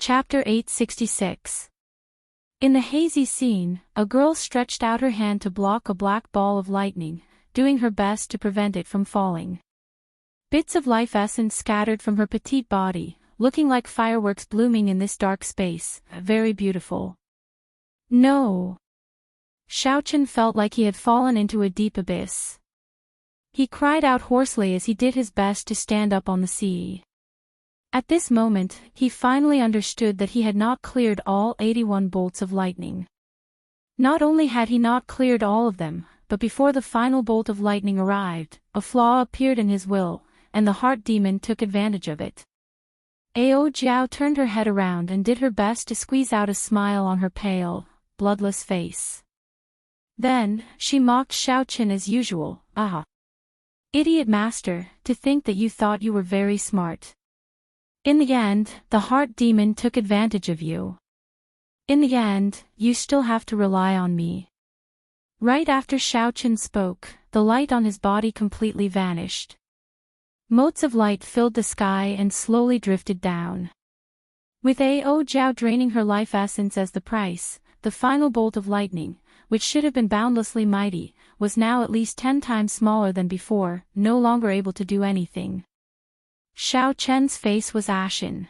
Chapter 866. In the hazy scene, a girl stretched out her hand to block a black ball of lightning, doing her best to prevent it from falling. Bits of life essence scattered from her petite body, looking like fireworks blooming in this dark space, very beautiful. No! Xiaochen felt like he had fallen into a deep abyss. He cried out hoarsely as he did his best to stand up on the sea. At this moment, he finally understood that he had not cleared all 81 bolts of lightning. Not only had he not cleared all of them, but before the final bolt of lightning arrived, a flaw appeared in his will, and the heart demon took advantage of it. Ao Jiao turned her head around and did her best to squeeze out a smile on her pale, bloodless face. Then, she mocked Xiaochen as usual. "Ah! Idiot master, to think that you thought you were very smart. In the end, the heart demon took advantage of you. In the end, you still have to rely on me." Right after Xiaochen spoke, the light on his body completely vanished. Motes of light filled the sky and slowly drifted down. With Ao Jiao draining her life essence as the price, the final bolt of lightning, which should have been boundlessly mighty, was now at least 10 times smaller than before, no longer able to do anything. Xiaochen's face was ashen.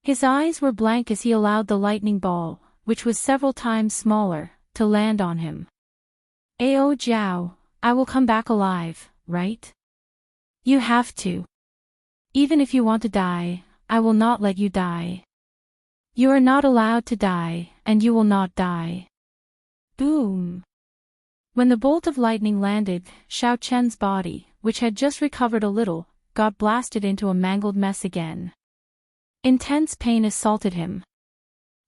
His eyes were blank as he allowed the lightning ball, which was several times smaller, to land on him. "Ao Jiao, I will come back alive, right? You have to. Even if you want to die, I will not let you die. You are not allowed to die, and you will not die." Boom! When the bolt of lightning landed, Xiaochen's body, which had just recovered a little, got blasted into a mangled mess again. Intense pain assaulted him.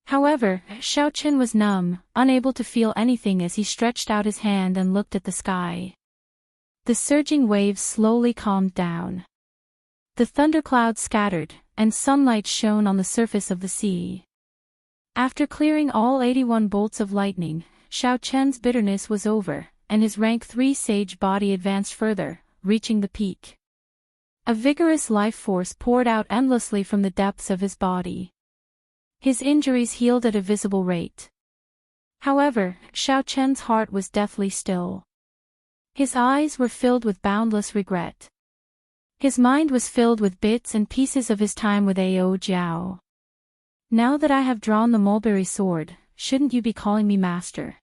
However, Xiaochen was numb, unable to feel anything as he stretched out his hand and looked at the sky. The surging waves slowly calmed down. The thunderclouds scattered, and sunlight shone on the surface of the sea. After clearing all 81 bolts of lightning, Xiaochen's bitterness was over, and his rank 3 sage body advanced further, reaching the peak. A vigorous life force poured out endlessly from the depths of his body. His injuries healed at a visible rate. However, Xiaochen's heart was deathly still. His eyes were filled with boundless regret. His mind was filled with bits and pieces of his time with Ao Jiao. "Now that I have drawn the mulberry sword, shouldn't you be calling me master?"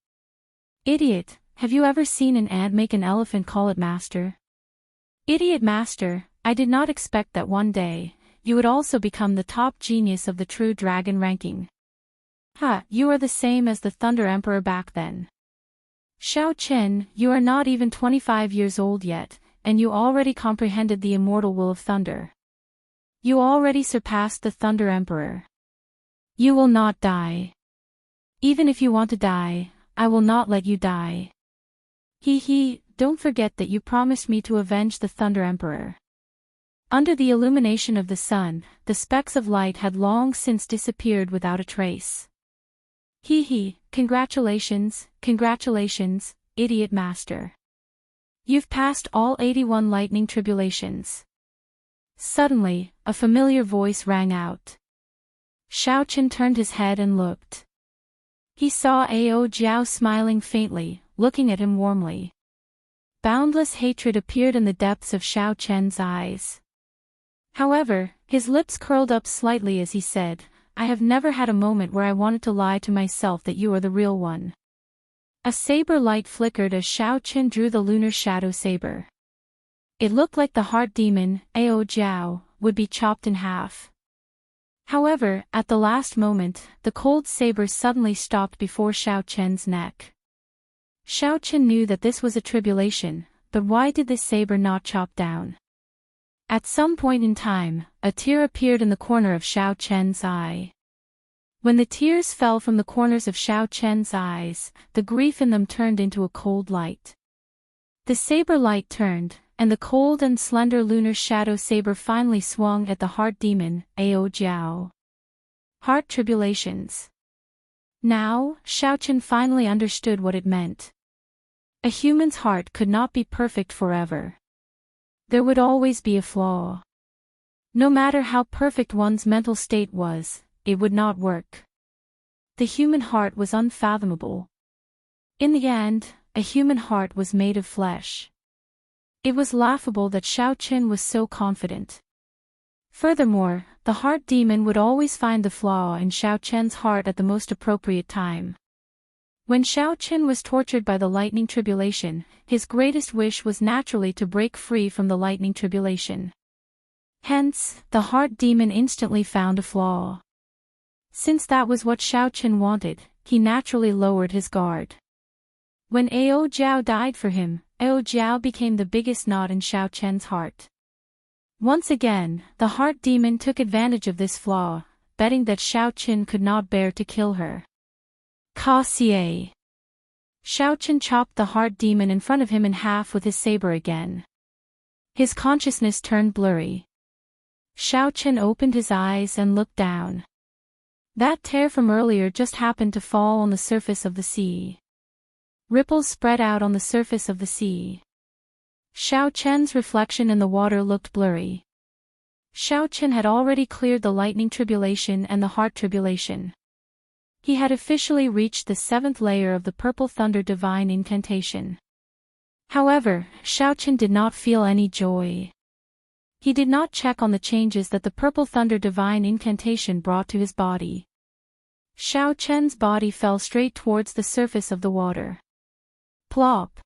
"Idiot, have you ever seen an ant make an elephant call it master?" "Idiot master, I did not expect that one day, you would also become the top genius of the true dragon ranking. Ha, you are the same as the Thunder Emperor back then. Xiaochen, you are not even 25 years old yet, and you already comprehended the immortal will of thunder. You already surpassed the Thunder Emperor. You will not die. Even if you want to die, I will not let you die. He, don't forget that you promised me to avenge the Thunder Emperor." Under the illumination of the sun, the specks of light had long since disappeared without a trace. Congratulations, congratulations, idiot master. You've passed all 81 lightning tribulations." Suddenly, a familiar voice rang out. Xiaochen turned his head and looked. He saw Ao Jiao smiling faintly, looking at him warmly. Boundless hatred appeared in the depths of Xiaochen's eyes. However, his lips curled up slightly as he said, "I have never had a moment where I wanted to lie to myself that you are the real one." A saber light flickered as Xiaochen drew the lunar shadow saber. It looked like the heart demon, Ao Jiao, would be chopped in half. However, at the last moment, the cold saber suddenly stopped before Xiaochen's neck. Xiaochen knew that this was a tribulation, but why did this saber not chop down? At some point in time, a tear appeared in the corner of Xiaochen's eye. When the tears fell from the corners of Xiaochen's eyes, the grief in them turned into a cold light. The saber light turned, and the cold and slender lunar shadow saber finally swung at the heart demon, Ao Jiao. Heart tribulations. Now, Xiaochen finally understood what it meant. A human's heart could not be perfect forever. There would always be a flaw. No matter how perfect one's mental state was, it would not work. The human heart was unfathomable. In the end, a human heart was made of flesh. It was laughable that Xiaoqin was so confident. Furthermore, the heart demon would always find the flaw in Xiaoqian's heart at the most appropriate time. When Xiaoqin was tortured by the lightning tribulation, his greatest wish was naturally to break free from the lightning tribulation. Hence, the heart demon instantly found a flaw. Since that was what Xiaoqin wanted, he naturally lowered his guard. When Ao Jiao died for him, Ao Jiao became the biggest knot in Xiaoqian's heart. Once again, the heart demon took advantage of this flaw, betting that Xiaoqin could not bear to kill her. Ka Xie. Xiaoqin chopped the heart demon in front of him in half with his saber again. His consciousness turned blurry. Xiaoqin opened his eyes and looked down. That tear from earlier just happened to fall on the surface of the sea. Ripples spread out on the surface of the sea. Xiaoqian's reflection in the water looked blurry. Xiaoqin had already cleared the lightning tribulation and the heart tribulation. He had officially reached the 7th layer of the purple thunder divine incantation. However, Xiaoqin did not feel any joy. He did not check on the changes that the purple thunder divine incantation brought to his body. Xiaoqian's body fell straight towards the surface of the water. Plop!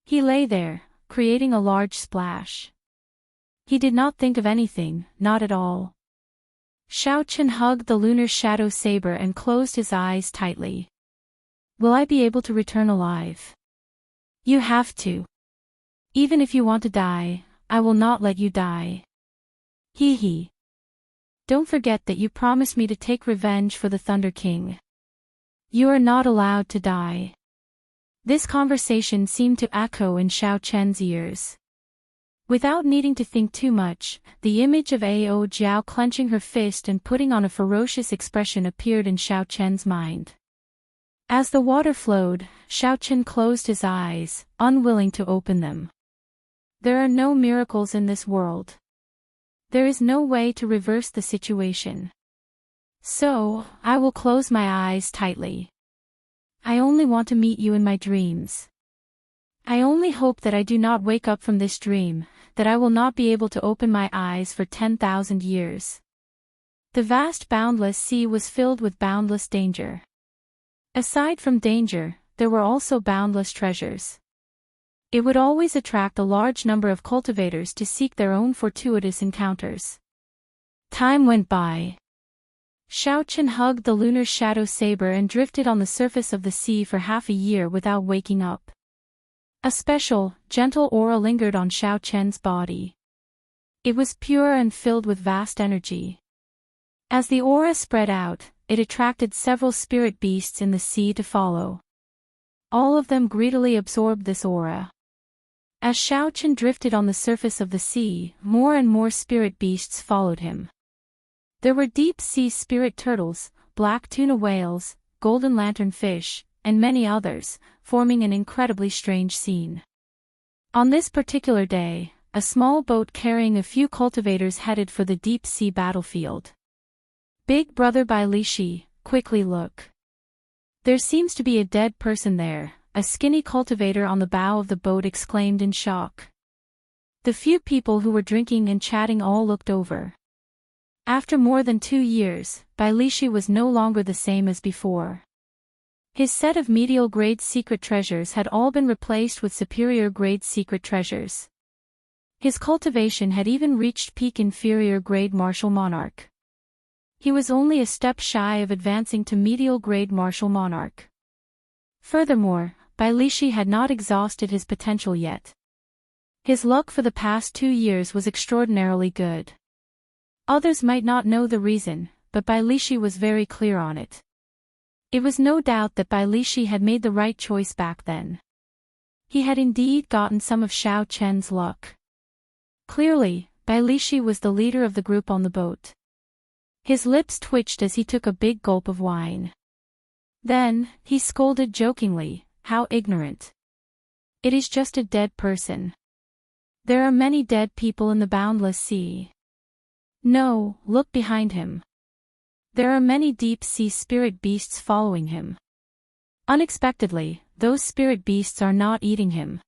He lay there, creating a large splash. He did not think of anything, not at all. Xiaoqin hugged the lunar shadow saber and closed his eyes tightly. Will I be able to return alive? You have to. Even if you want to die, I will not let you die. Hee hee. Don't forget that you promised me to take revenge for the Thunder King. You are not allowed to die. This conversation seemed to echo in Xiaoqian's ears. Without needing to think too much, the image of Ao Jiao clenching her fist and putting on a ferocious expression appeared in Xiaoqian's mind. As the water flowed, Xiaoqian closed his eyes, unwilling to open them. There are no miracles in this world. There is no way to reverse the situation. So, I will close my eyes tightly. I only want to meet you in my dreams. I only hope that I do not wake up from this dream, that I will not be able to open my eyes for 10,000 years. The vast boundless sea was filled with boundless danger. Aside from danger, there were also boundless treasures. It would always attract a large number of cultivators to seek their own fortuitous encounters. Time went by. Xiaoqian hugged the lunar shadow saber and drifted on the surface of the sea for half a year without waking up. A special, gentle aura lingered on Xiaoqian's body. It was pure and filled with vast energy. As the aura spread out, it attracted several spirit beasts in the sea to follow. All of them greedily absorbed this aura. As Xiaoqian drifted on the surface of the sea, more and more spirit beasts followed him. There were deep-sea spirit turtles, black tuna whales, golden lantern fish, and many others, forming an incredibly strange scene. On this particular day, a small boat carrying a few cultivators headed for the deep-sea battlefield. Big Brother Bai Lishi, quickly look. There seems to be a dead person there, a skinny cultivator on the bow of the boat exclaimed in shock. The few people who were drinking and chatting all looked over. After more than 2 years, Bai Lishi was no longer the same as before. His set of medial-grade secret treasures had all been replaced with superior-grade secret treasures. His cultivation had even reached peak inferior-grade martial monarch. He was only a step shy of advancing to medial-grade martial monarch. Furthermore, Bai Lishi had not exhausted his potential yet. His luck for the past 2 years was extraordinarily good. Others might not know the reason, but Bai Lishi was very clear on it. It was no doubt that Bai Lishi had made the right choice back then. He had indeed gotten some of Xiaoqian's luck. Clearly, Bai Lishi was the leader of the group on the boat. His lips twitched as he took a big gulp of wine. Then, he scolded jokingly, "How ignorant. It is just a dead person. There are many dead people in the boundless sea. No, look behind him. There are many deep-sea spirit beasts following him. Unexpectedly, those spirit beasts are not eating him.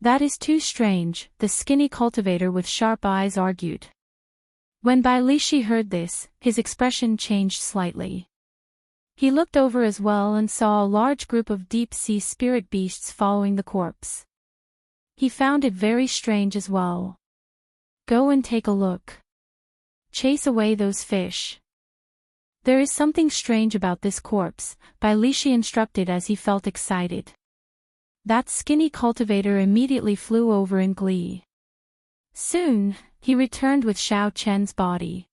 That is too strange, the skinny cultivator with sharp eyes argued. When Bai Lishi heard this, his expression changed slightly. He looked over as well and saw a large group of deep-sea spirit beasts following the corpse. He found it very strange as well. Go and take a look. Chase away those fish. There is something strange about this corpse, Bai Lishi instructed as he felt excited. That skinny cultivator immediately flew over in glee. Soon, he returned with Xiao Chen's body.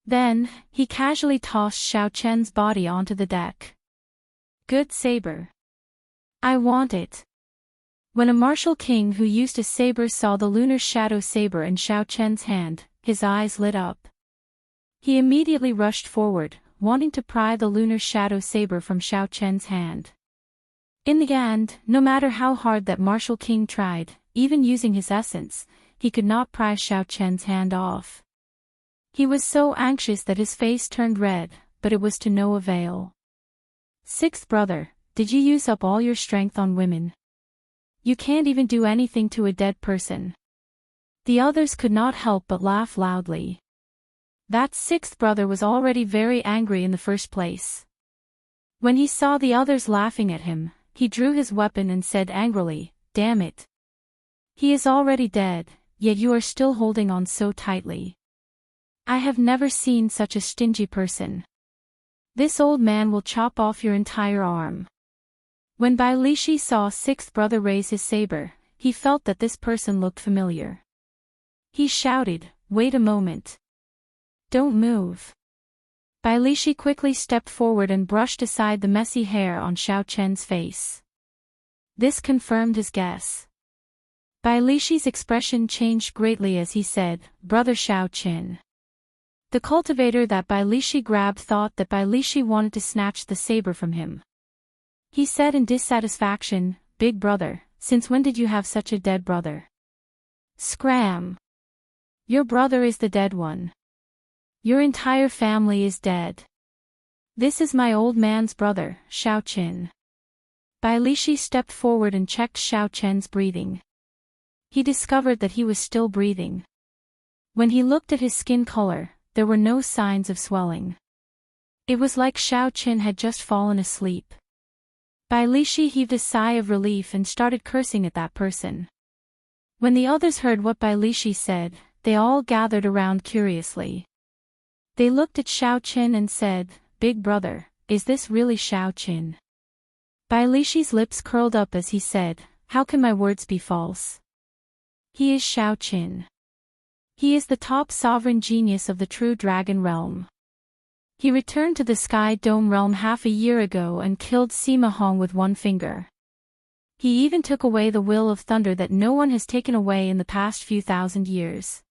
Then, he casually tossed Xiao Chen's body onto the deck. Good saber. I want it. When a martial king who used a saber saw the lunar shadow saber in Xiao Chen's hand, his eyes lit up. He immediately rushed forward, wanting to pry the lunar shadow saber from Xiao Chen's hand. In the end, no matter how hard that martial king tried, even using his essence, he could not pry Xiao Chen's hand off. He was so anxious that his face turned red, but it was to no avail. Sixth brother, did you use up all your strength on women? You can't even do anything to a dead person. The others could not help but laugh loudly. That sixth brother was already very angry in the first place. When he saw the others laughing at him, he drew his weapon and said angrily, "Damn it. He is already dead, yet you are still holding on so tightly. I have never seen such a stingy person. This old man will chop off your entire arm." When Bai Lishi saw sixth brother raise his saber, he felt that this person looked familiar. He shouted, "Wait a moment. Don't move." Bai Lishi quickly stepped forward and brushed aside the messy hair on Xiao Chen's face. This confirmed his guess. Bai Lishi's expression changed greatly as he said, "Brother Xiao Chen." The cultivator that Bai Lishi grabbed thought that Bai Lishi wanted to snatch the saber from him. He said in dissatisfaction, "Big brother, since when did you have such a dead brother?" Scram! Your brother is the dead one. Your entire family is dead. This is my old man's brother, Xiao Chen. Bai Lishi stepped forward and checked Xiao Chen's breathing. He discovered that he was still breathing. When he looked at his skin color, there were no signs of swelling. It was like Xiao Chen had just fallen asleep. Bai Lishi heaved a sigh of relief and started cursing at that person. When the others heard what Bai Lishi said, they all gathered around curiously. They looked at Xiao Chen and said, "Big brother, is this really Xiao Chen?" Bai Lishi's lips curled up as he said, "How can my words be false? He is Xiao Chen. He is the top sovereign genius of the true dragon realm. He returned to the Sky Dome realm half a year ago and killed Sima Hong with one finger. He even took away the will of thunder that no one has taken away in the past few thousand years."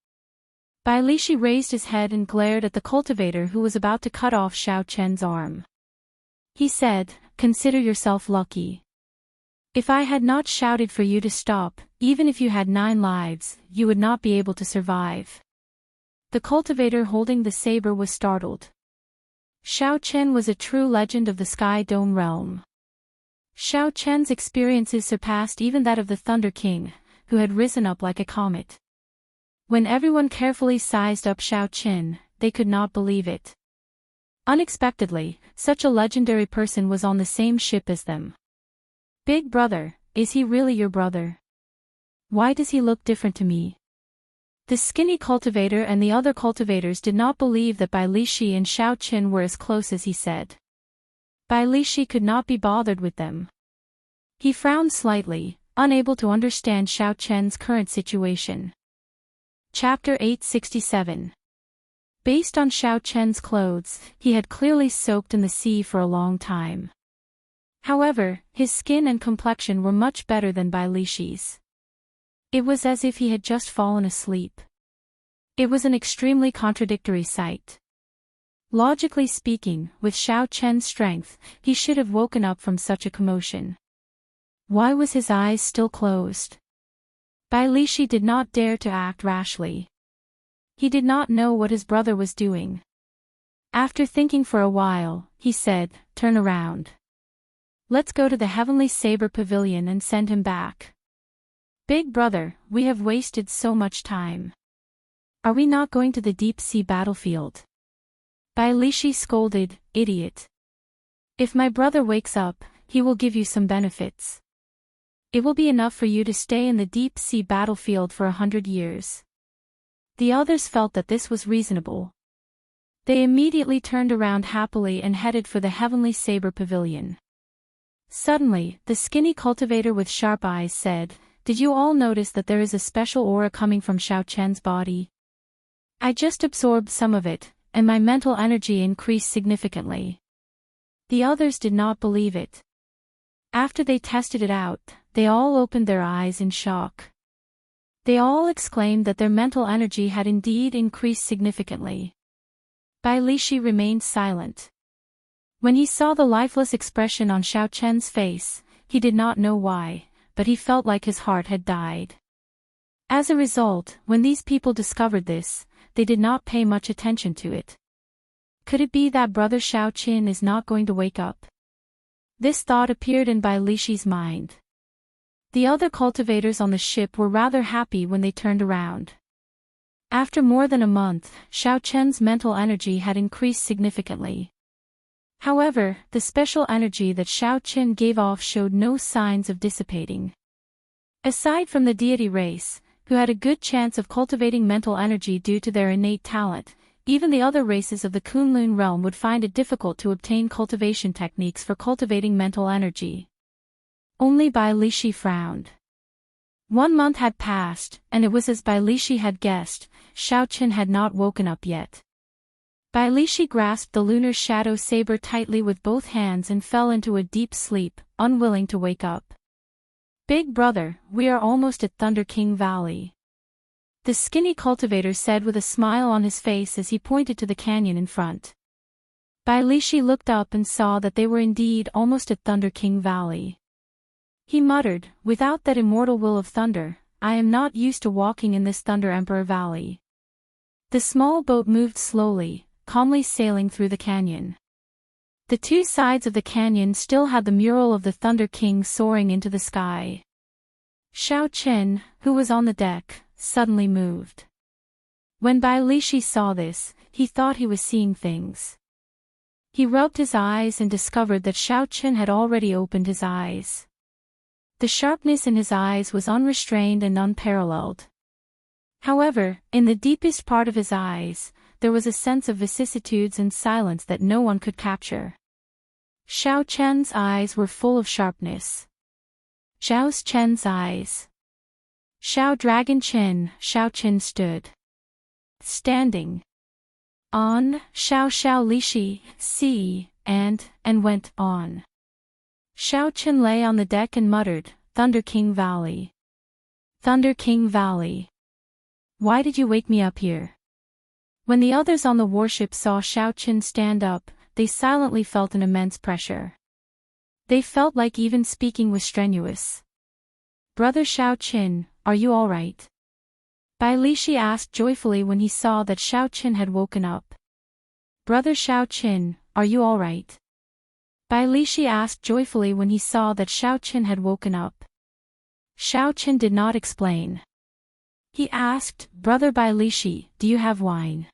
Bai Lishi raised his head and glared at the cultivator who was about to cut off Xiao Chen's arm. He said, "Consider yourself lucky. If I had not shouted for you to stop, even if you had 9 lives, you would not be able to survive." The cultivator holding the saber was startled. Xiao Chen was a true legend of the Sky Dome realm. Xiao Chen's experiences surpassed even that of the Thunder King, who had risen up like a comet. When everyone carefully sized up Xiao Chen, they could not believe it. Unexpectedly, such a legendary person was on the same ship as them. "Big brother, is he really your brother? Why does he look different to me?" The skinny cultivator and the other cultivators did not believe that Bai Lishi and Xiao Chen were as close as he said. Bai Lishi could not be bothered with them. He frowned slightly, unable to understand Xiao Chen's current situation. Chapter 867. Based on Xiao Chen's clothes, he had clearly soaked in the sea for a long time. However, his skin and complexion were much better than Bai Lishi's. It was as if he had just fallen asleep. It was an extremely contradictory sight. Logically speaking, with Xiao Chen's strength, he should have woken up from such a commotion. Why was his eyes still closed? Bai Lishi did not dare to act rashly. He did not know what his brother was doing. After thinking for a while, he said, "Turn around. Let's go to the Heavenly Saber Pavilion and send him back." "Big brother, we have wasted so much time. Are we not going to the deep sea battlefield?" Bai Lishi scolded, "Idiot. If my brother wakes up, he will give you some benefits. It will be enough for you to stay in the deep sea battlefield for 100 years. The others felt that this was reasonable. They immediately turned around happily and headed for the Heavenly Saber Pavilion. Suddenly, the skinny cultivator with sharp eyes said, "Did you all notice that there is a special aura coming from Xiao Chen's body? I just absorbed some of it, and my mental energy increased significantly." The others did not believe it. After they tested it out, they all opened their eyes in shock. They all exclaimed that their mental energy had indeed increased significantly. Bai Lishi remained silent. When he saw the lifeless expression on Xiao Chen's face, he did not know why, but he felt like his heart had died. As a result, when these people discovered this, they did not pay much attention to it. Could it be that brother Xiao Qin is not going to wake up? This thought appeared in Bai Lishi's mind. The other cultivators on the ship were rather happy when they turned around. After more than a month, Xiao Chen's mental energy had increased significantly. However, the special energy that Xiao Qin gave off showed no signs of dissipating. Aside from the deity race, who had a good chance of cultivating mental energy due to their innate talent, even the other races of the Kunlun realm would find it difficult to obtain cultivation techniques for cultivating mental energy. Only Bai Lishi frowned. 1 month had passed, and it was as Bai Lishi had guessed, Xiao Qin had not woken up yet. Bai Lishi grasped the lunar shadow saber tightly with both hands and fell into a deep sleep, unwilling to wake up. "Big brother, we are almost at Thunder King Valley," the skinny cultivator said with a smile on his face as he pointed to the canyon in front. Bai Lishi looked up and saw that they were indeed almost at Thunder King Valley. He muttered, "Without that immortal will of thunder, I am not used to walking in this Thunder Emperor Valley." The small boat moved slowly, calmly sailing through the canyon. The two sides of the canyon still had the mural of the Thunder King soaring into the sky. Xiao Chen, who was on the deck, suddenly moved. When Bai Lishi saw this, he thought he was seeing things. He rubbed his eyes and discovered that Xiao Chen had already opened his eyes. The sharpness in his eyes was unrestrained and unparalleled. However, in the deepest part of his eyes, there was a sense of vicissitudes and silence that no one could capture. Xiao Chen's eyes were full of sharpness. Xiao Chen's eyes. Xiao Dragon Chen, Xiao Chen stood. Standing. On, Xiao Lishi, see, and went on. Xiao Chen lay on the deck and muttered, "Thunder King Valley. Thunder King Valley. Why did you wake me up here?" When the others on the warship saw Xiao Chen stand up, they silently felt an immense pressure. They felt like even speaking was strenuous. "Brother Xiao Chen, are you all right?" Bai Lishi asked joyfully when he saw that Xiao Chen had woken up. "Brother Xiao Chen, are you all right?" Bai Lishi asked joyfully when he saw that Xiao Chen had woken up. Xiao Chen did not explain. He asked, "Brother Bai Lishi, do you have wine?"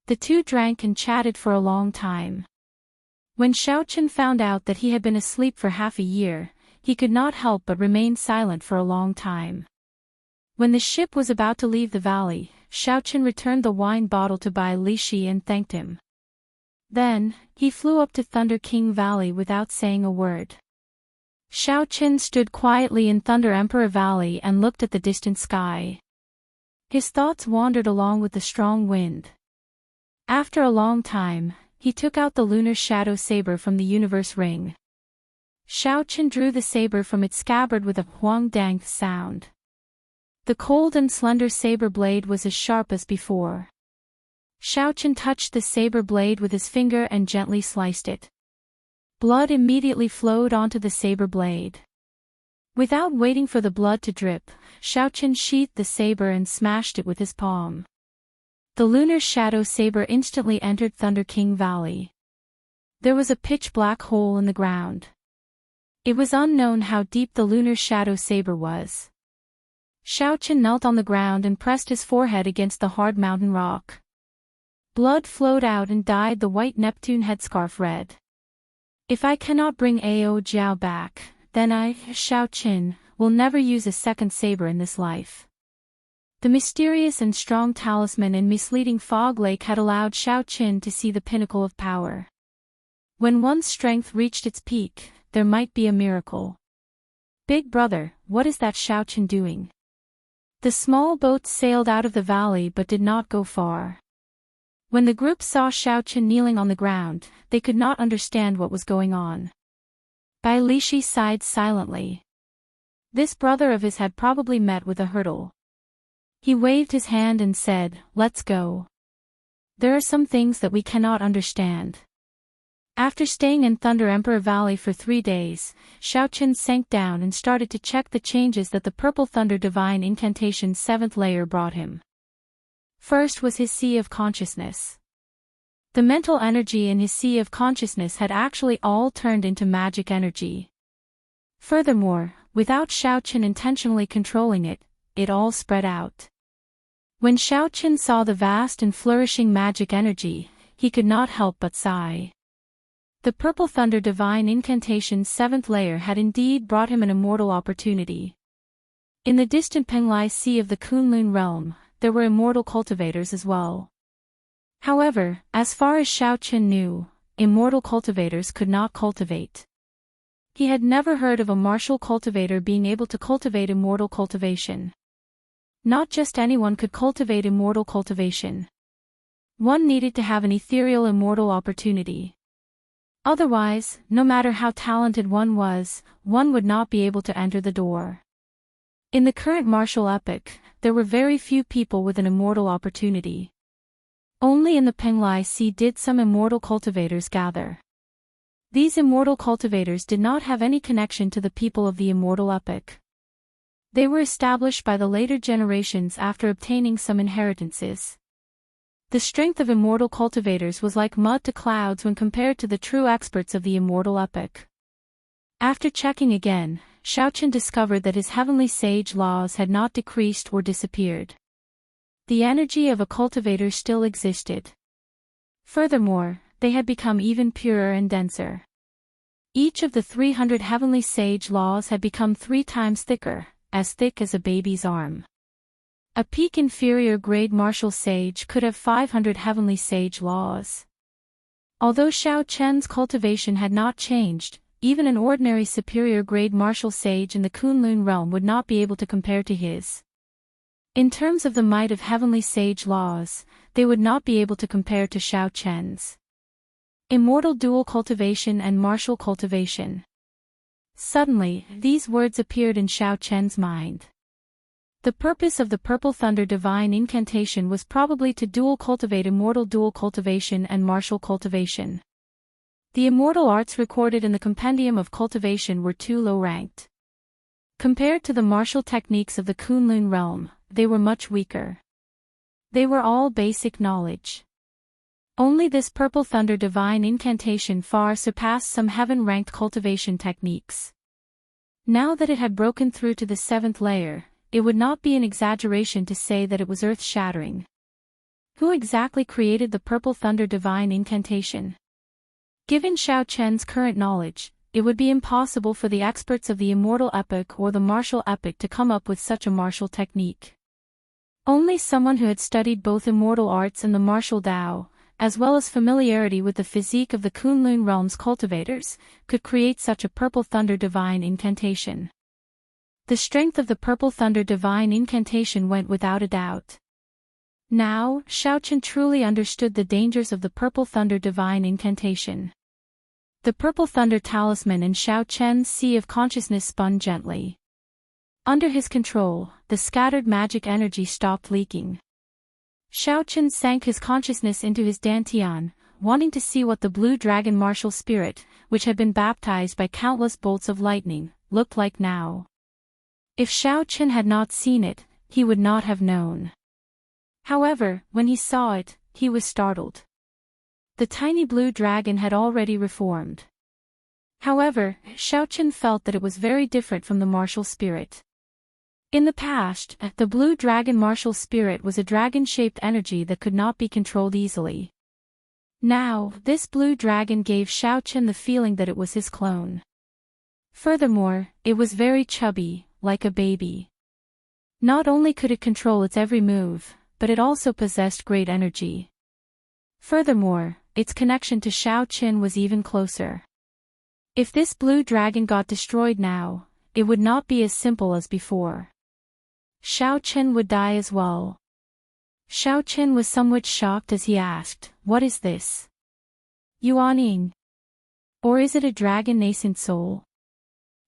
The two drank and chatted for a long time. When Xiao Chen found out that he had been asleep for half a year, he could not help but remain silent for a long time. When the ship was about to leave the valley, Xiao Chen returned the wine bottle to Bai Lishi and thanked him. Then, he flew up to Thunder King Valley without saying a word. Xiao Chen stood quietly in Thunder Emperor Valley and looked at the distant sky. His thoughts wandered along with the strong wind. After a long time, he took out the lunar shadow saber from the universe ring. Xiao Chen drew the saber from its scabbard with a huang dang sound. The cold and slender saber blade was as sharp as before. Xiao Chen touched the saber blade with his finger and gently sliced it. Blood immediately flowed onto the saber blade. Without waiting for the blood to drip, Xiao Chen sheathed the saber and smashed it with his palm. The lunar shadow saber instantly entered Thunder King Valley. There was a pitch-black hole in the ground. It was unknown how deep the lunar shadow saber was. Xiaoqian knelt on the ground and pressed his forehead against the hard mountain rock. Blood flowed out and dyed the white Neptune headscarf red. If I cannot bring Ao Jiao back, then I, Xiaoqian, will never use a second saber in this life. The mysterious and strong talisman and misleading fog lake had allowed Xiaoqian to see the pinnacle of power. When one's strength reached its peak, there might be a miracle. Big brother, what is that Xiaoqian doing? The small boat sailed out of the valley but did not go far. When the group saw Xiaoqian kneeling on the ground, they could not understand what was going on. Bai Lishi sighed silently. This brother of his had probably met with a hurdle. He waved his hand and said, "Let's go. There are some things that we cannot understand." After staying in Thunder Emperor Valley for 3 days, Xiaoqian sank down and started to check the changes that the Purple Thunder Divine Incantation's 7th layer brought him. First was his sea of consciousness. The mental energy in his sea of consciousness had actually all turned into magic energy. Furthermore, without Xiaoqian intentionally controlling it, it all spread out. When Xiaoqian saw the vast and flourishing magic energy, he could not help but sigh. The Purple Thunder Divine Incantation's 7th layer had indeed brought him an immortal opportunity. In the distant Penglai Sea of the Kunlun realm, there were immortal cultivators as well. However, as far as Xiaoqian knew, immortal cultivators could not cultivate. He had never heard of a martial cultivator being able to cultivate immortal cultivation. Not just anyone could cultivate immortal cultivation. One needed to have an ethereal immortal opportunity. Otherwise, no matter how talented one was, one would not be able to enter the door. In the current martial epoch, there were very few people with an immortal opportunity. Only in the Penglai Sea did some immortal cultivators gather. These immortal cultivators did not have any connection to the people of the immortal epoch. They were established by the later generations after obtaining some inheritances. The strength of immortal cultivators was like mud to clouds when compared to the true experts of the immortal epoch. After checking again, Xiaoqian discovered that his heavenly sage laws had not decreased or disappeared. The energy of a cultivator still existed. Furthermore, they had become even purer and denser. Each of the 300 heavenly sage laws had become 3 times thicker, as thick as a baby's arm. A peak inferior grade martial sage could have 500 heavenly sage laws. Although Xiaoqian's cultivation had not changed, even an ordinary superior grade martial sage in the Kunlun realm would not be able to compare to his. In terms of the might of heavenly sage laws, they would not be able to compare to Xiaoqian's. Immortal dual cultivation and martial cultivation. Suddenly, these words appeared in Xiaoqian's mind. The purpose of the Purple Thunder Divine Incantation was probably to dual cultivate immortal dual cultivation and martial cultivation. The immortal arts recorded in the Compendium of Cultivation were too low-ranked. Compared to the martial techniques of the Kunlun realm, they were much weaker. They were all basic knowledge. Only this Purple Thunder Divine Incantation far surpassed some heaven-ranked cultivation techniques. Now that it had broken through to the 7th layer, it would not be an exaggeration to say that it was earth-shattering. Who exactly created the Purple Thunder Divine Incantation? Given Xiaoqian's current knowledge, it would be impossible for the experts of the immortal epoch or the martial epoch to come up with such a martial technique. Only someone who had studied both immortal arts and the martial Dao, as well as familiarity with the physique of the Kunlun realm's cultivators, could create such a Purple Thunder Divine Incantation. The strength of the Purple Thunder Divine Incantation went without a doubt. Now, Xiaoqian truly understood the dangers of the Purple Thunder Divine Incantation. The Purple Thunder Talisman and Xiaoqian's Sea of Consciousness spun gently. Under his control, the scattered magic energy stopped leaking. Xiaoqian sank his consciousness into his dantian, wanting to see what the blue dragon martial spirit, which had been baptized by countless bolts of lightning, looked like now. If Xiaoqian had not seen it, he would not have known. However, when he saw it, he was startled. The tiny blue dragon had already reformed. However, Xiaochen felt that it was very different from the martial spirit. In the past, the blue dragon martial spirit was a dragon-shaped energy that could not be controlled easily. Now, this blue dragon gave Xiaochen the feeling that it was his clone. Furthermore, it was very chubby, like a baby. Not only could it control its every move, but it also possessed great energy. Furthermore, its connection to Xiaochen was even closer. If this blue dragon got destroyed now, it would not be as simple as before. Xiaochen would die as well. Xiaochen was somewhat shocked as he asked, "What is this? Yuanying? Or is it a dragon nascent soul?"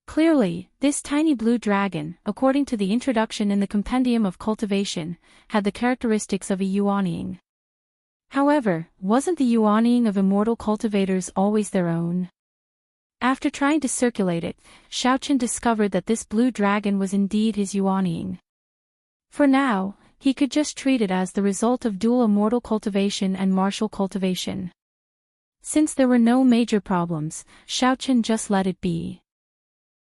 Clearly, this tiny blue dragon, according to the introduction in the Compendium of Cultivation, had the characteristics of a Yuanying. However, wasn't the Yuanying of immortal cultivators always their own? After trying to circulate it, Xiaochen discovered that this blue dragon was indeed his Yuanying. For now, he could just treat it as the result of dual immortal cultivation and martial cultivation. Since there were no major problems, Xiaochen just let it be.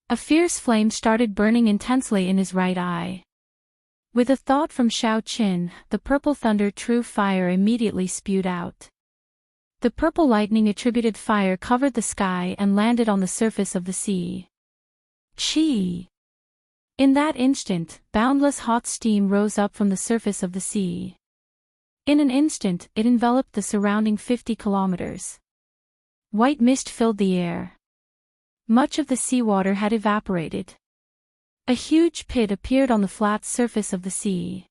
A fierce flame started burning intensely in his right eye. With a thought from Xiaochen, the purple thunder true fire immediately spewed out. The purple lightning attributed fire covered the sky and landed on the surface of the sea. Chi! In that instant, boundless hot steam rose up from the surface of the sea. In an instant, it enveloped the surrounding 50 kilometers. White mist filled the air. Much of the seawater had evaporated. A huge pit appeared on the flat surface of the sea.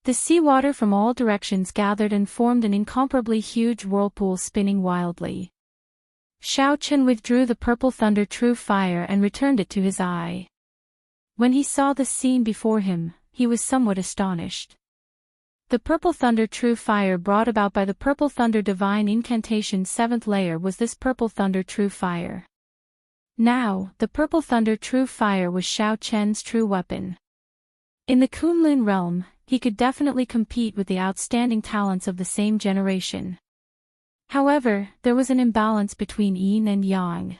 The seawater from all directions gathered and formed an incomparably huge whirlpool spinning wildly. Xiaochen withdrew the purple thunder true fire and returned it to his eye. When he saw the scene before him, he was somewhat astonished. The purple thunder true fire brought about by the purple thunder divine incantation 7th layer was this purple thunder true fire. Now, the purple thunder true fire was Xiaochen's true weapon. In the Kunlun realm, he could definitely compete with the outstanding talents of the same generation. However, there was an imbalance between yin and yang.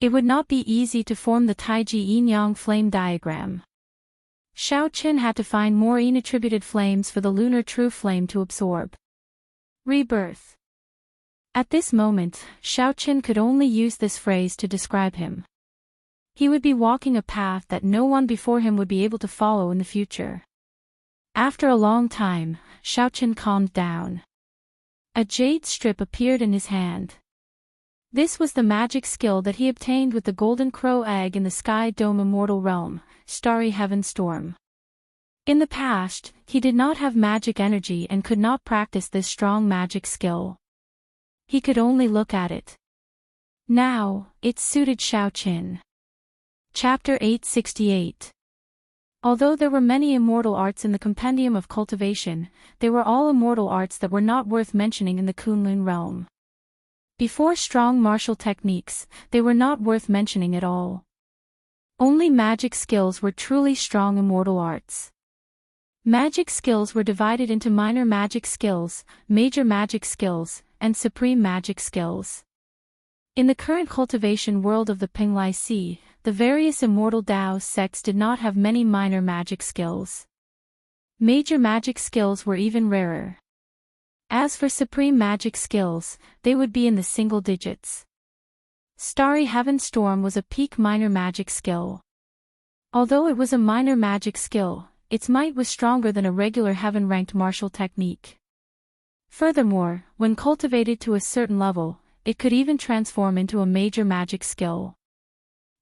It would not be easy to form the Taiji yin-yang flame diagram. Xiaochen had to find more yin-attributed flames for the lunar true flame to absorb. Rebirth. At this moment, Xiaochen could only use this phrase to describe him. He would be walking a path that no one before him would be able to follow in the future. After a long time, Xiaochen calmed down. A jade strip appeared in his hand. This was the magic skill that he obtained with the golden crow egg in the sky dome immortal realm, starry heaven storm. In the past, he did not have magic energy and could not practice this strong magic skill. He could only look at it. Now, it suited Xiaochen. Chapter 868. Although there were many immortal arts in the Compendium of Cultivation, they were all immortal arts that were not worth mentioning in the Kunlun realm. Before strong martial techniques, they were not worth mentioning at all. Only magic skills were truly strong immortal arts. Magic skills were divided into minor magic skills, major magic skills, and supreme magic skills. In the current cultivation world of the Penglai Sea, the various immortal Daoist sects did not have many minor magic skills. Major magic skills were even rarer. As for supreme magic skills, they would be in the single digits. Starry Heaven Storm was a peak minor magic skill. Although it was a minor magic skill, its might was stronger than a regular heaven-ranked martial technique. Furthermore, when cultivated to a certain level, it could even transform into a major magic skill.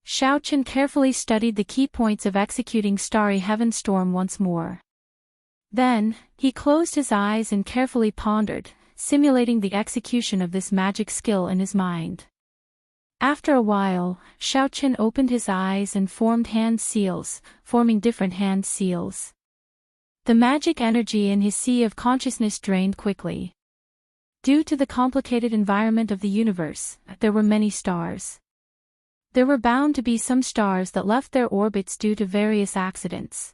Xiaochen carefully studied the key points of executing Starry Heaven Storm once more. Then, he closed his eyes and carefully pondered, simulating the execution of this magic skill in his mind. After a while, Xiaochen opened his eyes and formed hand seals, forming different hand seals. The magic energy in his sea of consciousness drained quickly. Due to the complicated environment of the universe, there were many stars. There were bound to be some stars that left their orbits due to various accidents.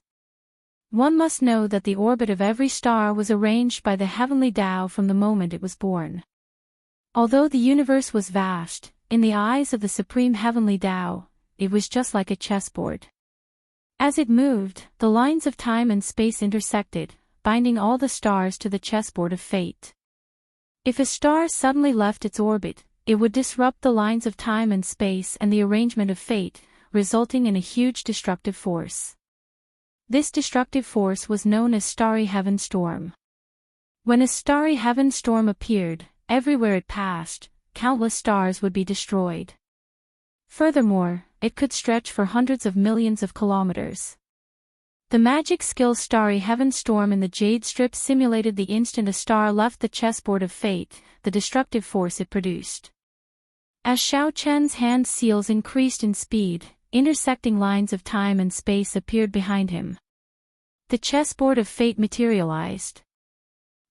One must know that the orbit of every star was arranged by the heavenly Tao from the moment it was born. Although the universe was vast, in the eyes of the supreme heavenly Tao, it was just like a chessboard. As it moved, the lines of time and space intersected, binding all the stars to the chessboard of fate. If a star suddenly left its orbit, it would disrupt the lines of time and space and the arrangement of fate, resulting in a huge destructive force. This destructive force was known as starry heaven storm. When a starry heaven storm appeared, everywhere it passed, countless stars would be destroyed. Furthermore, it could stretch for hundreds of millions of kilometers. The magic skill Starry Heaven Storm in the Jade Strip simulated the instant a star left the chessboard of fate, the destructive force it produced. As Xiao Chen's hand seals increased in speed, intersecting lines of time and space appeared behind him. The chessboard of fate materialized.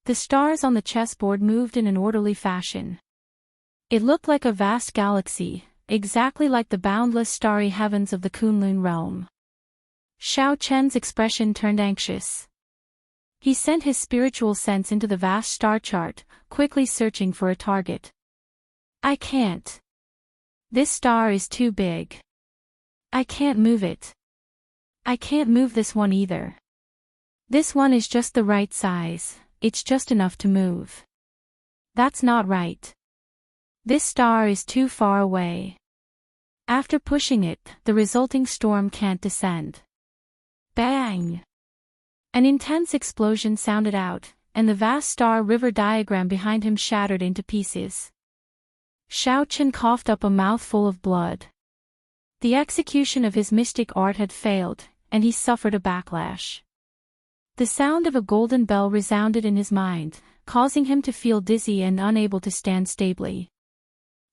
The stars on the chessboard moved in an orderly fashion. It looked like a vast galaxy, exactly like the boundless starry heavens of the Kunlun realm. Xiao Chen's expression turned anxious. He sent his spiritual sense into the vast star chart, quickly searching for a target. I can't. This star is too big. I can't move it. I can't move this one either. This one is just the right size, it's just enough to move. That's not right. This star is too far away. After pushing it, the resulting storm can't descend. Bang! An intense explosion sounded out, and the vast star river diagram behind him shattered into pieces. Xiao Chen coughed up a mouthful of blood. The execution of his mystic art had failed, and he suffered a backlash. The sound of a golden bell resounded in his mind, causing him to feel dizzy and unable to stand stably.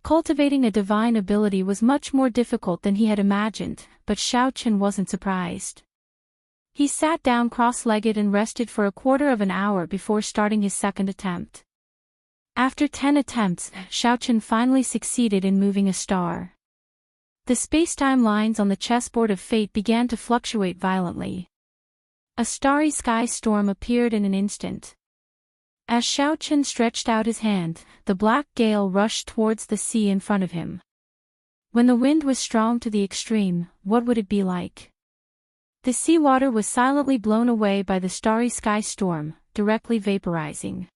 Cultivating a divine ability was much more difficult than he had imagined, but Xiao Chen wasn't surprised. He sat down cross-legged and rested for a quarter of an hour before starting his second attempt. After 10 attempts, Xiao Chen finally succeeded in moving a star. The space-time lines on the chessboard of fate began to fluctuate violently. A starry sky storm appeared in an instant. As Xiao Chen stretched out his hand, the black gale rushed towards the sea in front of him. When the wind was strong to the extreme, what would it be like? The seawater was silently blown away by the starry sky storm, directly vaporizing.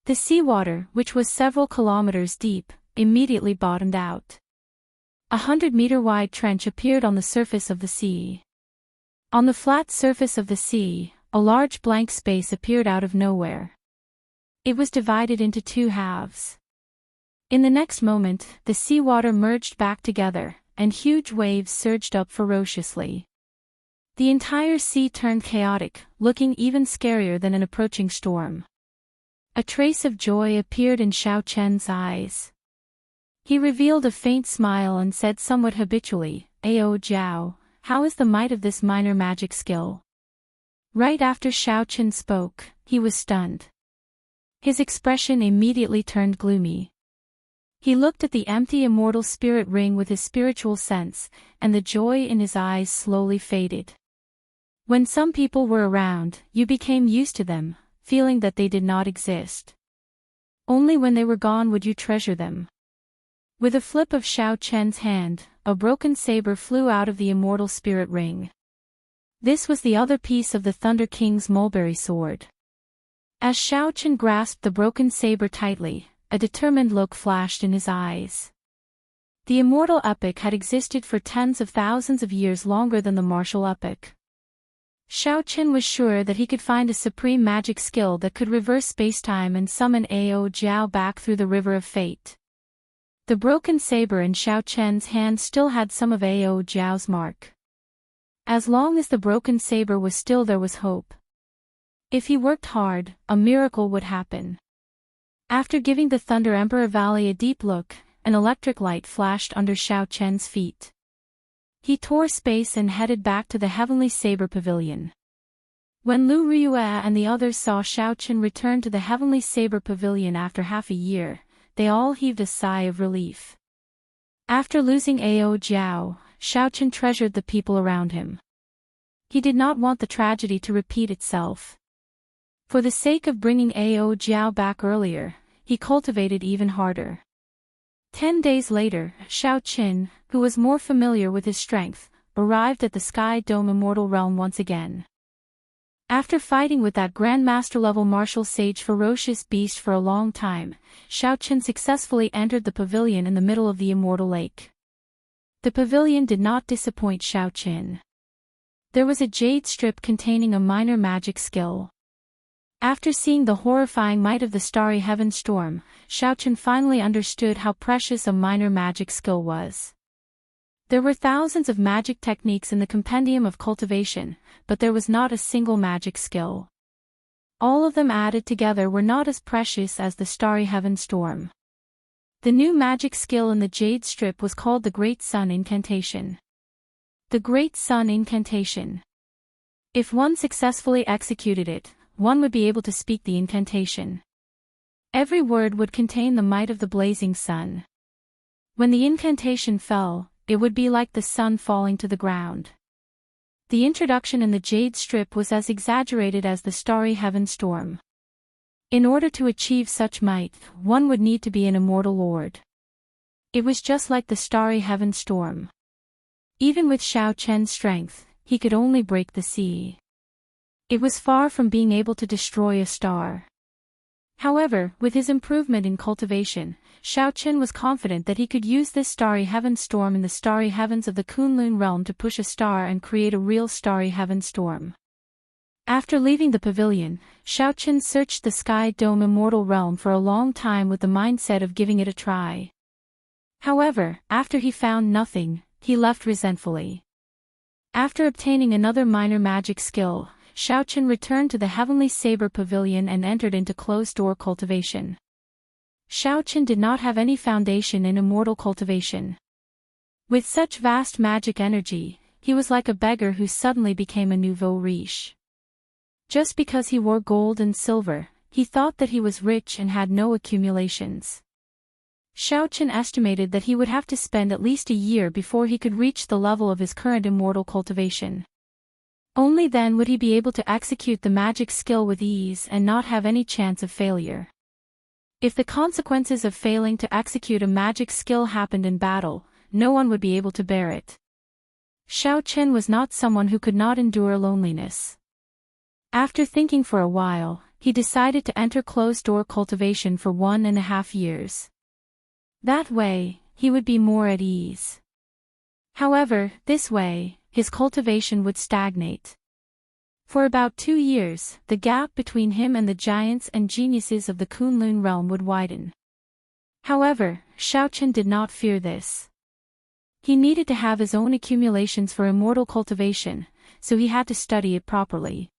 The seawater, which was several kilometers deep, immediately bottomed out. 100-meter-wide trench appeared on the surface of the sea. On the flat surface of the sea, a large blank space appeared out of nowhere. It was divided into two halves. In the next moment, the seawater merged back together, and huge waves surged up ferociously. The entire sea turned chaotic, looking even scarier than an approaching storm. A trace of joy appeared in Xiao Chen's eyes. He revealed a faint smile and said somewhat habitually, "Ao Jiao, how is the might of this minor magic skill?" Right after Xiao Chen spoke, he was stunned. His expression immediately turned gloomy. He looked at the empty immortal spirit ring with his spiritual sense, and the joy in his eyes slowly faded. When some people were around, you became used to them, feeling that they did not exist. Only when they were gone would you treasure them. With a flip of Xiao Chen's hand, a broken saber flew out of the immortal spirit ring. This was the other piece of the Thunder King's mulberry sword. As Xiao Chen grasped the broken saber tightly, a determined look flashed in his eyes. The immortal epic had existed for tens of thousands of years longer than the martial epic. Xiao Chen was sure that he could find a supreme magic skill that could reverse spacetime and summon Ao Jiao back through the river of fate. The broken saber in Xiao Chen's hand still had some of Ao Jiao's mark. As long as the broken saber was still, there was hope. If he worked hard, a miracle would happen. After giving the Thunder Emperor Valley a deep look, an electric light flashed under Xiao Chen's feet. He tore space and headed back to the Heavenly Saber Pavilion. When Lu Riyue and the others saw Xiao Chen return to the Heavenly Saber Pavilion after half a year, they all heaved a sigh of relief. After losing Ao Jiao, Xiao Chen treasured the people around him. He did not want the tragedy to repeat itself. For the sake of bringing Ao Jiao back earlier, he cultivated even harder. 10 days later, Xiao Qin, who was more familiar with his strength, arrived at the Sky Dome Immortal Realm once again. After fighting with that Grandmaster-level martial sage ferocious beast for a long time, Xiao Qin successfully entered the pavilion in the middle of the Immortal Lake. The pavilion did not disappoint Xiao Qin. There was a jade strip containing a minor magic skill. After seeing the horrifying might of the starry heaven storm, Xiao Qin finally understood how precious a minor magic skill was. There were thousands of magic techniques in the compendium of cultivation, but there was not a single magic skill. All of them added together were not as precious as the starry heaven storm. The new magic skill in the jade strip was called the Great Sun Incantation. The Great Sun Incantation. If one successfully executed it, one would be able to speak the incantation. Every word would contain the might of the blazing sun. When the incantation fell, it would be like the sun falling to the ground. The introduction in the jade strip was as exaggerated as the starry heaven storm. In order to achieve such might, one would need to be an immortal lord. It was just like the starry heaven storm. Even with Xiao Qian's strength, he could only break the sea. It was far from being able to destroy a star. However, with his improvement in cultivation, Xiao Qin was confident that he could use this starry heaven storm in the starry heavens of the Kunlun realm to push a star and create a real starry heaven storm. After leaving the pavilion, Xiao Qin searched the Sky Dome Immortal Realm for a long time with the mindset of giving it a try. However, after he found nothing, he left resentfully. After obtaining another minor magic skill, Xiao Qin returned to the Heavenly Saber Pavilion and entered into closed-door cultivation. Xiao Qin did not have any foundation in immortal cultivation. With such vast magic energy, he was like a beggar who suddenly became a nouveau riche. Just because he wore gold and silver, he thought that he was rich and had no accumulations. Xiao Qin estimated that he would have to spend at least a year before he could reach the level of his current immortal cultivation. Only then would he be able to execute the magic skill with ease and not have any chance of failure. If the consequences of failing to execute a magic skill happened in battle, no one would be able to bear it. Xiao Qin was not someone who could not endure loneliness. After thinking for a while, he decided to enter closed-door cultivation for 1.5 years. That way, he would be more at ease. However, this way, his cultivation would stagnate. For about 2 years, the gap between him and the giants and geniuses of the Kunlun realm would widen. However, Xiao Qin did not fear this. He needed to have his own accumulations for immortal cultivation, so he had to study it properly.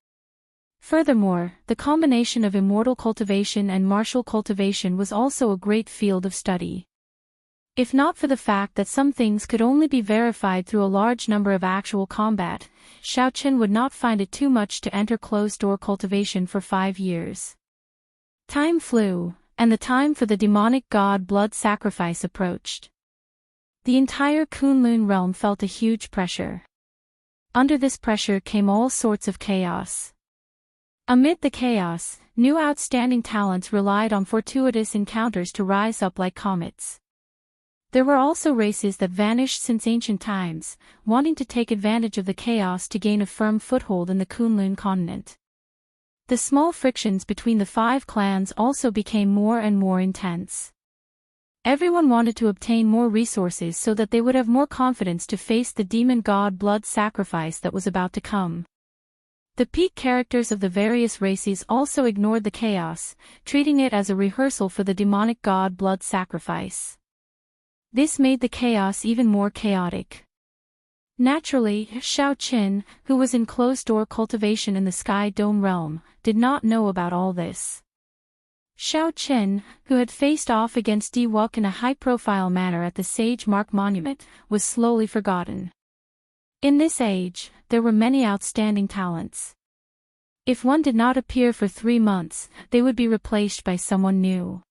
Furthermore, the combination of immortal cultivation and martial cultivation was also a great field of study. If not for the fact that some things could only be verified through a large number of actual combat, Xiao Qin would not find it too much to enter closed-door cultivation for 5 years. Time flew, and the time for the demonic god blood sacrifice approached. The entire Kunlun realm felt a huge pressure. Under this pressure came all sorts of chaos. Amid the chaos, new outstanding talents relied on fortuitous encounters to rise up like comets. There were also races that vanished since ancient times, wanting to take advantage of the chaos to gain a firm foothold in the Kunlun continent. The small frictions between the 5 clans also became more and more intense. Everyone wanted to obtain more resources so that they would have more confidence to face the demon god blood sacrifice that was about to come. The peak characters of the various races also ignored the chaos, treating it as a rehearsal for the demonic god blood sacrifice. This made the chaos even more chaotic. Naturally, Xiao Qin, who was in closed-door cultivation in the Sky Dome realm, did not know about all this. Xiao Qin, who had faced off against Di Wuk in a high-profile manner at the Sage Mark Monument, was slowly forgotten. In this age, there were many outstanding talents. If one did not appear for 3 months, they would be replaced by someone new.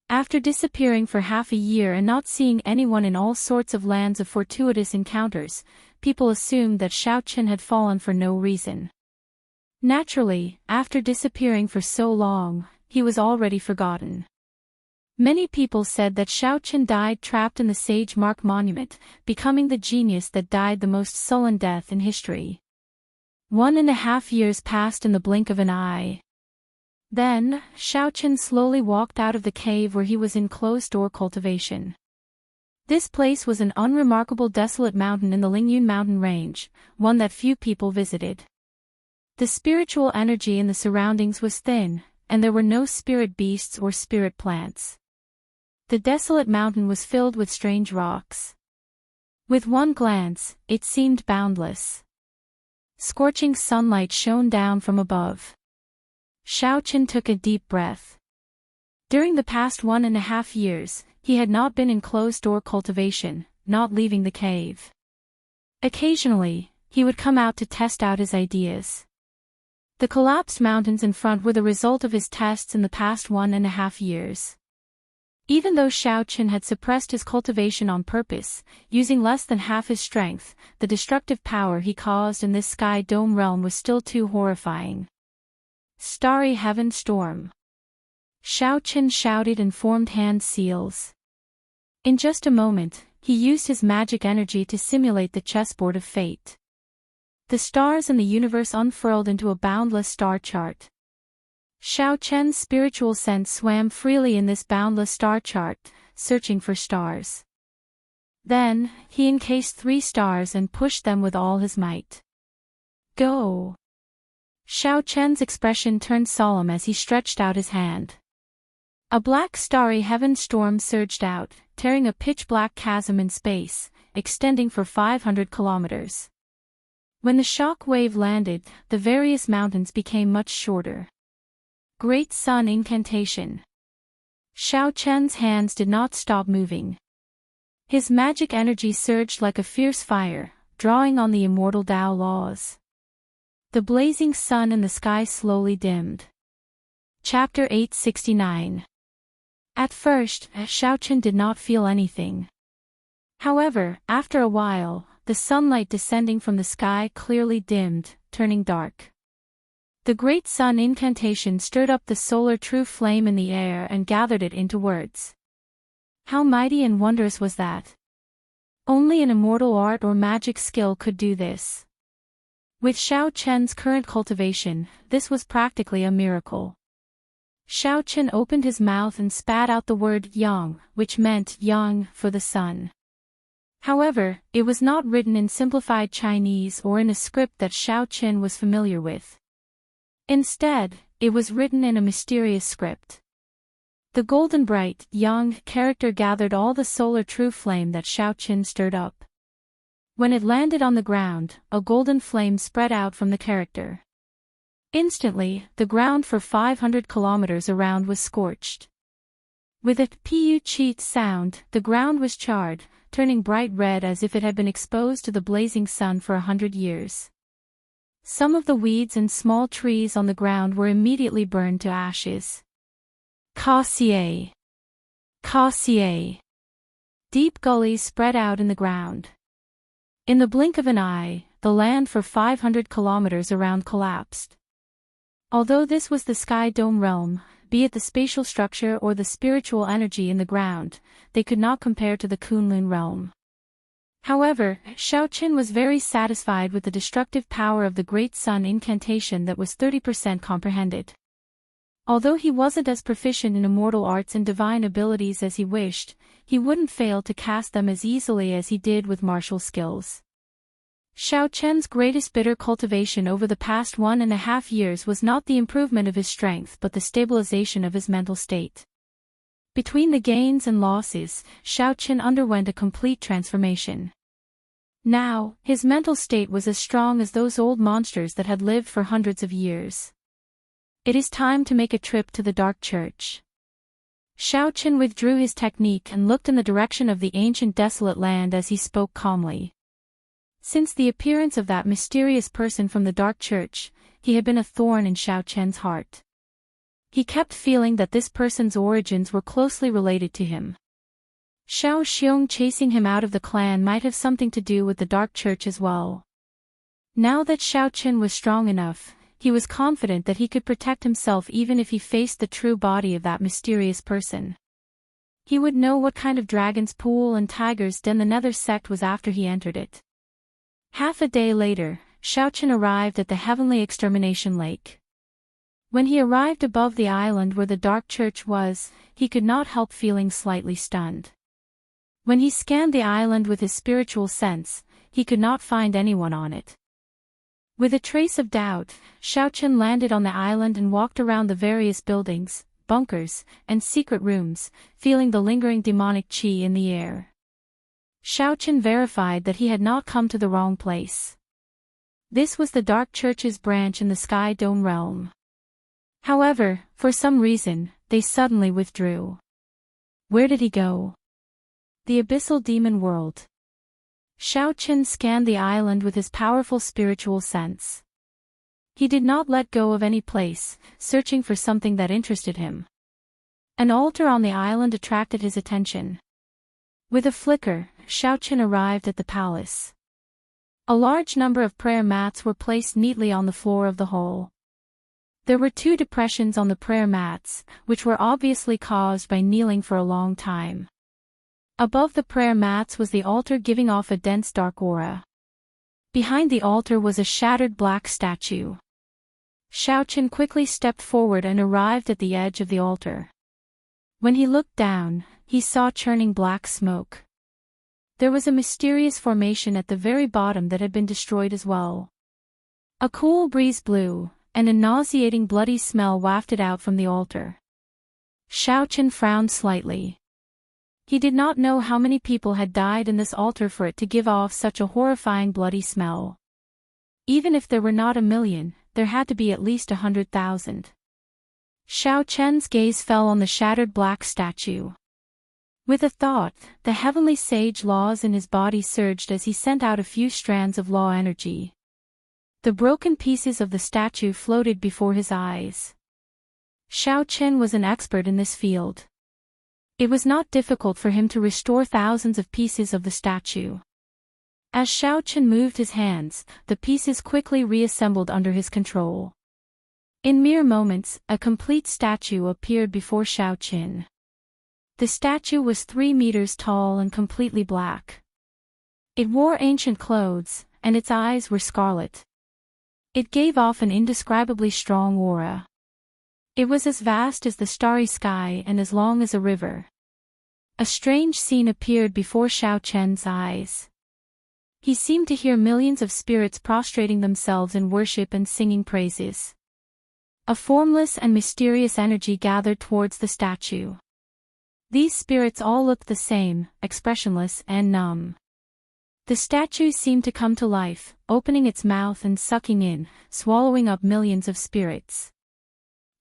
After disappearing for half a year and not seeing anyone in all sorts of lands of fortuitous encounters, people assumed that Xiaochen had fallen for no reason. Naturally, after disappearing for so long, he was already forgotten. Many people said that Xiaochen died trapped in the Sage Mark Monument, becoming the genius that died the most sullen death in history. 1.5 years passed in the blink of an eye. Then, Xiaochen slowly walked out of the cave where he was in closed-door cultivation. This place was an unremarkable desolate mountain in the Lingyun mountain range, one that few people visited. The spiritual energy in the surroundings was thin, and there were no spirit beasts or spirit plants. The desolate mountain was filled with strange rocks. With one glance, it seemed boundless. Scorching sunlight shone down from above. Xiaochen took a deep breath. During the past 1.5 years, he had not been in closed-door cultivation, not leaving the cave. Occasionally, he would come out to test out his ideas. The collapsed mountains in front were the result of his tests in the past 1.5 years. Even though Xiaochen had suppressed his cultivation on purpose, using less than half his strength, the destructive power he caused in this sky dome realm was still too horrifying. Starry heaven storm. Xiaochen shouted and formed hand seals. In just a moment, he used his magic energy to simulate the chessboard of fate. The stars in the universe unfurled into a boundless star chart. Xiaochen's spiritual sense swam freely in this boundless star chart, searching for stars. Then, he encased 3 stars and pushed them with all his might. Go! Xiaochen's expression turned solemn as he stretched out his hand. A black starry heaven storm surged out, tearing a pitch-black chasm in space, extending for 500 kilometers. When the shock wave landed, the various mountains became much shorter. Great Sun Incantation. Xiaochen's hands did not stop moving. His magic energy surged like a fierce fire, drawing on the immortal Tao laws. The blazing sun in the sky slowly dimmed. Chapter 869. At first, Xiaochen did not feel anything. However, after a while, the sunlight descending from the sky clearly dimmed, turning dark. The great sun incantation stirred up the solar true flame in the air and gathered it into words. How mighty and wondrous was that! Only an immortal art or magic skill could do this. With Xiaochen's current cultivation, this was practically a miracle. Xiaochen opened his mouth and spat out the word yang, which meant yang for the sun. However, it was not written in simplified Chinese or in a script that Xiaochen was familiar with. Instead, it was written in a mysterious script. The golden bright, yang character gathered all the solar true flame that Xiaochen stirred up. When it landed on the ground, a golden flame spread out from the character. Instantly, the ground for 500 kilometers around was scorched. With a pu-cheat sound, the ground was charred, turning bright red as if it had been exposed to the blazing sun for 100 years. Some of the weeds and small trees on the ground were immediately burned to ashes. Cassier! Cassier! Deep gullies spread out in the ground. In the blink of an eye, the land for 500 kilometers around collapsed. Although this was the sky dome realm, be it the spatial structure or the spiritual energy in the ground, they could not compare to the Kunlun realm. However, Xiaochen was very satisfied with the destructive power of the Great Sun incantation that was 30% comprehended. Although he wasn't as proficient in immortal arts and divine abilities as he wished, he wouldn't fail to cast them as easily as he did with martial skills. Xiaochen's greatest bitter cultivation over the past 1.5 years was not the improvement of his strength but the stabilization of his mental state. Between the gains and losses, Xiaochen underwent a complete transformation. Now, his mental state was as strong as those old monsters that had lived for hundreds of years. It is time to make a trip to the Dark Church. Xiaochen withdrew his technique and looked in the direction of the ancient desolate land as he spoke calmly. Since the appearance of that mysterious person from the Dark Church, he had been a thorn in Xiaochen's heart. He kept feeling that this person's origins were closely related to him. Xiao Xiong chasing him out of the clan might have something to do with the Dark Church as well. Now that Xiao Qin was strong enough, he was confident that he could protect himself even if he faced the true body of that mysterious person. He would know what kind of dragon's pool and tiger's den the Nether sect was after he entered it. Half a day later, Xiao Qin arrived at the Heavenly Extermination Lake. When he arrived above the island where the Dark Church was, he could not help feeling slightly stunned. When he scanned the island with his spiritual sense, he could not find anyone on it. With a trace of doubt, Xiao Qin landed on the island and walked around the various buildings, bunkers, and secret rooms, feeling the lingering demonic qi in the air. Xiao Qin verified that he had not come to the wrong place. This was the Dark Church's branch in the Sky Dome realm. However, for some reason, they suddenly withdrew. Where did he go? The abyssal demon world. Xiao Qin scanned the island with his powerful spiritual sense. He did not let go of any place, searching for something that interested him. An altar on the island attracted his attention. With a flicker, Xiao Qin arrived at the palace. A large number of prayer mats were placed neatly on the floor of the hall. There were 2 depressions on the prayer mats, which were obviously caused by kneeling for a long time. Above the prayer mats was the altar giving off a dense dark aura. Behind the altar was a shattered black statue. Xiao Qin quickly stepped forward and arrived at the edge of the altar. When he looked down, he saw churning black smoke. There was a mysterious formation at the very bottom that had been destroyed as well. A cool breeze blew, and a nauseating bloody smell wafted out from the altar. Xiao Qin frowned slightly. He did not know how many people had died in this altar for it to give off such a horrifying bloody smell. Even if there were not 1,000,000, there had to be at least 100,000. Xiao Qin's gaze fell on the shattered black statue. With a thought, the heavenly sage laws in his body surged as he sent out a few strands of law energy. The broken pieces of the statue floated before his eyes. Xiao Qin was an expert in this field. It was not difficult for him to restore thousands of pieces of the statue. As Xiao Qin moved his hands, the pieces quickly reassembled under his control. In mere moments, a complete statue appeared before Xiao Qin. The statue was 3 meters tall and completely black. It wore ancient clothes, and its eyes were scarlet. It gave off an indescribably strong aura. It was as vast as the starry sky and as long as a river. A strange scene appeared before Xiao Qin's eyes. He seemed to hear millions of spirits prostrating themselves in worship and singing praises. A formless and mysterious energy gathered towards the statue. These spirits all looked the same, expressionless and numb. The statue seemed to come to life, opening its mouth and sucking in, swallowing up millions of spirits.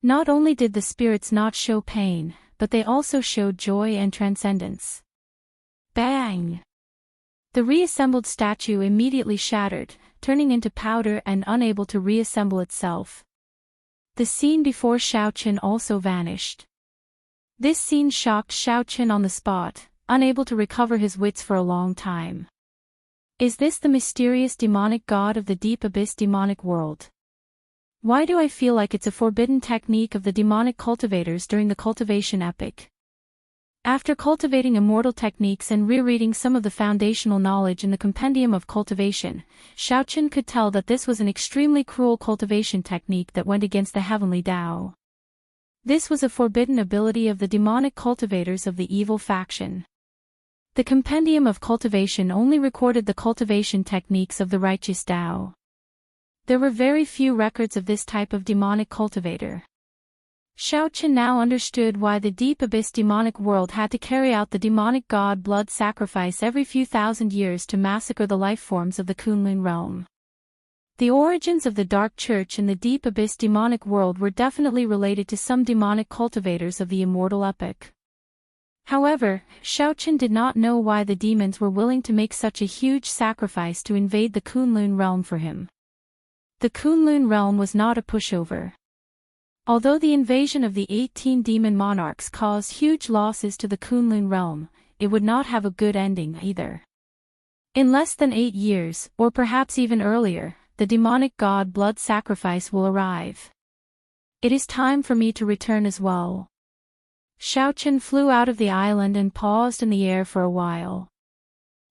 Not only did the spirits not show pain, but they also showed joy and transcendence. Bang! The reassembled statue immediately shattered, turning into powder and unable to reassemble itself. The scene before Xiao Qin also vanished. This scene shocked Xiao Qin on the spot, unable to recover his wits for a long time. Is this the mysterious demonic god of the deep abyss demonic world? Why do I feel like it's a forbidden technique of the demonic cultivators during the cultivation epic? After cultivating immortal techniques and rereading some of the foundational knowledge in the compendium of cultivation, Xiao Qin could tell that this was an extremely cruel cultivation technique that went against the heavenly Tao. This was a forbidden ability of the demonic cultivators of the evil faction. The compendium of cultivation only recorded the cultivation techniques of the righteous Tao. There were very few records of this type of demonic cultivator. Xiao Qin now understood why the deep abyss demonic world had to carry out the demonic god blood sacrifice every few thousand years to massacre the life forms of the Kunlun realm. The origins of the Dark Church in the deep abyss demonic world were definitely related to some demonic cultivators of the Immortal epic. However, Xiao Qin did not know why the demons were willing to make such a huge sacrifice to invade the Kunlun realm for him. The Kunlun realm was not a pushover. Although the invasion of the 18 demon monarchs caused huge losses to the Kunlun realm, it would not have a good ending either. In less than 8 years, or perhaps even earlier, the demonic god blood sacrifice will arrive. It is time for me to return as well. Xiaochen flew out of the island and paused in the air for a while.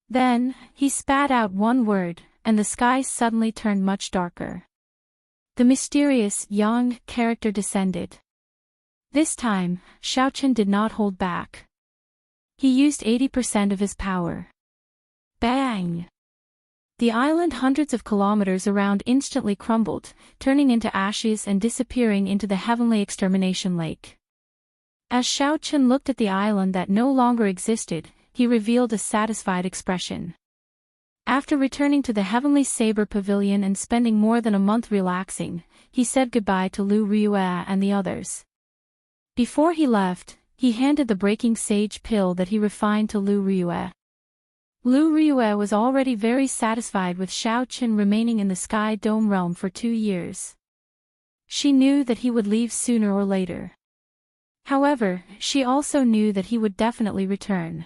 Then, he spat out one word, and the sky suddenly turned much darker. The mysterious, Yang character descended. This time, Xiaochen did not hold back. He used 80% of his power. Bang! The island hundreds of kilometers around instantly crumbled, turning into ashes and disappearing into the heavenly extermination lake. As Xiaochen looked at the island that no longer existed, he revealed a satisfied expression. After returning to the Heavenly Saber Pavilion and spending more than a month relaxing, he said goodbye to Lu Riyue and the others. Before he left, he handed the breaking sage pill that he refined to Lu Riyue. Lu Riyue was already very satisfied with Xiaochen remaining in the Sky Dome realm for 2 years. She knew that he would leave sooner or later. However, she also knew that he would definitely return.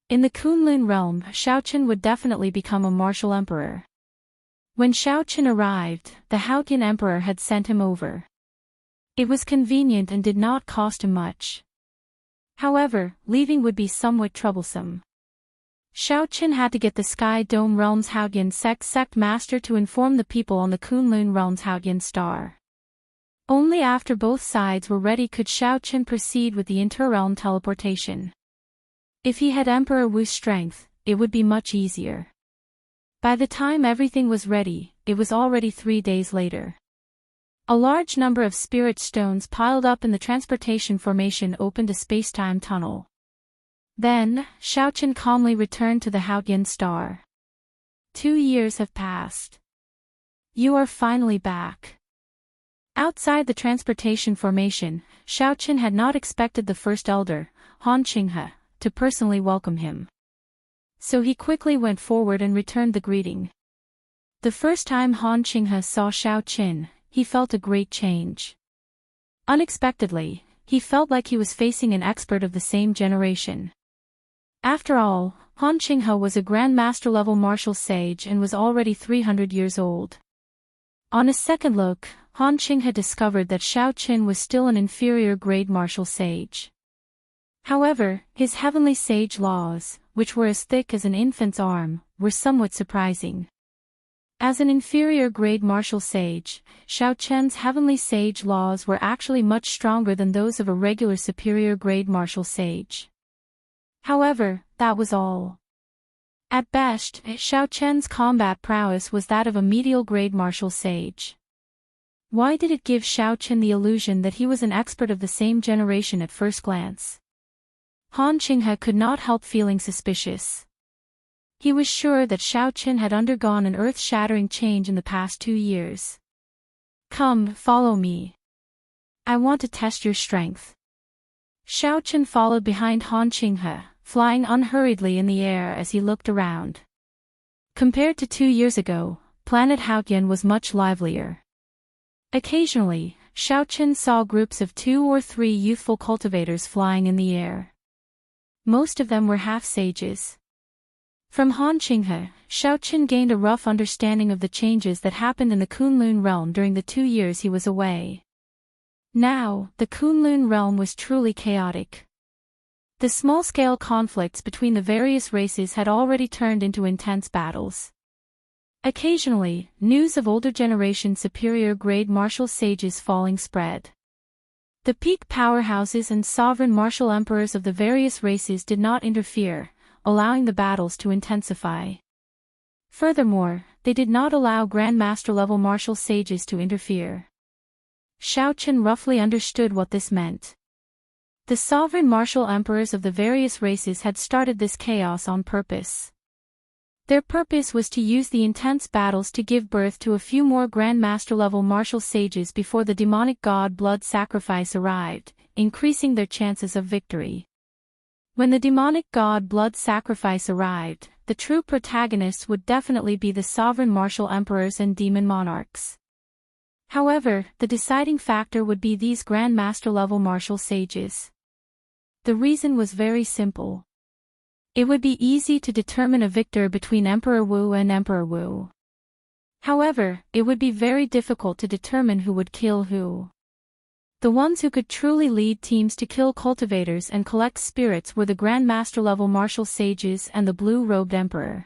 In the Kunlun realm, Xiaochen would definitely become a martial emperor. When Xiaochen arrived, the Haotian emperor had sent him over. It was convenient and did not cost him much. However, leaving would be somewhat troublesome. Xiaochen had to get the Sky Dome realm's Haotian sect master to inform the people on the Kunlun realm's Haotian star. Only after both sides were ready could Xiaochen proceed with the inter-realm teleportation. If he had Emperor Wu's strength, it would be much easier. By the time everything was ready, it was already 3 days later. A large number of spirit stones piled up in the transportation formation opened a space-time tunnel. Then, Xiaochen calmly returned to the Haotian star. 2 years have passed. You are finally back. Outside the transportation formation, Xiaochen had not expected the first elder, Han Qinghe, to personally welcome him. So he quickly went forward and returned the greeting. The first time Han Qinghe saw Xiaochen, he felt a great change. Unexpectedly, he felt like he was facing an expert of the same generation. After all, Han Qinghe was a Grandmaster-level martial sage and was already 300 years old. On a second look, Han Qinghe discovered that Xiaochen was still an inferior-grade martial sage. However, his heavenly sage laws, which were as thick as an infant's arm, were somewhat surprising. As an inferior-grade martial sage, Xiaochen's heavenly sage laws were actually much stronger than those of a regular superior-grade martial sage. However, that was all. At best, Xiaochen's combat prowess was that of a medial-grade martial sage. Why did it give Xiaochen the illusion that he was an expert of the same generation at first glance? Han Qinghe could not help feeling suspicious. He was sure that Xiaochen had undergone an earth-shattering change in the past 2 years. Come, follow me. I want to test your strength. Xiaochen followed behind Han Qinghe, flying unhurriedly in the air as he looked around. Compared to 2 years ago, planet Haotian was much livelier. Occasionally, Xiaochen saw groups of 2 or 3 youthful cultivators flying in the air. Most of them were half-sages. From Han Qinghe, Xiaochen gained a rough understanding of the changes that happened in the Kunlun realm during the 2 years he was away. Now, the Kunlun realm was truly chaotic. The small-scale conflicts between the various races had already turned into intense battles. Occasionally, news of older generation superior-grade martial sages falling spread. The peak powerhouses and sovereign martial emperors of the various races did not interfere, allowing the battles to intensify. Furthermore, they did not allow Grandmaster-level martial sages to interfere. Xiaochen roughly understood what this meant. The sovereign martial emperors of the various races had started this chaos on purpose. Their purpose was to use the intense battles to give birth to a few more Grandmaster-level martial sages before the demonic god blood sacrifice arrived, increasing their chances of victory. When the demonic god blood sacrifice arrived, the true protagonists would definitely be the sovereign martial emperors and demon monarchs. However, the deciding factor would be these Grand Master-level martial sages. The reason was very simple. It would be easy to determine a victor between Emperor Wu and Emperor Wu. However, it would be very difficult to determine who would kill who. The ones who could truly lead teams to kill cultivators and collect spirits were the Grand Master-level martial sages and the blue-robed emperor.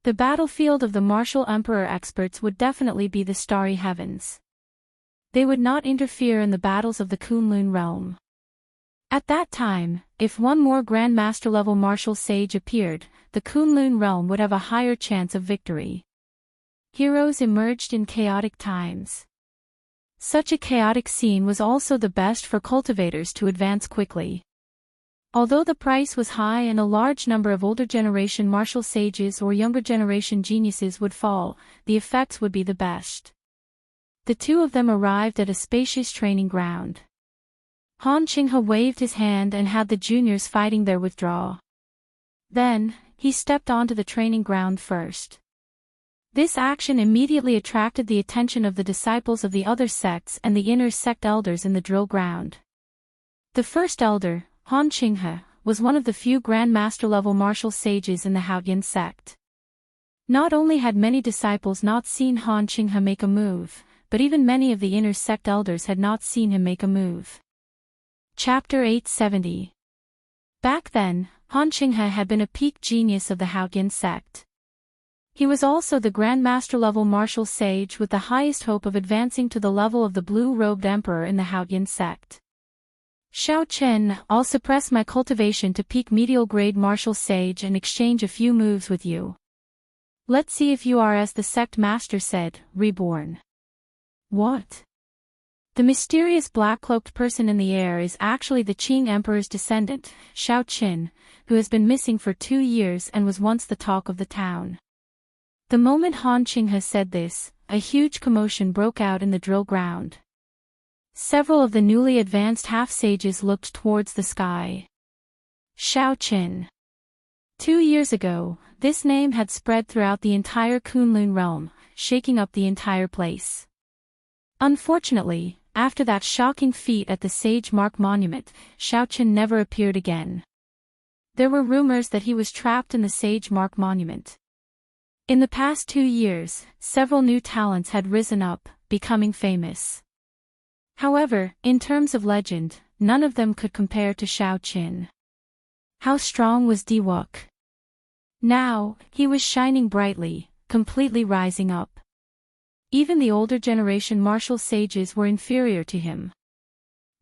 The battlefield of the martial emperor experts would definitely be the starry heavens. They would not interfere in the battles of the Kunlun realm. At that time, if one more Grand Master-level martial sage appeared, the Kunlun realm would have a higher chance of victory. Heroes emerged in chaotic times. Such a chaotic scene was also the best for cultivators to advance quickly. Although the price was high and a large number of older generation martial sages or younger generation geniuses would fall, the effects would be the best. The two of them arrived at a spacious training ground. Han Qinghe waved his hand and had the juniors fighting there withdraw. Then, he stepped onto the training ground first. This action immediately attracted the attention of the disciples of the other sects and the inner sect elders in the drill ground. The first elder, Han Qinghe, was one of the few Grand Master-level martial sages in the Haoyan sect. Not only had many disciples not seen Han Qinghe make a move, but even many of the inner sect elders had not seen him make a move. Chapter 870. Back then, Han Qinghe had been a peak genius of the Haoyan sect. He was also the Grand Master-level martial sage with the highest hope of advancing to the level of the blue-robed emperor in the Haoyan sect. Xiao Chen, I'll suppress my cultivation to peak medial grade martial sage and exchange a few moves with you. Let's see if you are as the sect master said, reborn. What? The mysterious black-cloaked person in the air is actually the Qing Emperor's descendant, Xiao Qin, who has been missing for 2 years and was once the talk of the town. The moment Han Qinghe said this, a huge commotion broke out in the drill ground. Several of the newly advanced half-sages looked towards the sky. Xiao Qin. 2 years ago, this name had spread throughout the entire Kunlun realm, shaking up the entire place. Unfortunately, after that shocking feat at the Sage Mark Monument, Xiao Qin never appeared again. There were rumors that he was trapped in the Sage Mark Monument. In the past 2 years, several new talents had risen up, becoming famous. However, in terms of legend, none of them could compare to Xiao Qin. How strong was Diwuk? Now, he was shining brightly, completely rising up. Even the older generation martial sages were inferior to him.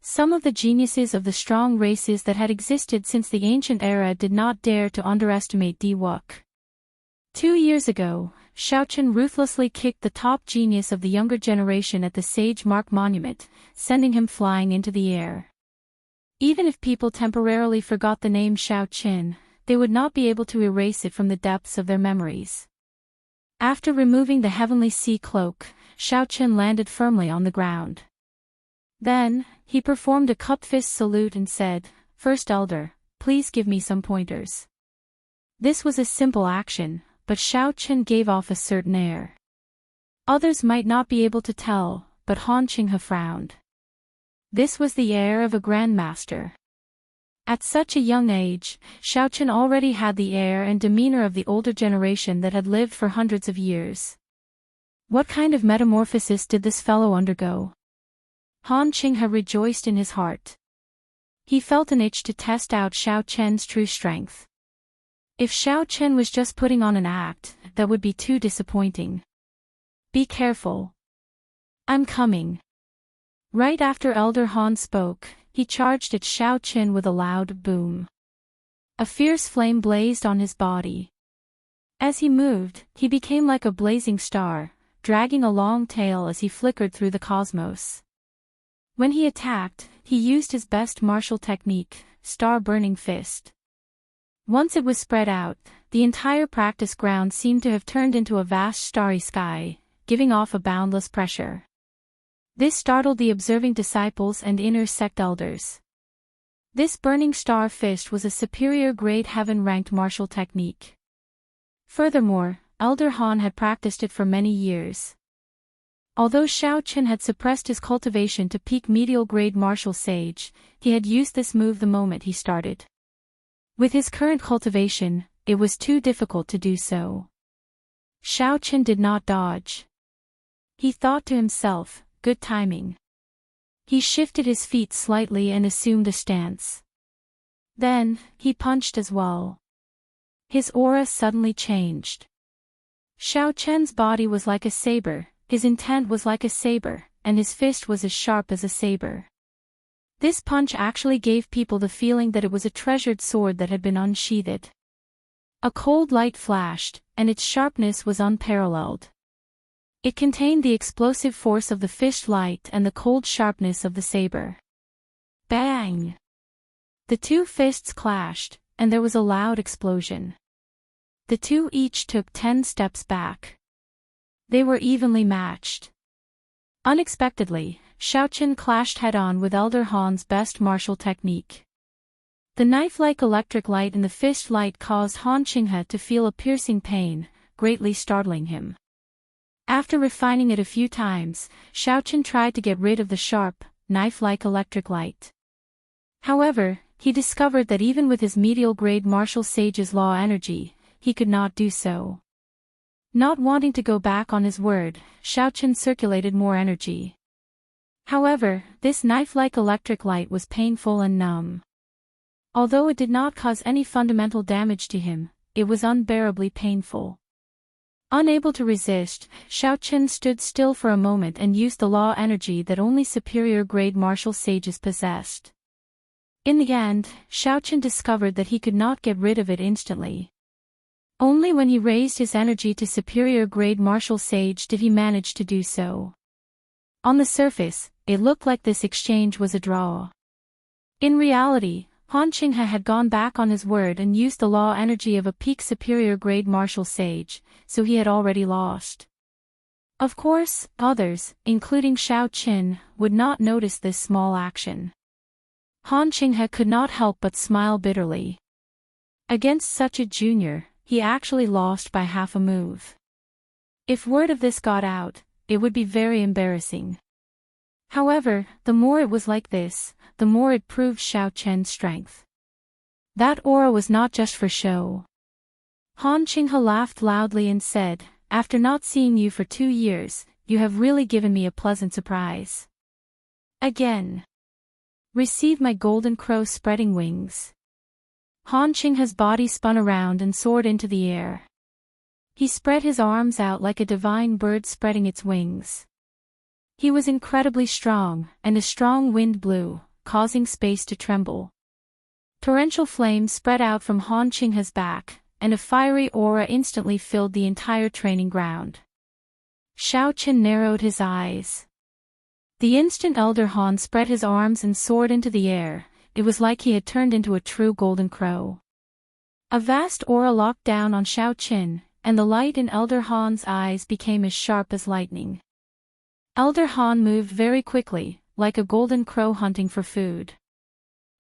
Some of the geniuses of the strong races that had existed since the ancient era did not dare to underestimate Diwuk. 2 years ago, Xiao Qin ruthlessly kicked the top genius of the younger generation at the Sage Mark Monument, sending him flying into the air. Even if people temporarily forgot the name Xiao Qin, they would not be able to erase it from the depths of their memories. After removing the heavenly sea cloak, Xiao Qin landed firmly on the ground. Then, he performed a cup fist salute and said, "First Elder, please give me some pointers." This was a simple action, but Xiao Qin gave off a certain air. Others might not be able to tell, but Han Qinghe frowned. This was the air of a grandmaster. At such a young age, Xiao Qin already had the air and demeanor of the older generation that had lived for hundreds of years. What kind of metamorphosis did this fellow undergo? Han Qinghe rejoiced in his heart. He felt an itch to test out Xiao Qian's true strength. If Xiao Qian was just putting on an act, that would be too disappointing. Be careful. I'm coming. Right after Elder Han spoke, he charged at Xiao Qin with a loud boom. A fierce flame blazed on his body. As he moved, he became like a blazing star, dragging a long tail as he flickered through the cosmos. When he attacked, he used his best martial technique, star-burning fist. Once it was spread out, the entire practice ground seemed to have turned into a vast starry sky, giving off a boundless pressure. This startled the observing disciples and inner sect elders. This burning star fist was a superior grade heaven-ranked martial technique. Furthermore, Elder Han had practiced it for many years. Although Xiao Qin had suppressed his cultivation to peak medial-grade martial sage, he had used this move the moment he started. With his current cultivation, it was too difficult to do so. Xiao Qin did not dodge. He thought to himself, good timing. He shifted his feet slightly and assumed a stance. Then, he punched as well. His aura suddenly changed. Xiao Chen's body was like a saber, his intent was like a saber, and his fist was as sharp as a saber. This punch actually gave people the feeling that it was a treasured sword that had been unsheathed. A cold light flashed, and its sharpness was unparalleled. It contained the explosive force of the fist light and the cold sharpness of the saber. Bang! The two fists clashed, and there was a loud explosion. The two each took 10 steps back. They were evenly matched. Unexpectedly, Xiao Qin clashed head-on with Elder Han's best martial technique. The knife-like electric light in the fist light caused Han Qinghe to feel a piercing pain, greatly startling him. After refining it a few times, Xiao Qin tried to get rid of the sharp, knife-like electric light. However, he discovered that even with his medial-grade martial sage's law energy, he could not do so. Not wanting to go back on his word, Xiao Qin circulated more energy. However, this knife-like electric light was painful and numb. Although it did not cause any fundamental damage to him, it was unbearably painful. Unable to resist, Xiao Qin stood still for a moment and used the law energy that only superior-grade martial sages possessed. In the end, Xiao Qin discovered that he could not get rid of it instantly. Only when he raised his energy to superior-grade martial sage did he manage to do so. On the surface, it looked like this exchange was a draw. In reality, Han Qinghe had gone back on his word and used the law energy of a peak superior-grade martial sage, so he had already lost. Of course, others, including Xiao Qin, would not notice this small action. Han Qinghe could not help but smile bitterly. Against such a junior, he actually lost by half a move. If word of this got out, it would be very embarrassing. However, the more it was like this, the more it proved Xiao Chen's strength. That aura was not just for show. Han Qinghe laughed loudly and said, "After not seeing you for 2 years, you have really given me a pleasant surprise. Again. Receive my golden crow spreading wings." Han Qinghe's body spun around and soared into the air. He spread his arms out like a divine bird spreading its wings. He was incredibly strong, and a strong wind blew, causing space to tremble. Torrential flames spread out from Han Qinghe's back, and a fiery aura instantly filled the entire training ground. Xiao Qin narrowed his eyes. The instant Elder Han spread his arms and soared into the air, it was like he had turned into a true golden crow. A vast aura locked down on Xiao Qin, and the light in Elder Han's eyes became as sharp as lightning. Elder Han moved very quickly, like a golden crow hunting for food.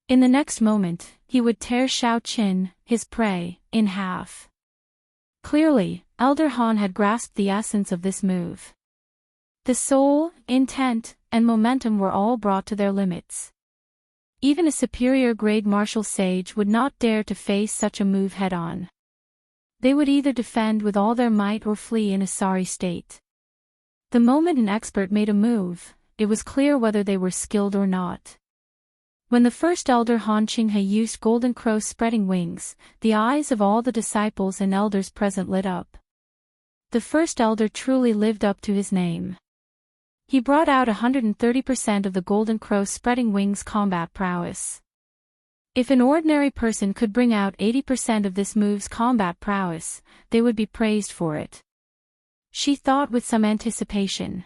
In the next moment, he would tear Xiao Qin, his prey, in half. Clearly, Elder Han had grasped the essence of this move. The soul, intent, and momentum were all brought to their limits. Even a superior-grade martial sage would not dare to face such a move head-on. They would either defend with all their might or flee in a sorry state. The moment an expert made a move, it was clear whether they were skilled or not. When the first elder Han Qinghe used golden crow spreading wings, the eyes of all the disciples and elders present lit up. The first elder truly lived up to his name. He brought out 130% of the golden crow spreading wings combat prowess. If an ordinary person could bring out 80% of this move's combat prowess, they would be praised for it. She thought with some anticipation.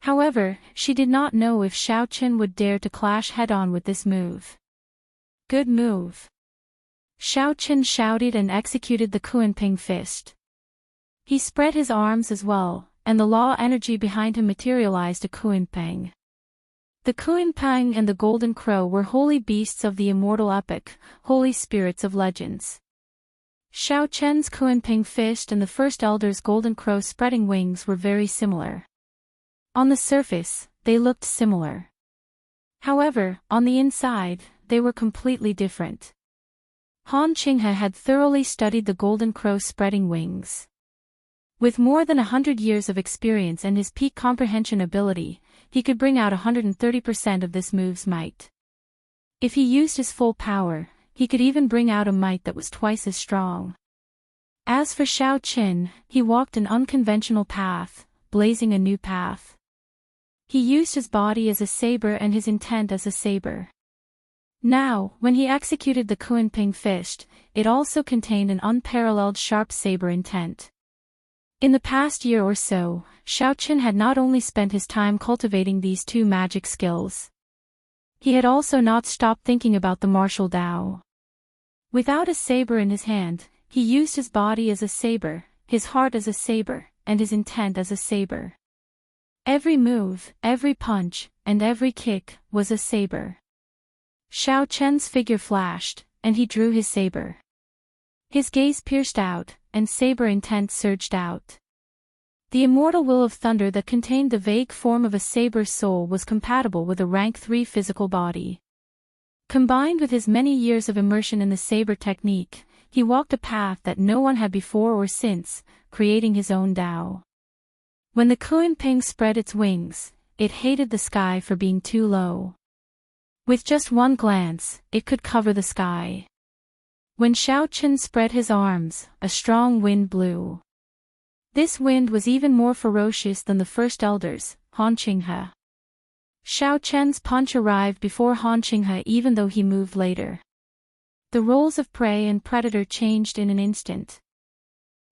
However, she did not know if Xiao Qin would dare to clash head-on with this move. Good move. Xiao Qin shouted and executed the Kuanping fist. He spread his arms as well, and the law energy behind him materialized a Kuanping. The Kuanping and the Golden Crow were holy beasts of the immortal epic, holy spirits of legends. Xiao Chen's Kuanping fist and the first elder's Golden Crow spreading wings were very similar. On the surface, they looked similar. However, on the inside, they were completely different. Han Qinghe had thoroughly studied the golden crow's spreading wings. With more than 100 years of experience and his peak comprehension ability, he could bring out 130% of this move's might. If he used his full power, he could even bring out a might that was twice as strong. As for Xiao Qin, he walked an unconventional path, blazing a new path. He used his body as a saber and his intent as a saber. Now, when he executed the Kunping fist, it also contained an unparalleled sharp saber intent. In the past year or so, Xiao Qin had not only spent his time cultivating these two magic skills. He had also not stopped thinking about the martial Dao. Without a saber in his hand, he used his body as a saber, his heart as a saber, and his intent as a saber. Every move, every punch, and every kick was a saber. Xiao Chen's figure flashed, and he drew his saber. His gaze pierced out, and saber intent surged out. The immortal will of thunder that contained the vague form of a saber soul was compatible with a rank 3 physical body. Combined with his many years of immersion in the saber technique, he walked a path that no one had before or since, creating his own Dao. When the Kunping spread its wings, it hated the sky for being too low. With just one glance, it could cover the sky. When Xiao Qin spread his arms, a strong wind blew. This wind was even more ferocious than the first elders, Han Qinghe. Xiao Chen's punch arrived before Han Qinghe even though he moved later. The roles of prey and predator changed in an instant.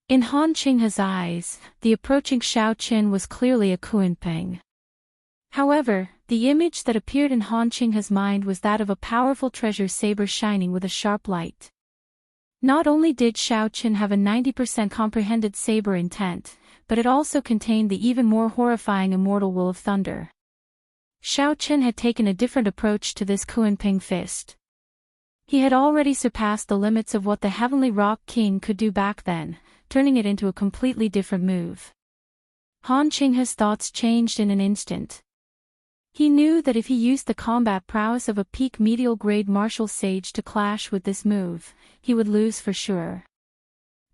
In Han Qinghe's eyes, the approaching Xiao Qin was clearly a Kunping. However, the image that appeared in Han Qinghe's mind was that of a powerful treasure saber shining with a sharp light. Not only did Xiao Qin have a 90% comprehended saber intent, but it also contained the even more horrifying immortal will of thunder. Xiao Qin had taken a different approach to this Kunping fist. He had already surpassed the limits of what the Heavenly Rock King could do back then, turning it into a completely different move. Han Qinghe's thoughts changed in an instant. He knew that if he used the combat prowess of a peak medial-grade martial sage to clash with this move, he would lose for sure.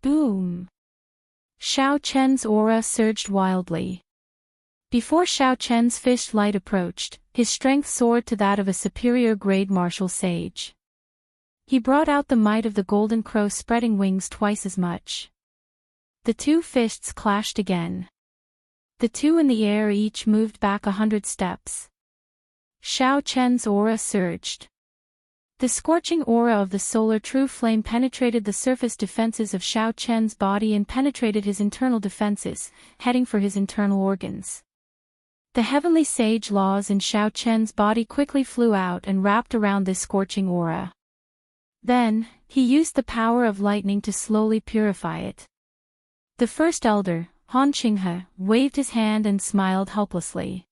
Boom! Xiao Chen's aura surged wildly. Before Xiao Chen's fist light approached, his strength soared to that of a superior-grade martial sage. He brought out the might of the golden crow spreading wings twice as much. The two fists clashed again. The two in the air each moved back 100 steps. Xiao Chen's aura surged. The scorching aura of the solar true flame penetrated the surface defenses of Xiao Chen's body and penetrated his internal defenses, heading for his internal organs. The heavenly sage laws in Xiao Chen's body quickly flew out and wrapped around this scorching aura. Then, he used the power of lightning to slowly purify it. The first elder, Han Qinghe, waved his hand and smiled helplessly.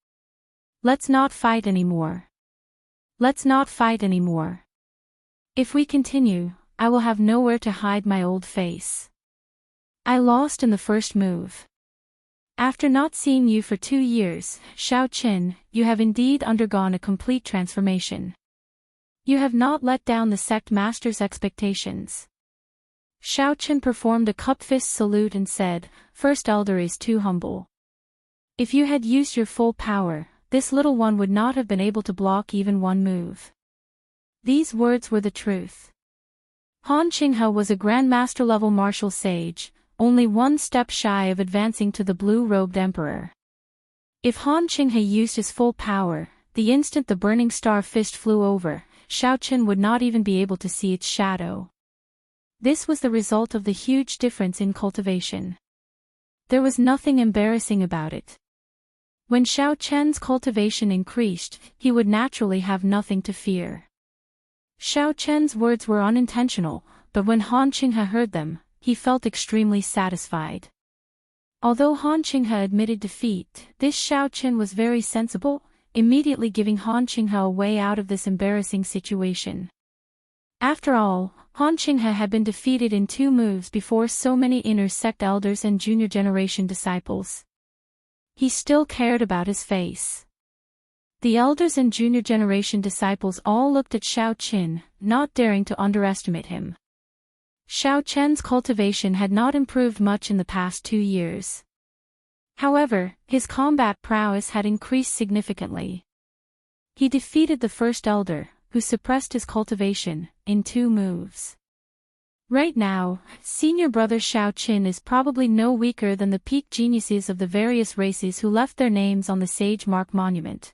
Let's not fight anymore. Let's not fight anymore. If we continue, I will have nowhere to hide my old face. I lost in the first move. After not seeing you for 2 years, Xiao Qin, you have indeed undergone a complete transformation. You have not let down the sect master's expectations. Xiao Qin performed a cup fist salute and said, First elder is too humble. If you had used your full power, this little one would not have been able to block even one move. These words were the truth. Han Qinghe was a grandmaster-level martial sage, only one step shy of advancing to the blue-robed emperor. If Han Qinghe used his full power, the instant the burning star fist flew over, Xiao Qin would not even be able to see its shadow. This was the result of the huge difference in cultivation. There was nothing embarrassing about it. When Xiao Chen's cultivation increased, he would naturally have nothing to fear. Xiao Chen's words were unintentional, but when Han Qinghe heard them, he felt extremely satisfied. Although Han Qinghe admitted defeat, this Xiao Qin was very sensible, immediately giving Han Qinghe a way out of this embarrassing situation. After all, Han Qinghe had been defeated in 2 moves before so many inner sect elders and junior generation disciples. He still cared about his face. The elders and junior generation disciples all looked at Xiao Qin, not daring to underestimate him. Xiao Qian's cultivation had not improved much in the past 2 years. However, his combat prowess had increased significantly. He defeated the first elder, who suppressed his cultivation, in 2 moves. Right now, senior brother Xiao Qin is probably no weaker than the peak geniuses of the various races who left their names on the Sage Mark Monument.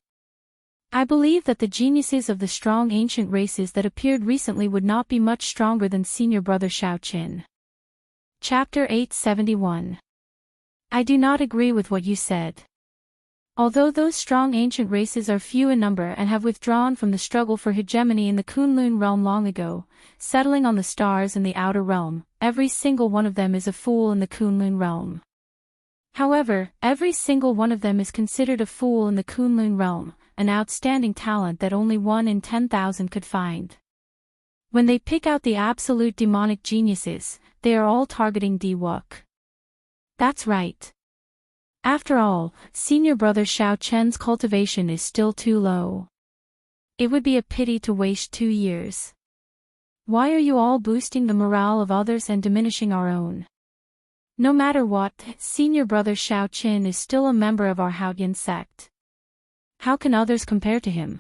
I believe that the geniuses of the strong ancient races that appeared recently would not be much stronger than senior brother Xiao Qin. Chapter 871. I do not agree with what you said. Although those strong ancient races are few in number and have withdrawn from the struggle for hegemony in the Kunlun realm long ago, settling on the stars in the outer realm, every single one of them is a fool in the Kunlun realm. However, every single one of them is considered a fool in the Kunlun realm, an outstanding talent that only 1 in 10,000 could find. When they pick out the absolute demonic geniuses, they are all targeting Wuk. That's right. After all, senior brother Xiao Qian's cultivation is still too low. It would be a pity to waste 2 years. Why are you all boosting the morale of others and diminishing our own? No matter what, senior brother Xiao Qin is still a member of our Haoyan sect. How can others compare to him?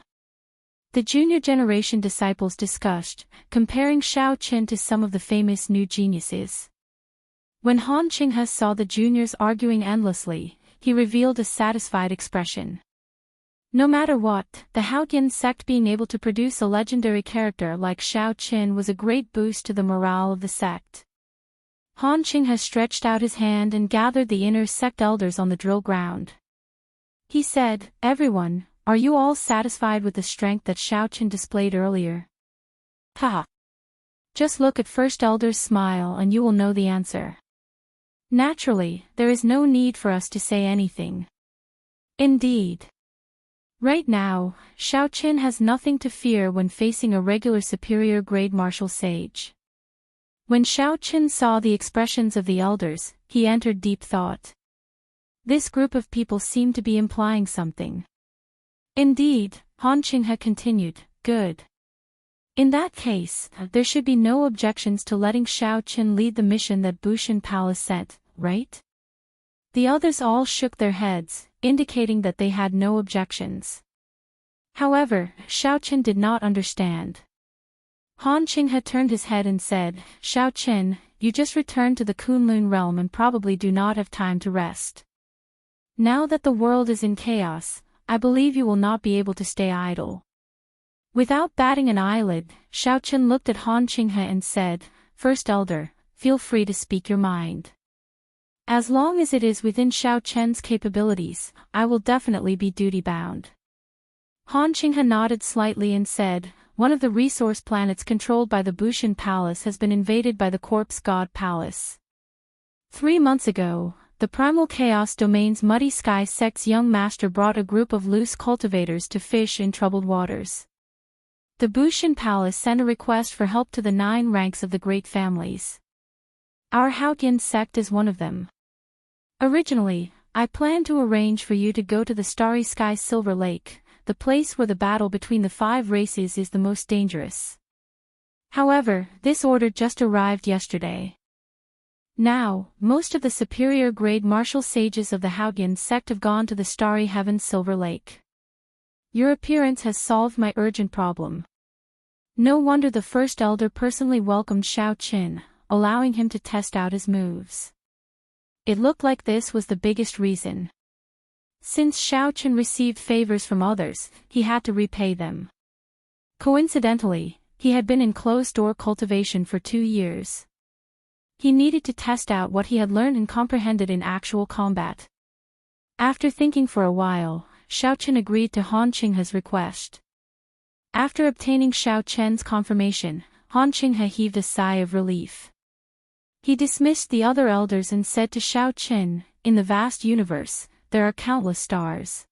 The junior generation disciples discussed, comparing Xiao Qin to some of the famous new geniuses. When Han Qinghe saw the juniors arguing endlessly, he revealed a satisfied expression. No matter what, the Haoyan sect being able to produce a legendary character like Xiao Qin was a great boost to the morale of the sect. Han Qinghe stretched out his hand and gathered the inner sect elders on the drill ground. He said, "Everyone, are you all satisfied with the strength that Xiao Qin displayed earlier?" Haha. Just look at First Elder's smile and you will know the answer. Naturally, there is no need for us to say anything. Indeed. Right now, Xiao Qin has nothing to fear when facing a regular superior grade martial sage. When Xiao Qin saw the expressions of the elders, he entered deep thought. This group of people seemed to be implying something. Indeed, Han Qinghe continued, "Good. In that case, there should be no objections to letting Xiao Qin lead the mission that Bushan Palace sent, right?" The others all shook their heads, indicating that they had no objections. However, Xiao Qin did not understand. Han Qinghe turned his head and said, "Xiao Qin, you just returned to the Kunlun realm and probably do not have time to rest. Now that the world is in chaos, I believe you will not be able to stay idle." Without batting an eyelid, Xiao Qin looked at Han Qinghe and said, "First Elder, feel free to speak your mind. As long as it is within Xiao Qian's capabilities, I will definitely be duty-bound." Han Qinghe nodded slightly and said, "One of the resource planets controlled by the Bushan Palace has been invaded by the Corpse God Palace. 3 months ago, the Primal Chaos Domain's Muddy Sky sect's young master brought a group of loose cultivators to fish in troubled waters. The Bushan Palace sent a request for help to the 9 ranks of the great families. Our Haoyan sect is one of them. Originally, I planned to arrange for you to go to the Starry Sky Silver Lake, the place where the battle between the 5 races is the most dangerous. However, this order just arrived yesterday. Now, most of the superior grade martial sages of the Haoyan sect have gone to the Starry Heaven Silver Lake. Your appearance has solved my urgent problem." No wonder the First Elder personally welcomed Xiao Qin, allowing him to test out his moves. It looked like this was the biggest reason. Since Xiao Qin received favors from others, he had to repay them. Coincidentally, he had been in closed-door cultivation for 2 years. He needed to test out what he had learned and comprehended in actual combat. After thinking for a while, Xiao Qin agreed to Han Qinghe's request. After obtaining Xiao Qian's confirmation, Han Qinghe heaved a sigh of relief. He dismissed the other elders and said to Xiao Qin, "In the vast universe, there are countless stars.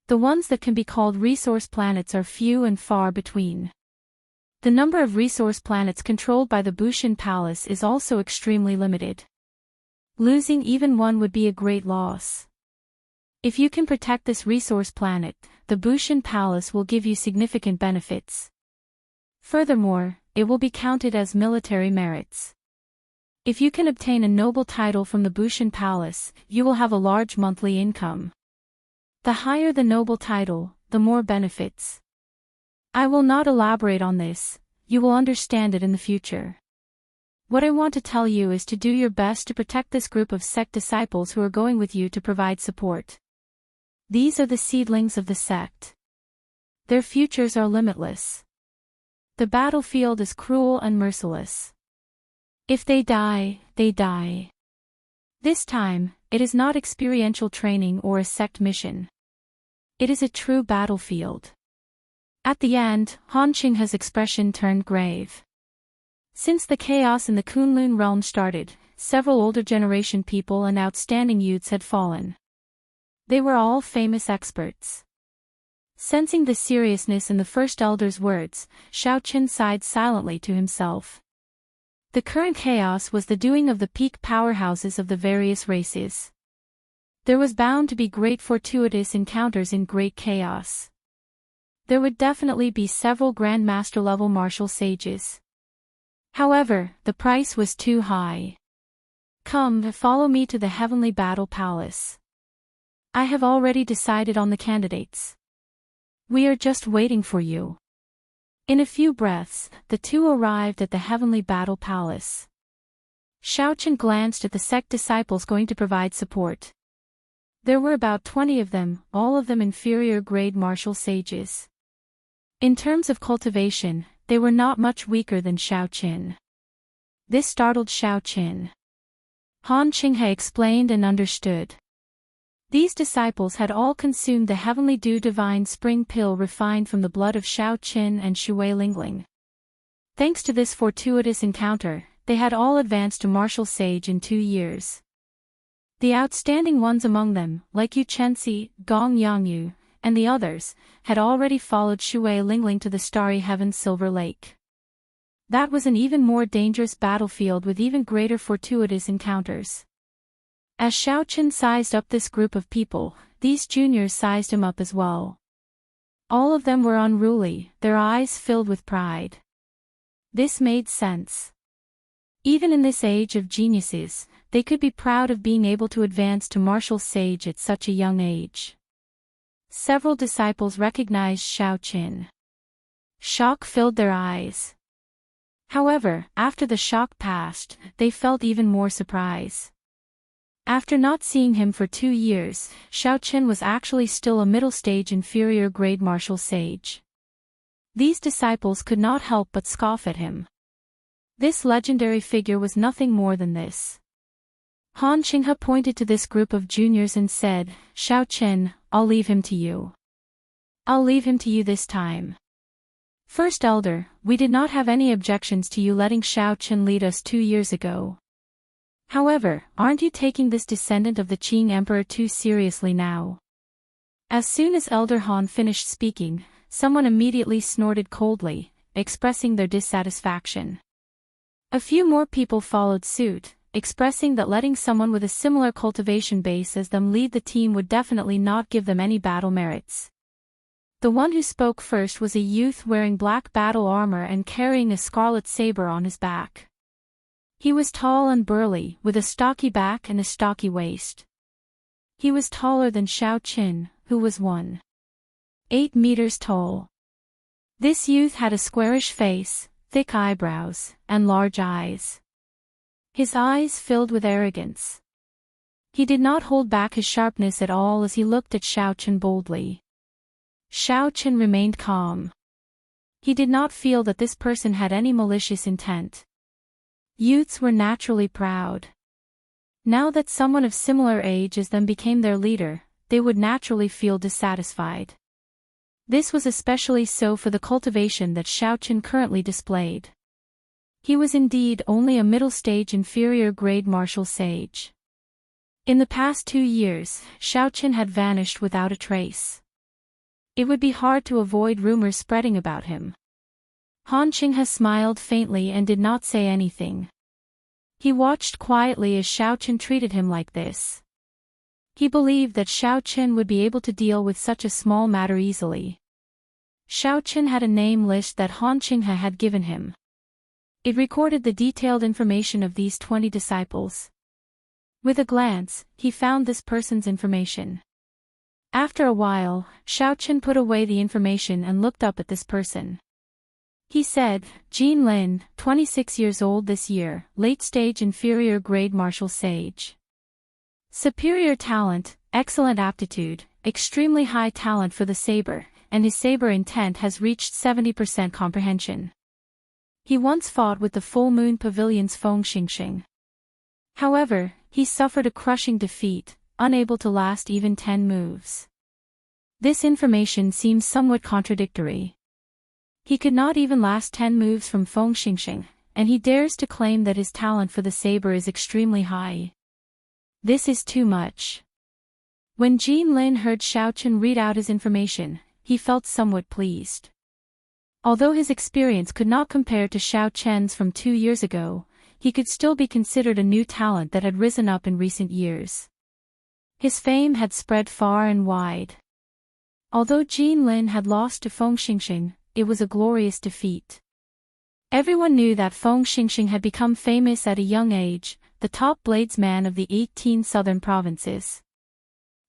The ones that can be called resource planets are few and far between. The number of resource planets controlled by the Bushan Palace is also extremely limited. Losing even one would be a great loss. If you can protect this resource planet, the Bushan Palace will give you significant benefits. Furthermore, it will be counted as military merits. If you can obtain a noble title from the Bushan Palace, you will have a large monthly income. The higher the noble title, the more benefits. I will not elaborate on this, you will understand it in the future. What I want to tell you is to do your best to protect this group of sect disciples who are going with you to provide support. These are the seedlings of the sect. Their futures are limitless. The battlefield is cruel and merciless. If they die, they die. This time, it is not experiential training or a sect mission. It is a true battlefield. At the end, Han Qinghe's expression turned grave. Since the chaos in the Kunlun realm started, several older generation people and outstanding youths had fallen. They were all famous experts. Sensing the seriousness in the first elder's words, Xiaoqin sighed silently to himself. The current chaos was the doing of the peak powerhouses of the various races. There was bound to be great fortuitous encounters in great chaos. There would definitely be several Grandmaster-level martial sages. However, the price was too high. Come, follow me to the Heavenly Battle Palace. I have already decided on the candidates. We are just waiting for you. In a few breaths, the two arrived at the Heavenly Battle Palace. Xiaoqin glanced at the sect disciples going to provide support. There were about 20 of them, all of them inferior-grade martial sages. In terms of cultivation, they were not much weaker than Xiaoqin. This startled Xiaoqin. Han Qinghe explained and understood. These disciples had all consumed the heavenly dew divine spring pill refined from the blood of Xiaoqin and Shui Lingling. Thanks to this fortuitous encounter, they had all advanced to martial sage in 2 years. The outstanding ones among them, like Yu Chenxi, Gong Yangyu, and the others, had already followed Shui Lingling to the starry heaven's silver lake. That was an even more dangerous battlefield with even greater fortuitous encounters. As Xiaoqin sized up this group of people, these juniors sized him up as well. All of them were unruly, their eyes filled with pride. This made sense. Even in this age of geniuses, they could be proud of being able to advance to martial sage at such a young age. Several disciples recognized Xiaoqin. Shock filled their eyes. However, after the shock passed, they felt even more surprise. After not seeing him for 2 years, Xiaoqin was actually still a middle-stage inferior-grade martial sage. These disciples could not help but scoff at him. This legendary figure was nothing more than this. Han Qinghe pointed to this group of juniors and said, Xiaoqin, I'll leave him to you. I'll leave him to you this time. First Elder, we did not have any objections to you letting Xiaoqin lead us 2 years ago. However, aren't you taking this descendant of the Qing Emperor too seriously now? As soon as Elder Han finished speaking, someone immediately snorted coldly, expressing their dissatisfaction. A few more people followed suit, expressing that letting someone with a similar cultivation base as them lead the team would definitely not give them any battle merits. The one who spoke first was a youth wearing black battle armor and carrying a scarlet saber on his back. He was tall and burly, with a stocky back and a stocky waist. He was taller than Xiaoqin, who was 1.8 meters tall. This youth had a squarish face, thick eyebrows, and large eyes. His eyes filled with arrogance. He did not hold back his sharpness at all as he looked at Xiaoqin boldly. Xiaoqin remained calm. He did not feel that this person had any malicious intent. Youths were naturally proud. Now that someone of similar age as them became their leader, they would naturally feel dissatisfied. This was especially so for the cultivation that Xiaoqin currently displayed. He was indeed only a middle-stage inferior-grade martial sage. In the past 2 years, Xiaoqin had vanished without a trace. It would be hard to avoid rumors spreading about him. Han Qinghe smiled faintly and did not say anything. He watched quietly as Xiaoqin treated him like this. He believed that Xiao Qin would be able to deal with such a small matter easily. Xiao Qin had a name list that Han Qinghe had given him. It recorded the detailed information of these 20 disciples. With a glance, he found this person's information. After a while, Xiao Qin put away the information and looked up at this person. He said, Wang Lin, 26 years old this year, late-stage inferior grade martial sage. Superior talent, excellent aptitude, extremely high talent for the saber, and his saber intent has reached 70% comprehension. He once fought with the Full Moon Pavilion's Feng Xingxing. However, he suffered a crushing defeat, unable to last even 10 moves. This information seems somewhat contradictory. He could not even last 10 moves from Feng Xingxing, and he dares to claim that his talent for the saber is extremely high. This is too much. When Wang Lin heard Xiao Qin read out his information, he felt somewhat pleased. Although his experience could not compare to Xiao Qin's from 2 years ago, he could still be considered a new talent that had risen up in recent years. His fame had spread far and wide. Although Wang Lin had lost to Feng Xingxing, it was a glorious defeat. Everyone knew that Feng Xingxing had become famous at a young age, the top bladesman of the 18 southern provinces.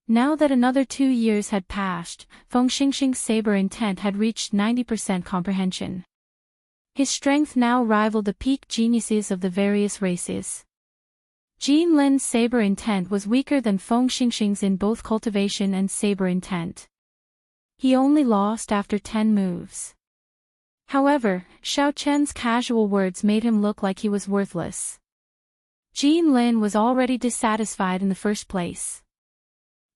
Now that another 2 years had passed, Feng Xingxing's saber intent had reached 90% comprehension. His strength now rivaled the peak geniuses of the various races. Wang Lin's saber intent was weaker than Feng Xingxing's in both cultivation and saber intent. He only lost after 10 moves. However, Xiao Qin's casual words made him look like he was worthless. Wang Lin was already dissatisfied in the first place.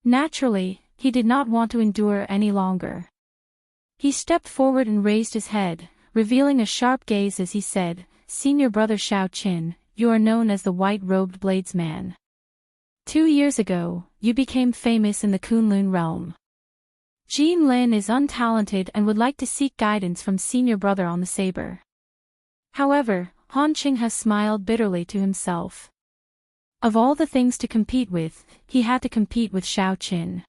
Naturally, he did not want to endure any longer. He stepped forward and raised his head, revealing a sharp gaze as he said, Senior brother Xiao Qin, you are known as the white-robed bladesman. 2 years ago, you became famous in the Kunlun realm. Wang Lin is untalented and would like to seek guidance from senior brother on the saber. However, Han Qinghe smiled bitterly to himself. Of all the things to compete with, he had to compete with Xiao Qin.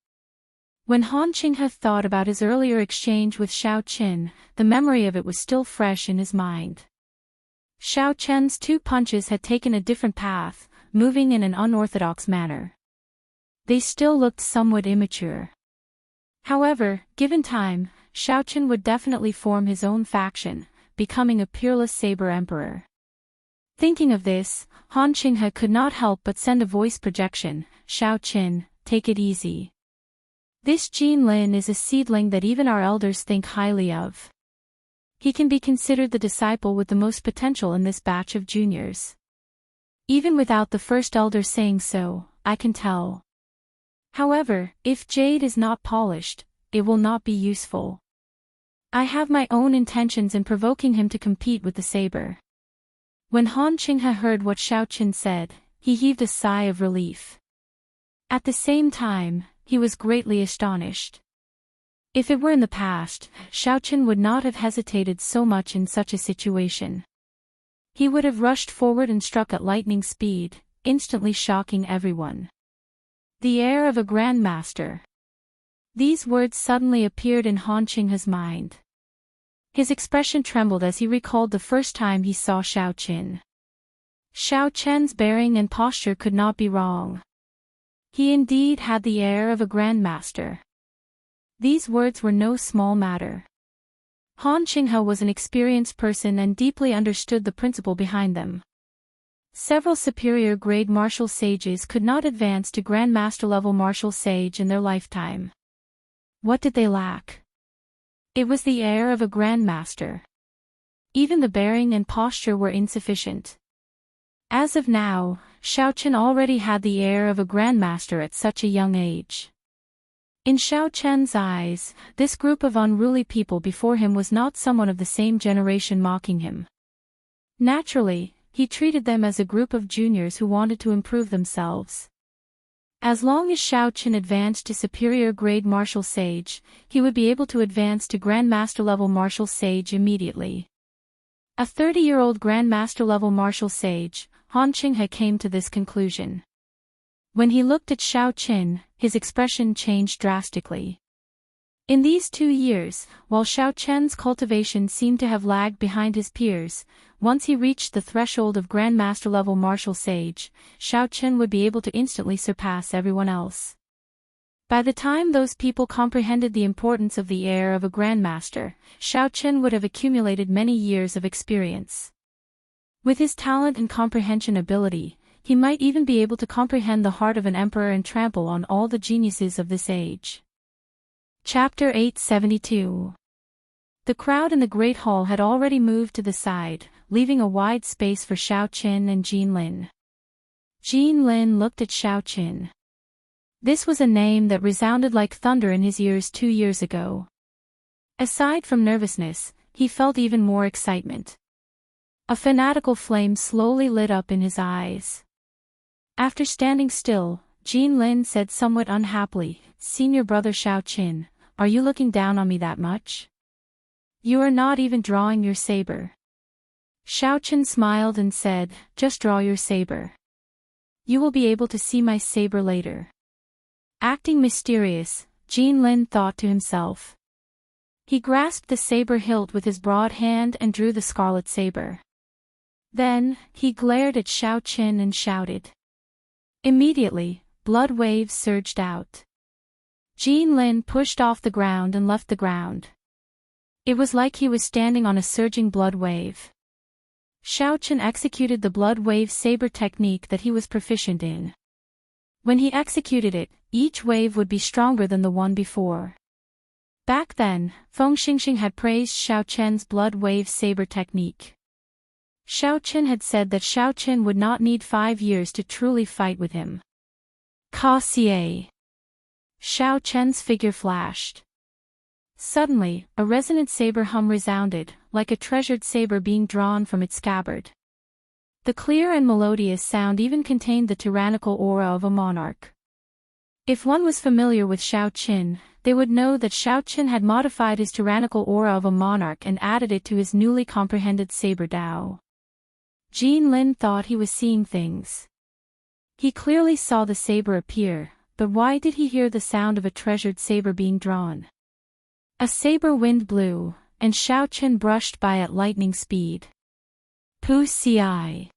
When Han Qinghe thought about his earlier exchange with Xiao Qin, the memory of it was still fresh in his mind. Xiao Qin's 2 punches had taken a different path, moving in an unorthodox manner. They still looked somewhat immature. However, given time, Xiao Qin would definitely form his own faction, becoming a peerless saber emperor. Thinking of this, Han Qinghe could not help but send a voice projection, Xiao Qin, take it easy. This Wang Lin is a seedling that even our elders think highly of. He can be considered the disciple with the most potential in this batch of juniors. Even without the first elder saying so, I can tell. However, if jade is not polished, it will not be useful. I have my own intentions in provoking him to compete with the saber. When Han Qinghe heard what Xiao Qin said, he heaved a sigh of relief. At the same time, he was greatly astonished. If it were in the past, Xiao Qin would not have hesitated so much in such a situation. He would have rushed forward and struck at lightning speed, instantly shocking everyone. The air of a grandmaster. These words suddenly appeared in Han Qinghe's mind. His expression trembled as he recalled the first time he saw Xiao Qin. Xiao Qin's bearing and posture could not be wrong. He indeed had the air of a grandmaster. These words were no small matter. Han Qinghe was an experienced person and deeply understood the principle behind them. Several superior grade martial sages could not advance to grandmaster level martial sage in their lifetime. What did they lack? It was the air of a grandmaster. Even the bearing and posture were insufficient. As of now, Xiao Qin already had the air of a grandmaster at such a young age. In Xiao Qin's eyes, this group of unruly people before him was not someone of the same generation mocking him. Naturally, he treated them as a group of juniors who wanted to improve themselves. As long as Xiao Qin advanced to superior grade martial sage, he would be able to advance to grandmaster level martial sage immediately. A 30-year-old grandmaster level martial sage, Han Qinghe came to this conclusion. When he looked at Xiao Qin, his expression changed drastically. In these 2 years, while Xiao Qian's cultivation seemed to have lagged behind his peers, once he reached the threshold of Grandmaster-level martial sage, Xiao Qin would be able to instantly surpass everyone else. By the time those people comprehended the importance of the heir of a Grandmaster, Xiao Qin would have accumulated many years of experience. With his talent and comprehension ability, he might even be able to comprehend the heart of an emperor and trample on all the geniuses of this age. Chapter 872. The crowd in the Great Hall had already moved to the side, leaving a wide space for Xiao Qin and Jin Lin. Jin Lin looked at Xiao Qin. This was a name that resounded like thunder in his ears 2 years ago. Aside from nervousness, he felt even more excitement. A fanatical flame slowly lit up in his eyes. After standing still, Jin Lin said somewhat unhappily, "Senior brother Xiao Qin, are you looking down on me that much? You are not even drawing your saber." Xiao Qin smiled and said, "Just draw your saber. You will be able to see my saber later." Acting mysterious, Jin Lin thought to himself. He grasped the saber hilt with his broad hand and drew the scarlet saber. Then, he glared at Xiao Qin and shouted. Immediately, blood waves surged out. Jin Lin pushed off the ground and left the ground. It was like he was standing on a surging blood wave. Xiao Qin executed the blood wave saber technique that he was proficient in. When he executed it, each wave would be stronger than the one before. Back then, Feng Xingxing had praised Xiao Qian's blood wave saber technique. Xiao Qin had said that Xiao Qin would not need 5 years to truly fight with him. Ka Xie. Xiao Qian's figure flashed. Suddenly, a resonant saber hum resounded, like a treasured saber being drawn from its scabbard. The clear and melodious sound even contained the tyrannical aura of a monarch. If one was familiar with Xiao Qin, they would know that Xiao Qin had modified his tyrannical aura of a monarch and added it to his newly comprehended saber Dao. Jin Lin thought he was seeing things. He clearly saw the saber appear, but why did he hear the sound of a treasured saber being drawn? A saber wind blew, and Xiao Qin brushed by at lightning speed. Pu Ci.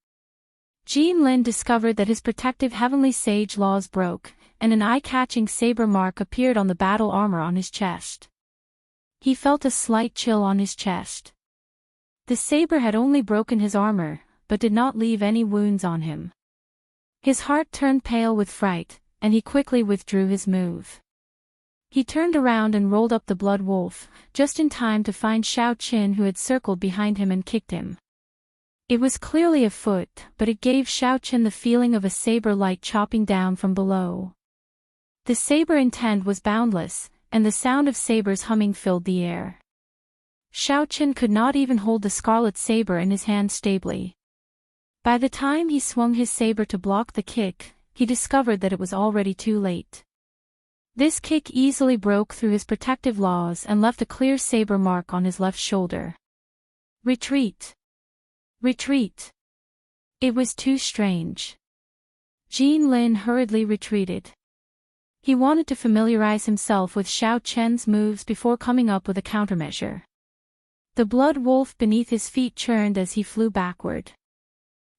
Jin Lin discovered that his protective heavenly sage laws broke, and an eye-catching saber mark appeared on the battle armor on his chest. He felt a slight chill on his chest. The saber had only broken his armor, but did not leave any wounds on him. His heart turned pale with fright, and he quickly withdrew his move. He turned around and rolled up the blood wolf, just in time to find Xiao Qin, who had circled behind him and kicked him. It was clearly a foot, but it gave Xiao Qin the feeling of a saber light chopping down from below. The saber intent was boundless, and the sound of sabers humming filled the air. Xiao Qin could not even hold the scarlet saber in his hand stably. By the time he swung his saber to block the kick, he discovered that it was already too late. This kick easily broke through his protective laws and left a clear saber mark on his left shoulder. Retreat! Retreat! It was too strange. Jin Lin hurriedly retreated. He wanted to familiarize himself with Xiao Qian's moves before coming up with a countermeasure. The blood wolf beneath his feet churned as he flew backward.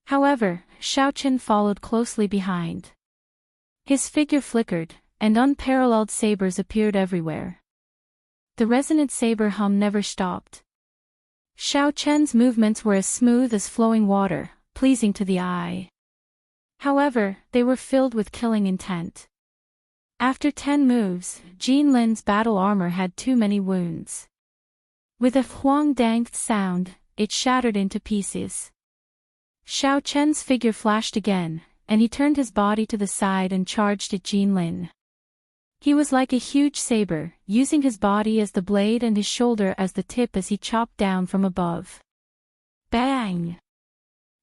However, Xiao Qin followed closely behind. His figure flickered, and unparalleled sabers appeared everywhere. The resonant saber hum never stopped. Xiao Qian's movements were as smooth as flowing water, pleasing to the eye. However, they were filled with killing intent. After 10 moves, Jin Lin's battle armor had too many wounds. With a huang-danged sound, it shattered into pieces. Xiao Qian's figure flashed again, and he turned his body to the side and charged at Jin Lin. He was like a huge saber, using his body as the blade and his shoulder as the tip as he chopped down from above. Bang!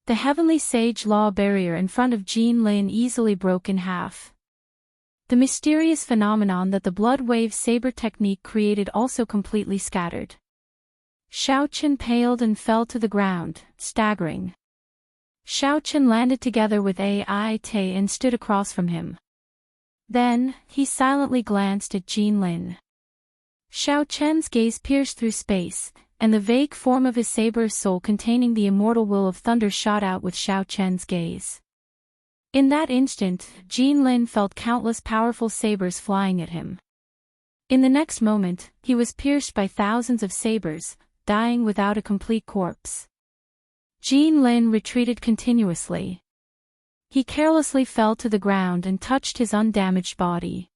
The heavenly sage law barrier in front of Jin Lin easily broke in half. The mysterious phenomenon that the blood wave saber technique created also completely scattered. Xiao Qin paled and fell to the ground, staggering. Xiao Qin landed together with Ai Te and stood across from him. Then, he silently glanced at Wang Lin. Xiao Chen's gaze pierced through space, and the vague form of his saber's soul containing the immortal will of thunder shot out with Xiao Chen's gaze. In that instant, Wang Lin felt countless powerful sabers flying at him. In the next moment, he was pierced by thousands of sabers, dying without a complete corpse. Wang Lin retreated continuously. He carelessly fell to the ground and touched his undamaged body.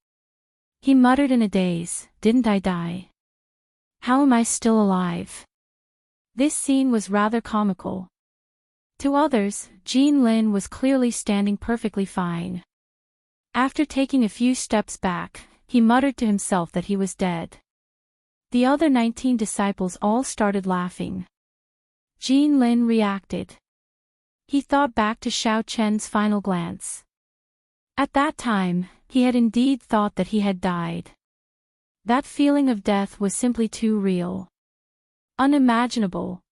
He muttered in a daze, "Didn't I die? How am I still alive?" This scene was rather comical. To others, Wang Lin was clearly standing perfectly fine. After taking a few steps back, he muttered to himself that he was dead. The other 19 disciples all started laughing. Wang Lin reacted. He thought back to Xiao Chen's final glance. At that time, he had indeed thought that he had died. That feeling of death was simply too real. Unimaginable.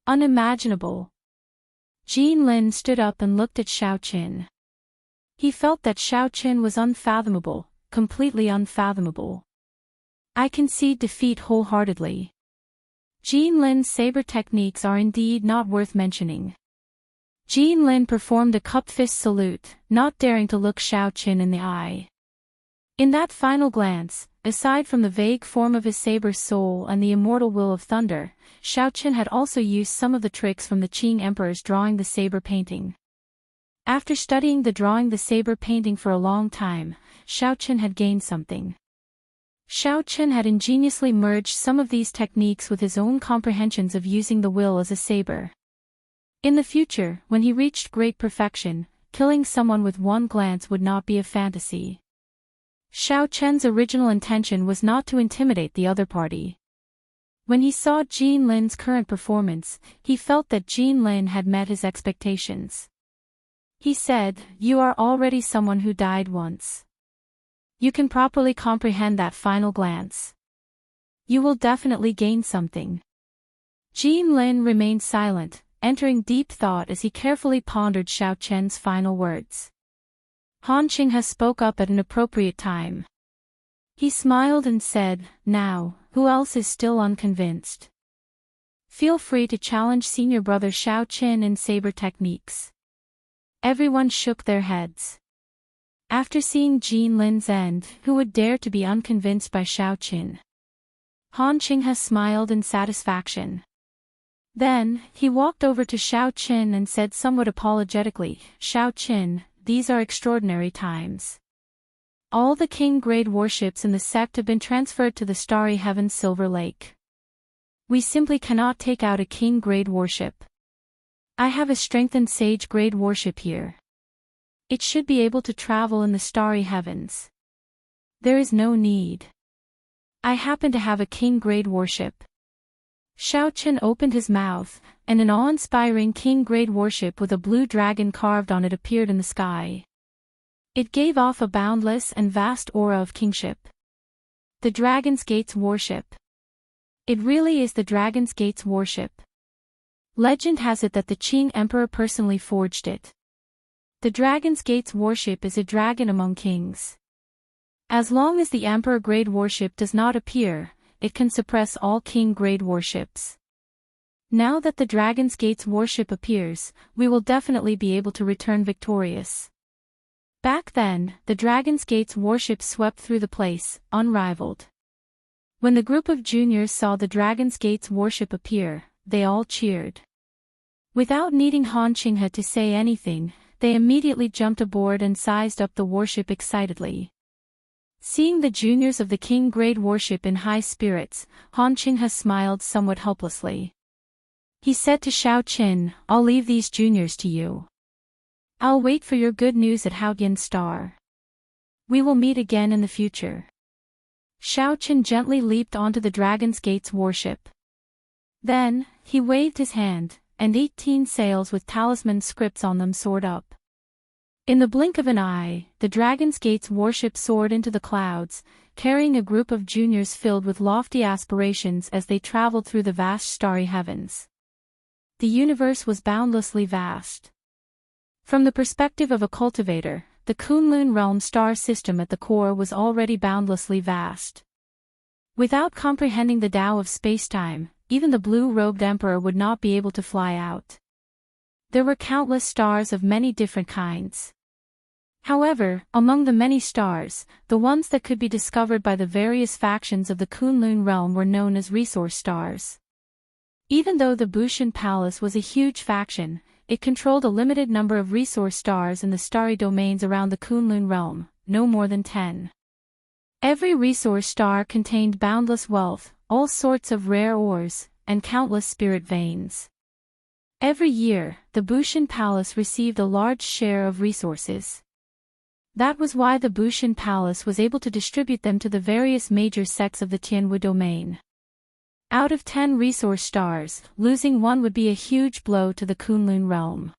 Unimaginable. Wang Lin stood up and looked at Xiao Chen. He felt that Xiao Chen was unfathomable, completely unfathomable. I concede defeat wholeheartedly. Wang Lin's saber techniques are indeed not worth mentioning. Wang Lin performed a cup fist salute, not daring to look Xiao Chen in the eye. In that final glance, aside from the vague form of his saber's soul and the immortal will of thunder, Xiao Chen had also used some of the tricks from the Qing Emperor's drawing the saber painting. After studying the drawing the saber painting for a long time, Xiao Chen had gained something. Xiao Chen had ingeniously merged some of these techniques with his own comprehensions of using the will as a saber. In the future, when he reached great perfection, killing someone with one glance would not be a fantasy. Xiao Chen's original intention was not to intimidate the other party. When he saw Wang Lin's current performance, he felt that Wang Lin had met his expectations. He said, "You are already someone who died once. You can properly comprehend that final glance. You will definitely gain something." Wang Lin remained silent, entering deep thought as he carefully pondered Xiao Chen's final words. Han Qinghe spoke up at an appropriate time. He smiled and said, "Now, who else is still unconvinced? Feel free to challenge senior brother Xiao Chen in saber techniques." Everyone shook their heads. After seeing Wang Lin's end, who would dare to be unconvinced by Xiao Chen? Han Qinghe smiled in satisfaction. Then, he walked over to Xiao Chen and said somewhat apologetically, "Xiao Chen, these are extraordinary times. All the king-grade warships in the sect have been transferred to the Starry Heaven Silver Lake. We simply cannot take out a king-grade warship. I have a strengthened sage-grade warship here. It should be able to travel in the Starry Heavens. There is no need. I happen to have a king-grade warship." Xiao Chen opened his mouth, and an awe-inspiring king-grade warship with a blue dragon carved on it appeared in the sky. It gave off a boundless and vast aura of kingship. The Dragon's Gate's warship. It really is the Dragon's Gate's warship. Legend has it that the Qing Emperor personally forged it. The Dragon's Gate's warship is a dragon among kings. As long as the Emperor-grade warship does not appear, it can suppress all king-grade warships. Now that the Dragon's Gate's warship appears, we will definitely be able to return victorious. Back then, the Dragon's Gate's warship swept through the place, unrivaled. When the group of juniors saw the Dragon's Gate's warship appear, they all cheered. Without needing Han Qinghe to say anything, they immediately jumped aboard and sized up the warship excitedly. Seeing the juniors of the king-grade warship in high spirits, Han Qinghe smiled somewhat helplessly. He said to Xiao Chen, "I'll leave these juniors to you. I'll wait for your good news at Haotian Star. We will meet again in the future." Xiao Chen gently leaped onto the Dragon's Gate's warship. Then, he waved his hand, and 18 sails with talisman scripts on them soared up. In the blink of an eye, the Dragon's Gate's warship soared into the clouds, carrying a group of juniors filled with lofty aspirations as they traveled through the vast starry heavens. The universe was boundlessly vast. From the perspective of a cultivator, the Kunlun realm star system at the core was already boundlessly vast. Without comprehending the Tao of spacetime, even the blue-robed emperor would not be able to fly out. There were countless stars of many different kinds. However, among the many stars, the ones that could be discovered by the various factions of the Kunlun realm were known as resource stars. Even though the Bushan Palace was a huge faction, it controlled a limited number of resource stars in the starry domains around the Kunlun realm, no more than 10. Every resource star contained boundless wealth, all sorts of rare ores, and countless spirit veins. Every year, the Bushan Palace received a large share of resources. That was why the Bushan Palace was able to distribute them to the various major sects of the Tianwu domain. Out of 10 resource stars, losing one would be a huge blow to the Kunlun realm.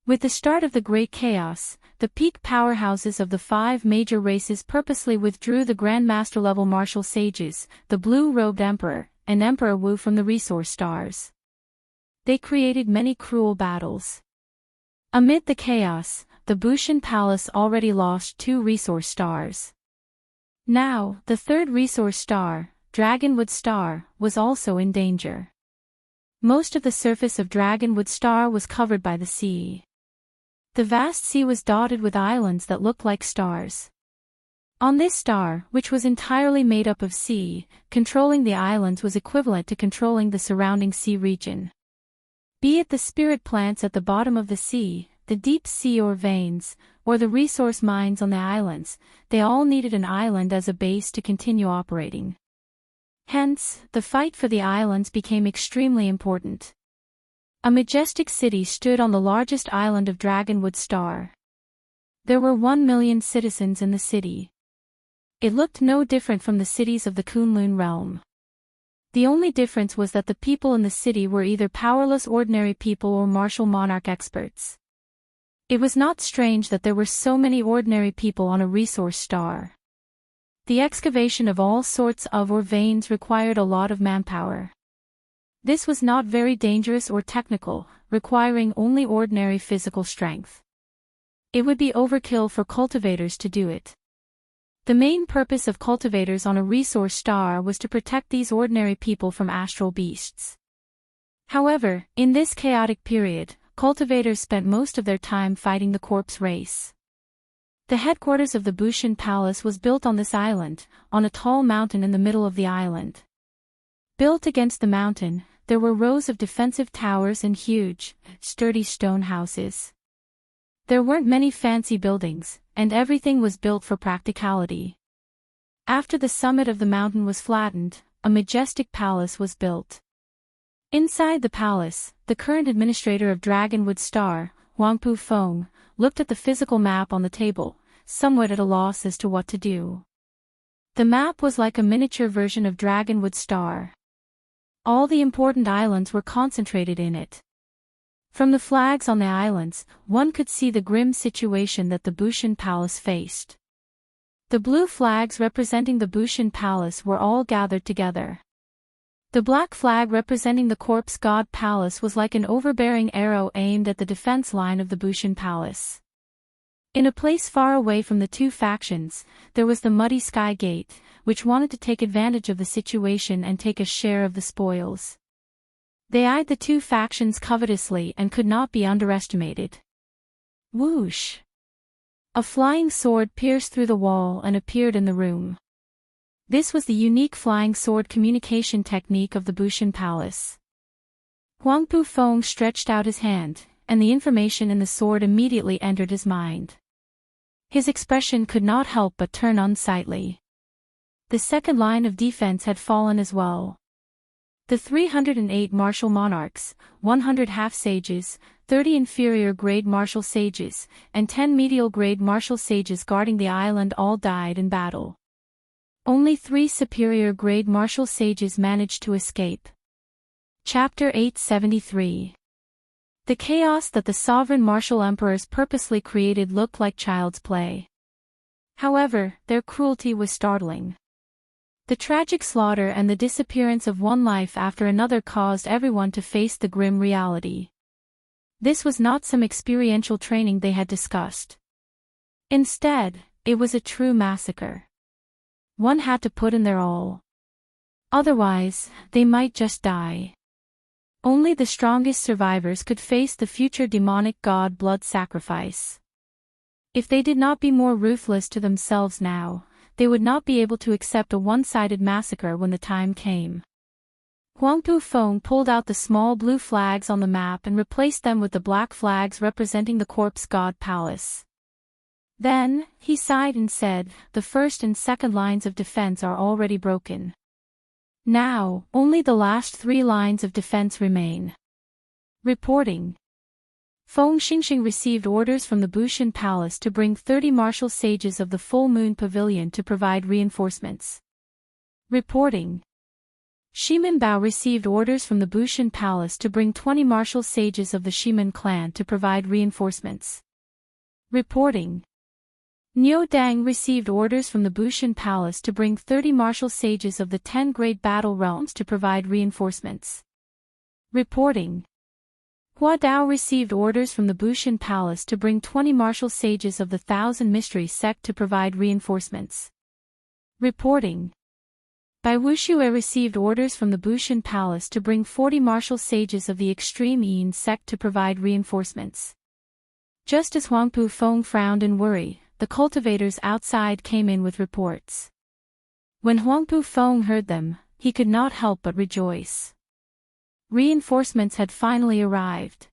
With the start of the Great Chaos, the peak powerhouses of the 5 major races purposely withdrew the Grandmaster-level martial sages, the Blue-Robed Emperor, and Emperor Wu from the resource stars. They created many cruel battles. Amid the chaos, the Bushan Palace already lost 2 resource stars. Now, the 3rd resource star, Dragonwood Star, was also in danger. Most of the surface of Dragonwood Star was covered by the sea. The vast sea was dotted with islands that looked like stars. On this star, which was entirely made up of sea, controlling the islands was equivalent to controlling the surrounding sea region. Be it the spirit plants at the bottom of the sea, the deep sea ore veins, or the resource mines on the islands, they all needed an island as a base to continue operating. Hence, the fight for the islands became extremely important. A majestic city stood on the largest island of Dragonwood Star. There were 1 million citizens in the city. It looked no different from the cities of the Kunlun realm. The only difference was that the people in the city were either powerless ordinary people or martial monarch experts. It was not strange that there were so many ordinary people on a resource star. The excavation of all sorts of ore veins required a lot of manpower. This was not very dangerous or technical, requiring only ordinary physical strength. It would be overkill for cultivators to do it. The main purpose of cultivators on a resource star was to protect these ordinary people from astral beasts. However, in this chaotic period, cultivators spent most of their time fighting the corpse race. The headquarters of the Bushan Palace was built on this island, on a tall mountain in the middle of the island. Built against the mountain, there were rows of defensive towers and huge, sturdy stone houses. There weren't many fancy buildings, and everything was built for practicality. After the summit of the mountain was flattened, a majestic palace was built. Inside the palace, the current administrator of Dragonwood Star, Wang Feng, looked at the physical map on the table, somewhat at a loss as to what to do. The map was like a miniature version of Dragonwood Star. All the important islands were concentrated in it. From the flags on the islands, one could see the grim situation that the Bushan Palace faced. The blue flags representing the Bushan Palace were all gathered together. The black flag representing the Corpse God Palace was like an overbearing arrow aimed at the defense line of the Bushan Palace. In a place far away from the two factions, there was the Muddy Sky Gate, which wanted to take advantage of the situation and take a share of the spoils. They eyed the two factions covetously and could not be underestimated. Whoosh! A flying sword pierced through the wall and appeared in the room. This was the unique flying sword communication technique of the Bushan Palace. Wang Feng stretched out his hand, and the information in the sword immediately entered his mind. His expression could not help but turn unsightly. The second line of defense had fallen as well. The 308 martial monarchs, 100 half-sages, 30 inferior-grade martial sages, and 10 medial-grade martial sages guarding the island all died in battle. Only 3 superior-grade martial sages managed to escape. Chapter 873. The chaos that the sovereign martial emperors purposely created looked like child's play. However, their cruelty was startling. The tragic slaughter and the disappearance of one life after another caused everyone to face the grim reality. This was not some experiential training they had discussed. Instead, it was a true massacre. One had to put in their all. Otherwise, they might just die. Only the strongest survivors could face the future demonic god blood sacrifice. If they did not be more ruthless to themselves now, they would not be able to accept a one-sided massacre when the time came. Huang Pufeng pulled out the small blue flags on the map and replaced them with the black flags representing the corpse god palace. Then, he sighed and said, "The first and second lines of defense are already broken. Now, only the last 3 lines of defense remain." Reporting. Feng Xingxing received orders from the Bushan Palace to bring 30 martial sages of the Full Moon Pavilion to provide reinforcements. Reporting. Shimen Bao received orders from the Bushan Palace to bring 20 martial sages of the Shimen clan to provide reinforcements. Reporting. Niu Dang received orders from the Bushan Palace to bring 30 martial sages of the 10 great battle realms to provide reinforcements. Reporting. Hua Dao received orders from the Bushan Palace to bring 20 martial sages of the Thousand Mysteries sect to provide reinforcements. Reporting. Bai Wuxue received orders from the Bushan Palace to bring 40 martial sages of the Extreme Yin sect to provide reinforcements. Just as Huang Pufeng frowned in worry, the cultivators outside came in with reports. When Huang Pufeng heard them, he could not help but rejoice. Reinforcements had finally arrived.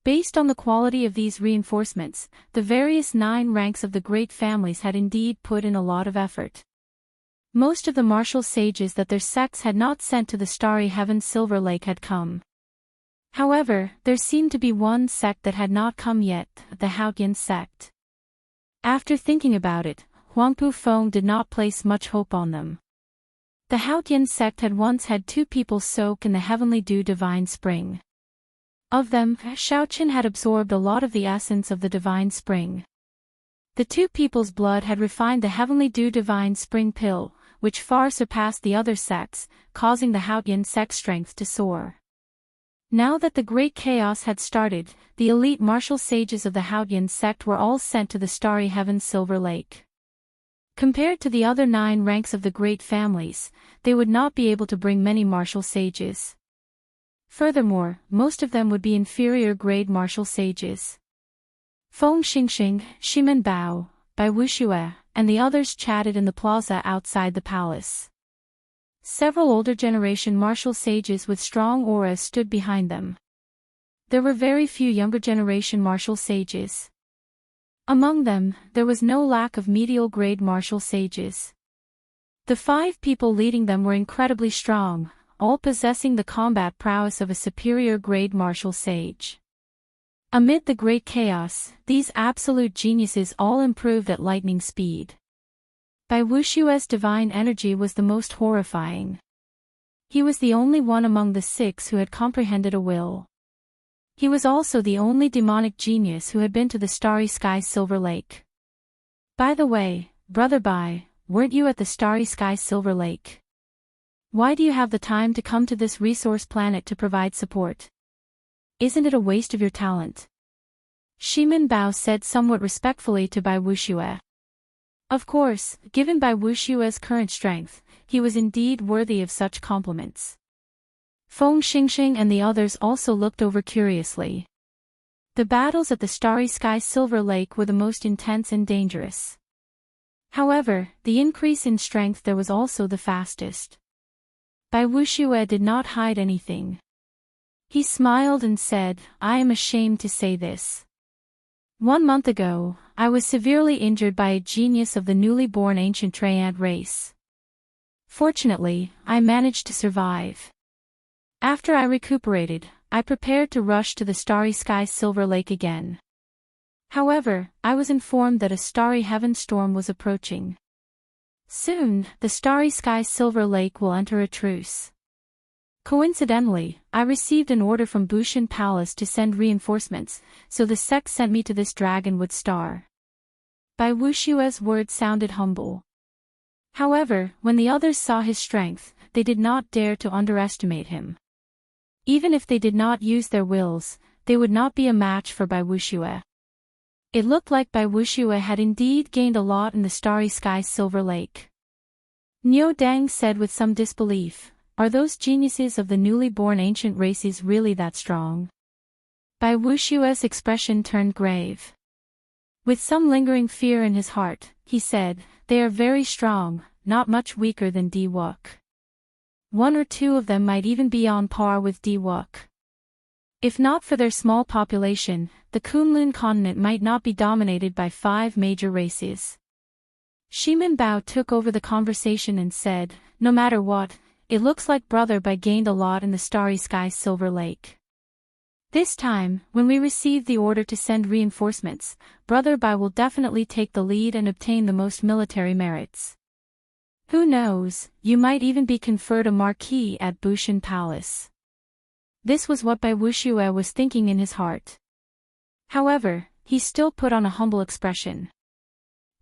Based on the quality of these reinforcements, the various 9 ranks of the great families had indeed put in a lot of effort. Most of the martial sages that their sects had not sent to the Starry Heaven Silver Lake had come. However, there seemed to be one sect that had not come yet, the Haotian sect. After thinking about it, Huang Pufeng did not place much hope on them. The Haotian sect had once had 2 people soak in the heavenly dew divine spring. Of them, Shaoqin had absorbed a lot of the essence of the divine spring. The 2 people's blood had refined the heavenly dew divine spring pill, which far surpassed the other sects, causing the Haotian sect's strength to soar. Now that the great chaos had started, the elite martial sages of the Haotian sect were all sent to the Starry Heaven Silver Lake. Compared to the other 9 ranks of the great families, they would not be able to bring many martial sages. Furthermore, most of them would be inferior grade martial sages. Feng Xingxing, Shimen Bao, Bai Wuxue, and the others chatted in the plaza outside the palace. Several older generation martial sages with strong auras stood behind them. There were very few younger generation martial sages. Among them, there was no lack of medial grade martial sages. The 5 people leading them were incredibly strong, all possessing the combat prowess of a superior grade martial sage. Amid the great chaos, these absolute geniuses all improved at lightning speed. Bai Wuxue's divine energy was the most horrifying. He was the only one among the 6 who had comprehended a will. He was also the only demonic genius who had been to the Starry Sky Silver Lake. By the way, Brother Bai, weren't you at the Starry Sky Silver Lake? Why do you have the time to come to this resource planet to provide support? Isn't it a waste of your talent? Shimen Bao said somewhat respectfully to Bai Wuxue. Of course, given Bai Wuxue's current strength, he was indeed worthy of such compliments. Feng Xingxing and the others also looked over curiously. The battles at the Starry Sky Silver Lake were the most intense and dangerous. However, the increase in strength there was also the fastest. Bai Wuxue did not hide anything. He smiled and said, "I am ashamed to say this. 1 month ago, I was severely injured by a genius of the newly born ancient Triad race. Fortunately, I managed to survive. After I recuperated, I prepared to rush to the Starry Sky Silver Lake again. However, I was informed that a Starry Heaven storm was approaching. Soon, the Starry Sky Silver Lake will enter a truce. Coincidentally, I received an order from Bushan Palace to send reinforcements, so the sect sent me to this Dragonwood Star." Bai Wuxue's words sounded humble. However, when the others saw his strength, they did not dare to underestimate him. Even if they did not use their wills, they would not be a match for Bai Wuxue. It looked like Bai Wuxia had indeed gained a lot in the starry sky's silver lake. Niu Dang said with some disbelief, "Are those geniuses of the newly born ancient races really that strong?" Bai Wuxia's expression turned grave. With some lingering fear in his heart, he said, "They are very strong, not much weaker than Di Wuk. One or two of them might even be on par with Di Wuk. If not for their small population, the Kunlun continent might not be dominated by 5 major races." Shimin Bao took over the conversation and said, "No matter what, it looks like Brother Bai gained a lot in the starry sky's silver lake. This time, when we receive the order to send reinforcements, Brother Bai will definitely take the lead and obtain the most military merits. Who knows, you might even be conferred a marquis at Bushan Palace." This was what Bai Wuxia was thinking in his heart. However, he still put on a humble expression.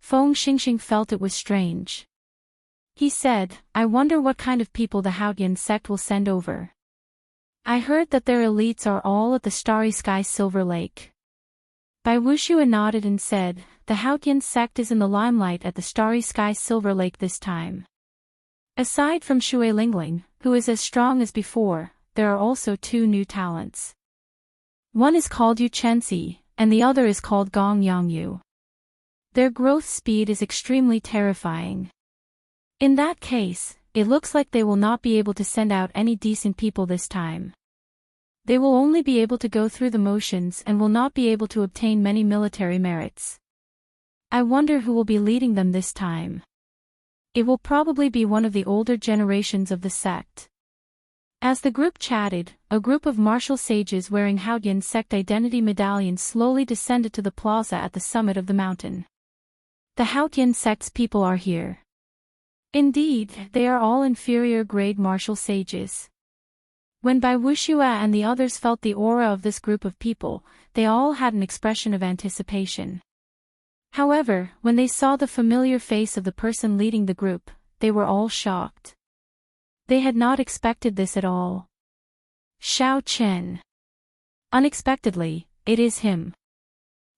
Feng Xingxing felt it was strange. He said, "I wonder what kind of people the Haotian sect will send over. I heard that their elites are all at the starry sky silver lake." Bai Wuxia nodded and said, "The Haotian sect is in the limelight at the starry sky silver lake this time. Aside from Shui Lingling, who is as strong as before, there are also 2 new talents. One is called Yu Chenxi, and the other is called Gong Yangyu. Their growth speed is extremely terrifying. In that case, it looks like they will not be able to send out any decent people this time. They will only be able to go through the motions and will not be able to obtain many military merits. I wonder who will be leading them this time. It will probably be one of the older generations of the sect." As the group chatted, a group of martial sages wearing Haotian sect identity medallions slowly descended to the plaza at the summit of the mountain. "The Haotian sect's people are here. Indeed, they are all inferior grade martial sages." When Bai Wuxia and the others felt the aura of this group of people, they all had an expression of anticipation. However, when they saw the familiar face of the person leading the group, they were all shocked. They had not expected this at all. Xiao Chen. Unexpectedly, it is him.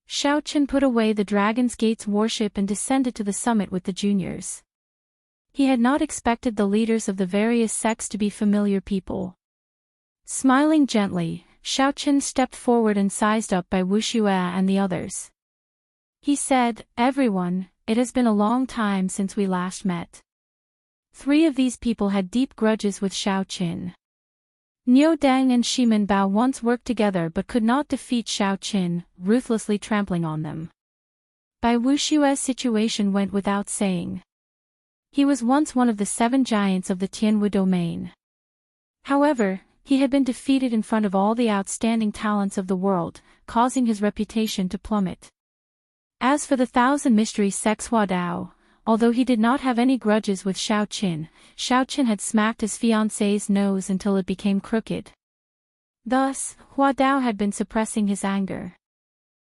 Xiao Chen put away the Dragon's Gate's warship and descended to the summit with the juniors. He had not expected the leaders of the various sects to be familiar people. Smiling gently, Xiao Chen stepped forward and sized up Bai Wuxia and the others. He said, "Everyone, it has been a long time since we last met." 3 of these people had deep grudges with Xiao Qin. Niu Dang and Shimin Bao once worked together but could not defeat Xiao Qin, ruthlessly trampling on them. Bai Wuxia's situation went without saying. He was once one of the 7 giants of the Tianwu domain. However, he had been defeated in front of all the outstanding talents of the world, causing his reputation to plummet. As for the 1,000 mystery sects Hua Dao, although he did not have any grudges with Xiao Qin had smacked his fiancée's nose until it became crooked. Thus, Hua Dao had been suppressing his anger.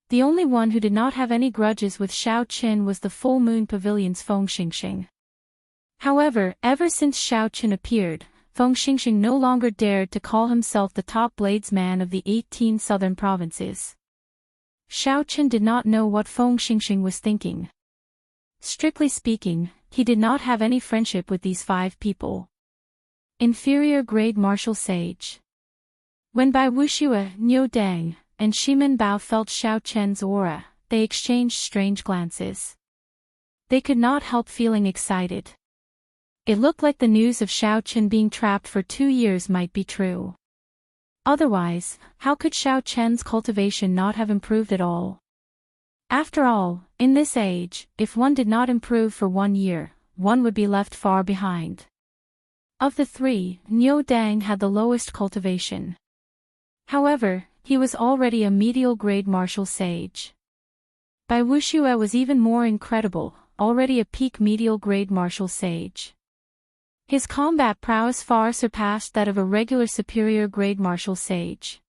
The only one who did not have any grudges with Xiao Qin was the Full Moon Pavilion's Feng Xingxing. However, ever since Xiao Qin appeared, Feng Xingxing no longer dared to call himself the top bladesman of the 18 southern provinces. Xiao Qin did not know what Feng Xingxing was thinking. Strictly speaking, he did not have any friendship with these 5 people. Inferior grade martial sage. When Bai Wuxia, Niu Dang, and Shimin Bao felt Xiao Chen's aura, they exchanged strange glances. They could not help feeling excited. It looked like the news of Xiao Chen being trapped for 2 years might be true. Otherwise, how could Xiao Chen's cultivation not have improved at all? After all, in this age, if one did not improve for 1 year, one would be left far behind. Of the 3, Niu Dang had the lowest cultivation. However, he was already a medial grade martial sage. Bai Wuxia was even more incredible, already a peak medial grade martial sage. His combat prowess far surpassed that of a regular superior grade martial sage.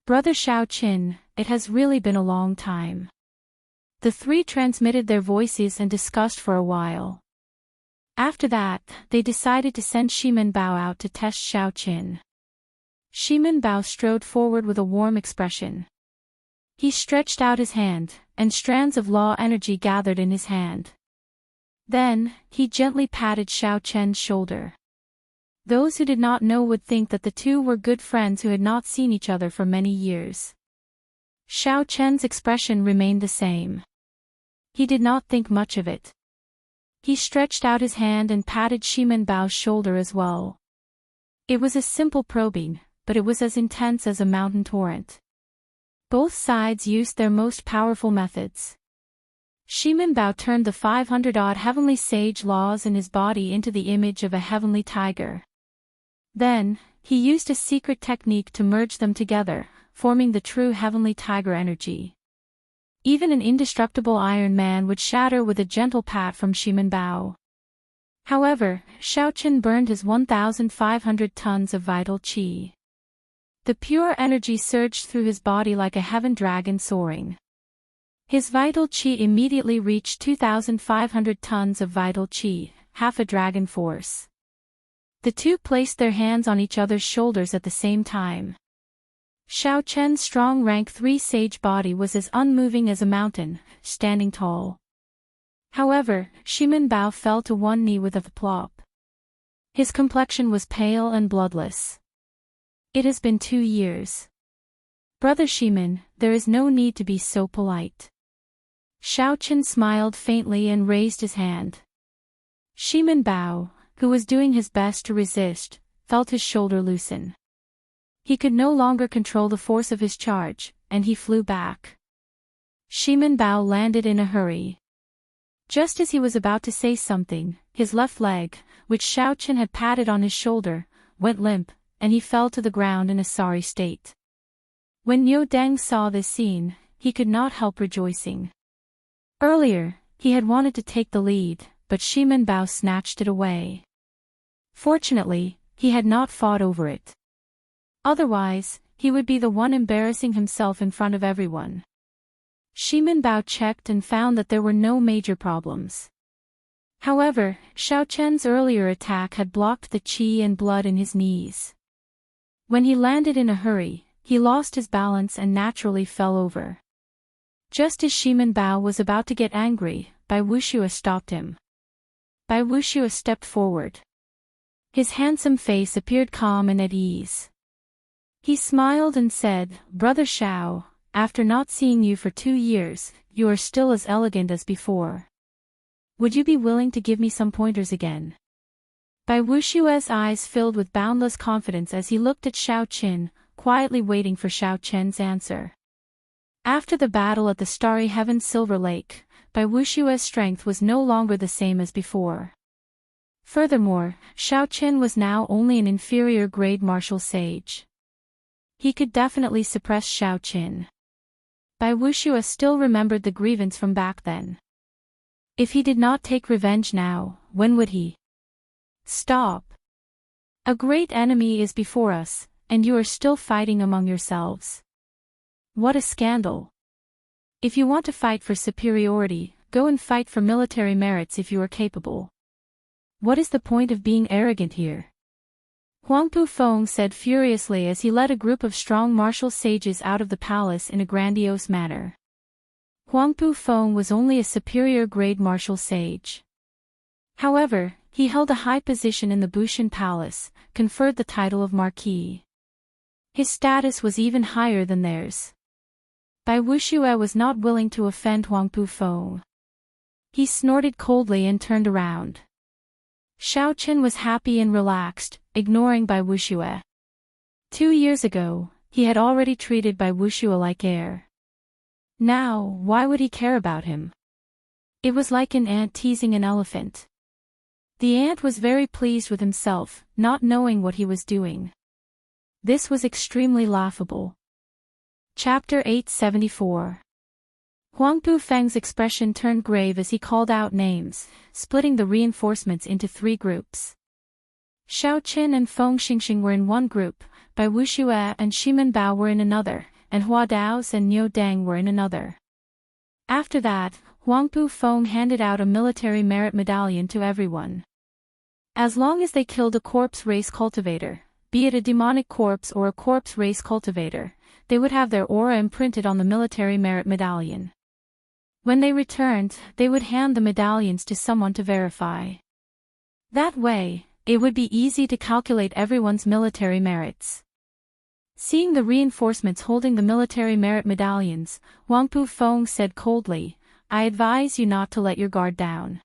Brother Xiao Qin, it has really been a long time. The 3 transmitted their voices and discussed for a while. After that, they decided to send Shimin Bao out to test Xiao Qin. Shimin Bao strode forward with a warm expression. He stretched out his hand, and strands of law energy gathered in his hand. Then, he gently patted Xiao Chen's shoulder. Those who did not know would think that the two were good friends who had not seen each other for many years. Xiao Chen's expression remained the same. He did not think much of it. He stretched out his hand and patted Shimen Bao's shoulder as well. It was a simple probing, but it was as intense as a mountain torrent. Both sides used their most powerful methods. Shimen Bao turned the 500-odd heavenly sage laws in his body into the image of a heavenly tiger. Then, he used a secret technique to merge them together, forming the true heavenly tiger energy. Even an indestructible Iron Man would shatter with a gentle pat from Shimen Bao. However, Xiao Chen burned his 1,500 tons of vital qi. The pure energy surged through his body like a heaven dragon soaring. His vital qi immediately reached 2,500 tons of vital qi, half a dragon force. The two placed their hands on each other's shoulders at the same time. Xiao Chen's strong rank 3 sage body was as unmoving as a mountain, standing tall. However, Shimen Bao fell to one knee with a plop. His complexion was pale and bloodless. It has been 2 years. Brother Shimen, there is no need to be so polite. Xiao Chen smiled faintly and raised his hand. Shimen Bao, who was doing his best to resist, felt his shoulder loosen. He could no longer control the force of his charge, and he flew back. Shimen Bao landed in a hurry. Just as he was about to say something, his left leg, which Xiao Chen had patted on his shoulder, went limp, and he fell to the ground in a sorry state. When Niu Deng saw this scene, he could not help rejoicing. Earlier, he had wanted to take the lead, but Shimen Bao snatched it away. Fortunately, he had not fought over it. Otherwise, he would be the one embarrassing himself in front of everyone. Shimen Bao checked and found that there were no major problems. However, Xiao Chen's earlier attack had blocked the qi and blood in his knees. When he landed in a hurry, he lost his balance and naturally fell over. Just as Shimen Bao was about to get angry, Bai Wuxia stopped him. Bai Wuxia stepped forward. His handsome face appeared calm and at ease. He smiled and said, "Brother Xiao, after not seeing you for 2 years, you are still as elegant as before. Would you be willing to give me some pointers again?" Bai Wuxia's eyes filled with boundless confidence as he looked at Xiao Chen, quietly waiting for Xiao Chen's answer. After the battle at the Starry Heaven Silver Lake, Bai Wuxia's strength was no longer the same as before. Furthermore, Xiao Chen was now only an inferior grade martial sage. He could definitely suppress Xiao Chen. Bai Wuxia still remembered the grievance from back then. If he did not take revenge now, when would he? Stop. A great enemy is before us, and you are still fighting among yourselves. What a scandal. If you want to fight for superiority, go and fight for military merits if you are capable. What is the point of being arrogant here? Huang Pufeng said furiously as he led a group of strong martial sages out of the palace in a grandiose manner. Huang Pufeng was only a superior grade martial sage. However, he held a high position in the Bushan Palace, conferred the title of Marquis. His status was even higher than theirs. Bai Wuxia was not willing to offend Huang Pufeng. He snorted coldly and turned around. Xiao Chen was happy and relaxed, ignoring Bai Wuxia. 2 years ago, he had already treated Bai Wuxia like air. Now, why would he care about him? It was like an ant teasing an elephant. The ant was very pleased with himself, not knowing what he was doing. This was extremely laughable. Chapter 874. Huang Pufeng's expression turned grave as he called out names, splitting the reinforcements into 3 groups. Xiao Chen and Feng Xingxing were in one group, Bai Wuxia and Shimen Bao were in another, and Hua Daoist and Niu Deng were in another. After that, Huang Pufeng handed out a military merit medallion to everyone. As long as they killed a corpse race cultivator, be it a demonic corpse or a corpse race cultivator, they would have their aura imprinted on the military merit medallion. When they returned, they would hand the medallions to someone to verify. That way, it would be easy to calculate everyone's military merits. Seeing the reinforcements holding the military merit medallions, Wang Pufeng said coldly, "I advise you not to let your guard down.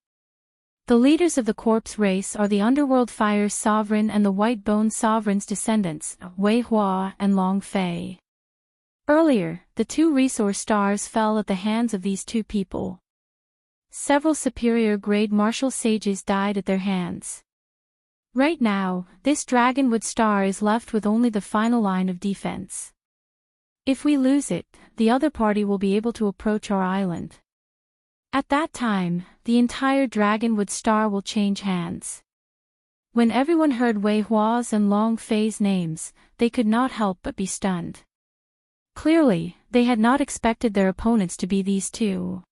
The leaders of the corpse race are the Underworld Fire Sovereign and the White Bone Sovereign's descendants, Wei Hua and Long Fei. Earlier, the two resource stars fell at the hands of these two people. Several superior-grade martial sages died at their hands. Right now, this Dragonwood star is left with only the final line of defense. If we lose it, the other party will be able to approach our island. At that time, the entire Dragonwood star will change hands." When everyone heard Wei Hua's and Long Fei's names, they could not help but be stunned. Clearly, they had not expected their opponents to be these two.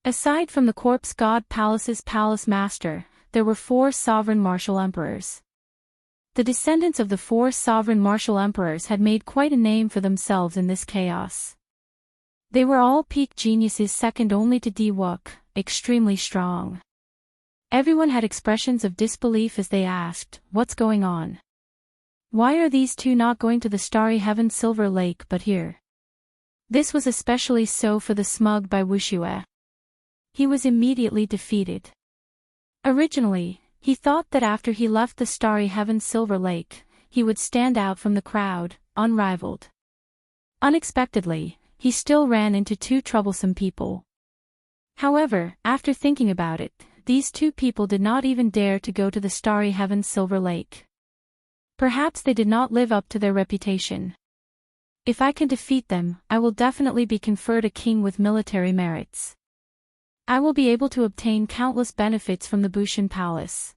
Aside from the Corpse God Palace's palace master, there were 4 sovereign martial emperors. The descendants of the 4 sovereign martial emperors had made quite a name for themselves in this chaos. They were all peak geniuses second only to Diwook, extremely strong. Everyone had expressions of disbelief as they asked, "What's going on? Why are these two not going to the starry heaven Silver Lake but here?" This was especially so for the smug by Wuxia. He was immediately defeated. Originally, he thought that after he left the starry heaven Silver Lake, he would stand out from the crowd, unrivaled. Unexpectedly, he still ran into 2 troublesome people. However, after thinking about it, these 2 people did not even dare to go to the starry heaven Silver Lake. Perhaps they did not live up to their reputation. If I can defeat them, I will definitely be conferred a king with military merits. I will be able to obtain countless benefits from the Bushan Palace.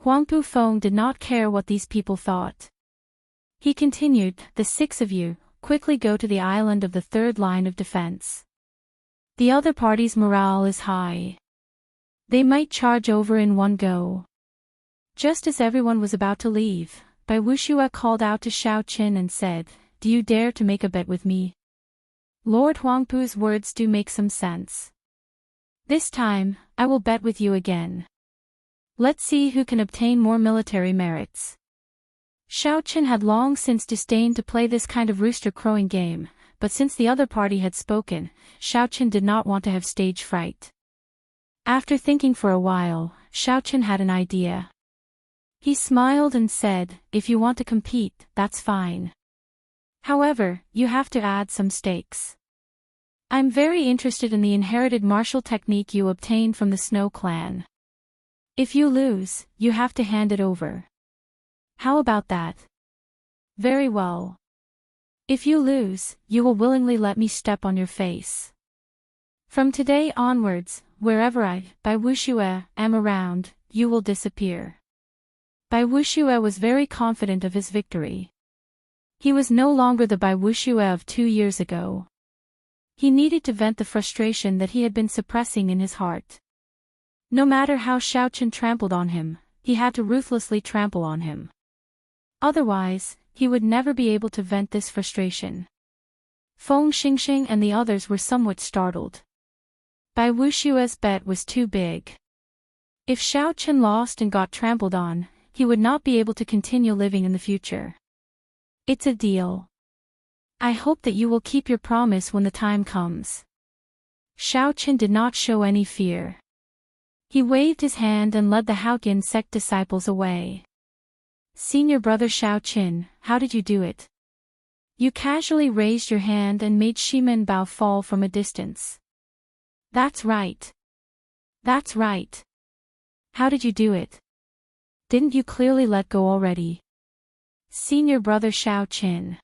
Huang Pufeng did not care what these people thought. He continued, "The 6 of you, quickly go to the island of the 3rd line of defense. The other party's morale is high. They might charge over in one go." Just as everyone was about to leave, Bai Wuxia called out to Xiaoqin and said, "Do you dare to make a bet with me?" Lord Huangpu's words do make some sense. "This time, I will bet with you again. Let's see who can obtain more military merits." Xiaoqin had long since disdained to play this kind of rooster crowing game, but since the other party had spoken, Xiaoqin did not want to have stage fright. After thinking for a while, Xiaoqin had an idea. He smiled and said, "If you want to compete, that's fine. However, you have to add some stakes. I'm very interested in the inherited martial technique you obtained from the Snow Clan. If you lose, you have to hand it over. How about that?" "Very well. If you lose, you will willingly let me step on your face. From today onwards, wherever I, Bai Wuxia, am around, you will disappear." Bai Wuxia was very confident of his victory. He was no longer the Bai Wuxia of 2 years ago. He needed to vent the frustration that he had been suppressing in his heart. No matter how Xiaoqin trampled on him, he had to ruthlessly trample on him. Otherwise, he would never be able to vent this frustration. Feng Xingxing and the others were somewhat startled. Bai Wuxia's bet was too big. If Xiaoqin lost and got trampled on, he would not be able to continue living in the future. "It's a deal. I hope that you will keep your promise when the time comes." Xiaoqin did not show any fear. He waved his hand and led the Haotian sect disciples away. "Senior brother Xiaoqin, how did you do it? You casually raised your hand and made Shimen Bao fall from a distance." "That's right. That's right. How did you do it? Didn't you clearly let go already?" "Senior brother Xiaoqin."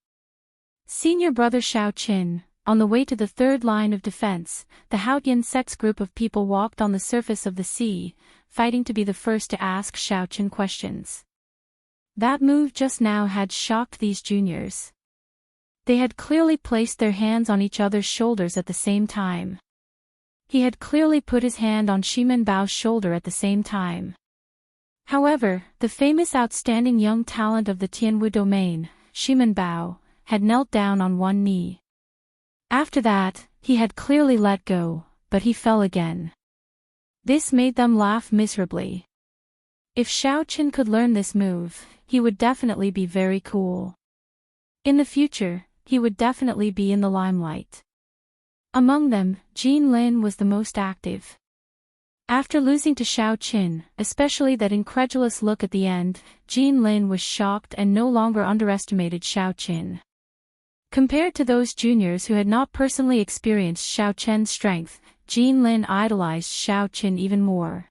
Senior brother Xiaoqin, on the way to the 3rd line of defense, the Haotian sect's group of people walked on the surface of the sea, fighting to be the first to ask Xiaoqin questions. That move just now had shocked these juniors. They had clearly placed their hands on each other's shoulders at the same time. He had clearly put his hand on Shimen Bao's shoulder at the same time. However, the famous outstanding young talent of the Tianwu domain, Shimen Bao, had knelt down on one knee. After that, he had clearly let go, but he fell again. This made them laugh miserably. If Xiaoqin could learn this move, he would definitely be very cool. In the future, he would definitely be in the limelight. Among them, Wang Lin was the most active. After losing to Xiaoqin, especially that incredulous look at the end, Wang Lin was shocked and no longer underestimated Xiaoqin. Compared to those juniors who had not personally experienced Xiaoqin's strength, Wang Lin idolized Xiaoqin even more.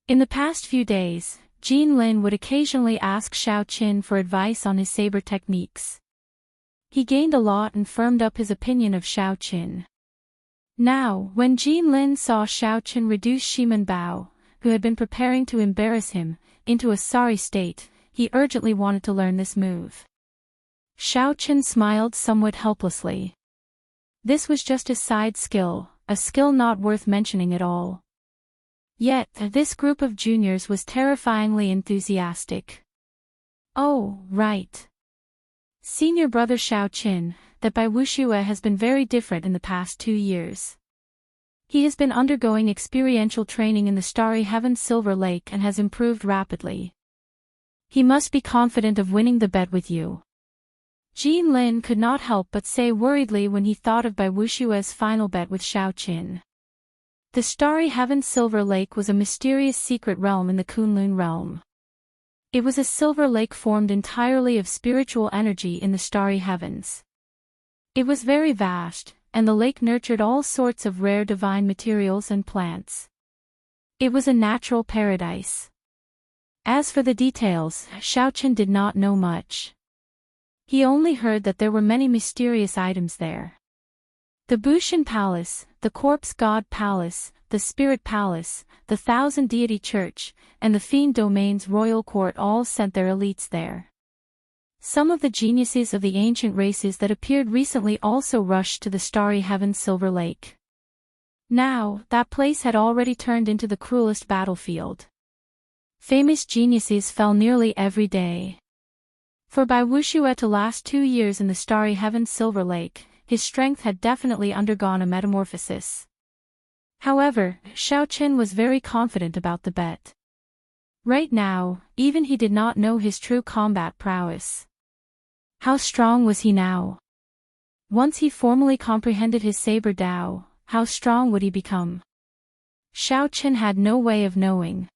In the past few days, Wang Lin would occasionally ask Xiaoqin for advice on his saber techniques. He gained a lot and firmed up his opinion of Xiaoqin. Now, when Wang Lin saw Xiaoqin reduce Shimen Bao, who had been preparing to embarrass him, into a sorry state, he urgently wanted to learn this move. Xiaoqin smiled somewhat helplessly. This was just a side skill, a skill not worth mentioning at all. Yet, this group of juniors was terrifyingly enthusiastic. Oh, right. Senior brother Xiaoqin, that by Wuxia has been very different in the past 2 years. He has been undergoing experiential training in the Starry Heaven's Silver Lake and has improved rapidly. He must be confident of winning the bet with you. Wang Lin could not help but say worriedly when he thought of Bai Wuxia's final bet with Xiaoqin. The Starry Heaven's Silver Lake was a mysterious secret realm in the Kunlun realm. It was a silver lake formed entirely of spiritual energy in the starry heavens. It was very vast, and the lake nurtured all sorts of rare divine materials and plants. It was a natural paradise. As for the details, Xiaoqin did not know much. He only heard that there were many mysterious items there. The Bushan Palace, the Corpse God Palace, the Spirit Palace, the Thousand Deity Church, and the Fiend Domain's royal court all sent their elites there. Some of the geniuses of the ancient races that appeared recently also rushed to the Starry Heaven's Silver Lake. Now, that place had already turned into the cruelest battlefield. Famous geniuses fell nearly every day. For Bai Wuxia to last 2 years in the Starry Heaven's Silver Lake, his strength had definitely undergone a metamorphosis. However, Xiaoqin was very confident about the bet. Right now, even he did not know his true combat prowess. How strong was he now? Once he formally comprehended his saber Dao, how strong would he become? Xiaoqin had no way of knowing.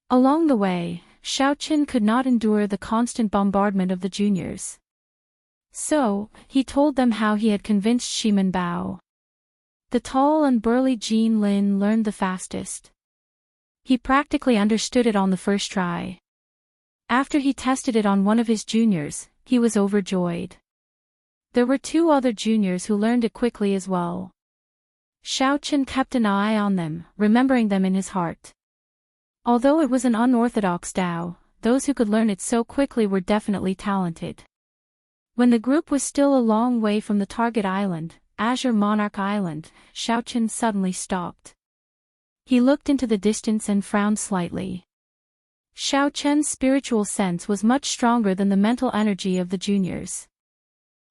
Along the way, Xiaoqin could not endure the constant bombardment of the juniors. So, he told them how he had convinced Shimen Bao. The tall and burly Wang Lin learned the fastest. He practically understood it on the first try. After he tested it on one of his juniors, he was overjoyed. There were 2 other juniors who learned it quickly as well. Xiaoqin kept an eye on them, remembering them in his heart. Although it was an unorthodox Dao, those who could learn it so quickly were definitely talented. When the group was still a long way from the target island, Azure Monarch Island, Xiaoqin suddenly stopped. He looked into the distance and frowned slightly. Xiaoqin's spiritual sense was much stronger than the mental energy of the juniors.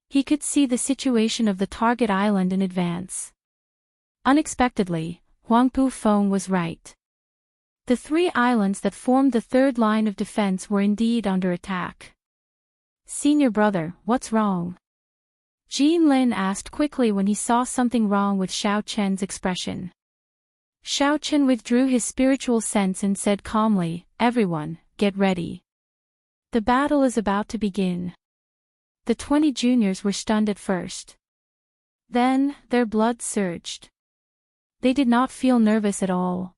He could see the situation of the target island in advance. Unexpectedly, Huangpu Feng was right. The 3 islands that formed the 3rd line of defense were indeed under attack. Senior brother, what's wrong? Wang Lin asked quickly when he saw something wrong with Xiaoqin's expression. Xiaoqin withdrew his spiritual sense and said calmly, "Everyone, get ready. The battle is about to begin." The 20 juniors were stunned at first. Then, their blood surged. They did not feel nervous at all.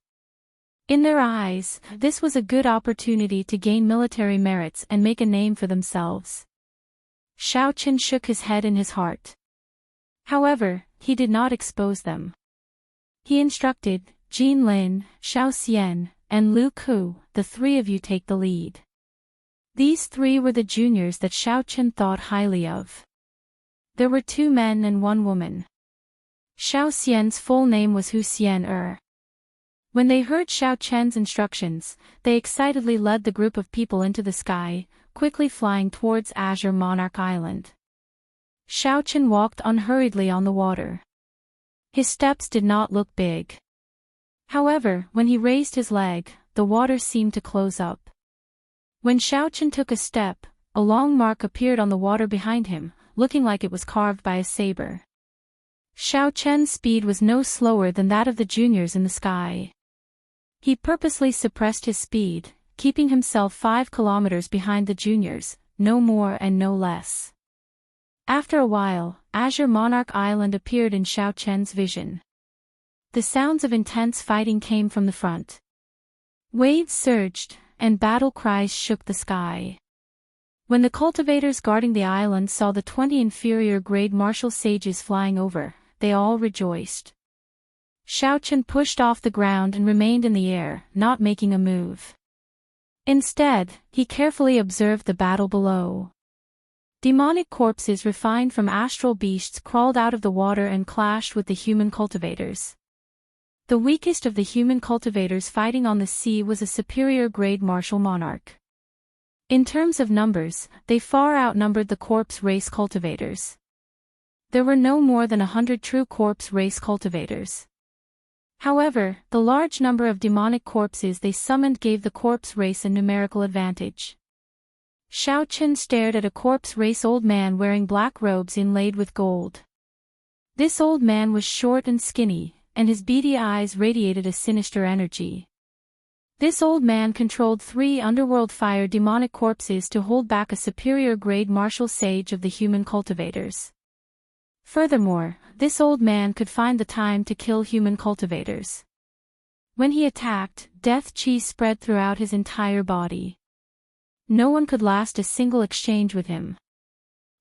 In their eyes, this was a good opportunity to gain military merits and make a name for themselves. Xiaoqin shook his head in his heart. However, he did not expose them. He instructed, Wang Lin, Xiao Xian, and Lu Ku, the 3 of you take the lead. These 3 were the juniors that Xiaoqin thought highly of. There were 2 men and 1 woman. Xiao Xian's full name was Hu Xian. When they heard Xiaoqin's instructions, they excitedly led the group of people into the sky, quickly flying towards Azure Monarch Island. Xiaoqin walked unhurriedly on the water. His steps did not look big. However, when he raised his leg, the water seemed to close up. When Xiaochen took a step, a long mark appeared on the water behind him, looking like it was carved by a saber. Xiaochen's speed was no slower than that of the juniors in the sky. He purposely suppressed his speed, keeping himself 5 kilometers behind the juniors, no more and no less. After a while, Azure Monarch Island appeared in Xiaochen's vision. The sounds of intense fighting came from the front. Waves surged, and battle cries shook the sky. When the cultivators guarding the island saw the 20 inferior grade martial sages flying over, they all rejoiced. Xiaochen pushed off the ground and remained in the air, not making a move. Instead, he carefully observed the battle below. Demonic corpses refined from astral beasts crawled out of the water and clashed with the human cultivators. The weakest of the human cultivators fighting on the sea was a superior grade martial monarch. In terms of numbers, they far outnumbered the corpse race cultivators. There were no more than 100 true corpse race cultivators. However, the large number of demonic corpses they summoned gave the corpse race a numerical advantage. Xiaochen stared at a corpse race old man wearing black robes inlaid with gold. This old man was short and skinny, and his beady eyes radiated a sinister energy. This old man controlled 3 underworld fire demonic corpses to hold back a superior grade martial sage of the human cultivators. Furthermore, this old man could find the time to kill human cultivators. When he attacked, death chi spread throughout his entire body. No one could last a single exchange with him.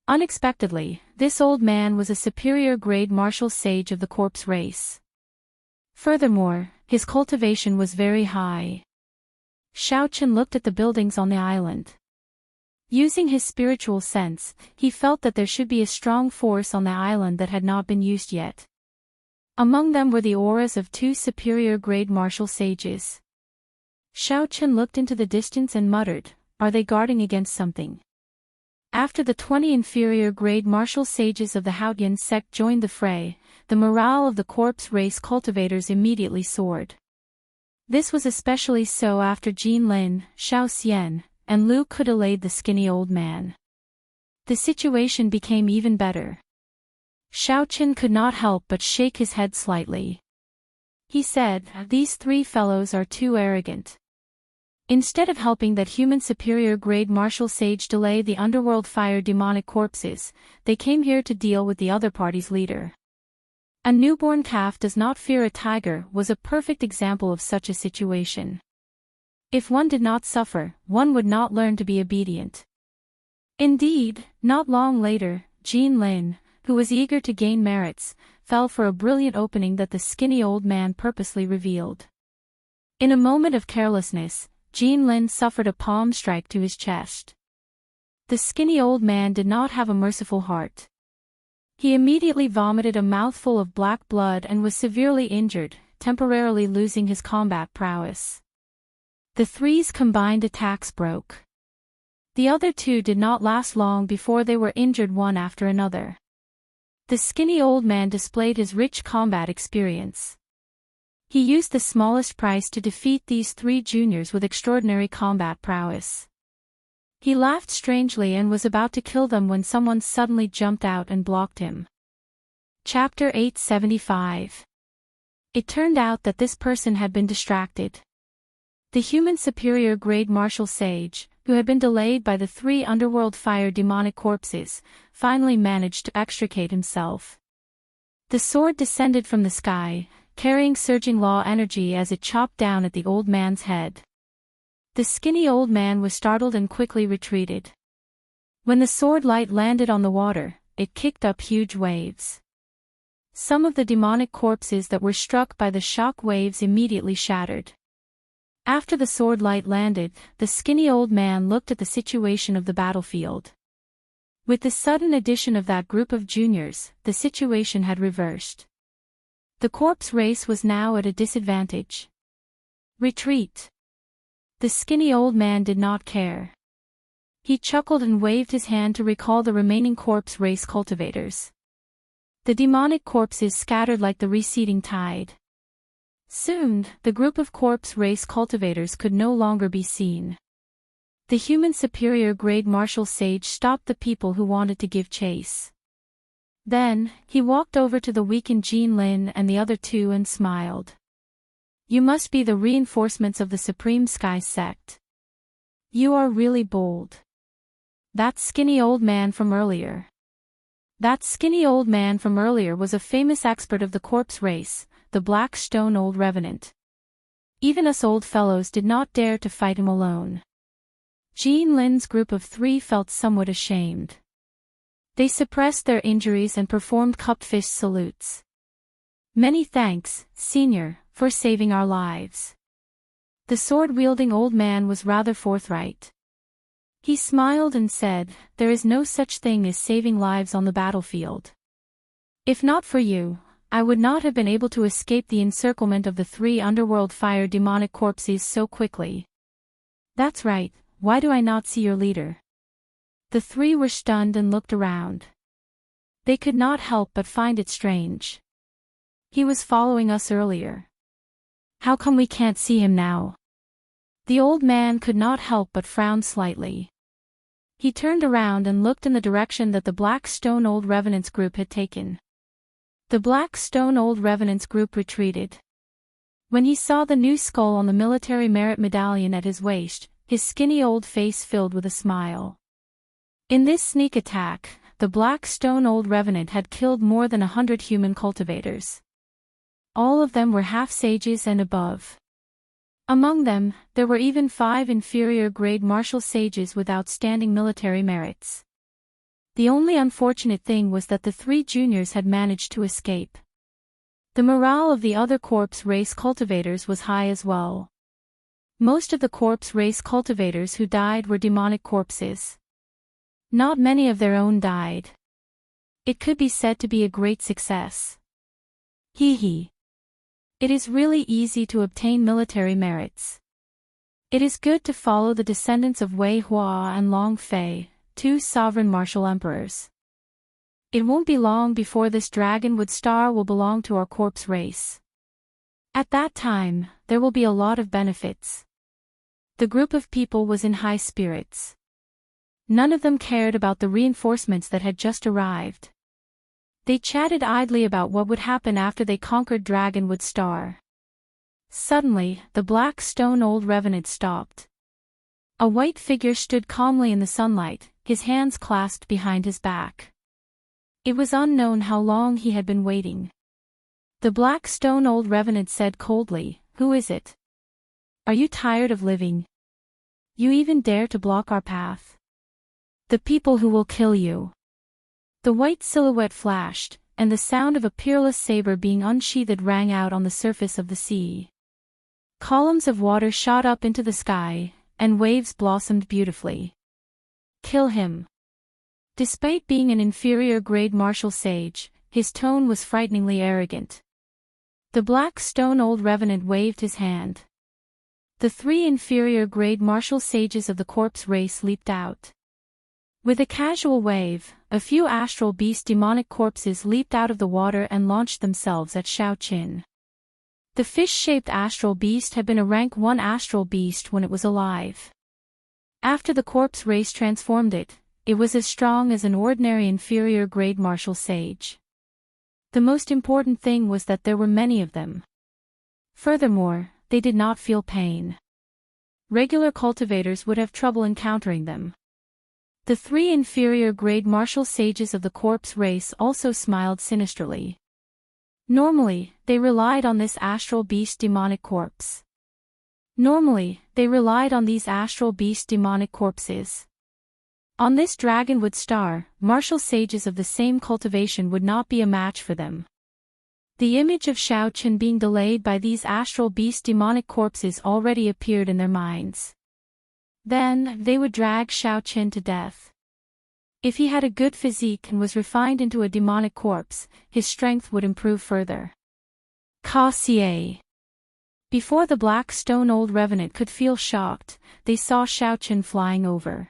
Unexpectedly, this old man was a superior grade martial sage of the corpse race. Furthermore, his cultivation was very high. Xiaochen looked at the buildings on the island. Using his spiritual sense, he felt that there should be a strong force on the island that had not been used yet. Among them were the auras of 2 superior grade martial sages. Xiaochen looked into the distance and muttered, "Are they guarding against something?" After the 20 inferior grade martial sages of the Haotian sect joined the fray, the morale of the corpse race cultivators immediately soared. This was especially so after Jin Lin, Xiao Xian, and Lu Ke delayed the skinny old man. The situation became even better. Xiaochen could not help but shake his head slightly. He said, "These 3 fellows are too arrogant." Instead of helping that human superior grade martial sage delay the underworld fire demonic corpses, they came here to deal with the other party's leader. A newborn calf does not fear a tiger was a perfect example of such a situation. If one did not suffer, one would not learn to be obedient. Indeed, not long later, Jin Lin, who was eager to gain merits, fell for a brilliant opening that the skinny old man purposely revealed. In a moment of carelessness, Jin Lin suffered a palm strike to his chest. The skinny old man did not have a merciful heart. He immediately vomited a mouthful of black blood and was severely injured, temporarily losing his combat prowess. The 3's combined attacks broke. The other 2 did not last long before they were injured one after another. The skinny old man displayed his rich combat experience. He used the smallest price to defeat these 3 juniors with extraordinary combat prowess. He laughed strangely and was about to kill them when someone suddenly jumped out and blocked him. Chapter 875. It turned out that this person had been distracted. The human superior grade martial sage, who had been delayed by the 3 underworld fire demonic corpses, finally managed to extricate himself. The sword descended from the sky, carrying surging law energy as it chopped down at the old man's head. The skinny old man was startled and quickly retreated. When the sword light landed on the water, it kicked up huge waves. Some of the demonic corpses that were struck by the shock waves immediately shattered. After the sword light landed, the skinny old man looked at the situation of the battlefield. With the sudden addition of that group of juniors, the situation had reversed. The corpse race was now at a disadvantage. Retreat. The skinny old man did not care. He chuckled and waved his hand to recall the remaining corpse race cultivators. The demonic corpses scattered like the receding tide. Soon, the group of corpse race cultivators could no longer be seen. The human superior grade martial sage stopped the people who wanted to give chase. Then, he walked over to the weakened Wang Lin and the other two and smiled. You must be the reinforcements of the Supreme Sky sect. You are really bold. That skinny old man from earlier. That skinny old man from earlier was a famous expert of the corpse race, the Black Stone Old Revenant. Even us old fellows did not dare to fight him alone. Wang Lin's group of 3 felt somewhat ashamed. They suppressed their injuries and performed cupped fist salutes. Many thanks, Senior, for saving our lives. The sword-wielding old man was rather forthright. He smiled and said, there is no such thing as saving lives on the battlefield. If not for you, I would not have been able to escape the encirclement of the 3 underworld fire demonic corpses so quickly. That's right, why do I not see your leader? The 3 were stunned and looked around. They could not help but find it strange. He was following us earlier. How come we can't see him now? The old man could not help but frown slightly. He turned around and looked in the direction that the Black Stone Old Revenants group had taken. The Black Stone Old Revenants group retreated. When he saw the new skull on the military merit medallion at his waist, his skinny old face filled with a smile. In this sneak attack, the Black Stone Old Revenant had killed more than 100 human cultivators. All of them were half-sages and above. Among them, there were even 5 inferior-grade martial sages with outstanding military merits. The only unfortunate thing was that the 3 juniors had managed to escape. The morale of the other corpse race cultivators was high as well. Most of the corpse race cultivators who died were demonic corpses. Not many of their own died. It could be said to be a great success. Hee hee. It is really easy to obtain military merits. It is good to follow the descendants of Wei Hua and Long Fei, 2 sovereign martial emperors. It won't be long before this dragonwood star will belong to our corpse race. At that time, there will be a lot of benefits. The group of people was in high spirits. None of them cared about the reinforcements that had just arrived. They chatted idly about what would happen after they conquered Dragonwood Star. Suddenly, the Black Stone Old Revenant stopped. A white figure stood calmly in the sunlight, his hands clasped behind his back. It was unknown how long he had been waiting. The Black Stone Old Revenant said coldly, "Who is it? Are you tired of living? You even dare to block our path? The people who will kill you." The white silhouette flashed, and the sound of a peerless saber being unsheathed rang out on the surface of the sea. Columns of water shot up into the sky, and waves blossomed beautifully. Kill him. Despite being an inferior-grade martial sage, his tone was frighteningly arrogant. The Black Stone Old Revenant waved his hand. The 3 inferior-grade martial sages of the corpse race leaped out. With a casual wave, a few astral beast demonic corpses leaped out of the water and launched themselves at Xiao Qin. The fish-shaped astral beast had been a rank 1 astral beast when it was alive. After the corpse race transformed it, it was as strong as an ordinary inferior-grade martial sage. The most important thing was that there were many of them. Furthermore, they did not feel pain. Regular cultivators would have trouble encountering them. The 3 inferior-grade martial sages of the corpse race also smiled sinisterly. Normally, they relied on this astral beast demonic corpse. Normally, they relied on these astral beast demonic corpses. On this Dragonwood Star, martial sages of the same cultivation would not be a match for them. The image of Xiao Qin being delayed by these astral beast demonic corpses already appeared in their minds. Then, they would drag Xiao Qin to death. If he had a good physique and was refined into a demonic corpse, his strength would improve further. Ka-Xie. Before the Black Stone Old Revenant could feel shocked, they saw Xiao Qin flying over.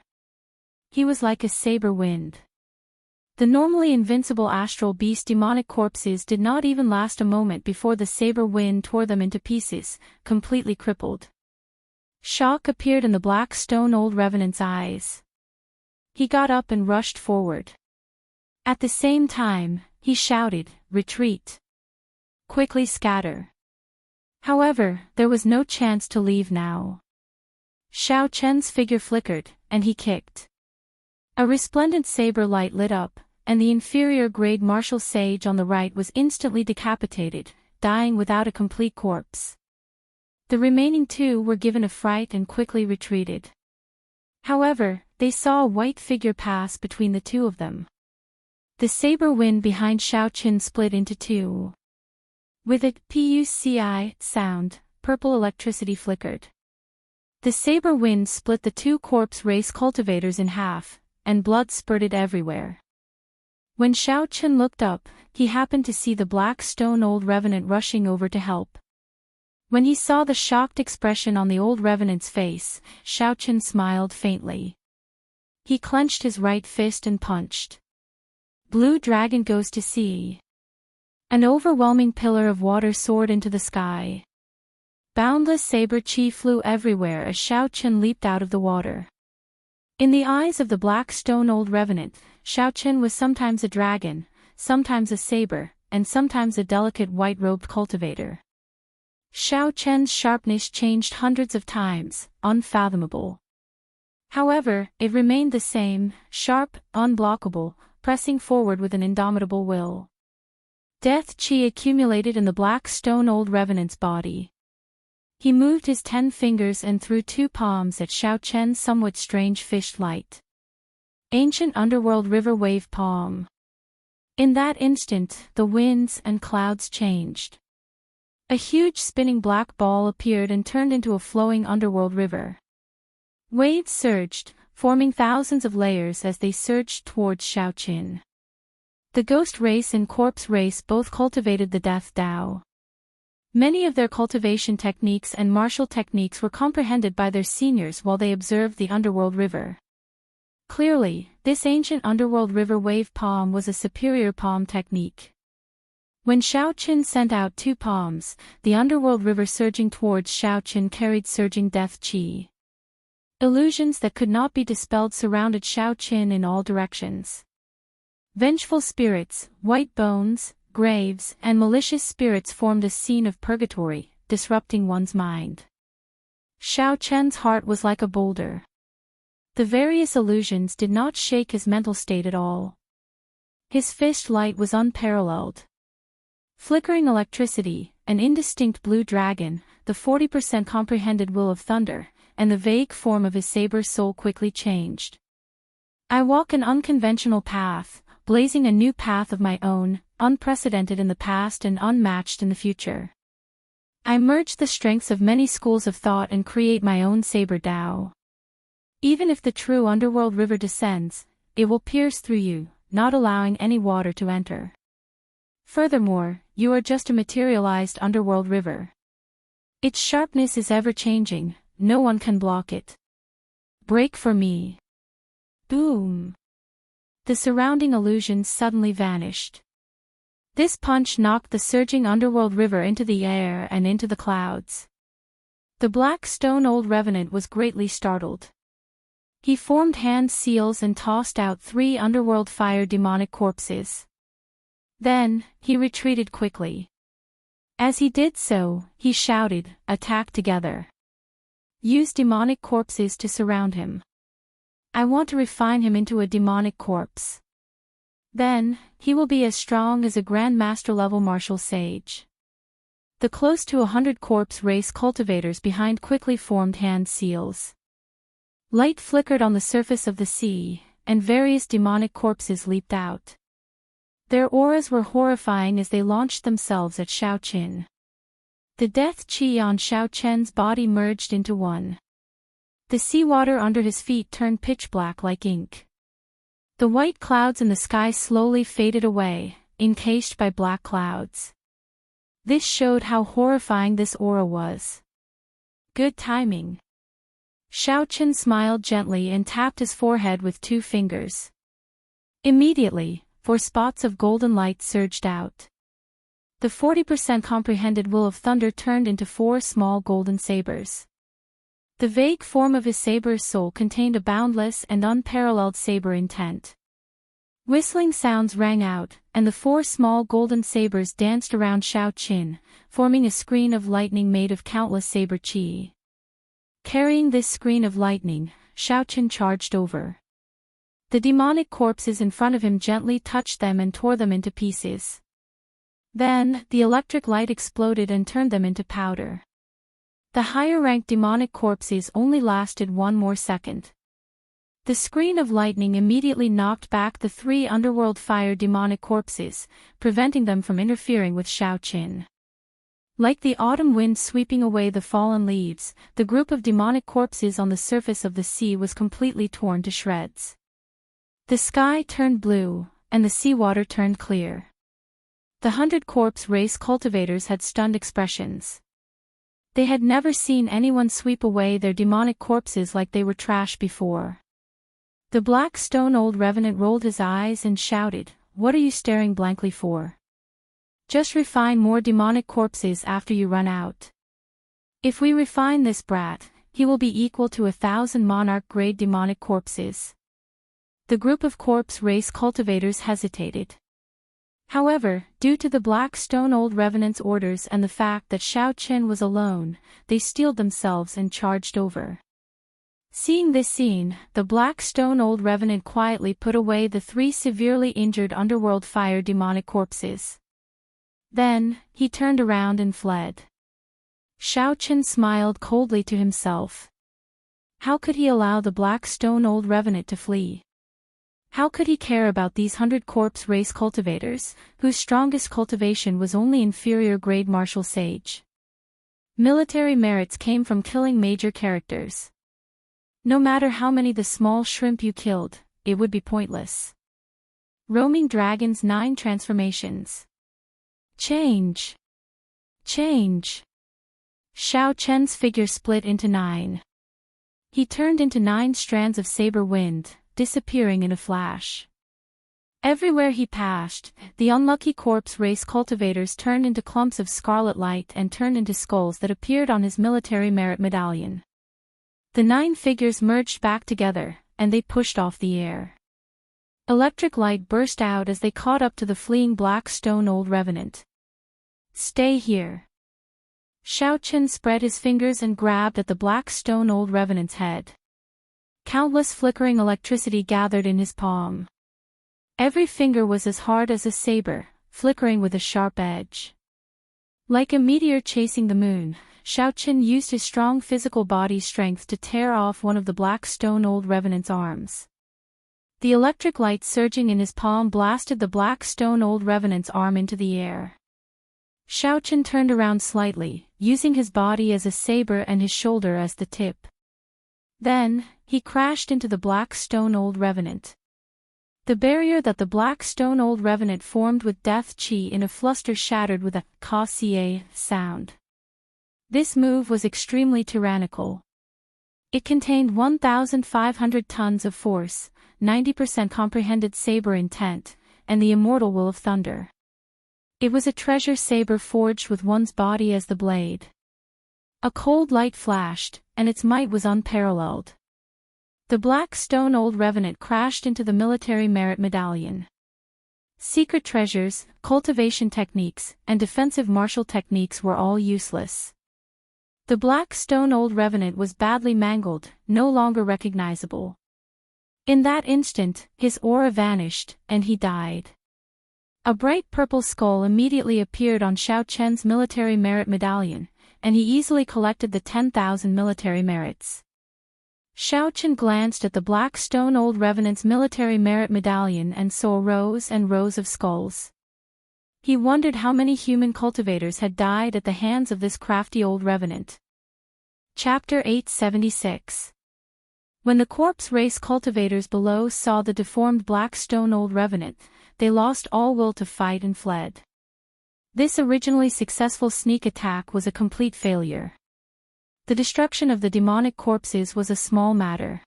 He was like a saber wind. The normally invincible astral beast demonic corpses did not even last a moment before the saber wind tore them into pieces, completely crippled. Shock appeared in the black stone old revenant's eyes. He got up and rushed forward. At the same time, he shouted, "Retreat! Quickly scatter!" However, there was no chance to leave now. Xiao Chen's figure flickered, and he kicked. A resplendent saber light lit up, and the inferior-grade martial sage on the right was instantly decapitated, dying without a complete corpse. The remaining two were given a fright and quickly retreated. However, they saw a white figure pass between the two of them. The saber wind behind Xiao Chen split into two. With a "puci" sound, purple electricity flickered. The saber wind split the two corpse race cultivators in half, and blood spurted everywhere. When Xiao Chen looked up, he happened to see the black stone old revenant rushing over to help. When he saw the shocked expression on the old revenant's face, Xiao Chen smiled faintly. He clenched his right fist and punched. Blue dragon goes to sea. An overwhelming pillar of water soared into the sky. Boundless saber chi flew everywhere as Xiao Chen leaped out of the water. In the eyes of the black stone old revenant, Xiao Chen was sometimes a dragon, sometimes a saber, and sometimes a delicate white-robed cultivator. Xiao Chen's sharpness changed hundreds of times, unfathomable. However, it remained the same, sharp, unblockable, pressing forward with an indomitable will. Death chi accumulated in the black stone old revenant's body. He moved his 10 fingers and threw 2 palms at Xiao Chen's somewhat strange fished light. Ancient underworld river wave palm. In that instant, the winds and clouds changed. A huge spinning black ball appeared and turned into a flowing underworld river. Waves surged, forming thousands of layers as they surged towards Xiao Chen. The ghost race and corpse race both cultivated the death Dao. Many of their cultivation techniques and martial techniques were comprehended by their seniors while they observed the underworld river. Clearly, this ancient underworld river wave palm was a superior palm technique. When Xiao Chen sent out 2 palms, the underworld river surging towards Xiao Chen carried surging death chi. Illusions that could not be dispelled surrounded Xiao Chen in all directions. Vengeful spirits, white bones, graves, and malicious spirits formed a scene of purgatory, disrupting one's mind. Xiao Chen's heart was like a boulder. The various illusions did not shake his mental state at all. His fist light was unparalleled. Flickering electricity, an indistinct blue dragon, the 40% comprehended will of thunder, and the vague form of his saber soul quickly changed. I walk an unconventional path, blazing a new path of my own, unprecedented in the past and unmatched in the future. I merge the strengths of many schools of thought and create my own saber Dao. Even if the true underworld river descends, it will pierce through you, not allowing any water to enter. Furthermore, you are just a materialized underworld river. Its sharpness is ever-changing, no one can block it. Break for me. Boom. The surrounding illusions suddenly vanished. This punch knocked the surging underworld river into the air and into the clouds. The black stone old revenant was greatly startled. He formed hand seals and tossed out 3 underworld fire demonic corpses. Then, he retreated quickly. As he did so, he shouted, "Attack together. Use demonic corpses to surround him. I want to refine him into a demonic corpse. Then, he will be as strong as a Grand Master level martial sage." The close to 100 corpse race cultivators behind quickly formed hand seals. Light flickered on the surface of the sea, and various demonic corpses leaped out. Their auras were horrifying as they launched themselves at Xiao Chen. The death chi on Xiao Chen's body merged into one. The seawater under his feet turned pitch black like ink. The white clouds in the sky slowly faded away, encased by black clouds. This showed how horrifying this aura was. Good timing. Xiao Chen smiled gently and tapped his forehead with 2 fingers. Immediately, 4 spots of golden light surged out. The 40% comprehended will of thunder turned into 4 small golden sabers. The vague form of his saber's soul contained a boundless and unparalleled saber intent. Whistling sounds rang out, and the 4 small golden sabers danced around Xiaoqin, forming a screen of lightning made of countless saber chi. Carrying this screen of lightning, Xiaoqin charged over. The demonic corpses in front of him gently touched them and tore them into pieces. Then, the electric light exploded and turned them into powder. The higher-ranked demonic corpses only lasted 1 more second. The screen of lightning immediately knocked back the 3 underworld fire demonic corpses, preventing them from interfering with Xiaoqin. Like the autumn wind sweeping away the fallen leaves, the group of demonic corpses on the surface of the sea was completely torn to shreds. The sky turned blue, and the seawater turned clear. The 100 corpse race cultivators had stunned expressions. They had never seen anyone sweep away their demonic corpses like they were trash before. The black stone old revenant rolled his eyes and shouted, "What are you staring blankly for? Just refine more demonic corpses after you run out. If we refine this brat, he will be equal to 1,000 monarch-grade demonic corpses." The group of corpse race cultivators hesitated. However, due to the black stone old revenant's orders and the fact that Xiaoqin was alone, they steeled themselves and charged over. Seeing this scene, the black stone old revenant quietly put away the 3 severely injured underworld fire demonic corpses. Then, he turned around and fled. Xiaoqin smiled coldly to himself. How could he allow the black stone old revenant to flee? How could he care about these 100 corpse race cultivators, whose strongest cultivation was only inferior grade martial sage? Military merits came from killing major characters. No matter how many the small shrimp you killed, it would be pointless. Roaming Dragon's 9 transformations. Change. Change. Xiaoqian's figure split into 9. He turned into 9 strands of saber wind, disappearing in a flash. Everywhere he passed, the unlucky corpse race cultivators turned into clumps of scarlet light and turned into skulls that appeared on his military merit medallion. The 9 figures merged back together, and they pushed off the air. Electric light burst out as they caught up to the fleeing black stone old revenant. Stay here. Xiaoqin spread his fingers and grabbed at the black stone old revenant's head. Countless flickering electricity gathered in his palm. Every finger was as hard as a saber, flickering with a sharp edge. Like a meteor chasing the moon, Xiaoqin used his strong physical body strength to tear off one of the black stone old revenant's arms. The electric light surging in his palm blasted the black stone old revenant's arm into the air. Xiaoqin turned around slightly, using his body as a saber and his shoulder as the tip. Then, he crashed into the black stone old revenant. The barrier that the black stone old revenant formed with death chi in a fluster shattered with a ka-cie sound. This move was extremely tyrannical. It contained 1,500 tons of force, 90% comprehended saber intent, and the immortal will of thunder. It was a treasure saber forged with one's body as the blade. A cold light flashed, and its might was unparalleled. The black stone old revenant crashed into the military merit medallion. Secret treasures, cultivation techniques, and defensive martial techniques were all useless. The black stone old revenant was badly mangled, no longer recognizable. In that instant, his aura vanished, and he died. A bright purple skull immediately appeared on Xiaoqian's military merit medallion, and he easily collected the 10,000 military merits. Xiaoqian glanced at the black stone old revenant's military merit medallion and saw rows and rows of skulls. He wondered how many human cultivators had died at the hands of this crafty old revenant. Chapter 876. When the corpse race cultivators below saw the deformed black stone old revenant, they lost all will to fight and fled. This originally successful sneak attack was a complete failure. The destruction of the demonic corpses was a small matter.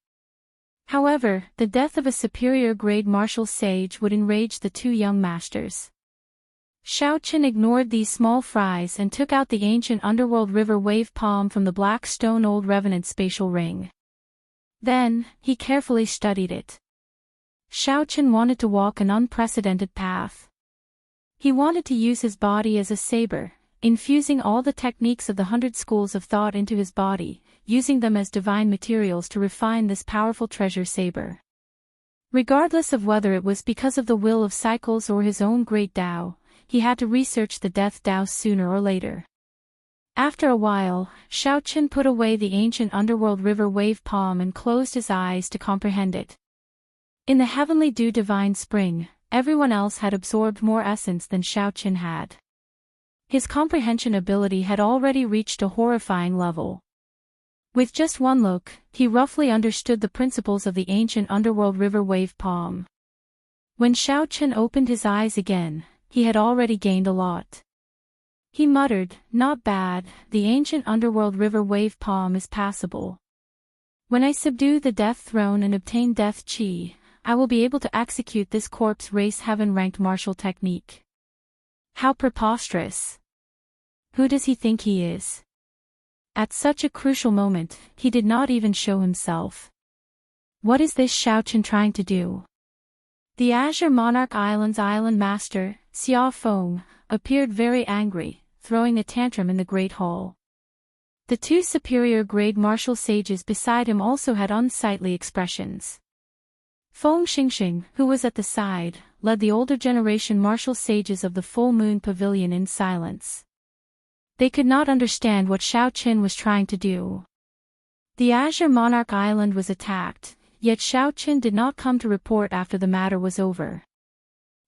However, the death of a superior-grade martial sage would enrage the two young masters. Xiaoqin ignored these small fries and took out the ancient underworld river wave palm from the black stone old revenant spatial ring. Then, he carefully studied it. Xiaoqin wanted to walk an unprecedented path. He wanted to use his body as a saber, infusing all the techniques of the 100 schools of thought into his body, using them as divine materials to refine this powerful treasure saber. Regardless of whether it was because of the will of cycles or his own great Tao, he had to research the death Tao sooner or later. After a while, Xiaoqin put away the ancient underworld river wave palm and closed his eyes to comprehend it. In the heavenly dew divine spring, everyone else had absorbed more essence than Xiaoqin had. His comprehension ability had already reached a horrifying level. With just one look, he roughly understood the principles of the ancient underworld river wave palm. When Xiaoqin opened his eyes again, he had already gained a lot. He muttered, "Not bad, the ancient underworld river wave palm is passable. When I subdue the death throne and obtain death chi, I will be able to execute this corpse race heaven-ranked martial technique." How preposterous! Who does he think he is? At such a crucial moment, he did not even show himself. What is this Xiaoqin trying to do? The Azure Monarch Island's island master, Xia Feng, appeared very angry, throwing a tantrum in the great hall. The two superior-grade martial sages beside him also had unsightly expressions. Feng Xingxing, who was at the side, led the older generation martial sages of the Full Moon Pavilion in silence. They could not understand what Xiaoqin was trying to do. The Azure Monarch Island was attacked, yet Xiaoqin did not come to report after the matter was over.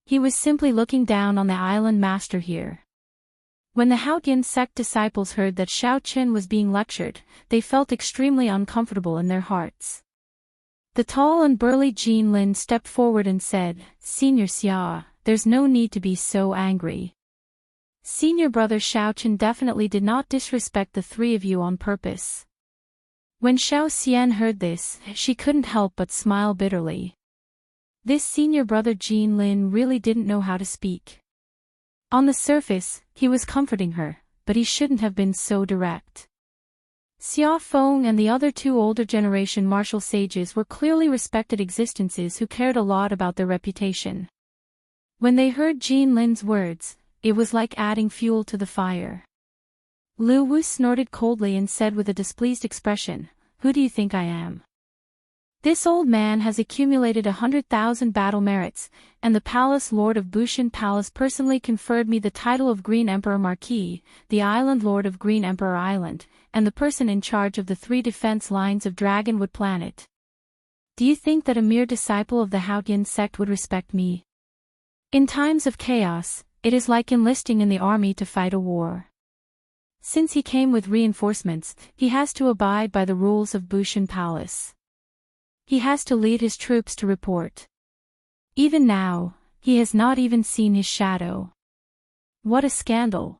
He was simply looking down on the island master here. When the Haoyan sect disciples heard that Xiaoqin was being lectured, they felt extremely uncomfortable in their hearts. The tall and burly Wang Lin stepped forward and said, "Senior Xia, there's no need to be so angry. Senior brother Xiaoqin definitely did not disrespect the three of you on purpose." When Xiao Xian heard this, she couldn't help but smile bitterly. This senior brother Wang Lin really didn't know how to speak. On the surface, he was comforting her, but he shouldn't have been so direct. Xia Feng and the other two older generation martial sages were clearly respected existences who cared a lot about their reputation. When they heard Wang Lin's words, it was like adding fuel to the fire. Lu Wu snorted coldly and said with a displeased expression, "Who do you think I am? This old man has accumulated 100,000 battle merits, and the Palace Lord of Bushan Palace personally conferred me the title of Green Emperor Marquis, the Island Lord of Green Emperor Island, and the person in charge of the 3 defense lines of Dragonwood Planet. Do you think that a mere disciple of the Haoyan sect would respect me? In times of chaos, it is like enlisting in the army to fight a war. Since he came with reinforcements, he has to abide by the rules of Bushan Palace. He has to lead his troops to report. Even now, he has not even seen his shadow. What a scandal."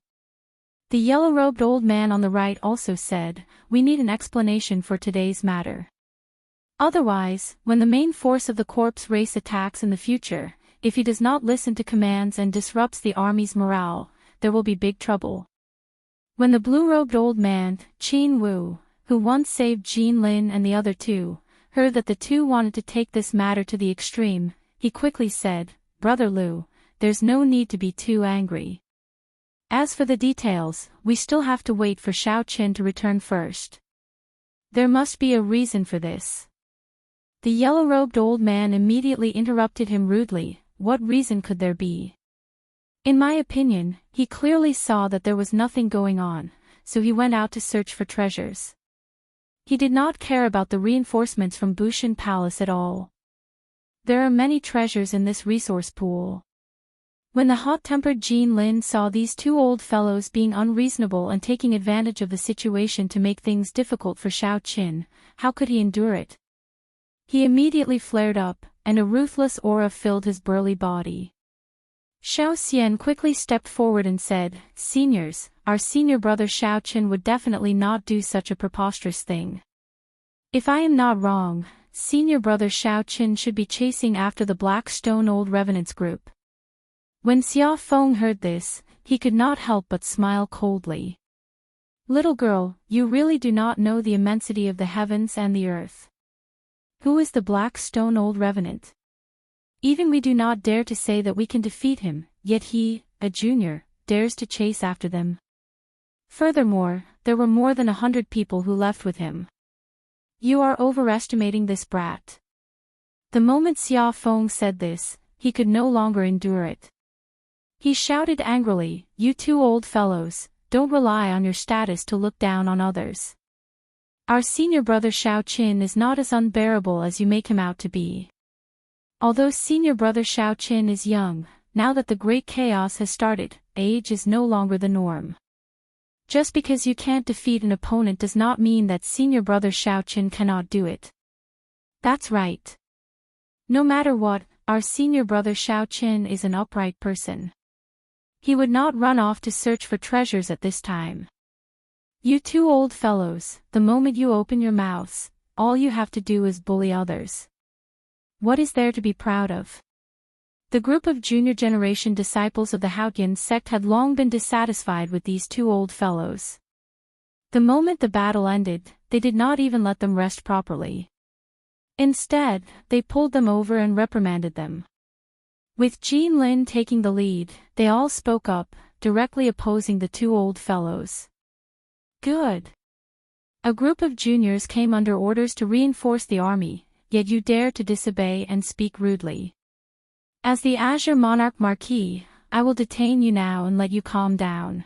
The yellow-robed old man on the right also said, "We need an explanation for today's matter. Otherwise, when the main force of the corpse race attacks in the future, if he does not listen to commands and disrupts the army's morale, there will be big trouble." When the blue-robed old man, Qin Wu, who once saved Wang Lin and the other two, heard that the two wanted to take this matter to the extreme, he quickly said, "Brother Lu, there's no need to be too angry. As for the details, we still have to wait for Xiaoqin to return first. There must be a reason for this." The yellow-robed old man immediately interrupted him rudely, "What reason could there be? In my opinion, he clearly saw that there was nothing going on, so he went out to search for treasures. He did not care about the reinforcements from Bushan Palace at all. There are many treasures in this resource pool." When the hot-tempered Wang Lin saw these two old fellows being unreasonable and taking advantage of the situation to make things difficult for Xiaoqin, how could he endure it? He immediately flared up, and a ruthless aura filled his burly body. Xiao Xian quickly stepped forward and said, "Seniors, our senior brother Xiaoqin would definitely not do such a preposterous thing. If I am not wrong, senior brother Xiao Qin should be chasing after the Black Stone Old Revenants group. When Xia Feng heard this, he could not help but smile coldly. Little girl, you really do not know the immensity of the heavens and the earth. Who is the Black Stone Old Revenant? Even we do not dare to say that we can defeat him, yet he, a junior, dares to chase after them. Furthermore, there were more than 100 people who left with him. You are overestimating this brat. The moment Xia Feng said this, he could no longer endure it. He shouted angrily, "You two old fellows, don't rely on your status to look down on others. Our senior brother Xiao Qin is not as unbearable as you make him out to be. Although senior brother Xiao Qin is young, now that the great chaos has started, age is no longer the norm. Just because you can't defeat an opponent does not mean that senior brother Xiao Qin cannot do it. That's right. No matter what, our senior brother Xiao Qin is an upright person. He would not run off to search for treasures at this time. You two old fellows, the moment you open your mouths, all you have to do is bully others. What is there to be proud of?" The group of junior generation disciples of the Haotian sect had long been dissatisfied with these two old fellows. The moment the battle ended, they did not even let them rest properly. Instead, they pulled them over and reprimanded them. With Wang Lin taking the lead, they all spoke up, directly opposing the two old fellows. Good. A group of juniors came under orders to reinforce the army, yet you dare to disobey and speak rudely. As the Azure Monarch Marquis, I will detain you now and let you calm down.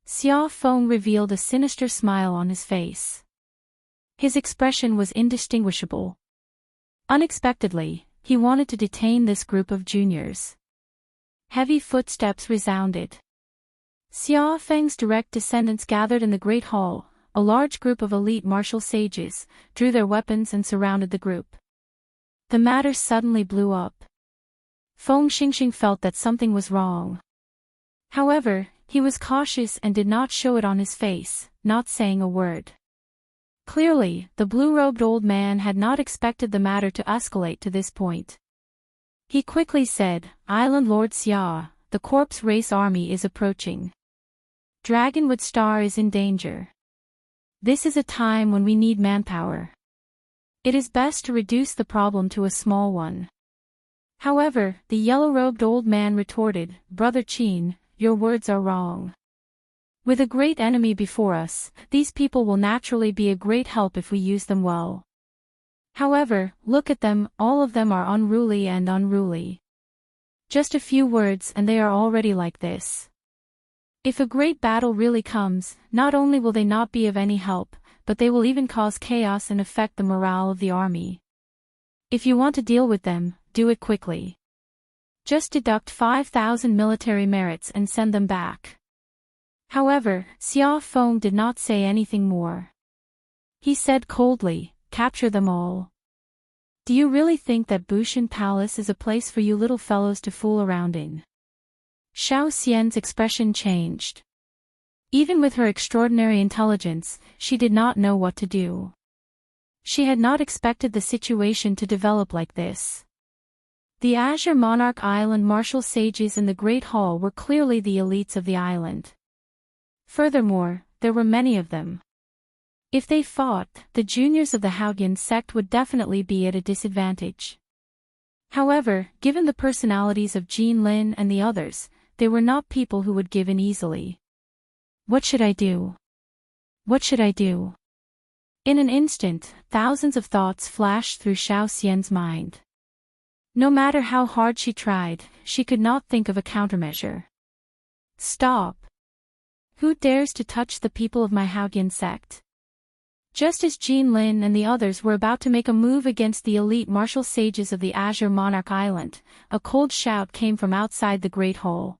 Xia Feng revealed a sinister smile on his face. His expression was indistinguishable. Unexpectedly, he wanted to detain this group of juniors. Heavy footsteps resounded. Xia Feng's direct descendants gathered in the Great Hall. A large group of elite martial sages drew their weapons and surrounded the group. The matter suddenly blew up. Feng Xingxing felt that something was wrong. However, he was cautious and did not show it on his face, not saying a word. Clearly, the blue-robed old man had not expected the matter to escalate to this point. He quickly said, "Island Lord Xia, the corpse race army is approaching. Dragonwood Star is in danger. This is a time when we need manpower. It is best to reduce the problem to a small one." However, the yellow-robed old man retorted, "Brother Qin, your words are wrong. With a great enemy before us, these people will naturally be a great help if we use them well. However, look at them, all of them are unruly. Just a few words and they are already like this. If a great battle really comes, not only will they not be of any help, but they will even cause chaos and affect the morale of the army. If you want to deal with them, do it quickly. Just deduct 5,000 military merits and send them back." However, Xia Feng did not say anything more. He said coldly, "Capture them all. Do you really think that Bushan Palace is a place for you little fellows to fool around in?" Xiao Xian's expression changed. Even with her extraordinary intelligence, she did not know what to do. She had not expected the situation to develop like this. The Azure Monarch Island martial sages in the Great Hall were clearly the elites of the island. Furthermore, there were many of them. If they fought, the juniors of the Haotian sect would definitely be at a disadvantage. However, given the personalities of Wang Lin and the others, they were not people who would give in easily. What should I do? What should I do? In an instant, thousands of thoughts flashed through Xiao Xian's mind. No matter how hard she tried, she could not think of a countermeasure. Stop! Who dares to touch the people of my Haotian sect? Just as Wang Lin and the others were about to make a move against the elite martial sages of the Azure Monarch Island, a cold shout came from outside the Great Hall.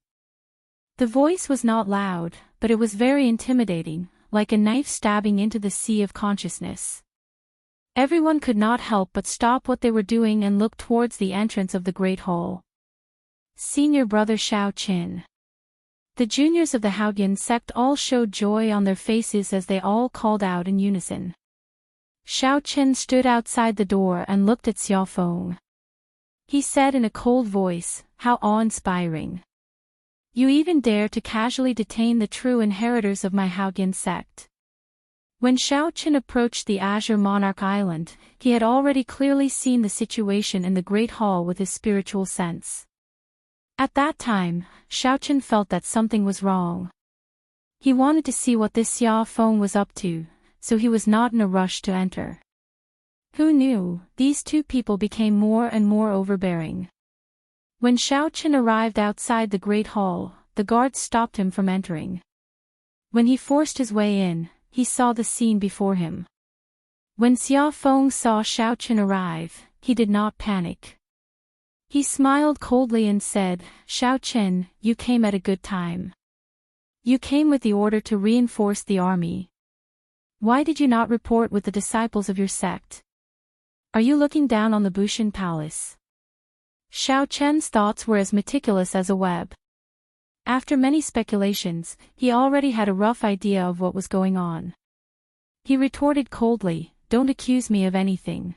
The voice was not loud, but it was very intimidating, like a knife stabbing into the sea of consciousness. Everyone could not help but stop what they were doing and look towards the entrance of the Great Hall. Senior brother Xiao Qin. The juniors of the Haotian sect all showed joy on their faces as they all called out in unison. Xiao Chen stood outside the door and looked at Xiaofeng. He said in a cold voice, "How awe-inspiring. You even dare to casually detain the true inheritors of my Haoyan sect." When Xiao Chen approached the Azure Monarch Island, he had already clearly seen the situation in the Great Hall with his spiritual sense. At that time, Xiao Chen felt that something was wrong. He wanted to see what this Xiaofeng was up to, so he was not in a rush to enter. Who knew, these two people became more and more overbearing. When Xiao Chen arrived outside the Great Hall, the guards stopped him from entering. When he forced his way in, he saw the scene before him. When Xiaofeng saw Xiao Chen arrive, he did not panic. He smiled coldly and said, "Xiao Chen, you came at a good time. You came with the order to reinforce the army. Why did you not report with the disciples of your sect? Are you looking down on the Bushan Palace?" Xiao Chen's thoughts were as meticulous as a web. After many speculations, he already had a rough idea of what was going on. He retorted coldly, "Don't accuse me of anything.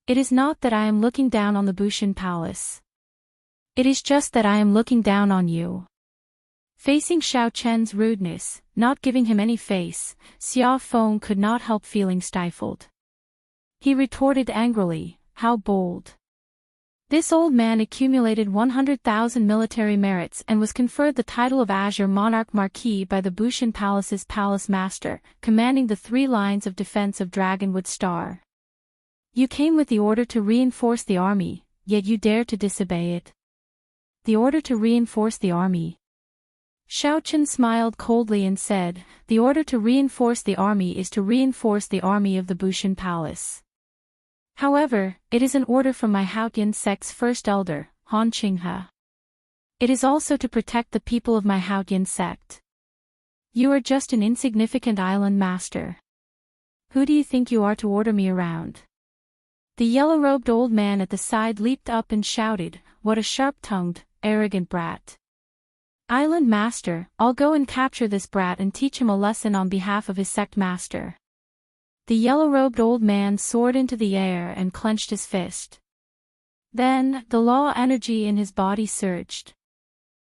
It is not that I am looking down on the Bushan Palace. It is just that I am looking down on you." Facing Xiao Chen's rudeness, not giving him any face, Xiaofeng could not help feeling stifled. He retorted angrily, "How bold. This old man accumulated 100,000 military merits and was conferred the title of Azure Monarch Marquis by the Bushan Palace's palace master, commanding the 3 lines of defense of Dragonwood Star. You came with the order to reinforce the army, yet you dare to disobey it. The order to reinforce the army." Xiao Chen smiled coldly and said, "The order to reinforce the army is to reinforce the army of the Bushan Palace. However, it is an order from my Haoyan sect's first elder, Han Qinghe. It is also to protect the people of my Haoyan sect. You are just an insignificant island master. Who do you think you are to order me around?" The yellow-robed old man at the side leaped up and shouted, "What a sharp-tongued, arrogant brat. Island master, I'll go and capture this brat and teach him a lesson on behalf of his sect master." The yellow-robed old man soared into the air and clenched his fist. Then, the law energy in his body surged.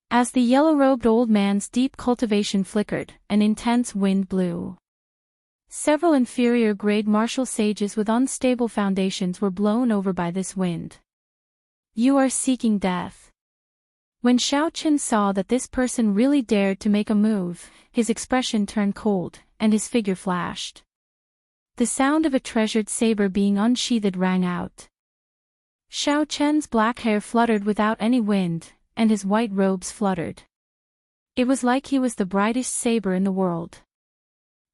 As the yellow-robed old man's deep cultivation flickered, an intense wind blew. Several inferior-grade martial sages with unstable foundations were blown over by this wind. "You are seeking death." When Xiao Chen saw that this person really dared to make a move, his expression turned cold, and his figure flashed. The sound of a treasured saber being unsheathed rang out. Xiao Chen's black hair fluttered without any wind, and his white robes fluttered. It was like he was the brightest saber in the world.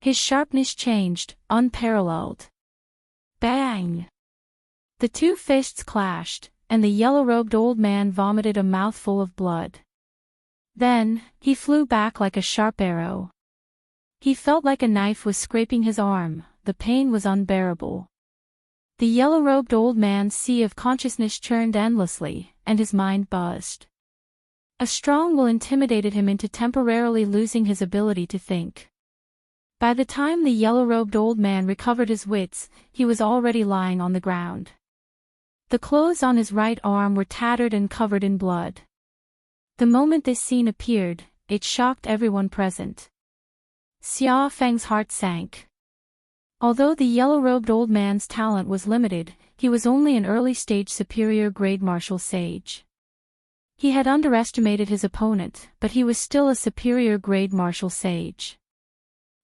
His sharpness changed, unparalleled. Bang! The 2 fists clashed, and the yellow-robed old man vomited a mouthful of blood. Then, he flew back like a sharp arrow. He felt like a knife was scraping his arm. The pain was unbearable. The yellow-robed old man's sea of consciousness churned endlessly, and his mind buzzed. A strong will intimidated him into temporarily losing his ability to think. By the time the yellow-robed old man recovered his wits, he was already lying on the ground. The clothes on his right arm were tattered and covered in blood. The moment this scene appeared, it shocked everyone present. Xia Feng's heart sank. Although the yellow-robed old man's talent was limited, he was only an early-stage superior-grade martial sage. He had underestimated his opponent, but he was still a superior-grade martial sage.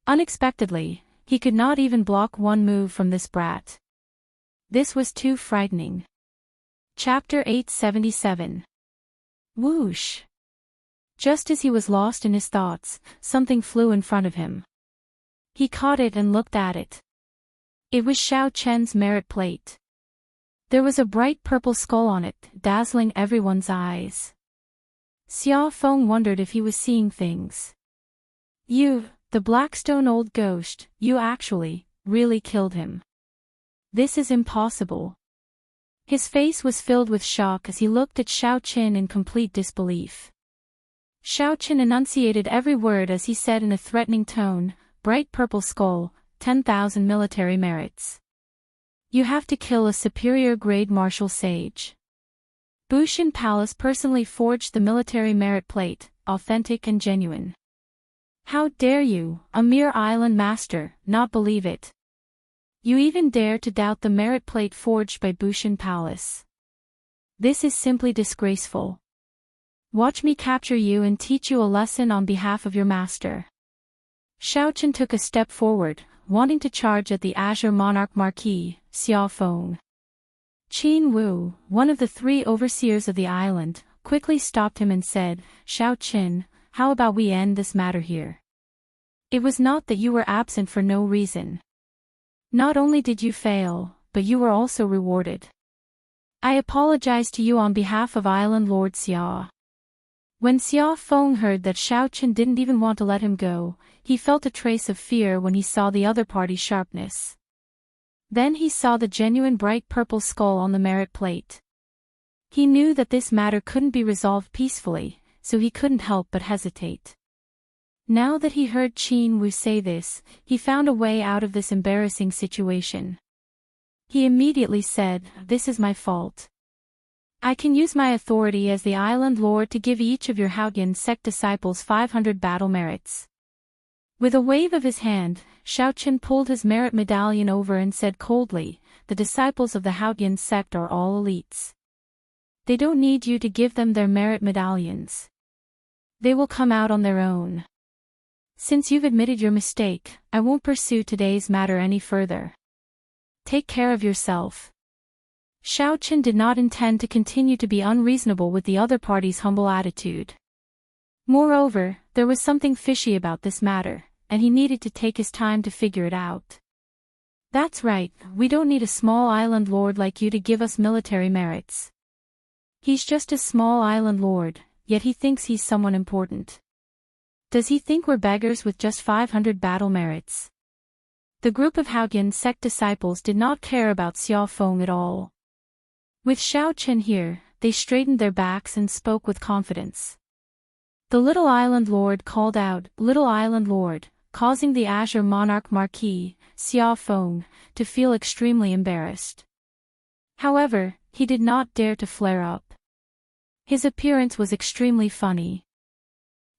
Unexpectedly, he could not even block one move from this brat. This was too frightening. Chapter 877. Whoosh! Just as he was lost in his thoughts, something flew in front of him. He caught it and looked at it. It was Xiao Chen's merit plate. There was a bright purple skull on it, dazzling everyone's eyes. Xiaofeng wondered if he was seeing things. "You, the Blackstone old ghost, you actually, really killed him. This is impossible." His face was filled with shock as he looked at Xiao Chen in complete disbelief. Xiao Chen enunciated every word as he said in a threatening tone, "Bright purple skull, 10,000 military merits. You have to kill a superior grade martial sage. Bushin Palace personally forged the military merit plate, authentic and genuine. How dare you, a mere island master, not believe it? You even dare to doubt the merit plate forged by Bushin Palace. This is simply disgraceful. Watch me capture you and teach you a lesson on behalf of your master. Xiaochen took a step forward, wanting to charge at the Azure Monarch Marquis, Xia Feng. Qin Wu, one of the 3 overseers of the island, quickly stopped him and said, Xiaochen, how about we end this matter here? It was not that you were absent for no reason. Not only did you fail, but you were also rewarded. I apologize to you on behalf of Island Lord Xia. When Xia Feng heard that Xiaochen didn't even want to let him go, he felt a trace of fear when he saw the other party's sharpness. Then he saw the genuine bright purple skull on the merit plate. He knew that this matter couldn't be resolved peacefully, so he couldn't help but hesitate. Now that he heard Qin Wu say this, he found a way out of this embarrassing situation. He immediately said, This is my fault. I can use my authority as the island lord to give each of your Haoyan sect disciples 500 battle merits. With a wave of his hand, Xiaochen pulled his merit medallion over and said coldly, The disciples of the Haoyan sect are all elites. They don't need you to give them their merit medallions. They will come out on their own. Since you've admitted your mistake, I won't pursue today's matter any further. Take care of yourself. Xiaochen did not intend to continue to be unreasonable with the other party's humble attitude. Moreover, there was something fishy about this matter, and he needed to take his time to figure it out. That's right, we don't need a small island lord like you to give us military merits. He's just a small island lord, yet he thinks he's someone important. Does he think we're beggars with just 500 battle merits? The group of Haoyan sect disciples did not care about Xia Feng at all. With Xiaochen here, they straightened their backs and spoke with confidence. The little island lord called out, Little island lord, causing the Azure Monarch Marquis, Xia Feng, to feel extremely embarrassed. However, he did not dare to flare up. His appearance was extremely funny.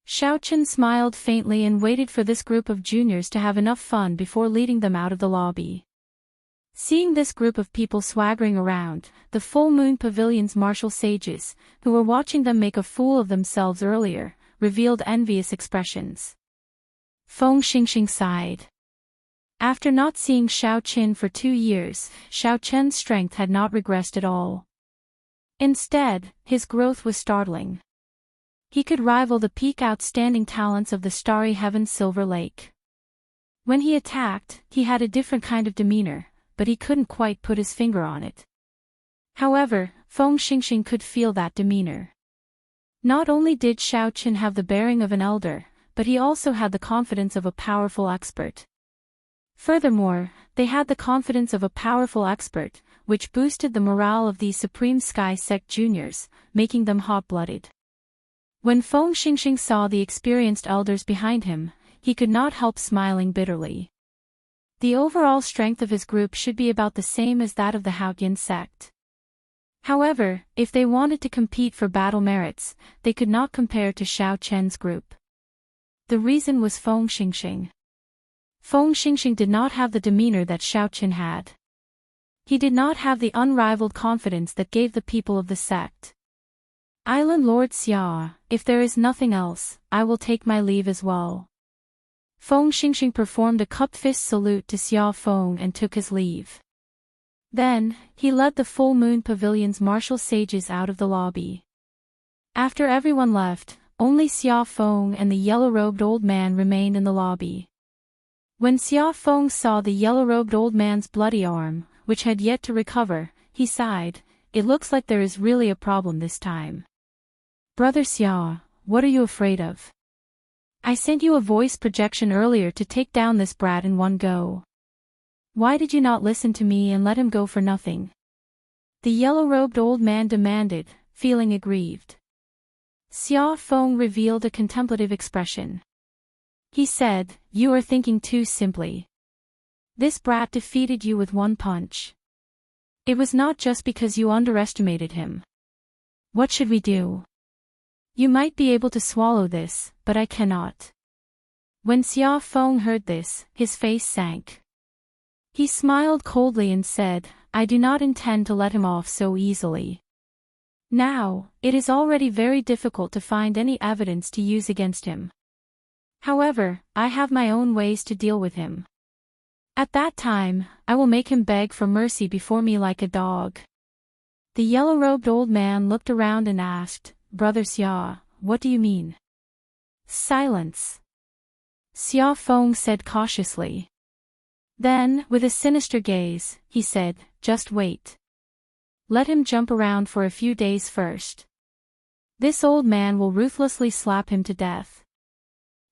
Xiaochen smiled faintly and waited for this group of juniors to have enough fun before leading them out of the lobby. Seeing this group of people swaggering around, the Full Moon Pavilion's martial sages, who were watching them make a fool of themselves earlier, revealed envious expressions. Feng Xingxing sighed. After not seeing Xiaochen for 2 years, Xiaochen's strength had not regressed at all. Instead, his growth was startling. He could rival the peak outstanding talents of the Starry Heaven Silver Lake. When he attacked, he had a different kind of demeanor, but he couldn't quite put his finger on it. However, Feng Xingxing could feel that demeanor. Not only did Xiaochen have the bearing of an elder, but he also had the confidence of a powerful expert. Furthermore, they had the confidence of a powerful expert, which boosted the morale of these Supreme Sky Sect juniors, making them hot-blooded. When Feng Xingxing saw the experienced elders behind him, he could not help smiling bitterly. The overall strength of his group should be about the same as that of the Haoyan sect. However, if they wanted to compete for battle merits, they could not compare to Xiaochen's group. The reason was Feng Xingxing. Feng Xingxing did not have the demeanor that Xiaochen had. He did not have the unrivaled confidence that gave the people of the sect. Island Lord Xia, if there is nothing else, I will take my leave as well. Feng Xingxing performed a cupped fist salute to Xia Feng and took his leave. Then, he led the Full Moon Pavilion's martial sages out of the lobby. After everyone left, only Xia Feng and the yellow-robed old man remained in the lobby. When Xia Feng saw the yellow-robed old man's bloody arm, which had yet to recover, he sighed, It looks like there is really a problem this time. Brother Xia, what are you afraid of? I sent you a voice projection earlier to take down this brat in one go. Why did you not listen to me and let him go for nothing? The yellow-robed old man demanded, feeling aggrieved. Xia Feng revealed a contemplative expression. He said, You are thinking too simply. This brat defeated you with one punch. It was not just because you underestimated him. What should we do? You might be able to swallow this, but I cannot. When Xia Feng heard this, his face sank. He smiled coldly and said, I do not intend to let him off so easily. Now, it is already very difficult to find any evidence to use against him. However, I have my own ways to deal with him. At that time, I will make him beg for mercy before me like a dog. The yellow-robed old man looked around and asked, Brother Xia, what do you mean? Silence. Xia Feng said cautiously. Then, with a sinister gaze, he said, just wait. Let him jump around for a few days first. This old man will ruthlessly slap him to death.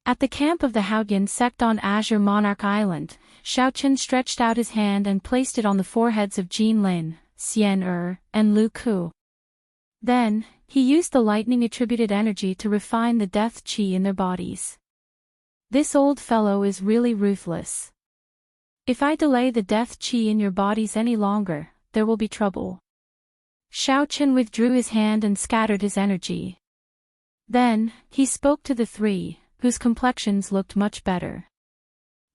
At the camp of the Haoyan sect on Azure Monarch Island, Xiaoqin stretched out his hand and placed it on the foreheads of Jin Lin, Xian Er, and Lu Ku. Then, he used the lightning-attributed energy to refine the death qi in their bodies. This old fellow is really ruthless. If I delay the death qi in your bodies any longer, there will be trouble. Xiaoqin withdrew his hand and scattered his energy. Then, he spoke to the three, whose complexions looked much better.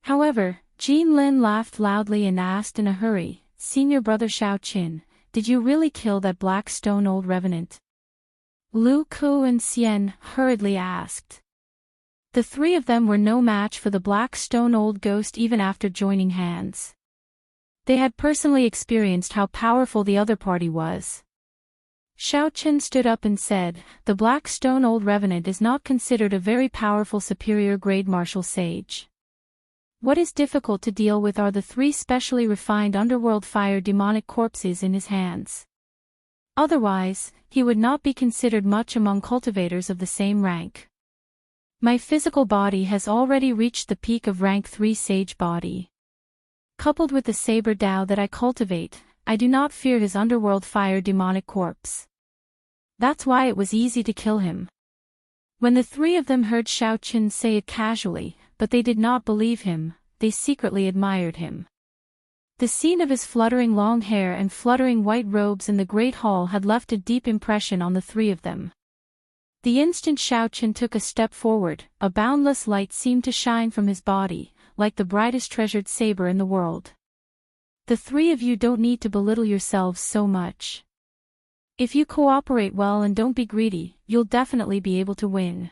However, Jin Lin laughed loudly and asked in a hurry, Senior Brother Xiaoqin, did you really kill that black stone old revenant? Lu Ku and Xian hurriedly asked. The three of them were no match for the black stone old ghost even after joining hands. They had personally experienced how powerful the other party was. Xiaoqin stood up and said, the black stone old revenant is not considered a very powerful superior grade martial sage. What is difficult to deal with are the three specially refined underworld fire demonic corpses in his hands. Otherwise, he would not be considered much among cultivators of the same rank. My physical body has already reached the peak of rank 3 sage body. Coupled with the saber Dao that I cultivate, I do not fear his underworld fire demonic corpse. That's why it was easy to kill him. When the three of them heard Xiaoqin say it casually, but they did not believe him, they secretly admired him. The scene of his fluttering long hair and fluttering white robes in the great hall had left a deep impression on the three of them. The instant Xiaoqin took a step forward, a boundless light seemed to shine from his body, like the brightest treasured saber in the world. The three of you don't need to belittle yourselves so much. If you cooperate well and don't be greedy, you'll definitely be able to win.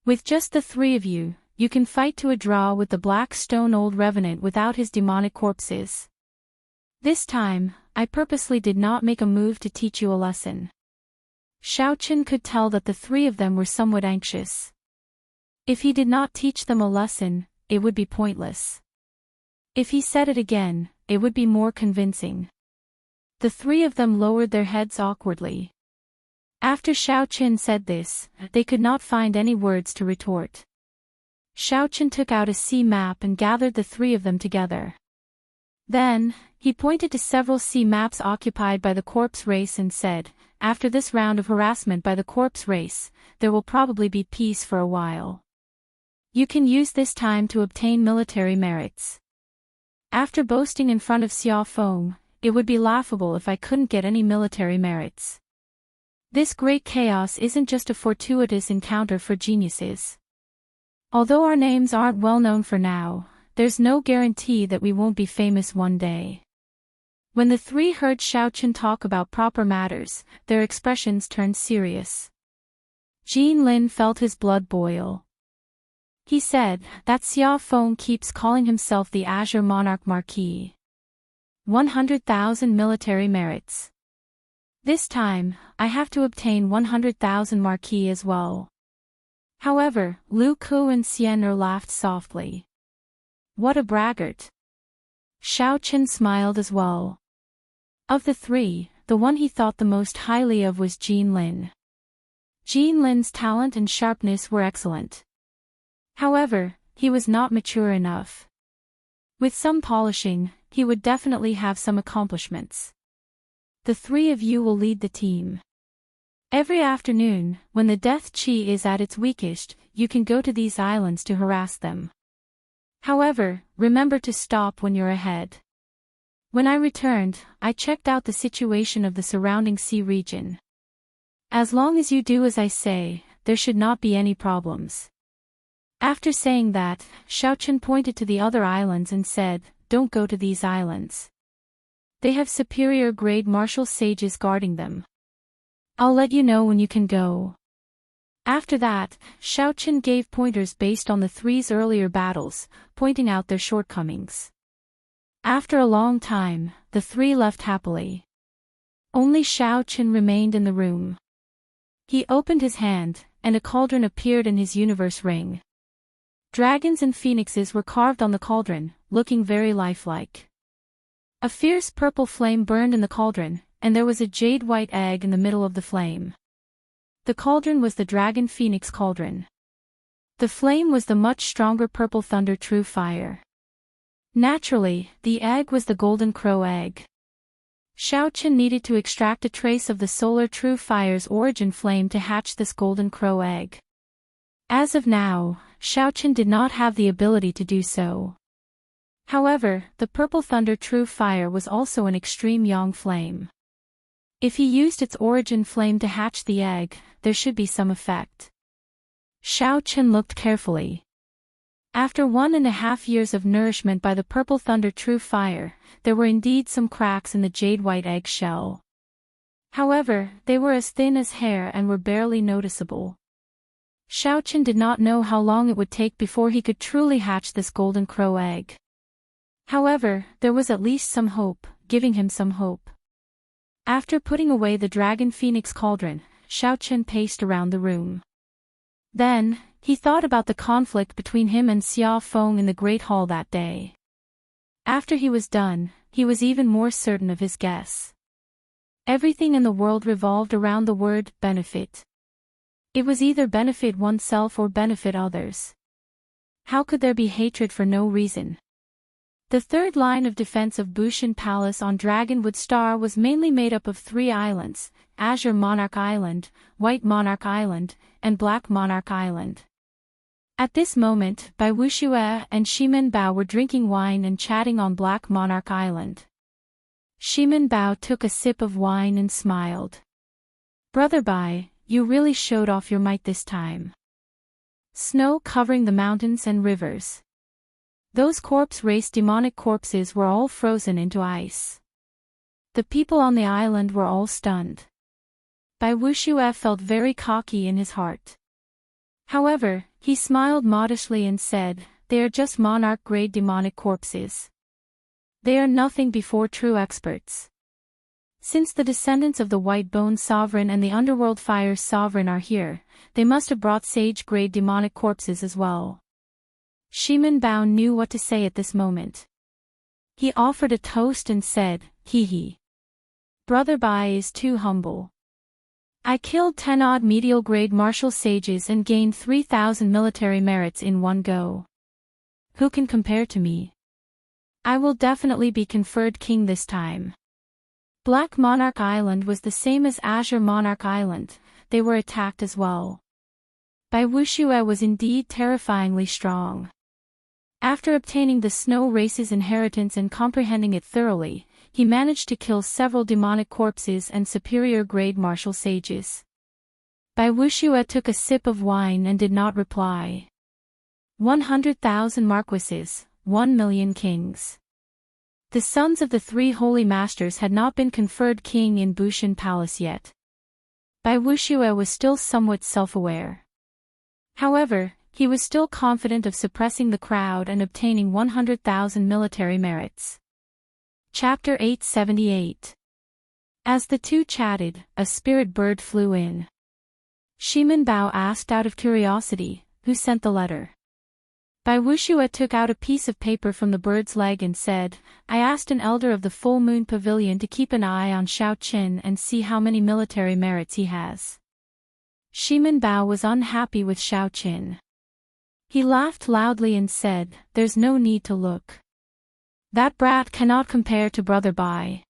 With just the three of you, you can fight to a draw with the black stone old revenant without his demonic corpses. This time, I purposely did not make a move to teach you a lesson. Xiaoqin could tell that the three of them were somewhat anxious. If he did not teach them a lesson, it would be pointless. If he said it again, it would be more convincing. The three of them lowered their heads awkwardly. After Xiaoqin said this, they could not find any words to retort. Xiaoqin took out a sea map and gathered the three of them together. Then, he pointed to several sea maps occupied by the corpse race and said, after this round of harassment by the corpse race, there will probably be peace for a while. You can use this time to obtain military merits. After boasting in front of Xia Feng, it would be laughable if I couldn't get any military merits. This great chaos isn't just a fortuitous encounter for geniuses. Although our names aren't well known for now, there's no guarantee that we won't be famous one day. When the three heard Xiaoqin talk about proper matters, their expressions turned serious. Jin Lin felt his blood boil. He said, that Xia Feng keeps calling himself the Azure Monarch Marquis. 100,000 military merits. This time, I have to obtain 100,000 Marquis as well. However, Lu Ku and Xian laughed softly. What a braggart. Xiaoqin smiled as well. Of the three, the one he thought the most highly of was Jin Lin. Jin Lin's talent and sharpness were excellent. However, he was not mature enough. With some polishing, he would definitely have some accomplishments. The three of you will lead the team. Every afternoon, when the death qi is at its weakest, you can go to these islands to harass them. However, remember to stop when you're ahead. When I returned, I checked out the situation of the surrounding sea region. As long as you do as I say, there should not be any problems. After saying that, Xiaochen pointed to the other islands and said, "Don't go to these islands. They have superior grade martial sages guarding them. I'll let you know when you can go." After that, Xiaochen gave pointers based on the three's earlier battles, pointing out their shortcomings. After a long time, the three left happily. Only Xiaochen remained in the room. He opened his hand, and a cauldron appeared in his universe ring. Dragons and phoenixes were carved on the cauldron, looking very lifelike. A fierce purple flame burned in the cauldron, and there was a jade-white egg in the middle of the flame. The cauldron was the Dragon Phoenix cauldron. The flame was the much stronger purple thunder true fire. Naturally, the egg was the golden crow egg. Xiaochen needed to extract a trace of the solar true fire's origin flame to hatch this golden crow egg. As of now, Xiaochen did not have the ability to do so. However, the purple thunder true fire was also an extreme yang flame. If he used its origin flame to hatch the egg, there should be some effect. Xiaochen looked carefully. After 1.5 years of nourishment by the purple thunder true fire, there were indeed some cracks in the jade-white egg shell. However, they were as thin as hair and were barely noticeable. Xiaochen did not know how long it would take before he could truly hatch this golden crow egg. However, there was at least some hope, giving him some hope. After putting away the Dragon Phoenix cauldron, Xiaochen paced around the room. Then, he thought about the conflict between him and Xia Feng in the Great Hall that day. After he was done, he was even more certain of his guess. Everything in the world revolved around the word benefit. It was either benefit oneself or benefit others. How could there be hatred for no reason? The third line of defense of Bushan Palace on Dragonwood Star was mainly made up of 3 islands: Azure Monarch Island, White Monarch Island, and Black Monarch Island. At this moment, Bai Wuxia and Shimen Bao were drinking wine and chatting on Black Monarch Island. Shimen Bao took a sip of wine and smiled. "Brother Bai, you really showed off your might this time. Snow covering the mountains and rivers. Those corpse-race demonic corpses were all frozen into ice. The people on the island were all stunned." Bai Wuxia felt very cocky in his heart. However, he smiled modestly and said, "They are just monarch-grade demonic corpses. They are nothing before true experts. Since the descendants of the White Bone Sovereign and the Underworld Fire's Sovereign are here, they must have brought sage-grade demonic corpses as well." Shimen Bao knew what to say at this moment. He offered a toast and said, "Hee hee. Brother Bai is too humble. I killed 10-odd medial-grade martial sages and gained 3,000 military merits in one go. Who can compare to me? I will definitely be conferred king this time." Black Monarch Island was the same as Azure Monarch Island. They were attacked as well. Bai Wuxia was indeed terrifyingly strong. After obtaining the Snow Race's inheritance and comprehending it thoroughly, he managed to kill several demonic corpses and superior-grade martial sages. Bai Wuxia took a sip of wine and did not reply. 100,000 marquises, 1 million kings. The sons of the 3 holy masters had not been conferred king in Bushan Palace yet. Bai Wuxia was still somewhat self-aware. However, he was still confident of suppressing the crowd and obtaining 100,000 military merits. Chapter 878. As the two chatted, a spirit bird flew in. Shimen Bao asked out of curiosity, "Who sent the letter?" Bai Wuxia took out a piece of paper from the bird's leg and said, "I asked an elder of the Full Moon Pavilion to keep an eye on Xiaochen and see how many military merits he has." Shimen Bao was unhappy with Xiaochen. He laughed loudly and said, "There's no need to look. That brat cannot compare to Brother Bai.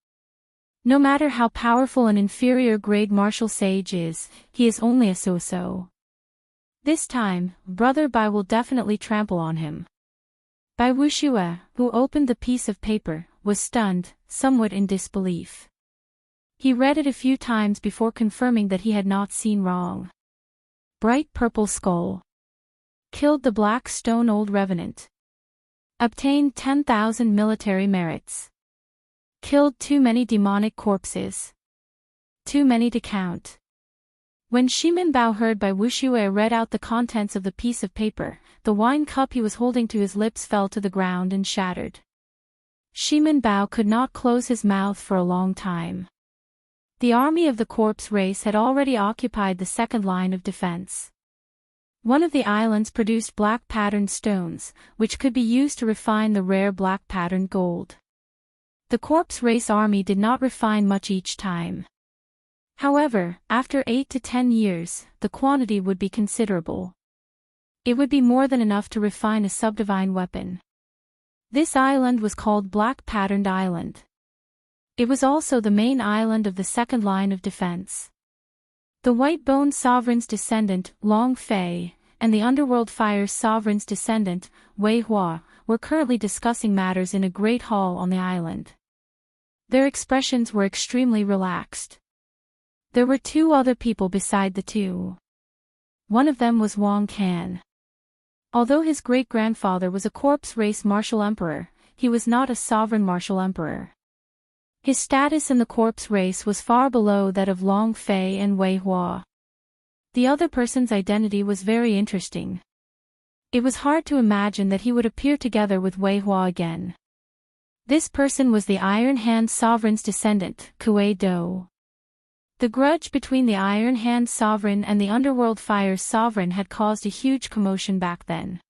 No matter how powerful an inferior-grade martial sage is, he is only a so-so. This time, Brother Bai will definitely trample on him." Bai Wuxia, who opened the piece of paper, was stunned, somewhat in disbelief. He read it a few times before confirming that he had not seen wrong. Bright purple skull. Killed the Black Stone Old Revenant. Obtained 10,000 military merits. Killed too many demonic corpses. Too many to count. When Shimin Bao heard by Wuxia read out the contents of the piece of paper, the wine cup he was holding to his lips fell to the ground and shattered. Shimin Bao could not close his mouth for a long time. The army of the corpse race had already occupied the second line of defense. One of the islands produced black-patterned stones, which could be used to refine the rare black-patterned gold. The corpse race army did not refine much each time. However, after 8 to 10 years, the quantity would be considerable. It would be more than enough to refine a subdivine weapon. This island was called Black-Patterned Island. It was also the main island of the second line of defense. The White-Bone Sovereign's descendant, Long Fei, and the Underworld Fire's Sovereign's descendant, Wei Hua, were currently discussing matters in a great hall on the island. Their expressions were extremely relaxed. There were two other people beside the two. One of them was Wang Can. Although his great-grandfather was a corpse race martial emperor, he was not a sovereign martial emperor. His status in the corpse race was far below that of Long Fei and Wei Hua. The other person's identity was very interesting. It was hard to imagine that he would appear together with Wei Hua again. This person was the Iron Hand Sovereign's descendant, Kuei Do. The grudge between the Iron Hand Sovereign and the Underworld Fire's Sovereign had caused a huge commotion back then.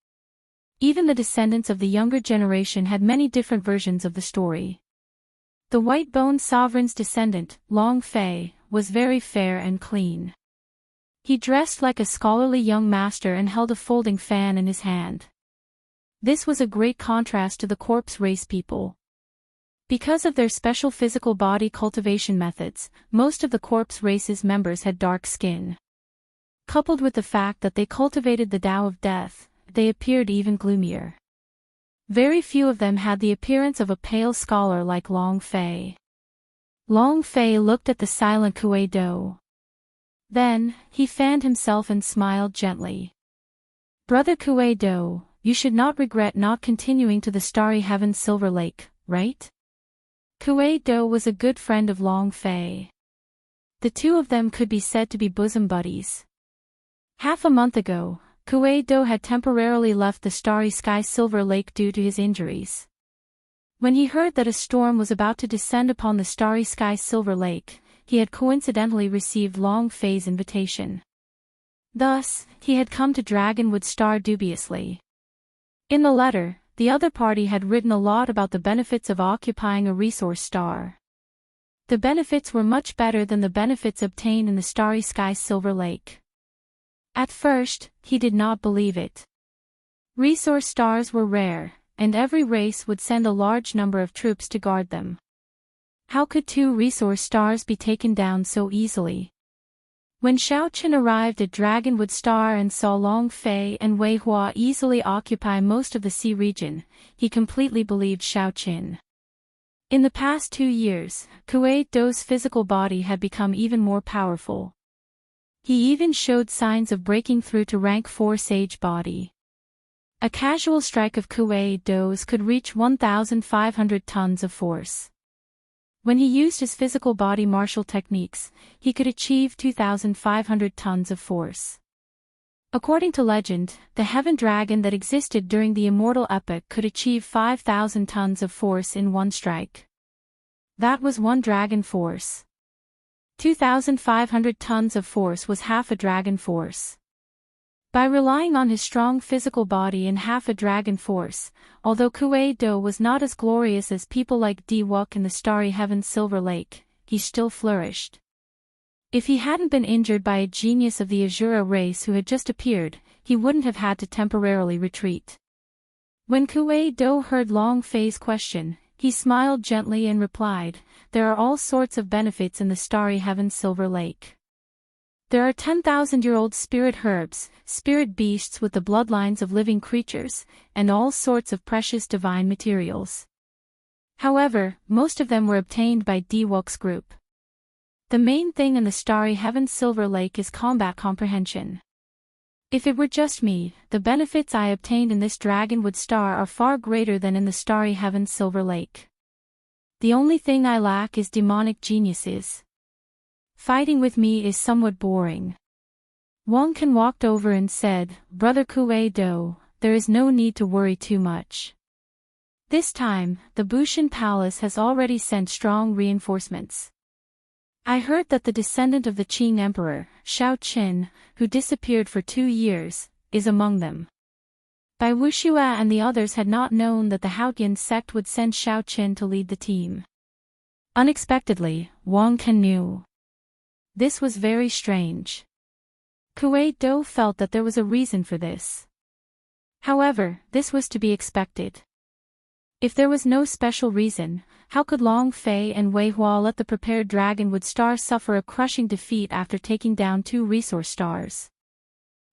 Even the descendants of the younger generation had many different versions of the story. The White-Bone Sovereign's descendant, Long Fei, was very fair and clean. He dressed like a scholarly young master and held a folding fan in his hand. This was a great contrast to the corpse race people. Because of their special physical body cultivation methods, most of the corpse race's members had dark skin. Coupled with the fact that they cultivated the Tao of Death, they appeared even gloomier. Very few of them had the appearance of a pale scholar like Long Fei. Long Fei looked at the silent Kuei Do. Then, he fanned himself and smiled gently. Brother Kuei Do, you should not regret not continuing to the Starry Heaven Silver Lake, right? Kuei Do was a good friend of Long Fei. The two of them could be said to be bosom buddies. Half a month ago, Kuei Do had temporarily left the Starry Sky Silver Lake due to his injuries. When he heard that a storm was about to descend upon the Starry Sky Silver Lake, he had coincidentally received Long Fei's invitation. Thus, he had come to Dragonwood Star dubiously. In the letter, the other party had written a lot about the benefits of occupying a resource star. The benefits were much better than the benefits obtained in the Starry Sky Silver Lake. At first, he did not believe it. Resource stars were rare, and every race would send a large number of troops to guard them. How could two resource stars be taken down so easily? When Xiaoqin arrived at Dragonwood Star and saw Long Fei and Wei Hua easily occupy most of the sea region, he completely believed Xiaoqin. In the past 2 years, Kuei Do's physical body had become even more powerful. He even showed signs of breaking through to rank 4 sage body. A casual strike of Kuei Do's could reach 1,500 tons of force. When he used his physical body martial techniques, he could achieve 2,500 tons of force. According to legend, the heaven dragon that existed during the Immortal epoch could achieve 5,000 tons of force in one strike. That was one dragon force. 2,500 tons of force was half a dragon force. By relying on his strong physical body and half a dragon force, although Kuei Do was not as glorious as people like Di Wuk in the Starry Heaven Silver Lake, he still flourished. If he hadn't been injured by a genius of the Azura race who had just appeared, he wouldn't have had to temporarily retreat. When Kuei Do heard Long Fei's question, he smiled gently and replied, "There are all sorts of benefits in the Starry Heaven Silver Lake. There are 10,000-year-old spirit herbs, spirit beasts with the bloodlines of living creatures, and all sorts of precious divine materials. However, most of them were obtained by Daoist group. The main thing in the Starry Heaven's Silver Lake is combat comprehension. If it were just me, the benefits I obtained in this Dragonwood Star are far greater than in the Starry Heaven's Silver Lake. The only thing I lack is demonic geniuses. Fighting with me is somewhat boring. Wang Lin walked over and said, Brother Kuei-do, there is no need to worry too much. This time, the Bushan Palace has already sent strong reinforcements. I heard that the descendant of the Qing Emperor, Shao Qin, who disappeared for 2 years, is among them. Bai Wuxia and the others had not known that the Haotian sect would send Shao Qin to lead the team. Unexpectedly, Wang Lin knew. This was very strange. Kuei-do felt that there was a reason for this. However, this was to be expected. If there was no special reason, how could Long Fei and Wei Hua let the prepared Dragonwood Star suffer a crushing defeat after taking down 2 resource stars?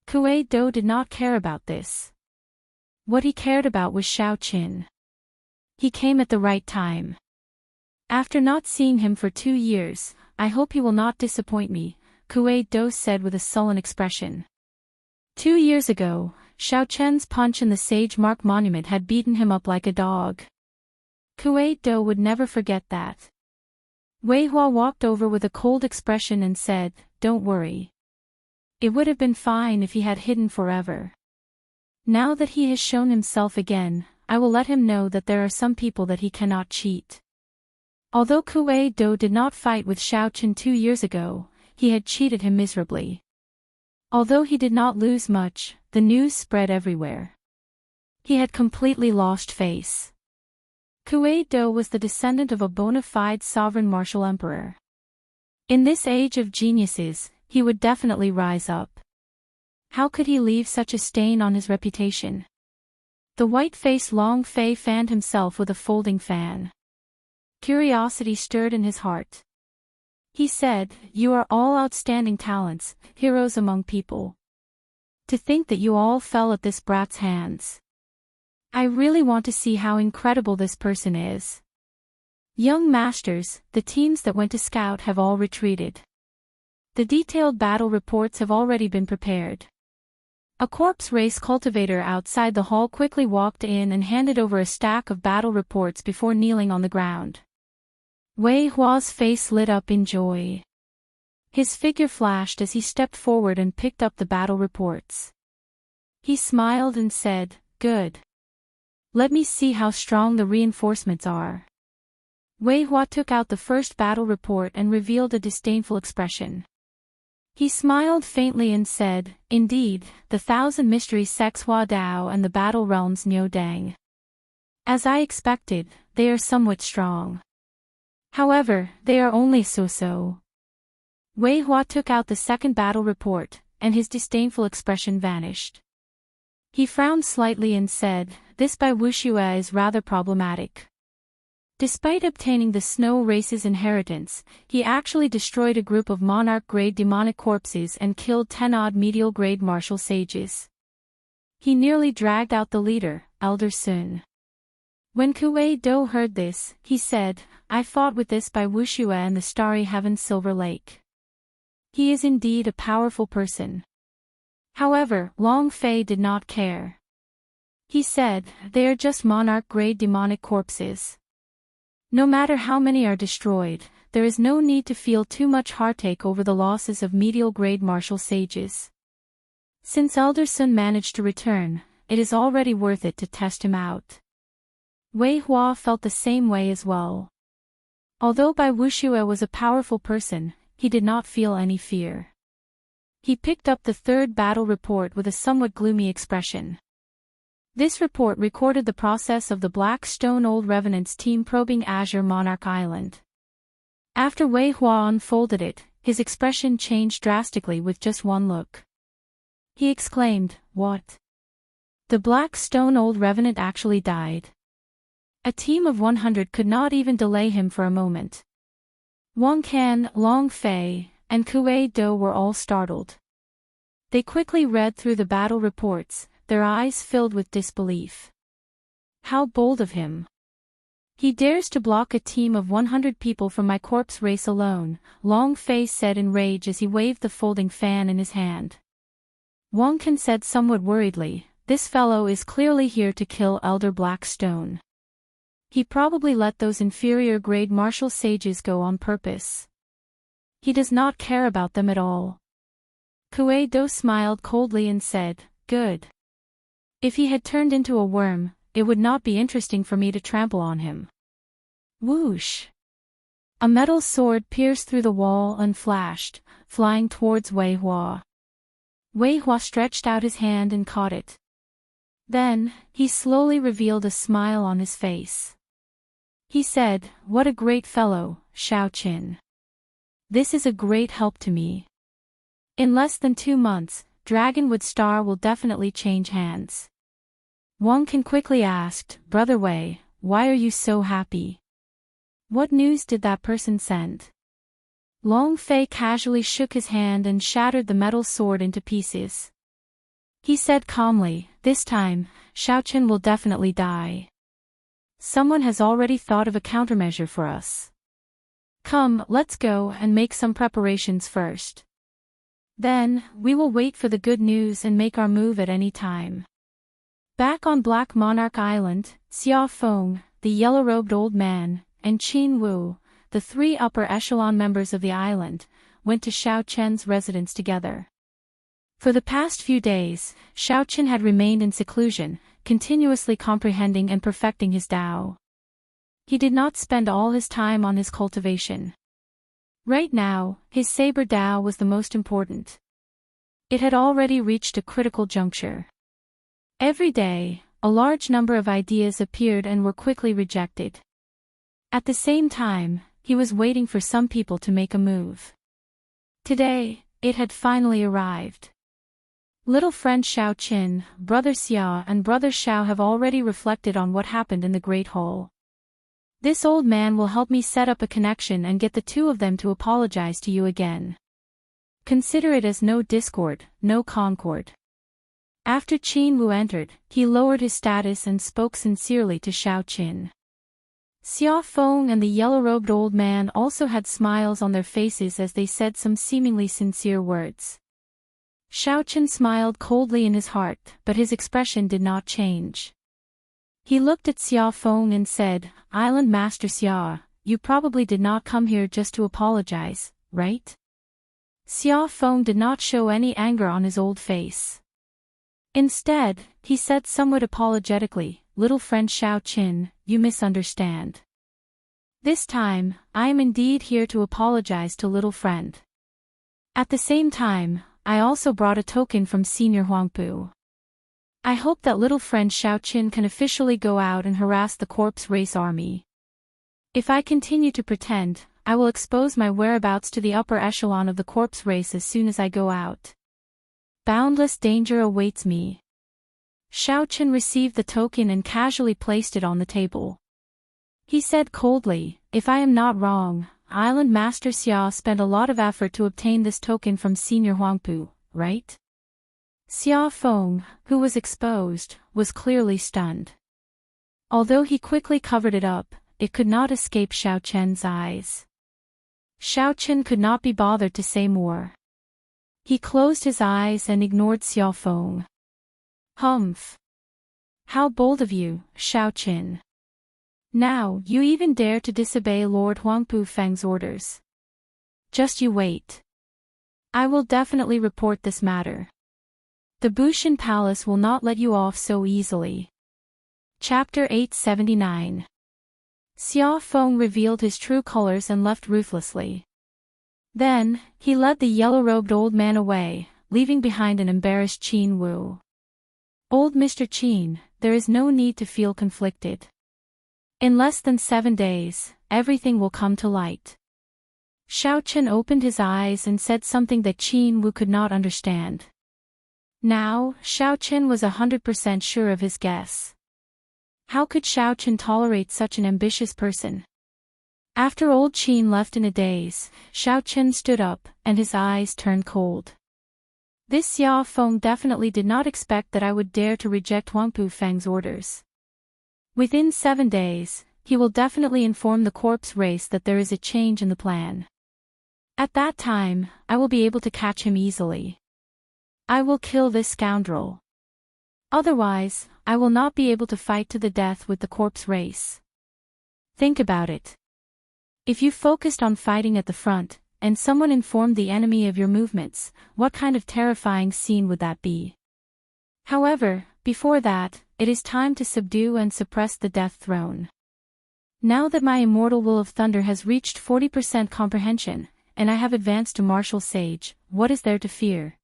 Kuei-do did not care about this. What he cared about was Shao Qin. He came at the right time. After not seeing him for 2 years, I hope he will not disappoint me, Kuei-do said with a sullen expression. 2 years ago, Shao Chen's punch in the Sage Mark Monument had beaten him up like a dog. Kuei-do would never forget that. Wei Hua walked over with a cold expression and said, Don't worry. It would have been fine if he had hidden forever. Now that he has shown himself again, I will let him know that there are some people that he cannot cheat. Although Kuei-do did not fight with Shao Qin 2 years ago, he had cheated him miserably. Although he did not lose much, the news spread everywhere. He had completely lost face. Kuei-do was the descendant of a bona fide sovereign martial emperor. In this age of geniuses, he would definitely rise up. How could he leave such a stain on his reputation? The white-faced Long Fei fanned himself with a folding fan. Curiosity stirred in his heart. He said, You are all outstanding talents, heroes among people. To think that you all fell at this brat's hands. I really want to see how incredible this person is. Young masters, the teams that went to scout have all retreated. The detailed battle reports have already been prepared. A corpse race cultivator outside the hall quickly walked in and handed over a stack of battle reports before kneeling on the ground. Wei Hua's face lit up in joy. His figure flashed as he stepped forward and picked up the battle reports. He smiled and said, Good. Let me see how strong the reinforcements are. Wei Hua took out the first battle report and revealed a disdainful expression. He smiled faintly and said, Indeed, the 1,000 mystery sects Hua Dao and the battle realms Niu Dang. As I expected, they are somewhat strong. However, they are only so-so. Wei Hua took out the second battle report, and his disdainful expression vanished. He frowned slightly and said, This Bai Wuxia is rather problematic. Despite obtaining the Snow Race's inheritance, he actually destroyed a group of monarch-grade demonic corpses and killed 10-odd medial-grade martial sages. He nearly dragged out the leader, Elder Sun. When Kuei-do heard this, he said, I fought with this Bai Wuxia in the Starry Heaven's Silver Lake. He is indeed a powerful person. However, Long Fei did not care. He said, They are just monarch-grade demonic corpses. No matter how many are destroyed, there is no need to feel too much heartache over the losses of medial-grade martial sages. Since Elder Sun managed to return, it is already worth it to test him out. Wei Hua felt the same way as well. Although Bai Wuxia was a powerful person, he did not feel any fear. He picked up the third battle report with a somewhat gloomy expression. This report recorded the process of the Black Stone Old Revenants team probing Azure Monarch Island. After Wei Hua unfolded it, his expression changed drastically with just one look. He exclaimed, What? The Black Stone Old Revenant actually died. A team of 100 could not even delay him for a moment. Wang Lin, Long Fei, and Kuei-do were all startled. They quickly read through the battle reports, their eyes filled with disbelief. How bold of him! He dares to block a team of 100 people from my corpse race alone, Long Fei said in rage as he waved the folding fan in his hand. Wang Lin said somewhat worriedly, this fellow is clearly here to kill Elder Blackstone. He probably let those inferior-grade martial sages go on purpose. He does not care about them at all. Kuei Do smiled coldly and said, good. If he had turned into a worm, it would not be interesting for me to trample on him. Whoosh! A metal sword pierced through the wall and flashed, flying towards Wei Hua. Wei Hua stretched out his hand and caught it. Then, he slowly revealed a smile on his face. He said, what a great fellow, Xiaoqin. This is a great help to me. In less than 2 months, Dragonwood Star will definitely change hands. Wang Lin quickly asked, Brother Wei, why are you so happy? What news did that person send? Long Fei casually shook his hand and shattered the metal sword into pieces. He said calmly, this time, Xiaoqin will definitely die. Someone has already thought of a countermeasure for us. Come, let's go and make some preparations first. Then, we will wait for the good news and make our move at any time. Back on Black Monarch Island, Xia Feng, the yellow-robed old man, and Qin Wu, the 3 upper echelon members of the island, went to Xiaoqian's residence together. For the past few days, Xiaoqian had remained in seclusion, continuously comprehending and perfecting his Dao. He did not spend all his time on his cultivation. Right now, his saber Dao was the most important. It had already reached a critical juncture. Every day, a large number of ideas appeared and were quickly rejected. At the same time, he was waiting for some people to make a move. Today, it had finally arrived. Little friend Xiaoqin, brother Xia and brother Xiao have already reflected on what happened in the Great Hall. This old man will help me set up a connection and get the 2 of them to apologize to you again. Consider it as no discord, no concord. After Qin Wu entered, he lowered his status and spoke sincerely to Xiaoqin. Xia Feng and the yellow-robed old man also had smiles on their faces as they said some seemingly sincere words. Xiaoqin smiled coldly in his heart, but his expression did not change. He looked at Xia Feng and said, Island Master Xia, you probably did not come here just to apologize, right? Xia Feng did not show any anger on his old face. Instead, he said somewhat apologetically, little friend Xiaoqin, you misunderstand. This time, I am indeed here to apologize to little friend. At the same time, I also brought a token from Senior Huangpu. I hope that little friend Xiaoqin can officially go out and harass the corpse race army. If I continue to pretend, I will expose my whereabouts to the upper echelon of the corpse race as soon as I go out. Boundless danger awaits me. Xiaoqin received the token and casually placed it on the table. He said coldly, if I am not wrong, Island Master Xia spent a lot of effort to obtain this token from Senior Huangpu, right? Xia Feng, who was exposed, was clearly stunned. Although he quickly covered it up, it could not escape Xiaoqian's eyes. Xiaoqin could not be bothered to say more. He closed his eyes and ignored Xia Feng. Humph! How bold of you, Xiaoqin. Now, you even dare to disobey Lord Huangpu Feng's orders. Just you wait. I will definitely report this matter. The Bushin Palace will not let you off so easily. Chapter 879. Xia Feng revealed his true colors and left ruthlessly. Then, he led the yellow-robed old man away, leaving behind an embarrassed Qin Wu. Old Mr. Qin, there is no need to feel conflicted. In less than 7 days, everything will come to light. Xiaoqin opened his eyes and said something that Qin Wu could not understand. Now, Xiaoqin was 100% sure of his guess. How could Xiaoqin tolerate such an ambitious person? After old Qin left in a daze, Xiaoqin stood up, and his eyes turned cold. This Xia Feng definitely did not expect that I would dare to reject Huangpu Feng's orders. Within 7 days, he will definitely inform the corpse race that there is a change in the plan. At that time, I will be able to catch him easily. I will kill this scoundrel. Otherwise, I will not be able to fight to the death with the corpse race. Think about it. If you focused on fighting at the front, and someone informed the enemy of your movements, what kind of terrifying scene would that be? However, before that, it is time to subdue and suppress the death throne. Now that my immortal will of thunder has reached 40% comprehension, and I have advanced to martial sage, what is there to fear?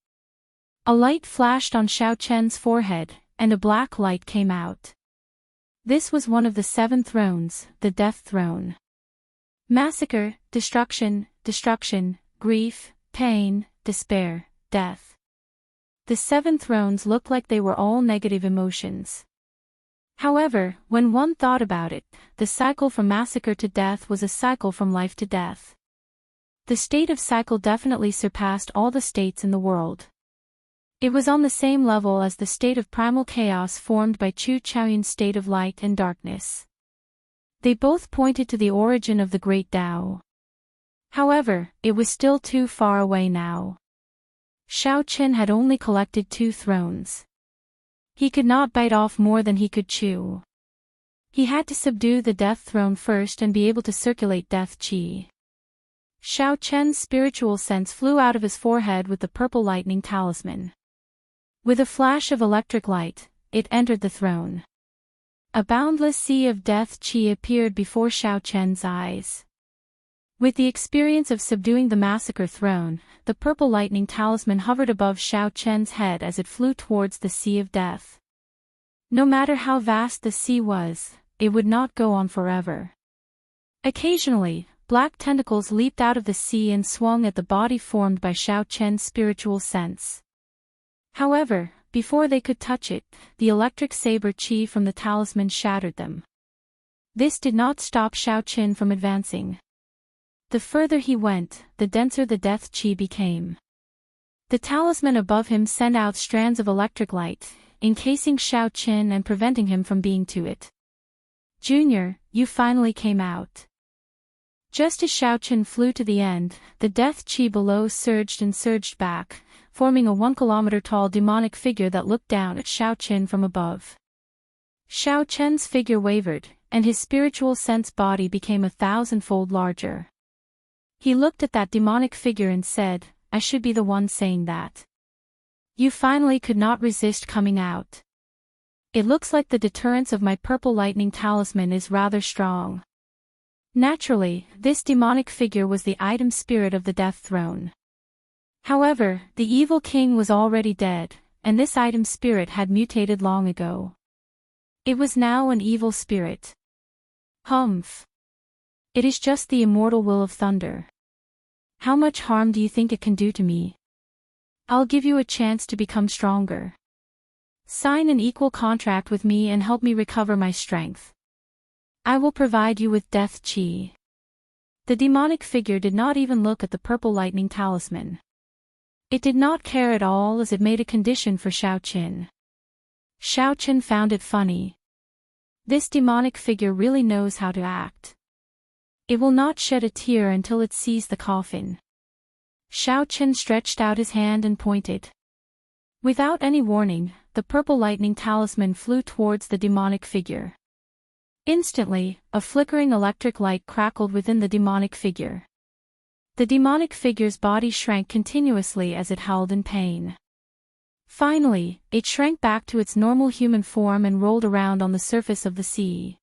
A light flashed on Xiao Chen's forehead, and a black light came out. This was one of the 7 thrones, the death throne. Massacre, destruction, destruction, grief, pain, despair, death. The 7 thrones looked like they were all negative emotions. However, when one thought about it, the cycle from massacre to death was a cycle from life to death. The state of cycle definitely surpassed all the states in the world. It was on the same level as the state of primal chaos formed by Chu Chaoyun's state of light and darkness. They both pointed to the origin of the great Tao. However, it was still too far away now. Xiao Chen had only collected 2 thrones. He could not bite off more than he could chew. He had to subdue the death throne first and be able to circulate death qi. Xiao Chen's spiritual sense flew out of his forehead with the purple lightning talisman. With a flash of electric light, it entered the throne. A boundless sea of death qi appeared before Xiao Chen's eyes. With the experience of subduing the massacre throne, the purple lightning talisman hovered above Xiao Chen's head as it flew towards the sea of death. No matter how vast the sea was, it would not go on forever. Occasionally, black tentacles leaped out of the sea and swung at the body formed by Xiao Chen's spiritual sense. However, before they could touch it, the electric saber qi from the talisman shattered them. This did not stop Xiao Chen from advancing. The further he went, the denser the death qi became. The talisman above him sent out strands of electric light, encasing Xiao Chen and preventing him from being to it. Junior, you finally came out. Just as Xiao Chen flew to the end, the death qi below surged and surged back, forming a 1-kilometer-tall demonic figure that looked down at Xiao Chen from above. Xiao Chen's figure wavered, and his spiritual sense body became 1,000-fold larger. He looked at that demonic figure and said, I should be the one saying that. You finally could not resist coming out. It looks like the deterrence of my purple lightning talisman is rather strong. Naturally, this demonic figure was the item spirit of the death throne. However, the evil king was already dead, and this item spirit had mutated long ago. It was now an evil spirit. Humph. It is just the immortal will of thunder. How much harm do you think it can do to me? I'll give you a chance to become stronger. Sign an equal contract with me and help me recover my strength. I will provide you with death qi. The demonic figure did not even look at the purple lightning talisman. It did not care at all as it made a condition for Xiao Chen. Xiao Chen found it funny. This demonic figure really knows how to act. It will not shed a tear until it sees the coffin. Xiao Chen stretched out his hand and pointed. Without any warning, the purple lightning talisman flew towards the demonic figure. Instantly, a flickering electric light crackled within the demonic figure. The demonic figure's body shrank continuously as it howled in pain. Finally, it shrank back to its normal human form and rolled around on the surface of the sea.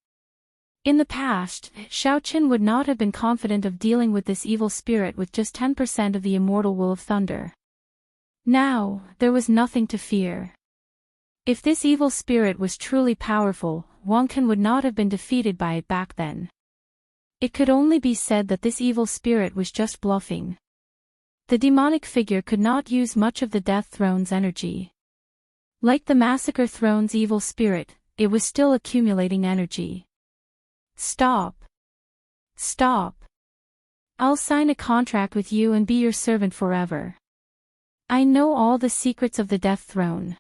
In the past, Xiao Chen would not have been confident of dealing with this evil spirit with just 10% of the immortal will of thunder. Now, there was nothing to fear. If this evil spirit was truly powerful, Wang Lin would not have been defeated by it back then. It could only be said that this evil spirit was just bluffing. The demonic figure could not use much of the death throne's energy. Like the massacre throne's evil spirit, it was still accumulating energy. Stop. Stop. I'll sign a contract with you and be your servant forever. I know all the secrets of the death throne.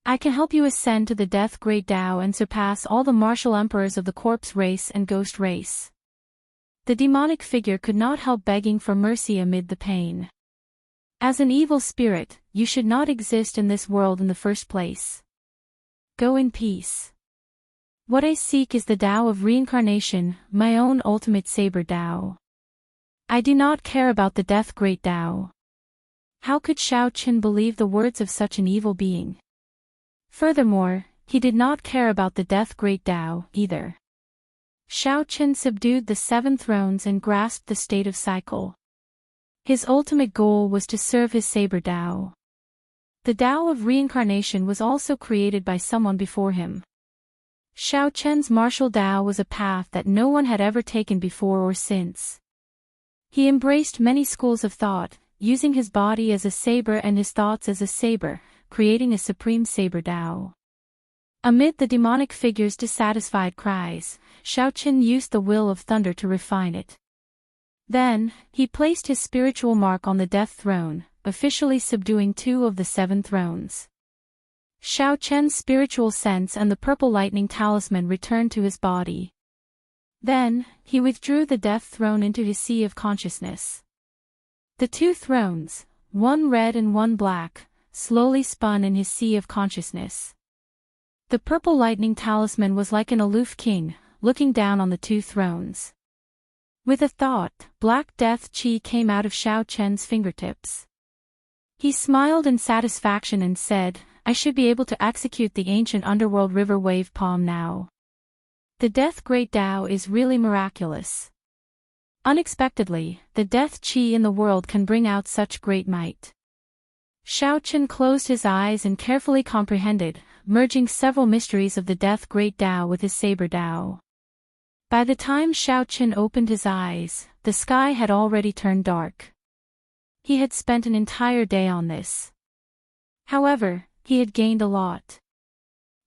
I can help you ascend to the death great Tao and surpass all the martial emperors of the corpse race and ghost race. The demonic figure could not help begging for mercy amid the pain. As an evil spirit, you should not exist in this world in the first place. Go in peace. What I seek is the Tao of reincarnation, my own ultimate saber Tao. I do not care about the death great Tao. How could Xiao Qin believe the words of such an evil being? Furthermore, he did not care about the death great Tao, either. Xiao Qin subdued the 7 thrones and grasped the state of cycle. His ultimate goal was to serve his saber Tao. The Tao of reincarnation was also created by someone before him. Xiao Qin's martial Tao was a path that no one had ever taken before or since. He embraced many schools of thought, using his body as a saber and his thoughts as a saber, creating a supreme saber Tao. Amid the demonic figure's dissatisfied cries, Xiao Qin used the will of thunder to refine it. Then, he placed his spiritual mark on the death throne, officially subduing 2 of the 7 thrones. Xiao Qin's spiritual sense and the purple lightning talisman returned to his body. Then, he withdrew the death throne into his sea of consciousness. The 2 thrones, one red and one black, slowly spun in his sea of consciousness. The purple lightning talisman was like an aloof king, looking down on the 2 thrones. With a thought, black death chi came out of Xiao Qin's fingertips. He smiled in satisfaction and said, I should be able to execute the ancient underworld river wave palm now. The death great Tao is really miraculous. Unexpectedly, the death chi in the world can bring out such great might. Xiao Qin closed his eyes and carefully comprehended, merging several mysteries of the death great Tao with his saber Tao. By the time Xiao Qin opened his eyes, the sky had already turned dark. He had spent an entire day on this. However, he had gained a lot.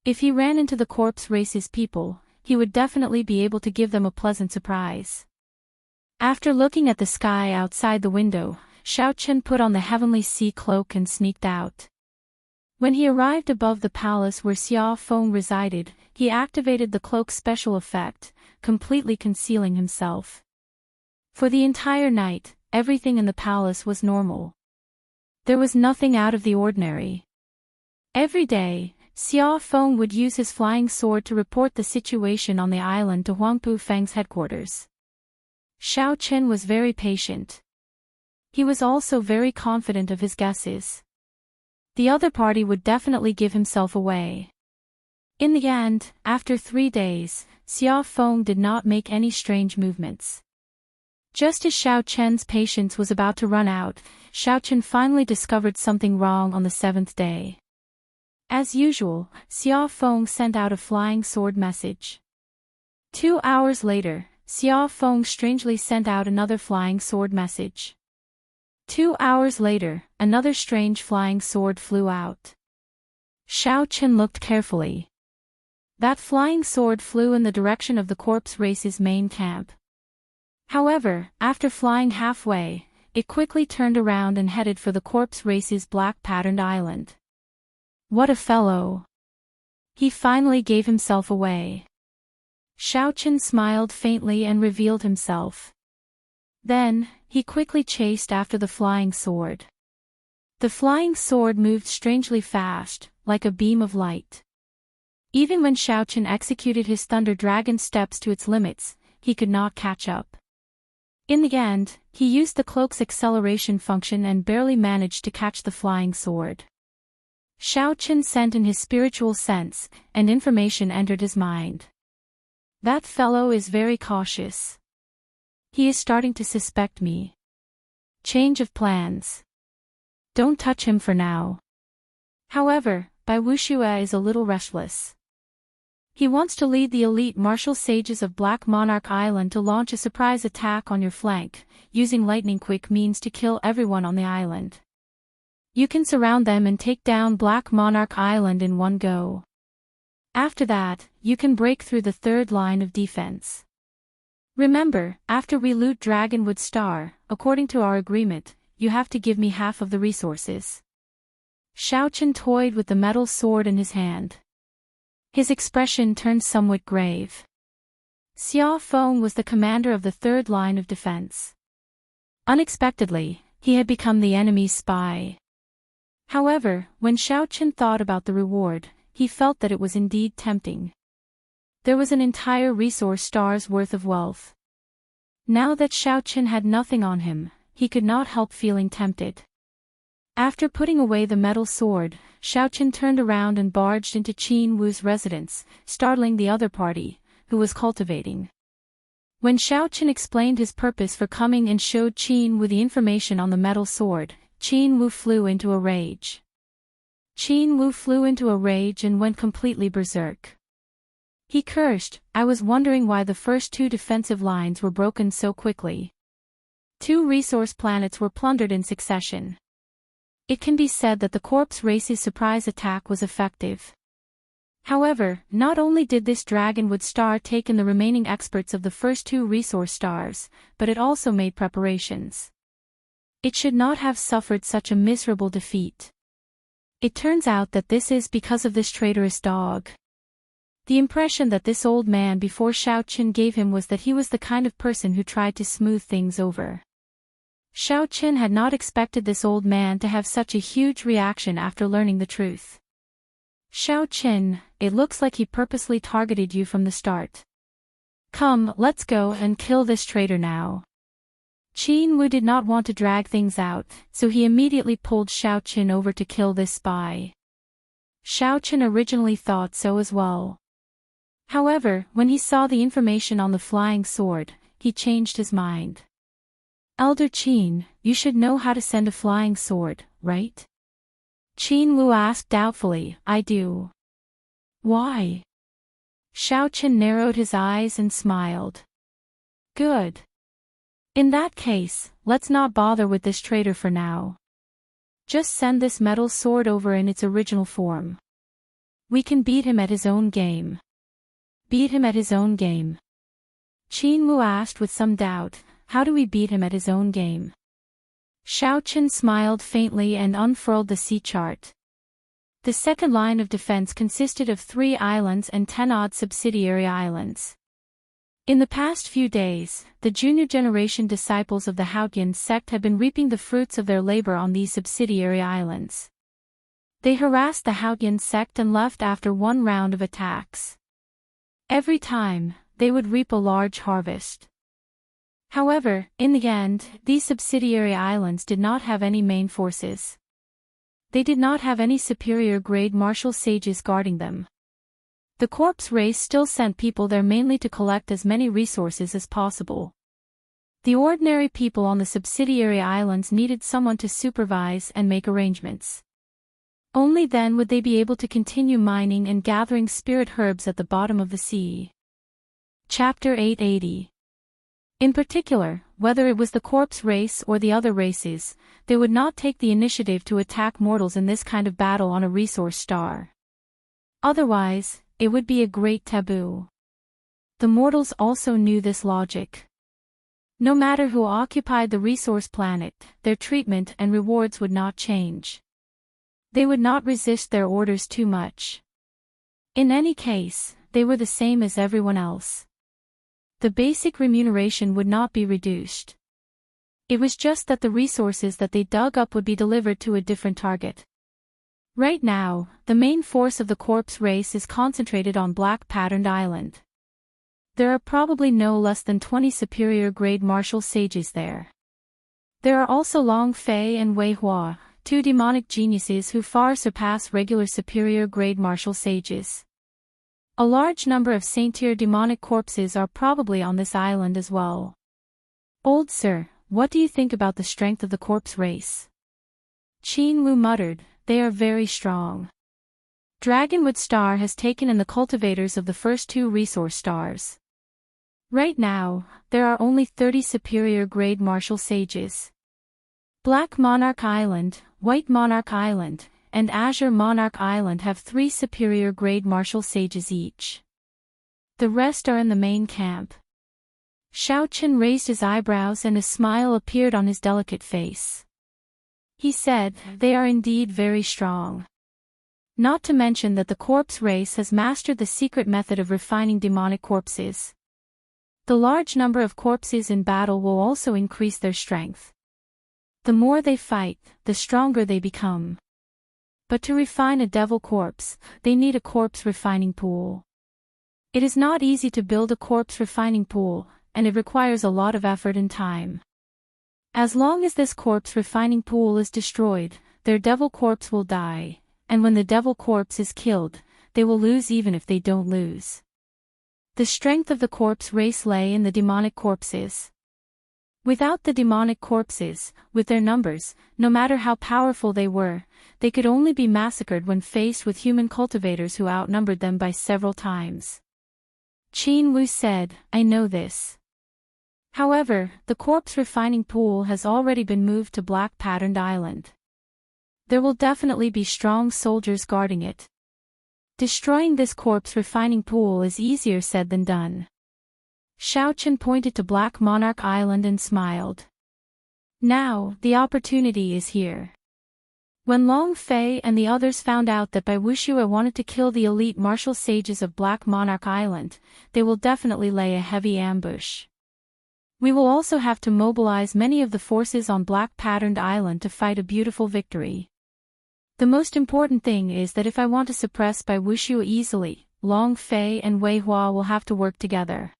If he ran into the corpse race's people, he would definitely be able to give them a pleasant surprise. After looking at the sky outside the window, Xiao Qin put on the heavenly sea cloak and sneaked out. When he arrived above the palace where Xia Feng resided, he activated the cloak's special effect, completely concealing himself. For the entire night, everything in the palace was normal. There was nothing out of the ordinary. Every day, Xia Feng would use his flying sword to report the situation on the island to Huangpu Feng's headquarters. Xiao Qin was very patient. He was also very confident of his guesses. The other party would definitely give himself away. In the end, after 3 days, Xia Feng did not make any strange movements. Just as Xiao Qin's patience was about to run out, Xiao Qin finally discovered something wrong on the 7th day. As usual, Xia Feng sent out a flying sword message. 2 hours later, Xia Feng strangely sent out another flying sword message. 2 hours later, another strange flying sword flew out. Xiao Qin looked carefully. That flying sword flew in the direction of the corpse race's main camp. However, after flying halfway, it quickly turned around and headed for the corpse race's black-patterned island. What a fellow! He finally gave himself away. Xiao Qin smiled faintly and revealed himself. Then, he quickly chased after the flying sword. The flying sword moved strangely fast, like a beam of light. Even when Xiao Qin executed his Thunder Dragon steps to its limits, he could not catch up. In the end, he used the cloak's acceleration function and barely managed to catch the flying sword. Xiao Qin sent in his spiritual sense, and information entered his mind. That fellow is very cautious. He is starting to suspect me. Change of plans. Don't touch him for now. However, Wuxia is a little restless. He wants to lead the elite martial sages of Black Monarch Island to launch a surprise attack on your flank, using lightning-quick means to kill everyone on the island. You can surround them and take down Black Monarch Island in one go. After that, you can break through the 3rd line of defense. Remember, after we loot Dragonwood Star, according to our agreement, you have to give me half of the resources. Xiaochen toyed with the metal sword in his hand. His expression turned somewhat grave. Xia Feng was the commander of the third line of defense. Unexpectedly, he had become the enemy's spy. However, when Xiaochen thought about the reward, he felt that it was indeed tempting. There was an entire resource star's worth of wealth. Now that Xiaochen had nothing on him, he could not help feeling tempted. After putting away the metal sword, Xiaochen turned around and barged into Qin Wu's residence, startling the other party, who was cultivating. When Xiaochen explained his purpose for coming and showed Qin Wu the information on the metal sword, Qin Wu flew into a rage. Qin Wu flew into a rage and went completely berserk. He cursed, "I was wondering why the first two defensive lines were broken so quickly. 2 resource planets were plundered in succession. It can be said that the corpse race's surprise attack was effective. However, not only did this dragonwood star take in the remaining experts of the first 2 resource stars, but it also made preparations. It should not have suffered such a miserable defeat. It turns out that this is because of this traitorous dog." The impression that this old man before Xiaochen gave him was that he was the kind of person who tried to smooth things over. Xiaochen had not expected this old man to have such a huge reaction after learning the truth. "Xiaochen, it looks like he purposely targeted you from the start. Come, let's go and kill this traitor now." Qin Wu did not want to drag things out, so he immediately pulled Xiaochen over to kill this spy. Xiaochen originally thought so as well. However, when he saw the information on the flying sword, he changed his mind. "Elder Qin, you should know how to send a flying sword, right?" Qin Wu asked doubtfully. "I do." "Why?" Xiaochen narrowed his eyes and smiled. "Good. In that case, let's not bother with this traitor for now. Just send this metal sword over in its original form. We can beat him at his own game." "Beat him at his own game?" Qin Wu asked with some doubt. "How do we beat him at his own game?" Xiaochen smiled faintly and unfurled the sea chart. The second line of defense consisted of 3 islands and 10-odd subsidiary islands. In the past few days, the junior generation disciples of the Haotian sect had been reaping the fruits of their labor on these subsidiary islands. They harassed the Haotian sect and left after 1 round of attacks. Every time, they would reap a large harvest. However, in the end, these subsidiary islands did not have any main forces. They did not have any superior grade martial sages guarding them. The corpse race still sent people there mainly to collect as many resources as possible. The ordinary people on the subsidiary islands needed someone to supervise and make arrangements. Only then would they be able to continue mining and gathering spirit herbs at the bottom of the sea. Chapter 880. In particular, whether it was the corpse race or the other races, they would not take the initiative to attack mortals in this kind of battle on a resource star. Otherwise, it would be a great taboo. The mortals also knew this logic. No matter who occupied the resource planet, their treatment and rewards would not change. They would not resist their orders too much. In any case, they were the same as everyone else. The basic remuneration would not be reduced. It was just that the resources that they dug up would be delivered to a different target. Right now, the main force of the corpse race is concentrated on Black Patterned Island. There are probably no less than 20 superior grade martial sages there. There are also Long Fei and Wei Hua, 2 demonic geniuses who far surpass regular superior grade martial sages. A large number of saint-tier demonic corpses are probably on this island as well. "Old sir, what do you think about the strength of the corpse race?" Qin Wu muttered. "They are very strong. Dragonwood Star has taken in the cultivators of the first 2 resource stars. Right now, there are only 30 superior grade martial sages. Black Monarch Island, White Monarch Island, and Azure Monarch Island have 3 superior grade martial sages each. The rest are in the main camp." Xiaochen raised his eyebrows and a smile appeared on his delicate face. He said, "They are indeed very strong. Not to mention that the corpse race has mastered the secret method of refining demonic corpses. The large number of corpses in battle will also increase their strength. The more they fight, the stronger they become. But to refine a devil corpse, they need a corpse refining pool. It is not easy to build a corpse refining pool, and it requires a lot of effort and time. As long as this corpse refining pool is destroyed, their devil corpse will die, and when the devil corpse is killed, they will lose even if they don't lose. The strength of the corpse race lay in the demonic corpses. Without the demonic corpses, with their numbers, no matter how powerful they were, they could only be massacred when faced with human cultivators who outnumbered them by several times. Qin Wu said, "I know this. However, the corpse refining pool has already been moved to Black Patterned Island. There will definitely be strong soldiers guarding it. Destroying this corpse refining pool is easier said than done." Xiaochen pointed to Black Monarch Island and smiled. Now, the opportunity is here. When Long Fei and the others found out that Bai Wuxia wanted to kill the elite martial sages of Black Monarch Island, they will definitely lay a heavy ambush. We will also have to mobilize many of the forces on Black Patterned Island to fight a beautiful victory. The most important thing is that if I want to suppress Bai Wuxia easily, Long Fei and Wei Hua will have to work together.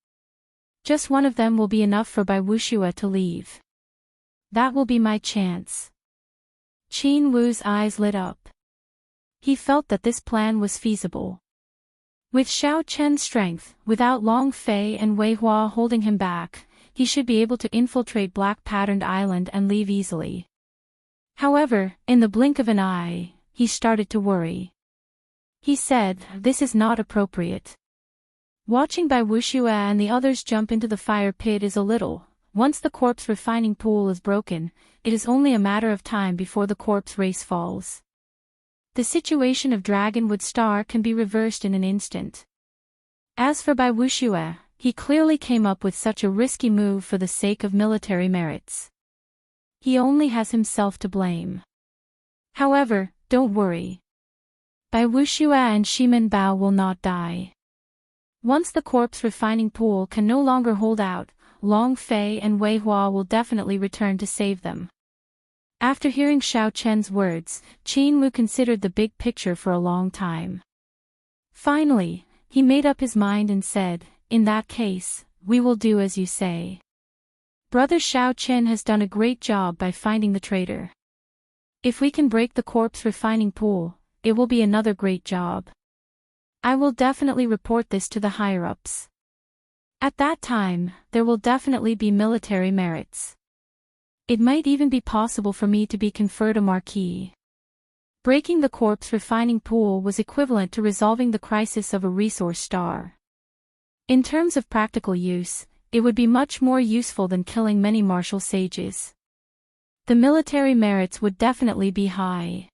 Just one of them will be enough for Bai Wuxia to leave. That will be my chance. Qin Wu's eyes lit up. He felt that this plan was feasible. With Xiao Chen's strength, without Long Fei and Wei Hua holding him back, he should be able to infiltrate Black Patterned Island and leave easily. However, in the blink of an eye, he started to worry. He said, "This is not appropriate. Watching Bai Wuxia and the others jump into the fire pit is a little. Once the corpse refining pool is broken, it is only a matter of time before the corpse race falls. The situation of Dragonwood Star can be reversed in an instant." As for Bai Wuxia, he clearly came up with such a risky move for the sake of military merits. He only has himself to blame. However, don't worry. Bai Wuxia and Shimen Bao will not die. Once the corpse refining pool can no longer hold out, Long Fei and Wei Hua will definitely return to save them. After hearing Xiao Chen's words, Qin Wu considered the big picture for a long time. Finally, he made up his mind and said, "In that case, we will do as you say. Brother Xiao Chen has done a great job by finding the traitor. If we can break the corpse refining pool, it will be another great job. I will definitely report this to the higher-ups. At that time, there will definitely be military merits. It might even be possible for me to be conferred a marquis." Breaking the corpse refining pool was equivalent to resolving the crisis of a resource star. In terms of practical use, it would be much more useful than killing many martial sages. The military merits would definitely be high.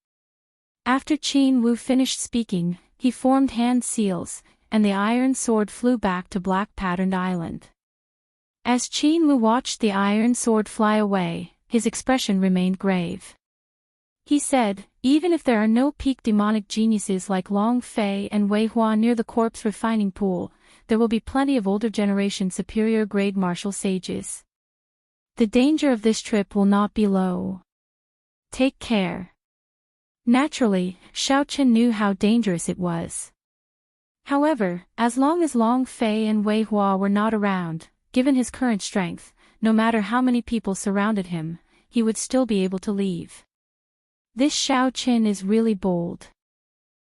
After Qin Wu finished speaking, he formed hand seals, and the iron sword flew back to Black Patterned Island. As Qin Wu watched the iron sword fly away, his expression remained grave. He said, "Even if there are no peak demonic geniuses like Long Fei and Wei Hua near the corpse refining pool, there will be plenty of older generation superior grade martial sages. The danger of this trip will not be low. Take care." Naturally, Xiao Chen knew how dangerous it was. However, as long as Long Fei and Wei Hua were not around, given his current strength, no matter how many people surrounded him, he would still be able to leave. This Xiao Chen is really bold.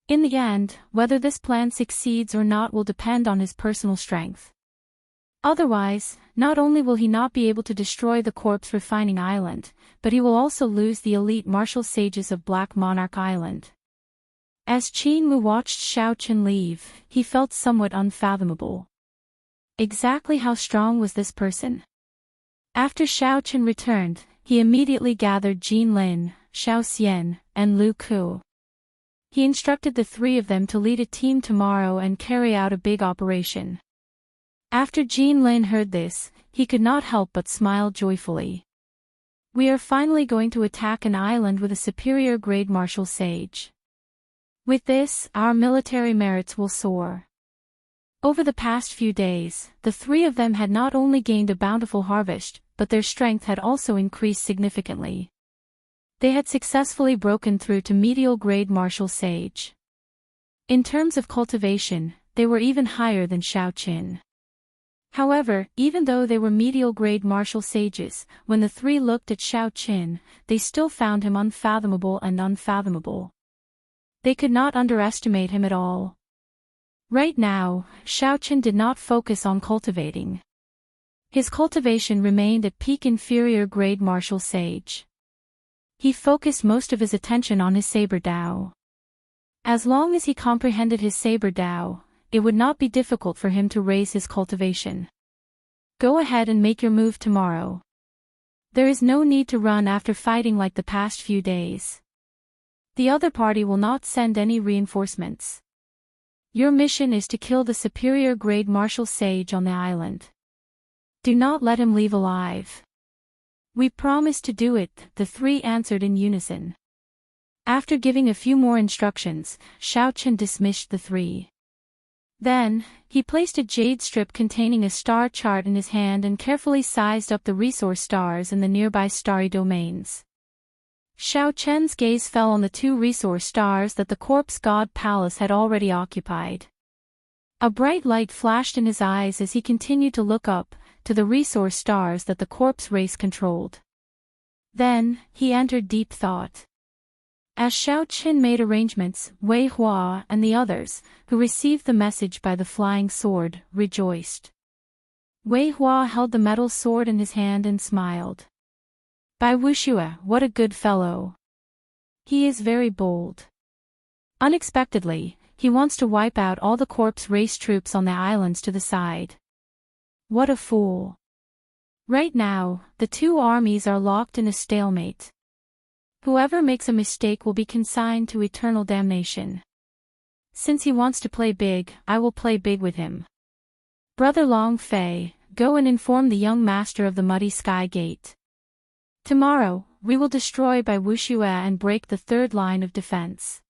In the end, whether this plan succeeds or not will depend on his personal strength. Otherwise, not only will he not be able to destroy the corpse refining island, but he will also lose the elite martial sages of Black Monarch Island. As Qin Wu watched Xiao Chen leave, he felt somewhat unfathomable. Exactly how strong was this person? After Xiao Chen returned, he immediately gathered Jin Lin, Xiao Xian, and Lu Ku. He instructed the three of them to lead a team tomorrow and carry out a big operation. After Jin Lin heard this, he could not help but smile joyfully. We are finally going to attack an island with a superior grade martial sage. With this, our military merits will soar. Over the past few days, the three of them had not only gained a bountiful harvest, but their strength had also increased significantly. They had successfully broken through to medial grade martial sage. In terms of cultivation, they were even higher than Xiaoqin. However, even though they were medial grade martial sages, when the three looked at Xiaoqin, they still found him unfathomable and unfathomable. They could not underestimate him at all. Right now, Xiaoqin did not focus on cultivating. His cultivation remained at peak inferior grade martial sage. He focused most of his attention on his saber Dao. As long as he comprehended his saber Dao, it would not be difficult for him to raise his cultivation. Go ahead and make your move tomorrow. There is no need to run after fighting like the past few days. The other party will not send any reinforcements. Your mission is to kill the superior grade martial sage on the island. Do not let him leave alive. We promise to do it, the three answered in unison. After giving a few more instructions, Xiaoqin dismissed the three. Then, he placed a jade strip containing a star chart in his hand and carefully sized up the resource stars in the nearby starry domains. Xiaoqian's gaze fell on the two resource stars that the corpse god palace had already occupied. A bright light flashed in his eyes as he continued to look up, to the resource stars that the corpse race controlled. Then, he entered deep thought. As Xiaoqin made arrangements, Wei Hua and the others, who received the message by the flying sword, rejoiced. Wei Hua held the metal sword in his hand and smiled. Bai Wuxia, what a good fellow. He is very bold. Unexpectedly, he wants to wipe out all the corpse race troops on the islands to the side. What a fool. Right now, the two armies are locked in a stalemate. Whoever makes a mistake will be consigned to eternal damnation. Since he wants to play big, I will play big with him. Brother Long Fei, go and inform the young master of the Muddy Sky Gate. Tomorrow, we will destroy Bai Wuxia and break the third line of defense.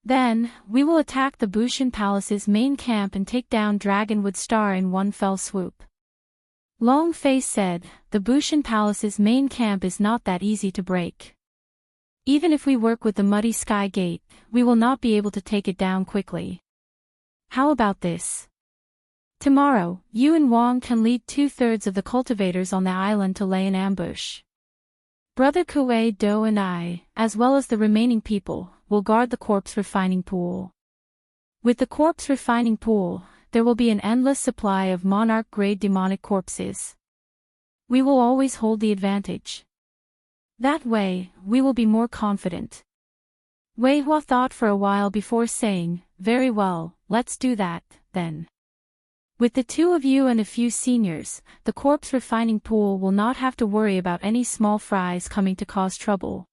Then, we will attack the Bushan Palace's main camp and take down Dragonwood Star in one fell swoop. Long Fei said, the Bushan Palace's main camp is not that easy to break. Even if we work with the Muddy Sky Gate, we will not be able to take it down quickly. How about this? Tomorrow, you and Wang can lead 2/3 of the cultivators on the island to lay an ambush. Brother Kuei Do and I, as well as the remaining people, will guard the corpse refining pool. With the corpse refining pool, there will be an endless supply of monarch-grade demonic corpses. We will always hold the advantage. That way, we will be more confident. Wei Hua thought for a while before saying, very well, let's do that, then. With the two of you and a few seniors, the corpse refining pool will not have to worry about any small fries coming to cause trouble.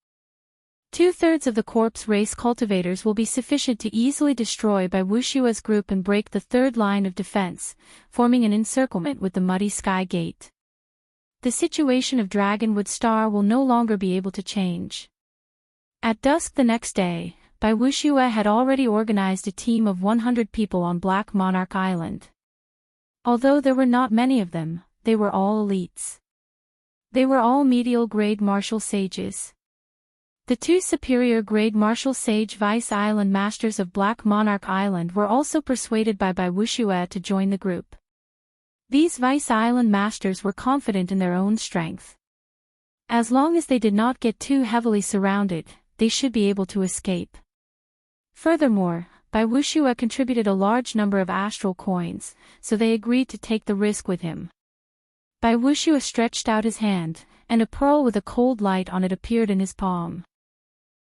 2/3 of the corpse race cultivators will be sufficient to easily destroy Bai Wuxia's group and break the third line of defense, forming an encirclement with the Muddy Sky Gate. The situation of Dragonwood Star will no longer be able to change. At dusk the next day, Bai Wuxia had already organized a team of 100 people on Black Monarch Island. Although there were not many of them, they were all elites. They were all medial grade martial sages. The two superior grade martial sage vice island masters of Black Monarch Island were also persuaded by Bai Wuxia to join the group. These vice island masters were confident in their own strength. As long as they did not get too heavily surrounded, they should be able to escape. Furthermore, Bai Wuxia contributed a large number of astral coins, so they agreed to take the risk with him. Bai Wuxia stretched out his hand, and a pearl with a cold light on it appeared in his palm.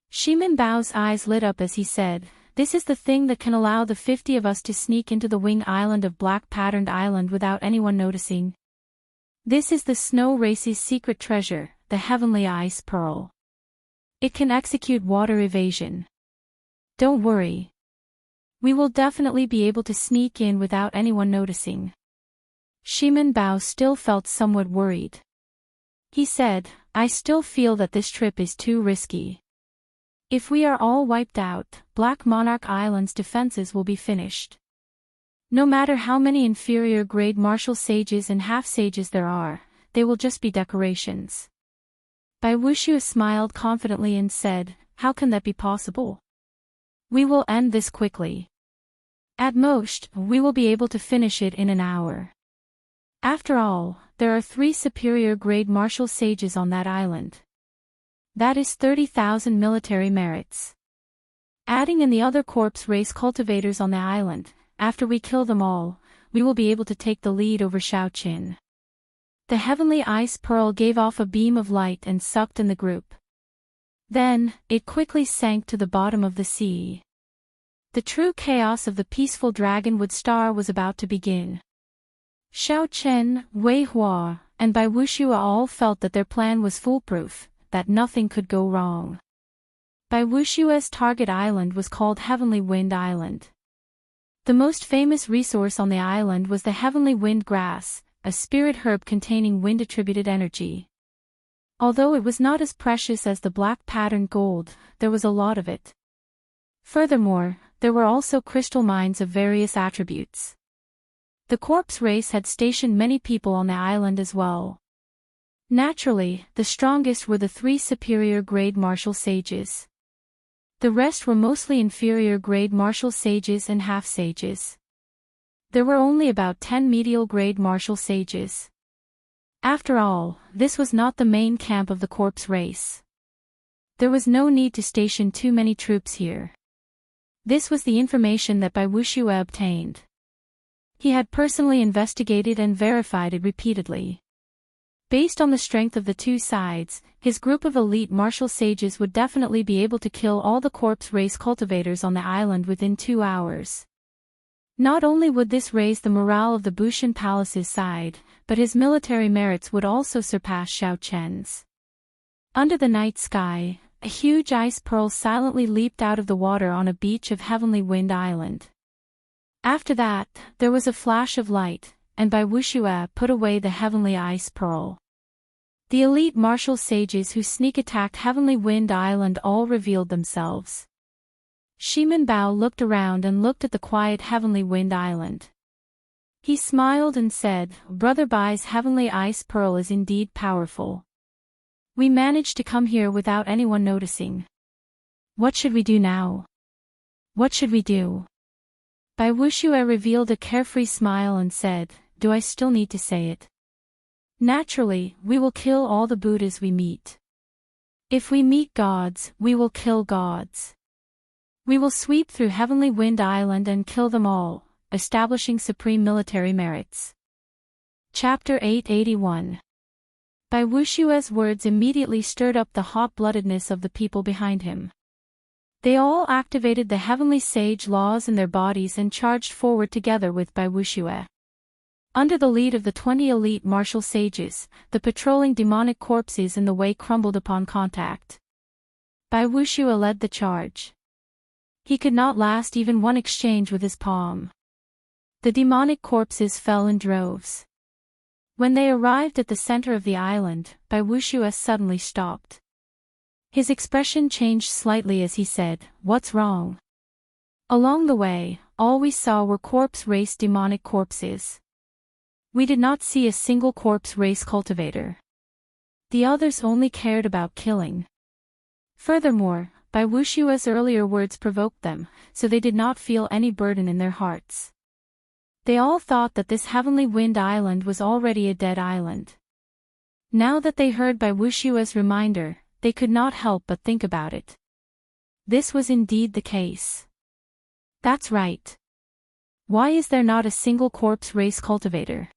Shimin Bao's eyes lit up as he said, this is the thing that can allow the 50 of us to sneak into the wing island of Black Patterned Island without anyone noticing. This is the Snow Race's secret treasure, the Heavenly Ice Pearl. It can execute water evasion. Don't worry. We will definitely be able to sneak in without anyone noticing. Shimin Bao still felt somewhat worried. He said, I still feel that this trip is too risky. If we are all wiped out, Black Monarch Island's defenses will be finished. No matter how many inferior-grade martial sages and half-sages there are, they will just be decorations. Bai Wuxia smiled confidently and said, how can that be possible? We will end this quickly. At most, we will be able to finish it in an hour. After all, there are 3 superior-grade martial sages on that island. That is 30,000 military merits. Adding in the other corpse race cultivators on the island, after we kill them all, we will be able to take the lead over Xiaoqin. The heavenly ice pearl gave off a beam of light and sucked in the group. Then, it quickly sank to the bottom of the sea. The true chaos of the peaceful dragonwood star was about to begin. Xiaoqin, Wei Hua, and Bai Wuxia all felt that their plan was foolproof, that nothing could go wrong. Bai Wuxia's target island was called Heavenly Wind Island. The most famous resource on the island was the heavenly wind grass, a spirit herb containing wind-attributed energy. Although it was not as precious as the black patterned gold, there was a lot of it. Furthermore, there were also crystal mines of various attributes. The corpse race had stationed many people on the island as well. Naturally, the strongest were the 3 superior-grade martial sages. The rest were mostly inferior-grade martial sages and half-sages. There were only about 10 medial-grade martial sages. After all, this was not the main camp of the corpse race. There was no need to station too many troops here. This was the information that Bai Wuxia obtained. He had personally investigated and verified it repeatedly. Based on the strength of the 2 sides, his group of elite martial sages would definitely be able to kill all the corpse race cultivators on the island within 2 hours. Not only would this raise the morale of the Bushan Palace's side, but his military merits would also surpass Xiaoqin's. Under the night sky, a huge ice pearl silently leaped out of the water on a beach of Heavenly Wind Island. After that, there was a flash of light, and Bai Wuxia put away the heavenly ice pearl. The elite martial sages who sneak-attacked Heavenly Wind Island all revealed themselves. Shimin Bao looked around and looked at the quiet Heavenly Wind Island. He smiled and said, Brother Bai's heavenly ice pearl is indeed powerful. We managed to come here without anyone noticing. What should we do now? What should we do? Bai Wuxia revealed a carefree smile and said, do I still need to say it? Naturally, we will kill all the Buddhas we meet. If we meet gods, we will kill gods. We will sweep through Heavenly Wind Island and kill them all, establishing supreme military merits. Chapter 881. Bai Wuxia's words immediately stirred up the hot-bloodedness of the people behind him. They all activated the heavenly sage laws in their bodies and charged forward together with Bai Wuxia. Under the lead of the 20 elite martial sages, the patrolling demonic corpses in the way crumbled upon contact. Bai Wuxia led the charge. He could not last even one exchange with his palm. The demonic corpses fell in droves. When they arrived at the center of the island, Bai Wuxia suddenly stopped. His expression changed slightly as he said, "What's wrong?" Along the way, all we saw were corpse-race demonic corpses. We did not see a single corpse-race cultivator. The others only cared about killing. Furthermore, Bai Wuxia's earlier words provoked them, so they did not feel any burden in their hearts. They all thought that this Heavenly Wind Island was already a dead island. Now that they heard Bai Wuxia's reminder, they could not help but think about it. This was indeed the case. That's right. Why is there not a single corpse-race cultivator?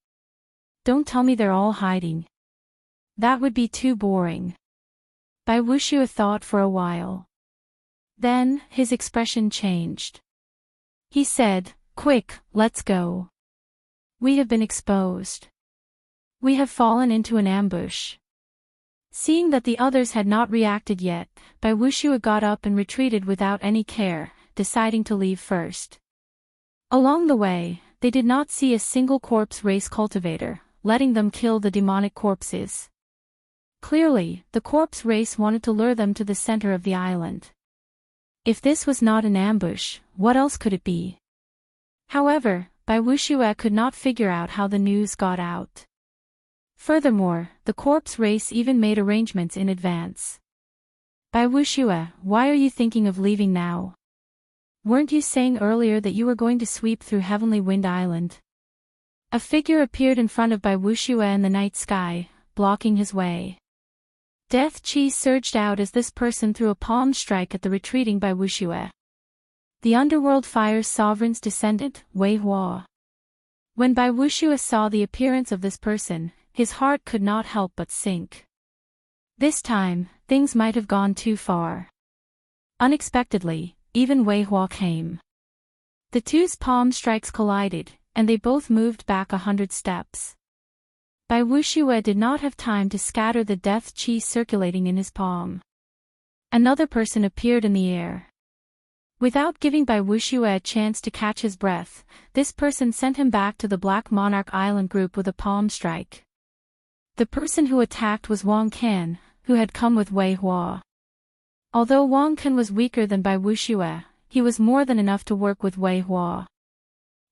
Don't tell me they're all hiding. That would be too boring. Bai Wuxia thought for a while. Then, his expression changed. He said, "Quick, let's go. We have been exposed. We have fallen into an ambush." Seeing that the others had not reacted yet, Bai Wuxia got up and retreated without any care, deciding to leave first. Along the way, they did not see a single corpse-race cultivator, letting them kill the demonic corpses. Clearly, the corpse race wanted to lure them to the center of the island. If this was not an ambush, what else could it be? However, Wuxia could not figure out how the news got out. Furthermore, the corpse race even made arrangements in advance. Wuxia, why are you thinking of leaving now? Weren't you saying earlier that you were going to sweep through Heavenly Wind Island? A figure appeared in front of Wuxia in the night sky, blocking his way. Death Chi surged out as this person threw a palm strike at the retreating Wuxia. The underworld fire's sovereign's descendant, Wei Hua. When Wuxia saw the appearance of this person, his heart could not help but sink. This time, things might have gone too far. Unexpectedly, even Wei Hua came. The two's palm strikes collided, and they both moved back 100 steps. Wuxia did not have time to scatter the death chi circulating in his palm. Another person appeared in the air. Without giving Wuxia a chance to catch his breath, this person sent him back to the Black Monarch Island group with a palm strike. The person who attacked was Wang Lin, who had come with Wei Hua. Although Wang Lin was weaker than Wuxia, he was more than enough to work with Wei Hua.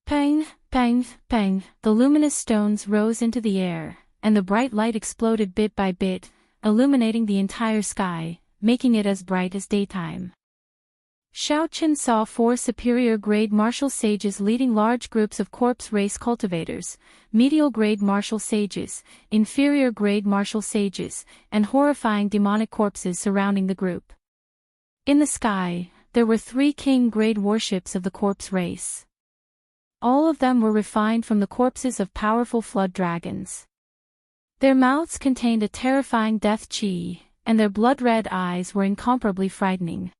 Pang, pang, pang, the luminous stones rose into the air, and the bright light exploded bit by bit, illuminating the entire sky, making it as bright as daytime. Xiao Qian saw 4 superior-grade martial sages leading large groups of corpse race cultivators, medial-grade martial sages, inferior-grade martial sages, and horrifying demonic corpses surrounding the group. In the sky, there were 3 king-grade warships of the corpse race. All of them were refined from the corpses of powerful flood dragons. Their mouths contained a terrifying death chi, and their blood-red eyes were incomparably frightening.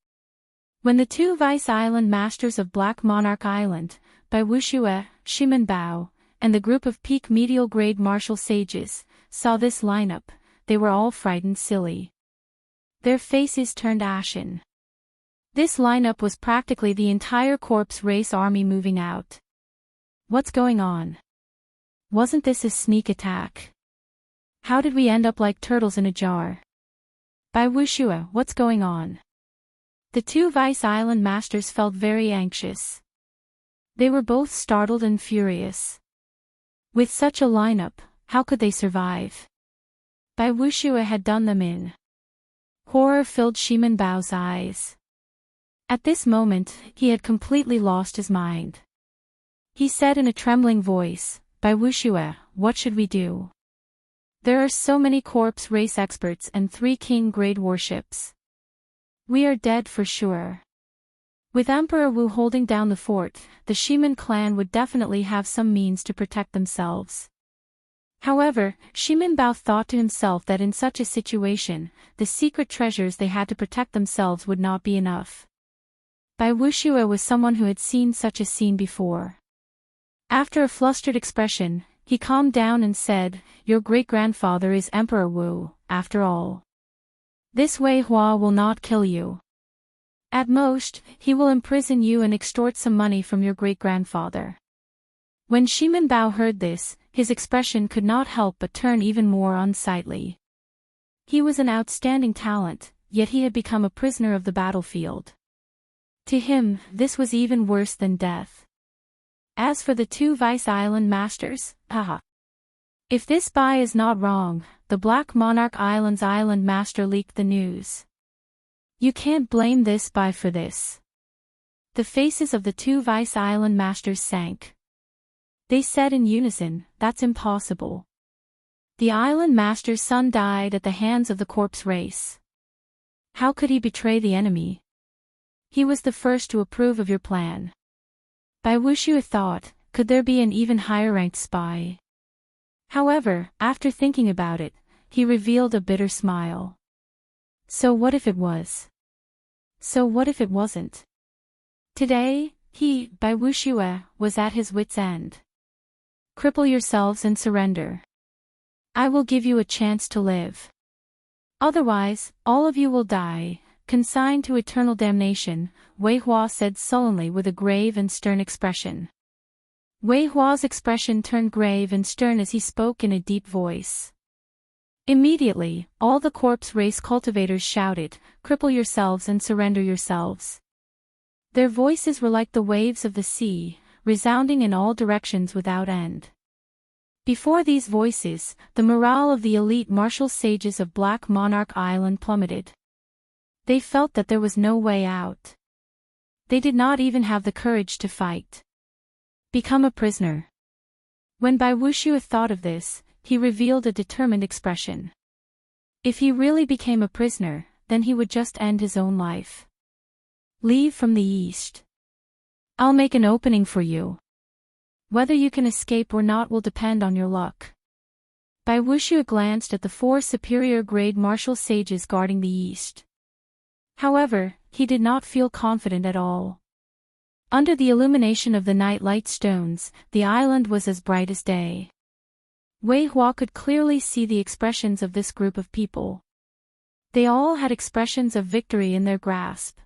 When the 2 vice island masters of Black Monarch Island, Wuxia, Shimen Bao, and the group of peak medial-grade martial sages, saw this lineup, they were all frightened silly. Their faces turned ashen. This lineup was practically the entire corpse race army moving out. What's going on? Wasn't this a sneak attack? How did we end up like turtles in a jar? Wuxia, what's going on? The 2 vice island masters felt very anxious. They were both startled and furious. With such a lineup, how could they survive? Wuxia had done them in. Horror filled Shimen Bao's eyes. At this moment, he had completely lost his mind. He said in a trembling voice, Wuxia, what should we do? There are so many corpse race experts and 3 king-grade warships. We are dead for sure. With Emperor Wu holding down the fort, the Shimen clan would definitely have some means to protect themselves. However, Shimen Bao thought to himself that in such a situation, the secret treasures they had to protect themselves would not be enough. Wuxia was someone who had seen such a scene before. After a flustered expression, he calmed down and said, Your great-grandfather is Emperor Wu, after all. This Wei Hua will not kill you. At most, he will imprison you and extort some money from your great-grandfather. When Shimen Bao heard this, his expression could not help but turn even more unsightly. He was an outstanding talent, yet he had become a prisoner of the battlefield. To him, this was even worse than death. As for the 2 vice island masters, if this spy is not wrong, the Black Monarch Island's island master leaked the news. You can't blame this spy for this. The faces of the 2 vice island masters sank. They said in unison, that's impossible. The island master's son died at the hands of the corpse race. How could he betray the enemy? He was the first to approve of your plan. Wuxia thought, could there be an even higher-ranked spy? However, after thinking about it, he revealed a bitter smile. So what if it was? So what if it wasn't? Today, he, Wuxia, was at his wit's end. Cripple yourselves and surrender. I will give you a chance to live. Otherwise, all of you will die, consigned to eternal damnation, Wei Hua said sullenly with a grave and stern expression. Wei Hua's expression turned grave and stern as he spoke in a deep voice. Immediately, all the corpse race cultivators shouted, "Cripple yourselves and surrender yourselves." Their voices were like the waves of the sea, resounding in all directions without end. Before these voices, the morale of the elite martial sages of Black Monarch Island plummeted. They felt that there was no way out. They did not even have the courage to fight. Become a prisoner. When Bai Wuxia thought of this, he revealed a determined expression. If he really became a prisoner, then he would just end his own life. Leave from the east. I'll make an opening for you. Whether you can escape or not will depend on your luck. Bai Wuxia glanced at the 4 superior-grade martial sages guarding the east. However, he did not feel confident at all. Under the illumination of the night light stones, the island was as bright as day. Wei Hua could clearly see the expressions of this group of people. They all had expressions of victory in their grasp.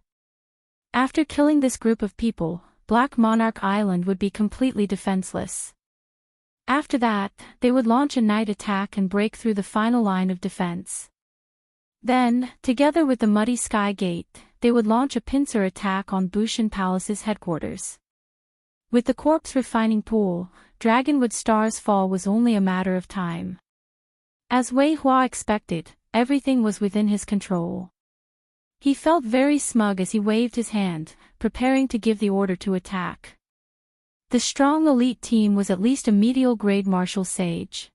After killing this group of people, Black Monarch Island would be completely defenseless. After that, they would launch a night attack and break through the final line of defense. Then, together with the Muddy Sky Gate, they would launch a pincer attack on Bushan Palace's headquarters. With the corpse refining pool, Dragonwood Star's fall was only a matter of time. As Wei Hua expected, everything was within his control. He felt very smug as he waved his hand, preparing to give the order to attack. The strong elite team was at least a medial-grade martial sage.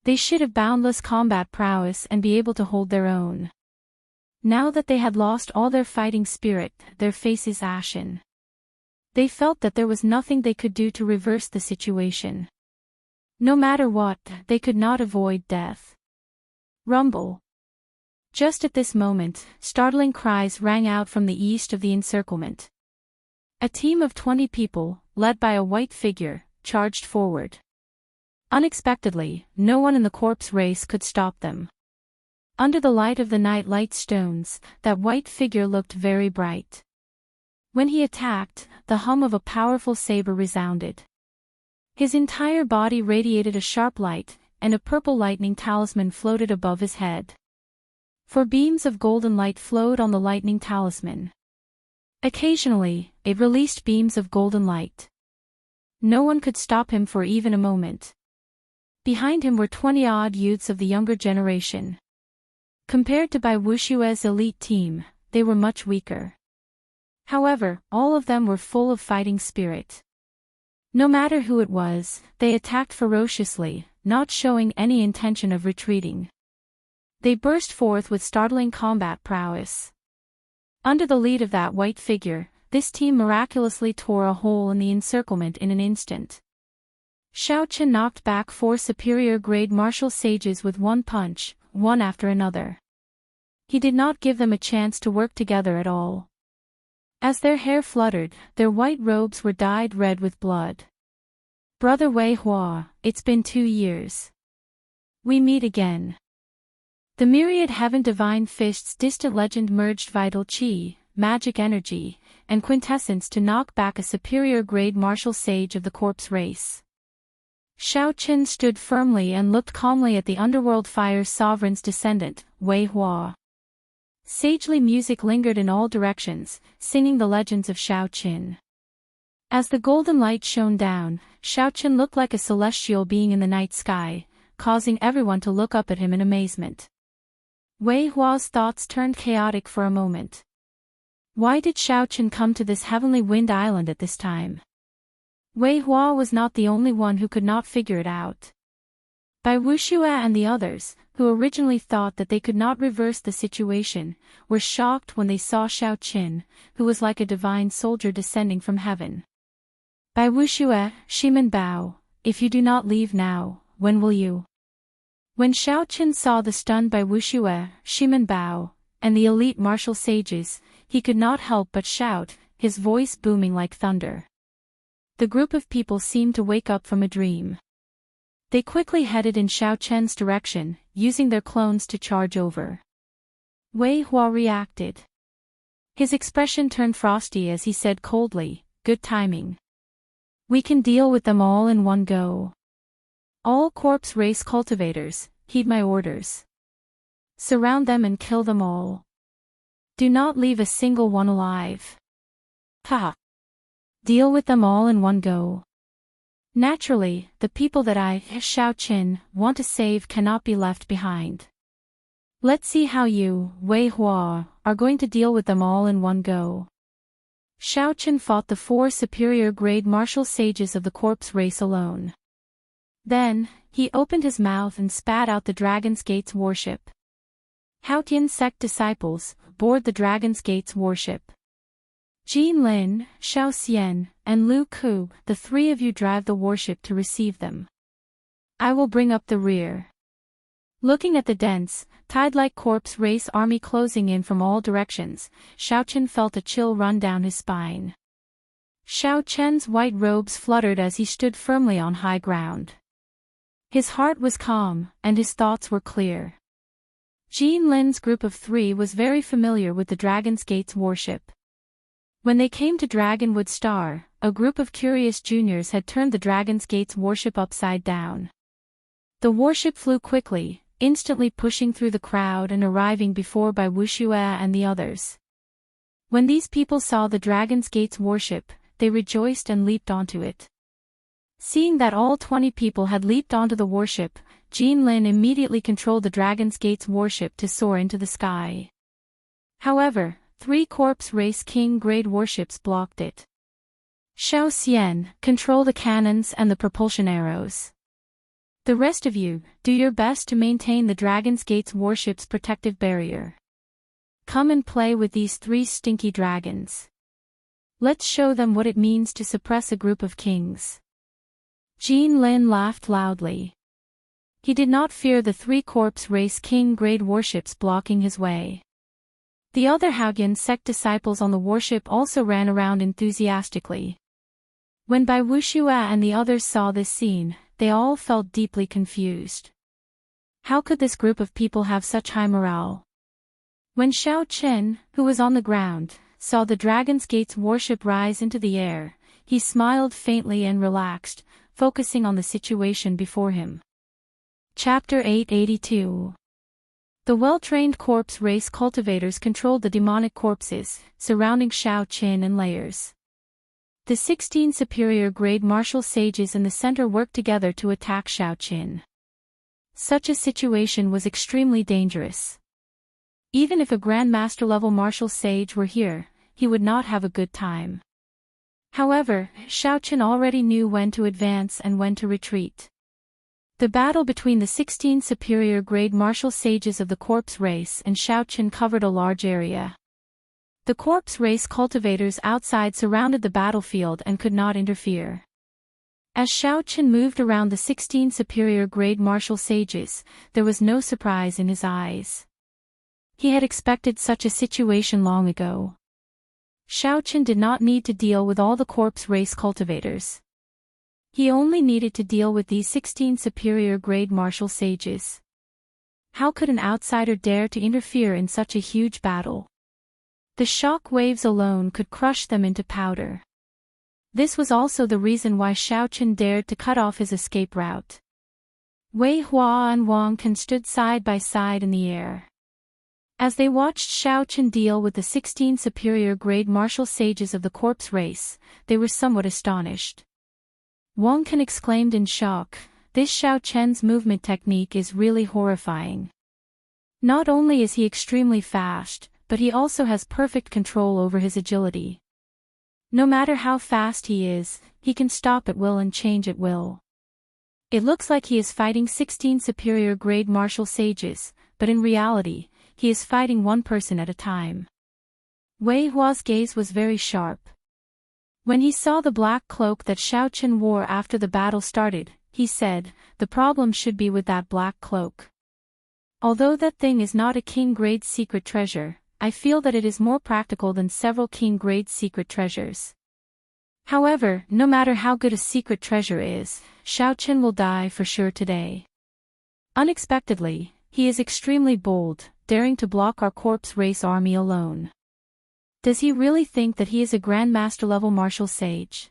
They should have boundless combat prowess and be able to hold their own. Now that they had lost all their fighting spirit, their faces ashen. They felt that there was nothing they could do to reverse the situation. No matter what, they could not avoid death. Rumble. Just at this moment, startling cries rang out from the east of the encirclement. A team of 20 people, led by a white figure, charged forward. Unexpectedly, no one in the corpse race could stop them. Under the light of the night light stones, that white figure looked very bright. When he attacked, the hum of a powerful saber resounded. His entire body radiated a sharp light, and a purple lightning talisman floated above his head. 4 beams of golden light flowed on the lightning talisman. Occasionally, it released beams of golden light. No one could stop him for even a moment. Behind him were 20-odd youths of the younger generation. Compared to Bai Wuxia's elite team, they were much weaker. However, all of them were full of fighting spirit. No matter who it was, they attacked ferociously, not showing any intention of retreating. They burst forth with startling combat prowess. Under the lead of that white figure, this team miraculously tore a hole in the encirclement in an instant. Xianxia knocked back 4 superior-grade martial sages with one punch, one after another. He did not give them a chance to work together at all. As their hair fluttered, their white robes were dyed red with blood. Brother Wei Hua, it's been 2 years. We meet again. The myriad heaven divine fist's distant legend merged vital chi, magic energy, and quintessence to knock back a superior-grade martial sage of the corpse race. Xianxia stood firmly and looked calmly at the underworld fire's sovereign's descendant, Wei Hua. Sagely music lingered in all directions, singing the legends of Xianxia. As the golden light shone down, Xianxia looked like a celestial being in the night sky, causing everyone to look up at him in amazement. Wei Hua's thoughts turned chaotic for a moment. Why did Xianxia come to this heavenly wind island at this time? Wei Hua was not the only one who could not figure it out. Bai Wuxia and the others, who originally thought that they could not reverse the situation, were shocked when they saw Xianxia, who was like a divine soldier descending from heaven. Bai Wuxia, Shimen Bao, if you do not leave now, when will you? When Xianxia saw the stunned Bai Wuxia, Shimen Bao, and the elite martial sages, he could not help but shout, his voice booming like thunder. The group of people seemed to wake up from a dream. They quickly headed in Xianxia's direction, using their clones to charge over. Wei Hua reacted. His expression turned frosty as he said coldly, "Good timing. We can deal with them all in one go." All corpse race cultivators, heed my orders. Surround them and kill them all. Do not leave a single one alive. Ha! Deal with them all in one go. Naturally, the people that I, Xiaoqin, want to save cannot be left behind. Let's see how you, Wei Hua, are going to deal with them all in one go. Xiaoqin fought the 4 superior-grade martial sages of the corpse race alone. Then, he opened his mouth and spat out the Dragon's Gate's warship. Haotian sect disciples, board the Dragon's Gate's warship. Wang Lin, Xiao Xian, and Lu Ku, the 3 of you drive the warship to receive them. I will bring up the rear. Looking at the dense, tide-like corpse race army closing in from all directions, Xiaoqin felt a chill run down his spine. Xiaoqian's white robes fluttered as he stood firmly on high ground. His heart was calm, and his thoughts were clear. Wang Lin's group of 3 was very familiar with the Dragon's Gate's warship. When they came to Dragonwood Star, a group of curious juniors had turned the Dragon's Gate's warship upside down. The warship flew quickly, instantly pushing through the crowd and arriving before by Wuxia and the others. When these people saw the Dragon's Gate's warship, they rejoiced and leaped onto it. Seeing that all 20 people had leaped onto the warship, Wang Lin immediately controlled the Dragon's Gate's warship to soar into the sky. However, 3 corpse race king-grade warships blocked it. Xiao Xian, control the cannons and the propulsion arrows. The rest of you, do your best to maintain the Dragon's Gate's warship's protective barrier. Come and play with these 3 stinky dragons. Let's show them what it means to suppress a group of kings. Wang Lin laughed loudly. He did not fear the 3 corpse race king-grade warships blocking his way. The other Haotian sect disciples on the warship also ran around enthusiastically. When Bai Wuxia and the others saw this scene, they all felt deeply confused. How could this group of people have such high morale? When Xiaoqin, who was on the ground, saw the Dragon's Gate's warship rise into the air, he smiled faintly and relaxed, focusing on the situation before him. Chapter 882. The well-trained corpse race cultivators controlled the demonic corpses, surrounding Xiaoqin in layers. The 16 superior-grade martial sages in the center worked together to attack Xiaoqin. Such a situation was extremely dangerous. Even if a Grandmaster-level martial sage were here, he would not have a good time. However, Xiaoqin already knew when to advance and when to retreat. The battle between the 16 superior-grade martial sages of the corpse race and Xiaoqin covered a large area. The corpse race cultivators outside surrounded the battlefield and could not interfere. As Xiaoqin moved around the 16 superior-grade martial sages, there was no surprise in his eyes. He had expected such a situation long ago. Xiaoqin did not need to deal with all the corpse race cultivators. He only needed to deal with these 16 superior-grade martial sages. How could an outsider dare to interfere in such a huge battle? The shock waves alone could crush them into powder. This was also the reason why Xiaoqin dared to cut off his escape route. Wei Hua and Wang Lin stood side by side in the air. As they watched Xiaoqin deal with the 16 superior-grade martial sages of the corpse race, they were somewhat astonished. Wang Lin exclaimed in shock, "This Xiaoqian's movement technique is really horrifying. Not only is he extremely fast, but he also has perfect control over his agility. No matter how fast he is, he can stop at will and change at will. It looks like he is fighting 16 superior-grade martial sages, but in reality, he is fighting one person at a time." Wei Hua's gaze was very sharp. When he saw the black cloak that Xiaoqin wore after the battle started, he said, "The problem should be with that black cloak. Although that thing is not a king-grade secret treasure, I feel that it is more practical than several king-grade secret treasures. However, no matter how good a secret treasure is, Xiaoqin will die for sure today. Unexpectedly, he is extremely bold, daring to block our corpse race army alone. Does he really think that he is a Grandmaster-level martial sage?"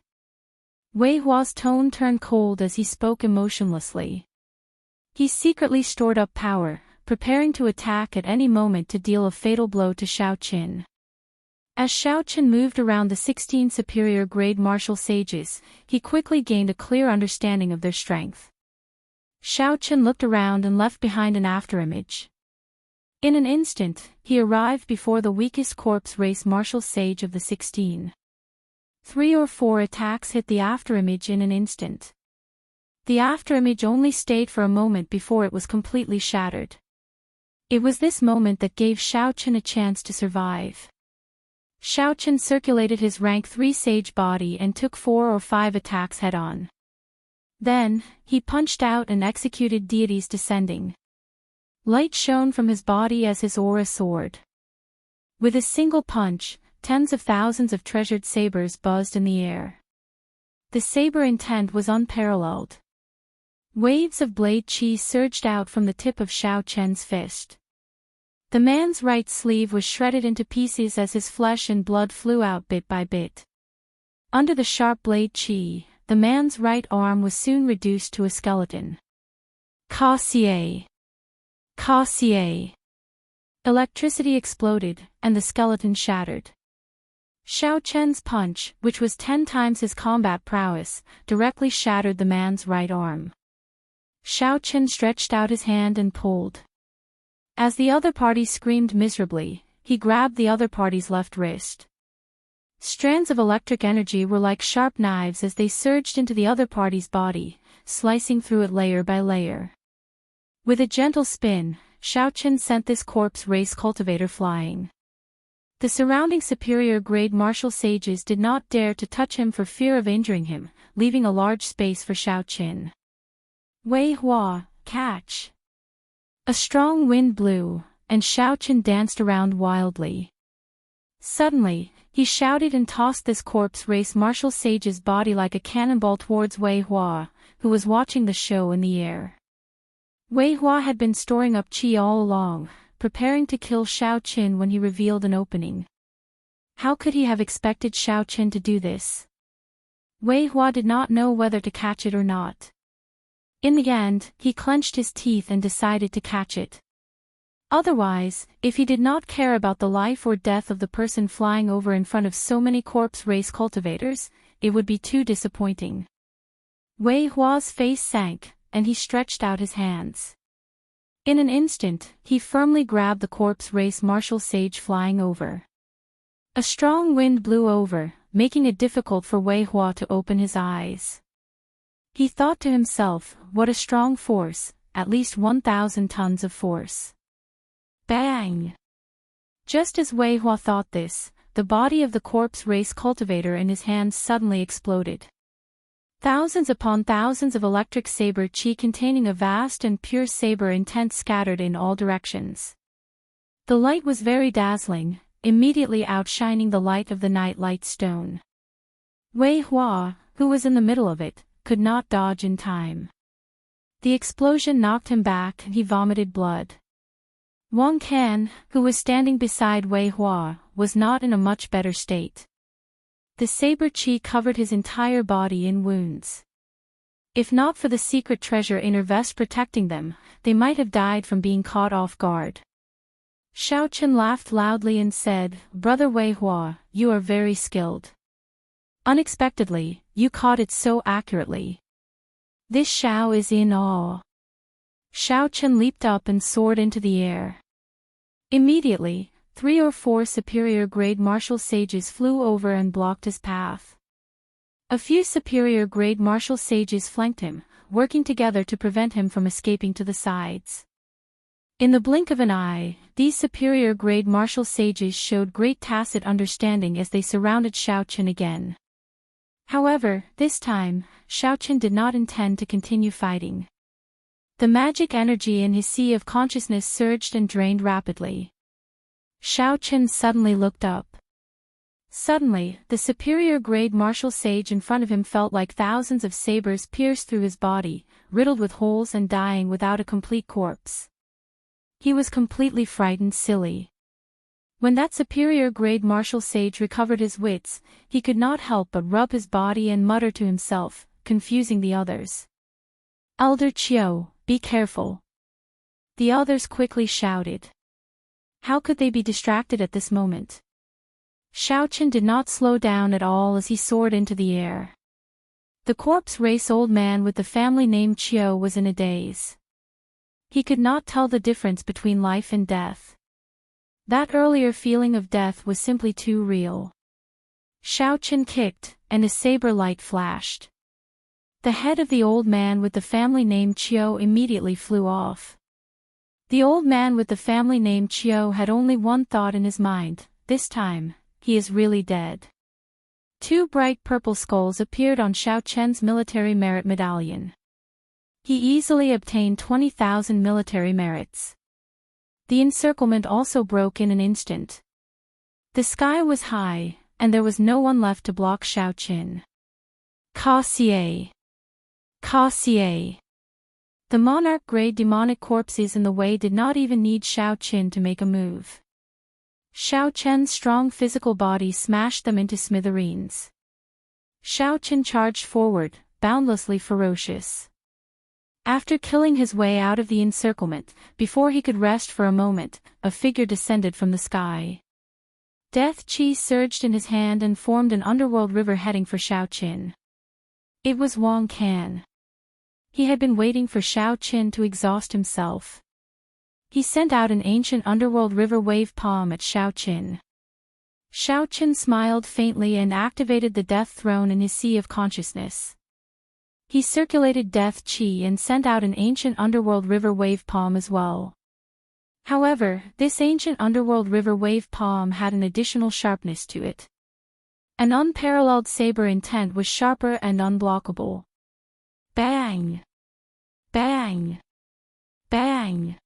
Wei Hua's tone turned cold as he spoke emotionlessly. He secretly stored up power, preparing to attack at any moment to deal a fatal blow to Xiaoqin. As Xiaoqin moved around the 16 superior grade martial sages, he quickly gained a clear understanding of their strength. Xiaoqin looked around and left behind an afterimage. In an instant, he arrived before the weakest corpse race martial sage of the 16. 3 or 4 attacks hit the afterimage in an instant. The afterimage only stayed for a moment before it was completely shattered. It was this moment that gave Xiaoqin a chance to survive. Xiaoqin circulated his rank 3 sage body and took 4 or 5 attacks head-on. Then, he punched out and executed deities descending. Light shone from his body as his aura soared. With a single punch, tens of thousands of treasured sabers buzzed in the air. The saber intent was unparalleled. Waves of blade chi surged out from the tip of Xiaoqin's fist. The man's right sleeve was shredded into pieces as his flesh and blood flew out bit by bit. Under the sharp blade chi, the man's right arm was soon reduced to a skeleton. Ka-xie! Ka-xie! Electricity exploded, and the skeleton shattered. Xiaoqin's punch, which was 10 times his combat prowess, directly shattered the man's right arm. Xiaoqin stretched out his hand and pulled. As the other party screamed miserably, he grabbed the other party's left wrist. Strands of electric energy were like sharp knives as they surged into the other party's body, slicing through it layer by layer. With a gentle spin, Xiaoqin sent this corpse race cultivator flying. The surrounding superior grade martial sages did not dare to touch him for fear of injuring him, leaving a large space for Xiaoqin. Wei Hua, catch! A strong wind blew, and Xiaoqin danced around wildly. Suddenly, he shouted and tossed this corpse race martial sage's body like a cannonball towards Wei Hua, who was watching the show in the air. Wei Hua had been storing up qi all along, preparing to kill Xiaoqin when he revealed an opening. How could he have expected Xiaoqin to do this? Wei Hua did not know whether to catch it or not. In the end, he clenched his teeth and decided to catch it. Otherwise, if he did not care about the life or death of the person flying over in front of so many corpse race cultivators, it would be too disappointing. Wei Hua's face sank, and he stretched out his hands. In an instant, he firmly grabbed the corpse race martial sage flying over. A strong wind blew over, making it difficult for Wei Hua to open his eyes. He thought to himself, what a strong force, at least 1,000 tons of force. Bang! Just as Wei Hua thought this, the body of the corpse race cultivator in his hands suddenly exploded. Thousands upon thousands of electric saber chi containing a vast and pure saber intent scattered in all directions. The light was very dazzling, immediately outshining the light of the night light stone. Wei Hua, who was in the middle of it, could not dodge in time. The explosion knocked him back and he vomited blood. Wang Can, who was standing beside Wei Hua, was not in a much better state. The saber chi covered his entire body in wounds. If not for the secret treasure inner vest protecting them, they might have died from being caught off guard. Xiaoqin laughed loudly and said, "Brother Wei Hua, you are very skilled. Unexpectedly, you caught it so accurately. This Xiao is in awe." Xiaoqin leaped up and soared into the air. Immediately, 3 or 4 superior grade martial sages flew over and blocked his path. A few superior grade martial sages flanked him, working together to prevent him from escaping to the sides. In the blink of an eye, these superior grade martial sages showed great tacit understanding as they surrounded Xiaoqin again. However, this time, Xiaoqin did not intend to continue fighting. The magic energy in his sea of consciousness surged and drained rapidly. Xiaoqin suddenly looked up. Suddenly, the superior grade martial sage in front of him felt like thousands of sabers pierced through his body, riddled with holes and dying without a complete corpse. He was completely frightened silly. When that superior grade martial sage recovered his wits, he could not help but rub his body and mutter to himself, confusing the others. "Elder Chiu, Be careful. The others quickly shouted. How could they be distracted at this moment? Xiaochen did not slow down at all as he soared into the air. The corpse race old man with the family name Qiu was in a daze. He could not tell the difference between life and death. That earlier feeling of death was simply too real. Xiaochen kicked, and a saber light flashed. The head of the old man with the family name Qiu immediately flew off. The old man with the family name Qiu had only one thought in his mind: this time, he is really dead. Two bright purple skulls appeared on Xiaochen's military merit medallion. He easily obtained 20,000 military merits. The encirclement also broke in an instant. The sky was high, and there was no one left to block Xiaochen. Ka-xie. Ka-xie. The monarch-grade demonic corpses in the way did not even need Xiaochen to make a move. Xiaochen's strong physical body smashed them into smithereens. Xiaochen charged forward, boundlessly ferocious. After killing his way out of the encirclement, before he could rest for a moment, a figure descended from the sky. Death Chi surged in his hand and formed an underworld river heading for Xiaochen. It was Wang Can. He had been waiting for Xiaochen to exhaust himself. He sent out an ancient underworld river wave palm at Xiaochen. Xiaochen smiled faintly and activated the death throne in his sea of consciousness. He circulated death chi and sent out an ancient underworld river wave palm as well. However, this ancient underworld river wave palm had an additional sharpness to it. An unparalleled saber intent was sharper and unblockable. Bang! Bang! Bang!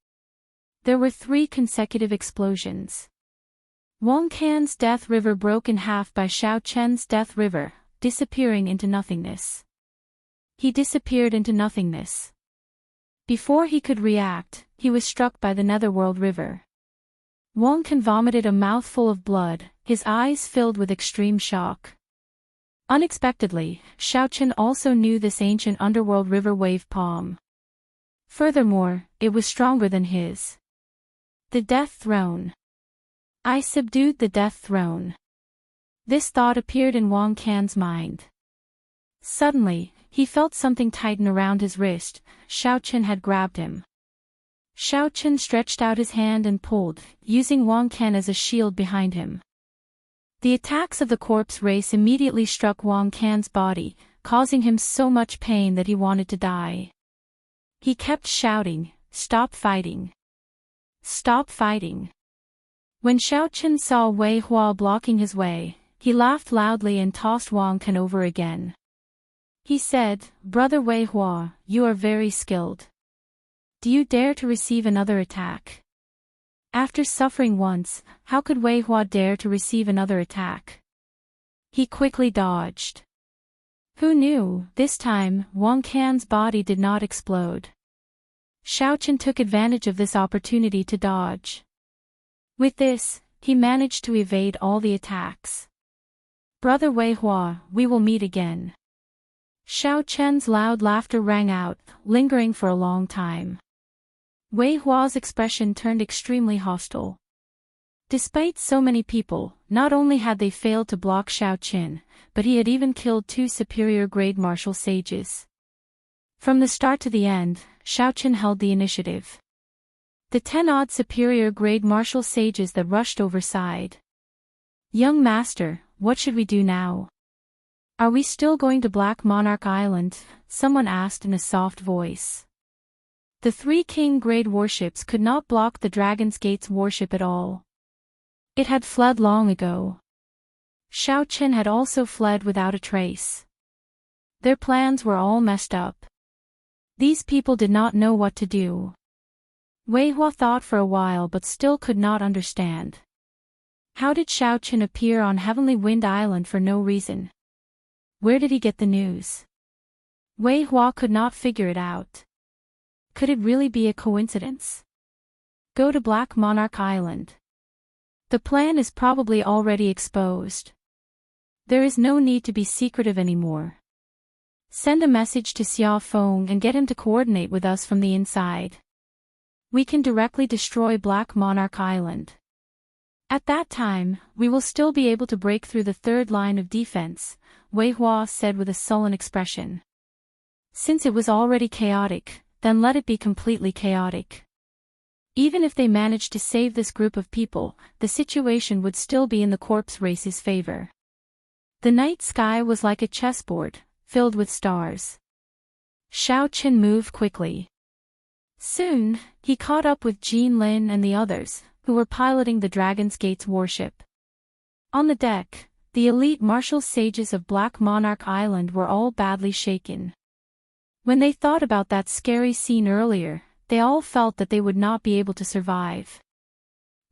There were 3 consecutive explosions. Wang Can's death river broke in half by Xiaochen's death river, disappearing into nothingness. He disappeared into nothingness. Before he could react, he was struck by the netherworld river. Wang Can vomited a mouthful of blood, his eyes filled with extreme shock. Unexpectedly, Xiaochen also knew this ancient underworld river wave palm. Furthermore, it was stronger than his. The Death Throne. I subdued the Death Throne. This thought appeared in Wang Can's mind. Suddenly, he felt something tighten around his wrist. Xiaochen had grabbed him. Xiaochen stretched out his hand and pulled, using Wang Can as a shield behind him. The attacks of the corpse race immediately struck Wang Can's body, causing him so much pain that he wanted to die. He kept shouting, "Stop fighting! Stop fighting!" When Xiaochen saw Wei Hua blocking his way, he laughed loudly and tossed Wang Can over again. He said, "Brother Wei Hua, you are very skilled. Do you dare to receive another attack?" After suffering once, how could Wei Hua dare to receive another attack? He quickly dodged. Who knew, this time, Wang Can's body did not explode. Xiaochen took advantage of this opportunity to dodge. With this, he managed to evade all the attacks. "Brother Wei Hua, we will meet again." Xiaochen's loud laughter rang out, lingering for a long time. Wei Hua's expression turned extremely hostile. Despite so many people, not only had they failed to block Xiaochen, but he had even killed 2 superior-grade martial sages. From the start to the end, Xiaochen held the initiative. The 10-odd superior-grade martial sages that rushed over sighed. "Young master, what should we do now? Are we still going to Black Monarch Island?" someone asked in a soft voice. The 3 king-grade warships could not block the Dragon's Gate's warship at all. It had fled long ago. Xiaochen had also fled without a trace. Their plans were all messed up. These people did not know what to do. Wei Hua thought for a while but still could not understand. How did Xiaochen appear on Heavenly Wind Island for no reason? Where did he get the news? Wei Hua could not figure it out. Could it really be a coincidence? Go to Black Monarch Island. The plan is probably already exposed. There is no need to be secretive anymore. Send a message to Xia Feng and get him to coordinate with us from the inside. We can directly destroy Black Monarch Island. At that time, we will still be able to break through the third line of defense, Wei Hua said with a sullen expression. Since it was already chaotic, then let it be completely chaotic. Even if they managed to save this group of people, the situation would still be in the corpse race's favor. The night sky was like a chessboard, filled with stars. Xiaoqin moved quickly. Soon, he caught up with Wang Lin and the others, who were piloting the Dragon's Gate's warship. On the deck, the elite martial sages of Black Monarch Island were all badly shaken. When they thought about that scary scene earlier, they all felt that they would not be able to survive.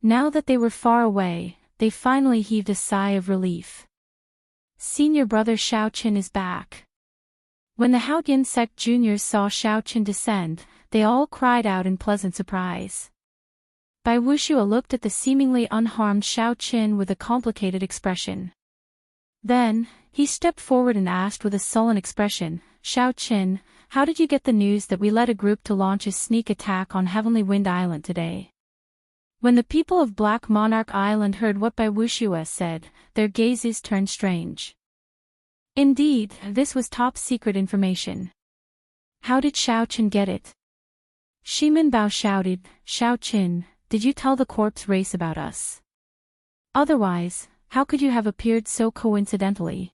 Now that they were far away, they finally heaved a sigh of relief. Senior brother Xiaoqin is back. When the Haoyan sect juniors saw Xiaoqin descend, they all cried out in pleasant surprise. Bai Wuxia looked at the seemingly unharmed Xiaoqin with a complicated expression. Then, he stepped forward and asked with a sullen expression, Xiaoqin, how did you get the news that we led a group to launch a sneak attack on Heavenly Wind Island today? When the people of Black Monarch Island heard what Bai Wuxia said, their gazes turned strange. Indeed, this was top-secret information. How did Xiaoqin get it? Shimin Bao shouted, Xiaoqin, did you tell the corpse race about us? Otherwise, how could you have appeared so coincidentally?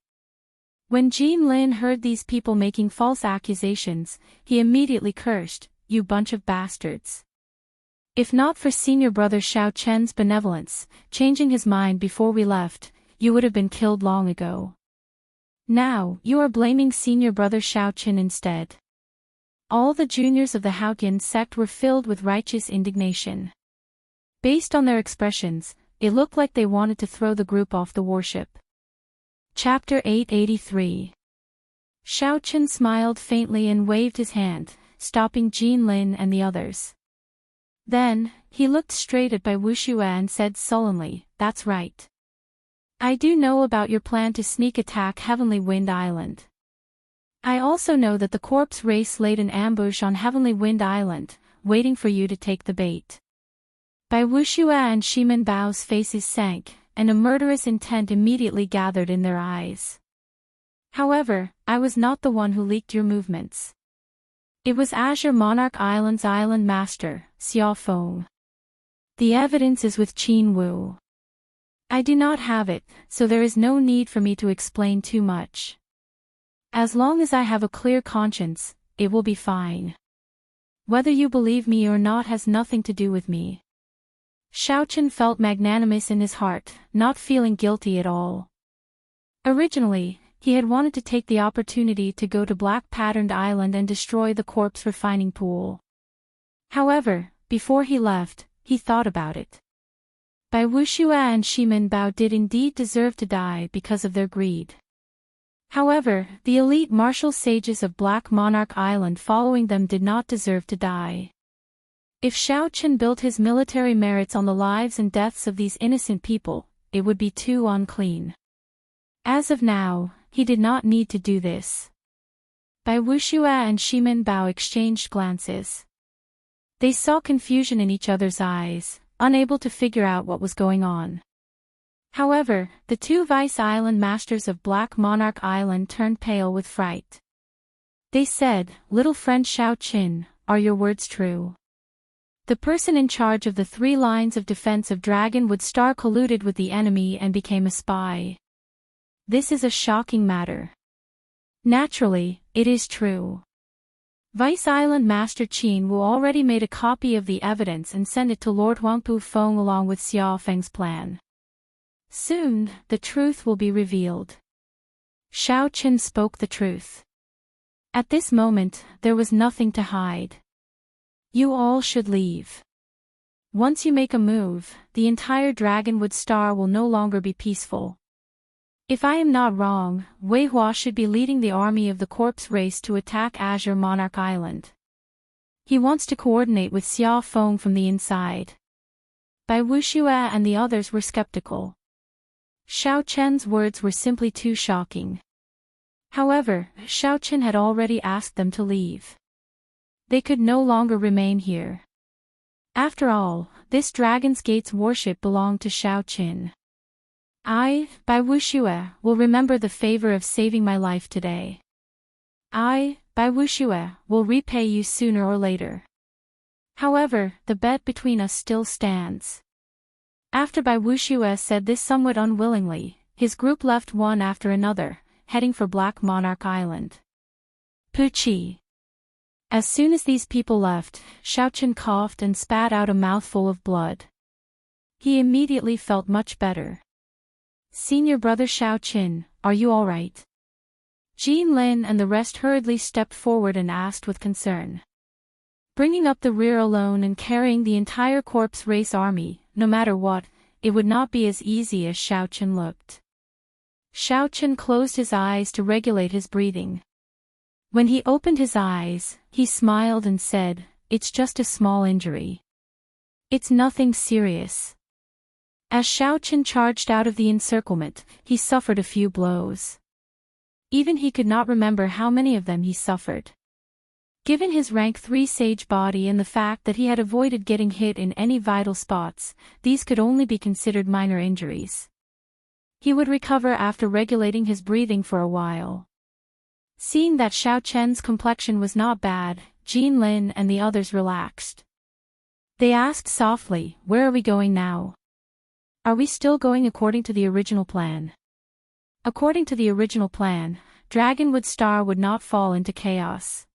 When Wang Lin heard these people making false accusations, he immediately cursed, you bunch of bastards. If not for senior brother Xiaoqin's benevolence, changing his mind before we left, you would have been killed long ago. Now, you are blaming senior brother Xiaoqin instead. All the juniors of the Haoyan sect were filled with righteous indignation. Based on their expressions, it looked like they wanted to throw the group off the warship. Chapter 883. Xiaoqin smiled faintly and waved his hand, stopping Wang Lin and the others. Then, he looked straight at Bai Wuxia and said sullenly, that's right. I do know about your plan to sneak attack Heavenly Wind Island. I also know that the corpse race laid an ambush on Heavenly Wind Island, waiting for you to take the bait. Bai Wuxia and Shimin Bao's faces sank, and a murderous intent immediately gathered in their eyes. However, I was not the one who leaked your movements. It was Azure Monarch Island's island master, Xia Feng. The evidence is with Qin Wu. I do not have it, so there is no need for me to explain too much. As long as I have a clear conscience, it will be fine. Whether you believe me or not has nothing to do with me. Xiaoqin felt magnanimous in his heart, not feeling guilty at all. Originally, he had wanted to take the opportunity to go to Black Patterned Island and destroy the corpse refining pool. However, before he left, he thought about it. Bai Wuxia and Shimin Bao did indeed deserve to die because of their greed. However, the elite martial sages of Black Monarch Island following them did not deserve to die. If Xiaoqin built his military merits on the lives and deaths of these innocent people, it would be too unclean. As of now, he did not need to do this. Bai Wuxia and Shimin Bao exchanged glances. They saw confusion in each other's eyes, unable to figure out what was going on. However, the two vice island masters of Black Monarch Island turned pale with fright. They said, little friend Xiaoqin, are your words true? The person in charge of the 3 lines of defense of Dragonwood Star colluded with the enemy and became a spy. This is a shocking matter. Naturally, it is true. Vice Island Master Qin Wu already made a copy of the evidence and sent it to Lord Huangpu Feng along with Xia Feng's plan. Soon, the truth will be revealed. Xiaoqin spoke the truth. At this moment, there was nothing to hide. You all should leave. Once you make a move, the entire Dragonwood Star will no longer be peaceful. If I am not wrong, Wei Hua should be leading the army of the corpse race to attack Azure Monarch Island. He wants to coordinate with Xia Feng from the inside. Bai Wuxia and the others were skeptical. Xiaoqin's words were simply too shocking. However, Xiaoqin had already asked them to leave. They could no longer remain here. After all, this Dragon's Gate's worship belonged to Xiaoqin. I, by Wuxia, will remember the favor of saving my life today. I, by Wuxia, will repay you sooner or later. However, the bet between us still stands. After Bai Wuxia said this somewhat unwillingly, his group left one after another, heading for Black Monarch Island. Puchi. As soon as these people left, Xiaoqin coughed and spat out a mouthful of blood. He immediately felt much better. Senior brother Xiaoqin, are you all right? Wang Lin and the rest hurriedly stepped forward and asked with concern. Bringing up the rear alone and carrying the entire corpse race army, no matter what, it would not be as easy as Xiaoqin looked. Xiaoqin closed his eyes to regulate his breathing. When he opened his eyes, he smiled and said, "It's just a small injury. It's nothing serious." As Xiaoqin charged out of the encirclement, he suffered a few blows. Even he could not remember how many of them he suffered. Given his rank 3 sage body and the fact that he had avoided getting hit in any vital spots, these could only be considered minor injuries. He would recover after regulating his breathing for a while. Seeing that Xiaoqin's complexion was not bad, Wang Lin and the others relaxed. They asked softly, "Where are we going now? Are we still going according to the original plan?" According to the original plan, Dragonwood Star would not fall into chaos.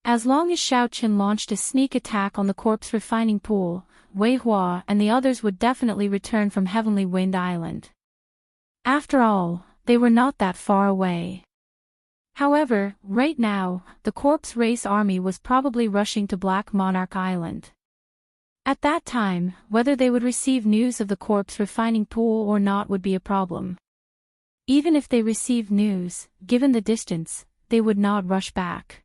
As long as Xiaoqin launched a sneak attack on the corpse refining pool, Wei Hua and the others would definitely return from Heavenly Wind Island. After all, they were not that far away. However, right now, the corpse race army was probably rushing to Black Monarch Island. At that time, whether they would receive news of the corpse refining pool or not would be a problem. Even if they received news, given the distance, they would not rush back.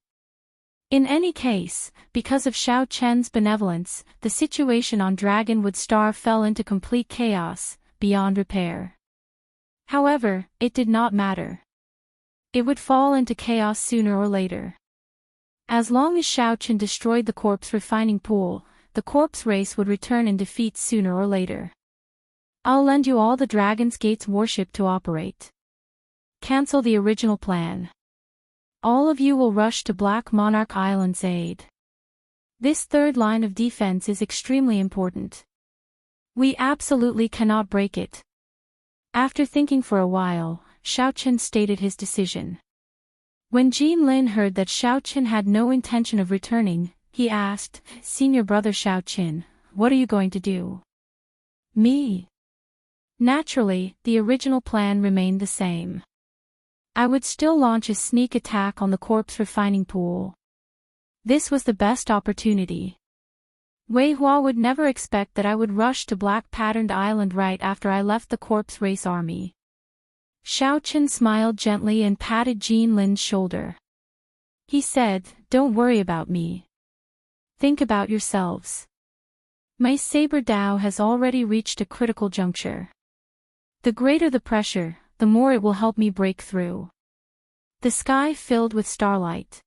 In any case, because of Xiaoqin's benevolence, the situation on Dragonwood Star fell into complete chaos, beyond repair. However, it did not matter. It would fall into chaos sooner or later. As long as Xiaoqin destroyed the corpse refining pool, the corpse race would return in defeat sooner or later. I'll lend you all the Dragon's Gate's warship to operate. Cancel the original plan. All of you will rush to Black Monarch Island's aid. This third line of defense is extremely important. We absolutely cannot break it. After thinking for a while, Xiaoqin stated his decision. When Wang Lin heard that Xiaoqin had no intention of returning, he asked, "Senior brother Xiaoqin, what are you going to do?" "Me?" Naturally, the original plan remained the same. I would still launch a sneak attack on the corpse refining pool. This was the best opportunity. Wei Hua would never expect that I would rush to Black Patterned Island right after I left the corpse race army. Xiaoqin smiled gently and patted Wang Lin's shoulder. He said, "Don't worry about me. Think about yourselves. My saber Dao has already reached a critical juncture. The greater the pressure, the more it will help me break through." The sky filled with starlight.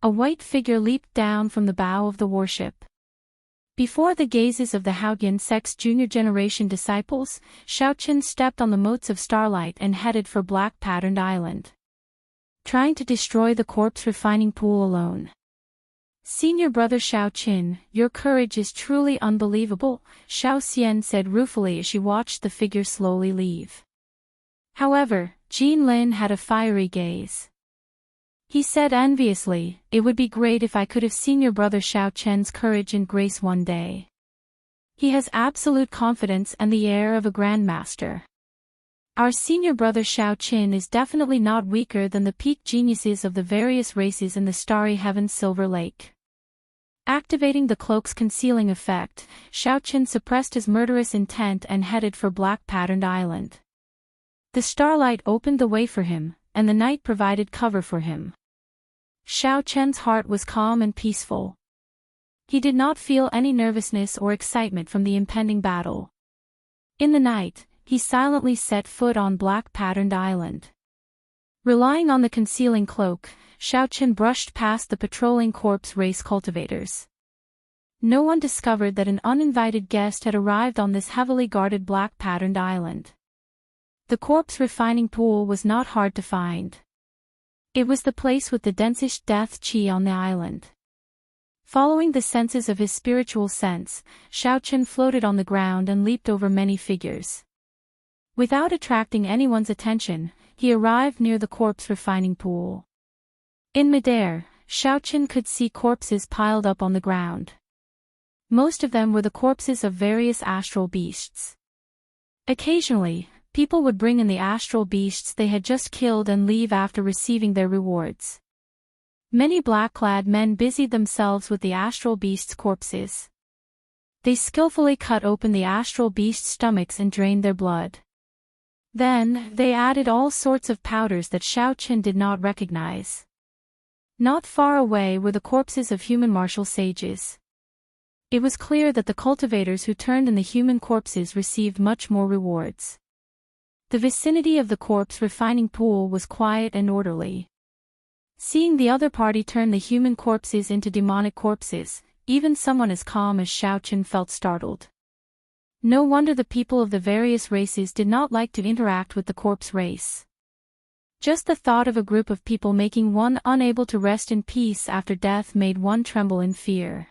A white figure leaped down from the bow of the warship. Before the gazes of the Haoyan sect's junior generation disciples, Xiaoqin stepped on the motes of starlight and headed for Black Patterned Island. Trying to destroy the corpse refining pool alone. "Senior brother Xiaoqin, your courage is truly unbelievable," Xiao Xian said ruefully as she watched the figure slowly leave. However, Wang Lin had a fiery gaze. He said enviously, "It would be great if I could have seen your brother Xiaoqin's courage and grace one day. He has absolute confidence and the air of a grandmaster. Our senior brother Xiaoqin is definitely not weaker than the peak geniuses of the various races in the starry heaven's silver lake." Activating the cloak's concealing effect, Xiaoqin suppressed his murderous intent and headed for Black Patterned Island. The starlight opened the way for him, and the night provided cover for him. Xiaoqin's heart was calm and peaceful. He did not feel any nervousness or excitement from the impending battle. In the night, he silently set foot on Black Patterned Island. Relying on the concealing cloak, Xiaochen brushed past the patrolling corpse race cultivators. No one discovered that an uninvited guest had arrived on this heavily guarded black-patterned island. The corpse refining pool was not hard to find. It was the place with the densest death qi on the island. Following the senses of his spiritual sense, Xiaochen floated on the ground and leaped over many figures. Without attracting anyone's attention, he arrived near the corpse refining pool. In midair, Xiaochen could see corpses piled up on the ground. Most of them were the corpses of various astral beasts. Occasionally, people would bring in the astral beasts they had just killed and leave after receiving their rewards. Many black-clad men busied themselves with the astral beasts' corpses. They skillfully cut open the astral beasts' stomachs and drained their blood. Then, they added all sorts of powders that Xiaochen did not recognize. Not far away were the corpses of human martial sages. It was clear that the cultivators who turned in the human corpses received much more rewards. The vicinity of the corpse refining pool was quiet and orderly. Seeing the other party turn the human corpses into demonic corpses, even someone as calm as Xiaochen felt startled. No wonder the people of the various races did not like to interact with the corpse race. Just the thought of a group of people making one unable to rest in peace after death made one tremble in fear.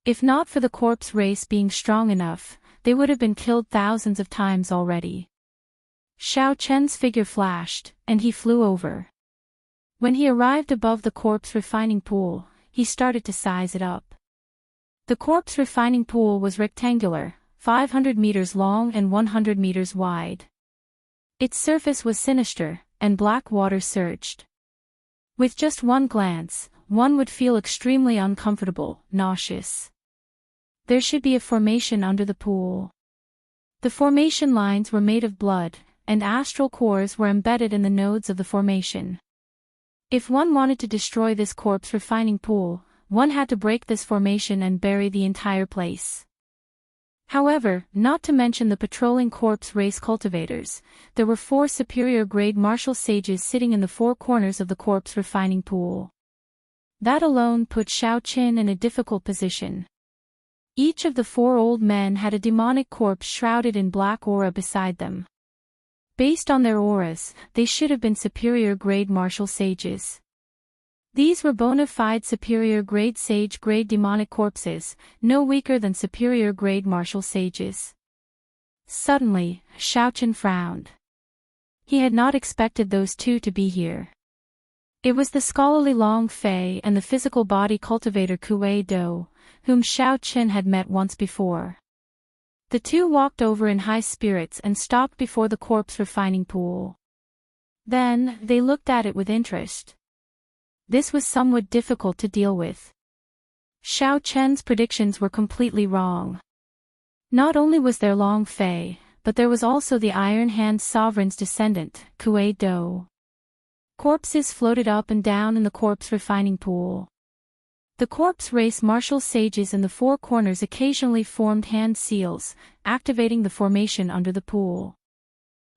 If not for the corpse race being strong enough, they would have been killed thousands of times already. Xiaochen's figure flashed, and he flew over. When he arrived above the corpse refining pool, he started to size it up. The corpse refining pool was rectangular, 500 meters long and 100 meters wide. Its surface was sinister, and black water surged. With just one glance, one would feel extremely uncomfortable, nauseous. There should be a formation under the pool. The formation lines were made of blood, and astral cores were embedded in the nodes of the formation. If one wanted to destroy this corpse refining pool, one had to break this formation and bury the entire place. However, not to mention the patrolling corpse race cultivators, there were 4 superior-grade martial sages sitting in the 4 corners of the corpse refining pool. That alone put Xiaochen in a difficult position. Each of the 4 old men had a demonic corpse shrouded in black aura beside them. Based on their auras, they should have been superior-grade martial sages. These were bona fide superior-grade sage-grade demonic corpses, no weaker than superior-grade martial sages. Suddenly, Xiaochen frowned. He had not expected those 2 to be here. It was the scholarly Long Fei and the physical body cultivator Kuei Do, whom Xiaochen had met once before. The 2 walked over in high spirits and stopped before the corpse refining pool. Then, they looked at it with interest. This was somewhat difficult to deal with. Xiaochen's predictions were completely wrong. Not only was there Long Fei, but there was also the Iron Hand Sovereign's descendant, Kuei Do. Corpses floated up and down in the corpse refining pool. The corpse race martial sages in the 4 corners occasionally formed hand seals, activating the formation under the pool.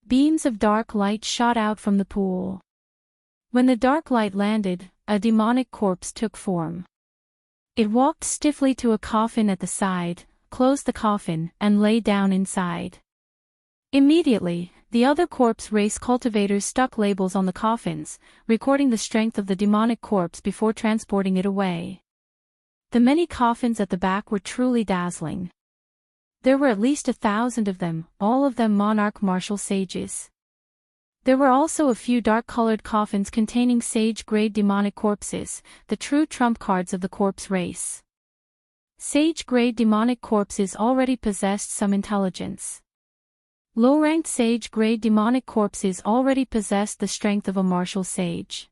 Beams of dark light shot out from the pool. When the dark light landed, a demonic corpse took form. It walked stiffly to a coffin at the side, closed the coffin, and lay down inside. Immediately, the other corpse race cultivators stuck labels on the coffins, recording the strength of the demonic corpse before transporting it away. The many coffins at the back were truly dazzling. There were at least 1,000 of them, all of them monarch martial sages. There were also a few dark-colored coffins containing sage-grade demonic corpses, the true trump cards of the corpse race. Sage-grade demonic corpses already possessed some intelligence. Low-ranked sage-grade demonic corpses already possessed the strength of a martial sage.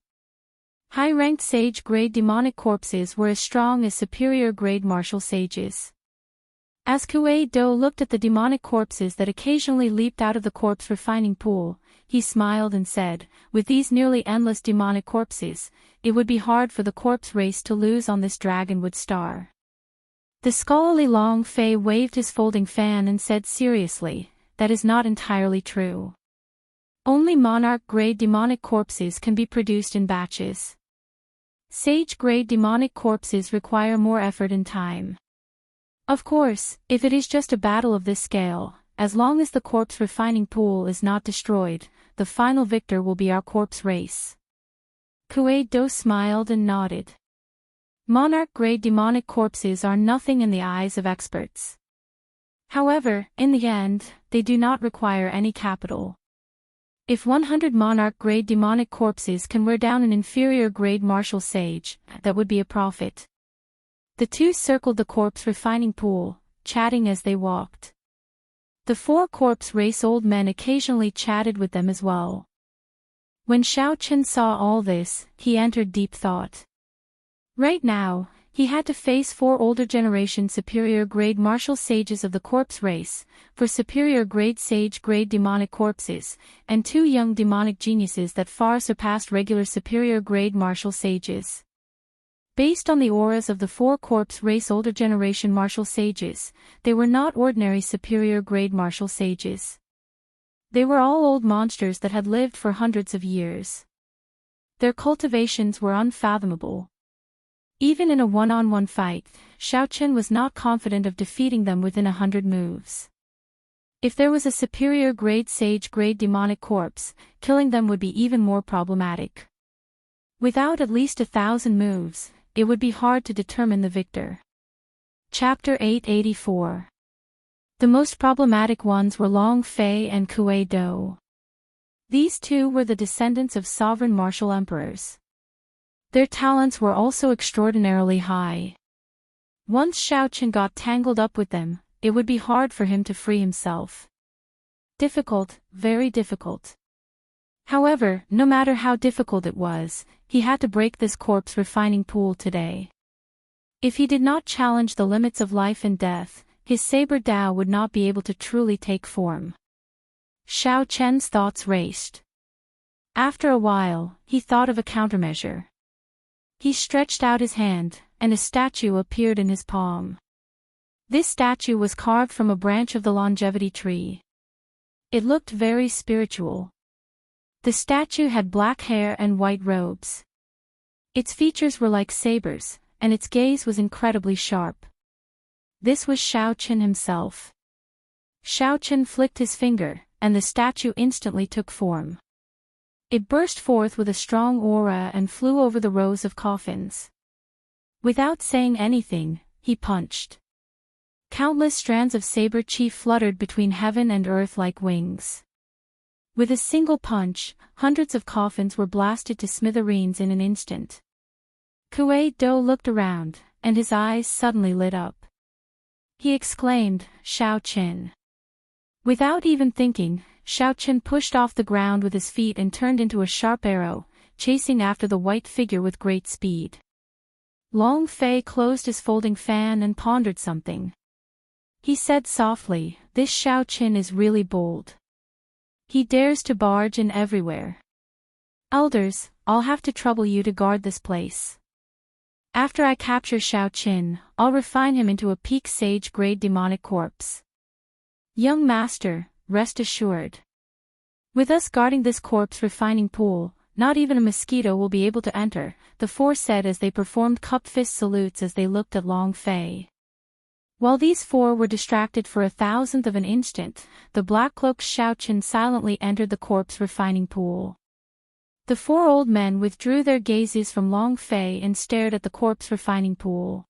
High-ranked sage-grade demonic corpses were as strong as superior-grade martial sages. As Kuei Do looked at the demonic corpses that occasionally leaped out of the corpse refining pool, he smiled and said, "With these nearly endless demonic corpses, it would be hard for the corpse race to lose on this dragonwood star." The scholarly Long Fei waved his folding fan and said seriously, "That is not entirely true. Only monarch-grade demonic corpses can be produced in batches. Sage-grade demonic corpses require more effort and time. Of course, if it is just a battle of this scale, as long as the corpse refining pool is not destroyed, the final victor will be our corpse race. Kuei-do smiled and nodded. Monarch-grade demonic corpses are nothing in the eyes of experts. However, in the end, they do not require any capital. If 100 monarch-grade demonic corpses can wear down an inferior-grade martial sage, that would be a profit. The two circled the corpse refining pool, chatting as they walked. The 4 corpse race old men occasionally chatted with them as well. When Xiaochen saw all this, he entered deep thought. Right now, he had to face 4 older generation superior-grade martial sages of the corpse race, for superior-grade sage-grade demonic corpses, and 2 young demonic geniuses that far surpassed regular superior-grade martial sages. Based on the auras of the 4 corpse race older generation martial sages, they were not ordinary superior-grade martial sages. They were all old monsters that had lived for hundreds of years. Their cultivations were unfathomable. Even in a one-on-one fight, Xiaochen was not confident of defeating them within 100 moves. If there was a superior-grade sage-grade demonic corpse, killing them would be even more problematic. Without at least 1,000 moves, it would be hard to determine the victor. Chapter 884. The most problematic ones were Long Fei and Kuei-do. These two were the descendants of sovereign martial emperors. Their talents were also extraordinarily high. Once Xiaochen got tangled up with them, it would be hard for him to free himself. Difficult, very difficult. However, no matter how difficult it was, he had to break this corpse refining pool today. If he did not challenge the limits of life and death, his saber Dao would not be able to truly take form. Xiaochen's thoughts raced. After a while, he thought of a countermeasure. He stretched out his hand, and a statue appeared in his palm. This statue was carved from a branch of the longevity tree. It looked very spiritual. The statue had black hair and white robes. Its features were like sabers, and its gaze was incredibly sharp. This was Xiaochen himself. Xiaochen flicked his finger, and the statue instantly took form. It burst forth with a strong aura and flew over the rows of coffins. Without saying anything, he punched. Countless strands of saber chi fluttered between heaven and earth like wings. With a single punch, hundreds of coffins were blasted to smithereens in an instant. Kuei-do looked around, and his eyes suddenly lit up. He exclaimed, "Xiaochen." Without even thinking, Xiaochen pushed off the ground with his feet and turned into a sharp arrow, chasing after the white figure with great speed. Long Fei closed his folding fan and pondered something. He said softly, "This Xiaochen is really bold. He dares to barge in everywhere. Elders, I'll have to trouble you to guard this place. After I capture Xiaochen, I'll refine him into a peak sage-grade demonic corpse. Young master, rest assured. With us guarding this corpse refining pool, not even a mosquito will be able to enter," the 4 said as they performed cup-fist salutes as they looked at Long Fei. While these 4 were distracted for 1,000th of an instant, the black-cloaked Xiaochen silently entered the corpse refining pool. The 4 old men withdrew their gazes from Long Fei and stared at the corpse refining pool.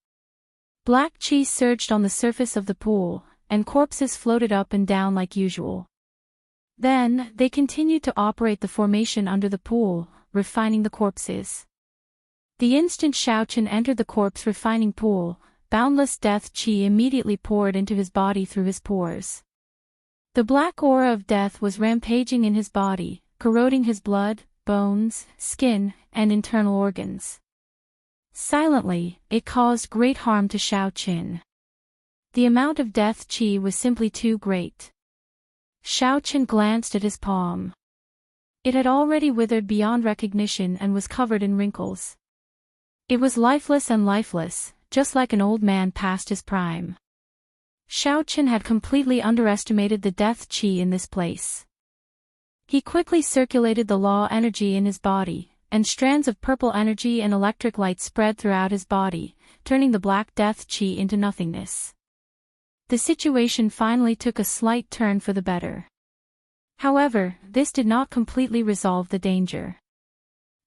Black chi surged on the surface of the pool, and corpses floated up and down like usual. Then, they continued to operate the formation under the pool, refining the corpses. The instant Xiaochen entered the corpse refining pool, boundless death chi immediately poured into his body through his pores. The black aura of death was rampaging in his body, corroding his blood, bones, skin, and internal organs. Silently, it caused great harm to Xiaochen. The amount of death chi was simply too great. Xiaochen glanced at his palm. It had already withered beyond recognition and was covered in wrinkles. It was lifeless and lifeless, just like an old man past his prime. Xiaochen had completely underestimated the death chi in this place. He quickly circulated the law energy in his body, and strands of purple energy and electric light spread throughout his body, turning the black death chi into nothingness. The situation finally took a slight turn for the better. However, this did not completely resolve the danger.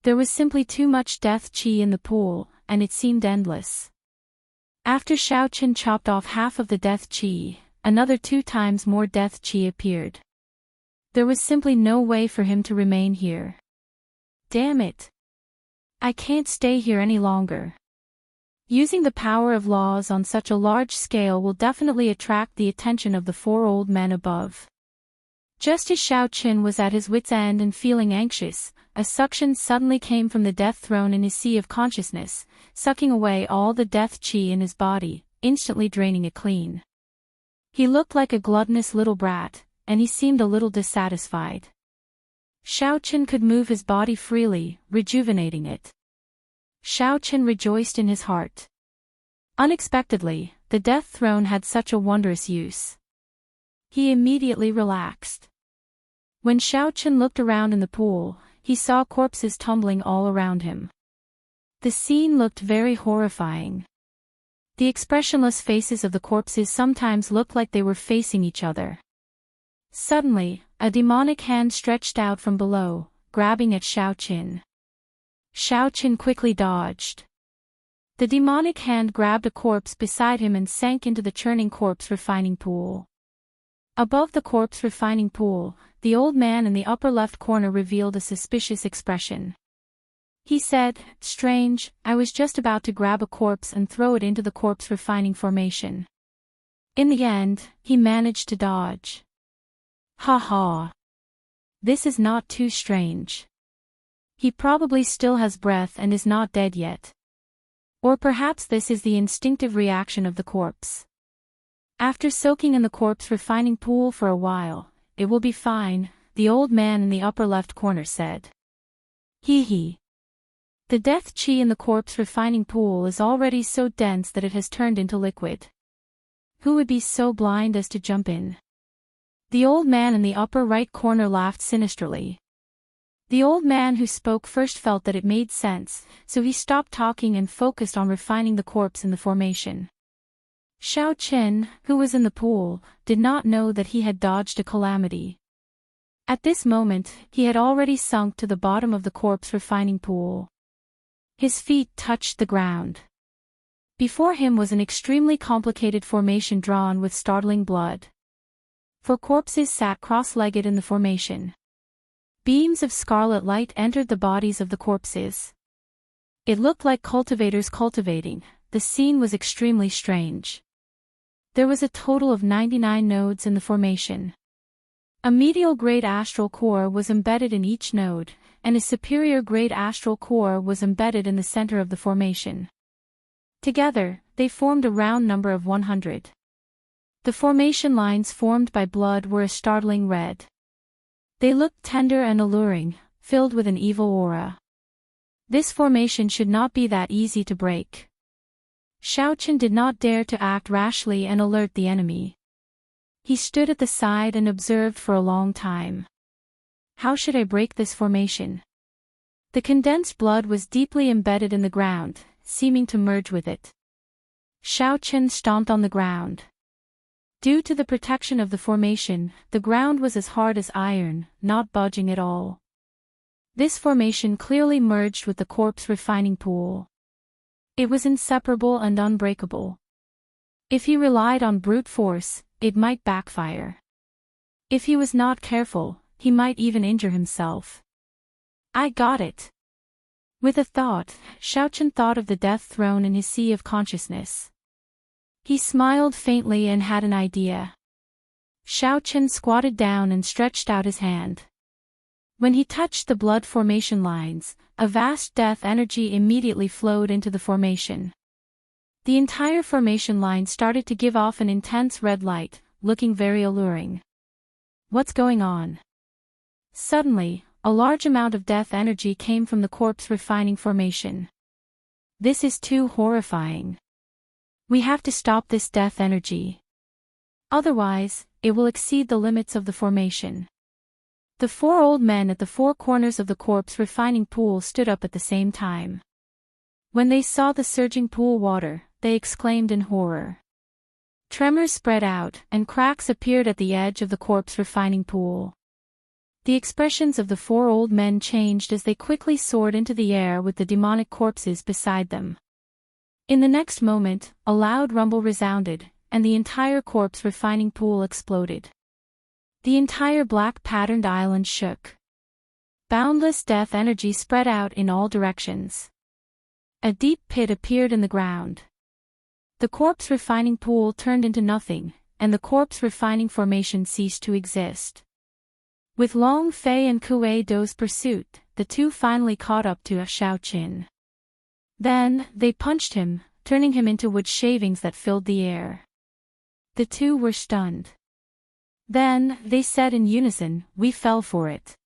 There was simply too much death chi in the pool, and it seemed endless. After Xiaoqin chopped off half of the death chi, another 2 times more death chi appeared. There was simply no way for him to remain here. Damn it! I can't stay here any longer. Using the power of laws on such a large scale will definitely attract the attention of the 4 old men above. Just as Xiaoqin was at his wit's end and feeling anxious, a suction suddenly came from the death throne in his sea of consciousness, sucking away all the death chi in his body, instantly draining it clean. He looked like a gluttonous little brat, and he seemed a little dissatisfied. Xiaoqin could move his body freely, rejuvenating it. Xiaoqin rejoiced in his heart. Unexpectedly, the death throne had such a wondrous use. He immediately relaxed. When Xiaoqin looked around in the pool, he saw corpses tumbling all around him. The scene looked very horrifying. The expressionless faces of the corpses sometimes looked like they were facing each other. Suddenly, a demonic hand stretched out from below, grabbing at Xiaoqin. Xiaoqin quickly dodged. The demonic hand grabbed a corpse beside him and sank into the churning corpse refining pool. Above the corpse refining pool, the old man in the upper left corner revealed a suspicious expression. He said, "Strange, I was just about to grab a corpse and throw it into the corpse refining formation. In the end, he managed to dodge. Ha ha. This is not too strange. He probably still has breath and is not dead yet. Or perhaps this is the instinctive reaction of the corpse. After soaking in the corpse refining pool for a while, it will be fine," the old man in the upper left corner said. Hee hee. The death chi in the corpse refining pool is already so dense that it has turned into liquid. Who would be so blind as to jump in? The old man in the upper right corner laughed sinisterly. The old man who spoke first felt that it made sense, so he stopped talking and focused on refining the corpse in the formation. Xiaoqin, who was in the pool, did not know that he had dodged a calamity. At this moment, he had already sunk to the bottom of the corpse refining pool. His feet touched the ground. Before him was an extremely complicated formation drawn with startling blood. 4 corpses sat cross-legged in the formation. Beams of scarlet light entered the bodies of the corpses. It looked like cultivators cultivating. The scene was extremely strange. There was a total of 99 nodes in the formation. A medial grade astral core was embedded in each node, and a superior grade astral core was embedded in the center of the formation. Together, they formed a round number of 100. The formation lines formed by blood were a startling red. They looked tender and alluring, filled with an evil aura. This formation should not be that easy to break. Xiaoqin did not dare to act rashly and alert the enemy. He stood at the side and observed for a long time. How should I break this formation? The condensed blood was deeply embedded in the ground, seeming to merge with it. Xiaoqin stomped on the ground. Due to the protection of the formation, the ground was as hard as iron, not budging at all. This formation clearly merged with the corpse refining pool. It was inseparable and unbreakable. If he relied on brute force, it might backfire. If he was not careful, he might even injure himself. I got it. With a thought, Xiaoqin thought of the death throne in his sea of consciousness. He smiled faintly and had an idea. Xiaoqin squatted down and stretched out his hand. When he touched the blood formation lines, a vast death energy immediately flowed into the formation. The entire formation line started to give off an intense red light, looking very alluring. What's going on? Suddenly, a large amount of death energy came from the corpse refining formation. This is too horrifying. We have to stop this death energy. Otherwise, it will exceed the limits of the formation. The four old men at the four corners of the corpse refining pool stood up at the same time. When they saw the surging pool water, they exclaimed in horror. Tremors spread out, and cracks appeared at the edge of the corpse refining pool. The expressions of the four old men changed as they quickly soared into the air with the demonic corpses beside them. In the next moment, a loud rumble resounded, and the entire corpse refining pool exploded. The entire black patterned island shook. Boundless death energy spread out in all directions. A deep pit appeared in the ground. The corpse refining pool turned into nothing, and the corpse refining formation ceased to exist. With Long Fei and Kuei Dou's pursuit, the two finally caught up to Xiaoqin. Then, they punched him, turning him into wood shavings that filled the air. The two were stunned. Then, they said in unison, "We fell for it."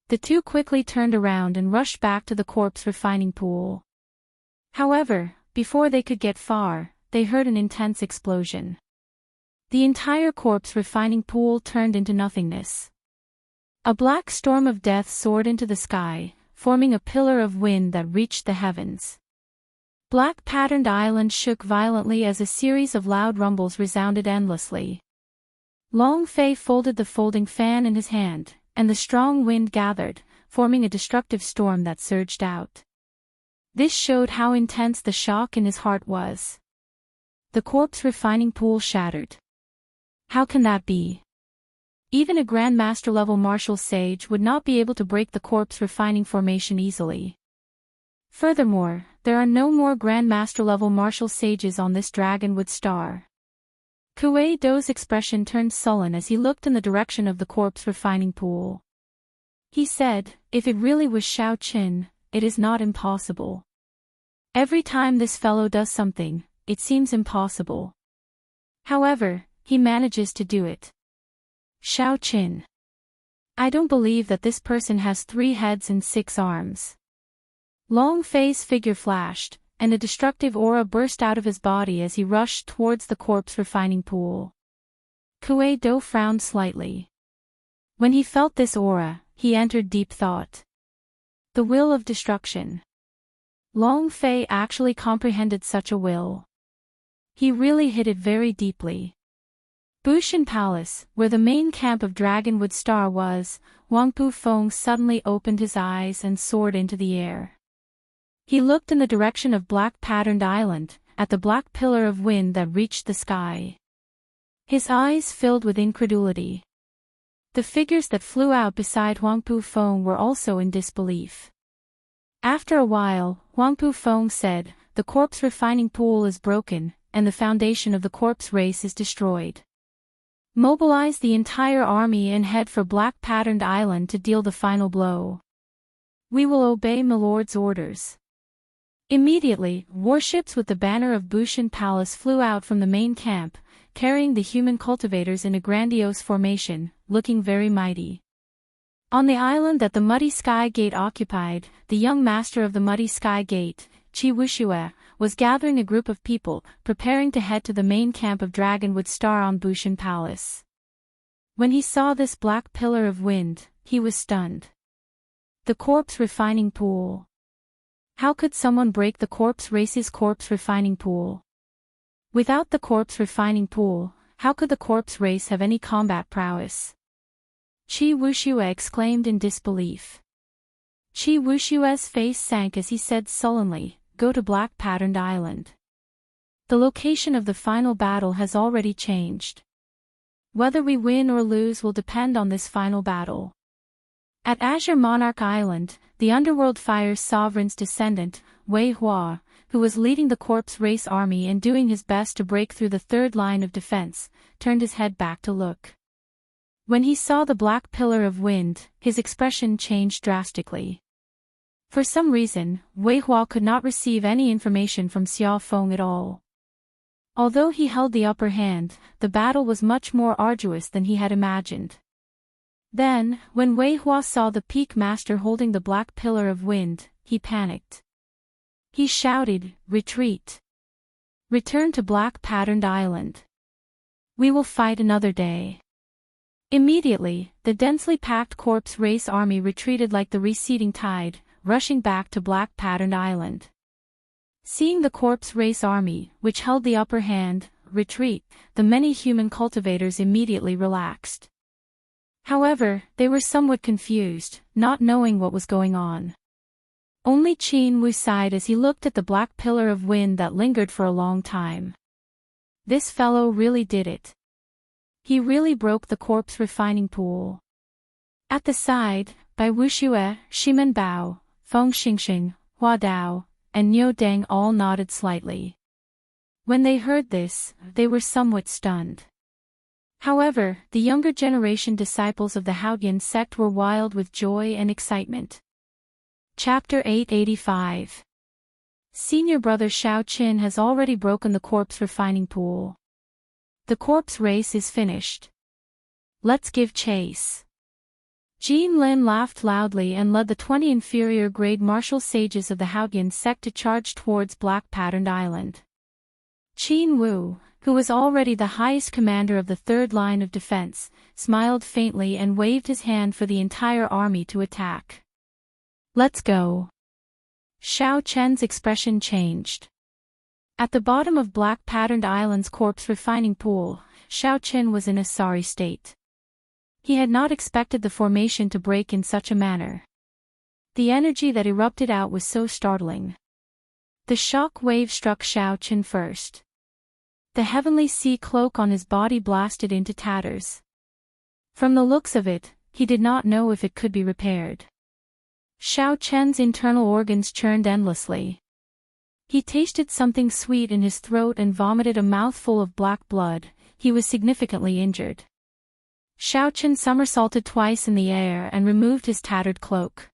The two quickly turned around and rushed back to the corpse refining pool. However, before they could get far, they heard an intense explosion. The entire corpse refining pool turned into nothingness. A black storm of death soared into the sky, forming a pillar of wind that reached the heavens. Black patterned island shook violently as a series of loud rumbles resounded endlessly. Long Fei folded the folding fan in his hand, and the strong wind gathered, forming a destructive storm that surged out. This showed how intense the shock in his heart was. The corpse refining pool shattered. How can that be? Even a Grandmaster-level martial sage would not be able to break the corpse refining formation easily. Furthermore, there are no more Grandmaster-level martial sages on this Dragonwood star. Kuei Dou's expression turned sullen as he looked in the direction of the corpse refining pool. He said, "If it really was Xiaoqin, it is not impossible. Every time this fellow does something, it seems impossible. However, he manages to do it. Xiaoqin. I don't believe that this person has 3 heads and 6 arms." Long Fei's figure flashed, and a destructive aura burst out of his body as he rushed towards the corpse refining pool. Kuei Dou frowned slightly. When he felt this aura, he entered deep thought. The will of destruction. Long Fei actually comprehended such a will. He really hid it very deeply. Bushan Palace, where the main camp of Dragonwood Star was, Wang Pufeng suddenly opened his eyes and soared into the air. He looked in the direction of Black Patterned Island, at the black pillar of wind that reached the sky. His eyes filled with incredulity. The figures that flew out beside Wang Pufeng were also in disbelief. After a while, Wang Pufeng said, "The corpse refining pool is broken, and the foundation of the corpse race is destroyed. Mobilize the entire army and head for Black Patterned Island to deal the final blow. We will obey Milord's orders." Immediately, warships with the banner of Bushan Palace flew out from the main camp, carrying the human cultivators in a grandiose formation, looking very mighty. On the island that the Muddy Sky Gate occupied, the young master of the Muddy Sky Gate, Qi Wuxia, was gathering a group of people, preparing to head to the main camp of Dragonwood Star on Bushan Palace. When he saw this black pillar of wind, he was stunned. The corpse refining pool. How could someone break the corpse race's corpse refining pool? Without the corpse refining pool, how could the corpse race have any combat prowess? Qi Wuxia exclaimed in disbelief. Qi Wuxia's face sank as he said sullenly, "Go to Black Patterned Island. The location of the final battle has already changed. Whether we win or lose will depend on this final battle." At Azure Monarch Island, the Underworld Fire's sovereign's descendant, Wei Hua, who was leading the corpse race army and doing his best to break through the third line of defense, turned his head back to look. When he saw the black pillar of wind, his expression changed drastically. For some reason, Wei Hua could not receive any information from Xiao Feng at all. Although he held the upper hand, the battle was much more arduous than he had imagined. Then, when Wei Hua saw the Peak Master holding the black pillar of wind, he panicked. He shouted, "Retreat! Return to Black Patterned Island. We will fight another day." Immediately, the densely packed corpse race army retreated like the receding tide, rushing back to Black Patterned Island. Seeing the corpse race army, which held the upper hand, retreat, the many human cultivators immediately relaxed. However, they were somewhat confused, not knowing what was going on. Only Qin Wu sighed as he looked at the black pillar of wind that lingered for a long time. This fellow really did it. He really broke the corpse refining pool. At the side, by Wuxia, Shimen Bao, Feng Xingxing, Hua Dao, and Niu Deng all nodded slightly. When they heard this, they were somewhat stunned. However, the younger generation disciples of the Haoyan sect were wild with joy and excitement. Chapter 885. Senior brother Xiao Qin has already broken the corpse refining pool. The corpse race is finished. Let's give chase. Wang Lin laughed loudly and led the 20 inferior grade martial sages of the Haoyan sect to charge towards Black Patterned Island. Qin Wu, who was already the highest commander of the third line of defense, smiled faintly and waved his hand for the entire army to attack. Let's go. Xiao Chen's expression changed. At the bottom of Black Patterned Island's corpse refining pool, Xiao Chen was in a sorry state. He had not expected the formation to break in such a manner. The energy that erupted out was so startling. The shock wave struck Xiao Chen first. The heavenly sea cloak on his body blasted into tatters. From the looks of it, he did not know if it could be repaired. Xiao Chen's internal organs churned endlessly. He tasted something sweet in his throat and vomited a mouthful of black blood. He was significantly injured. Xiao Chen somersaulted twice in the air and removed his tattered cloak.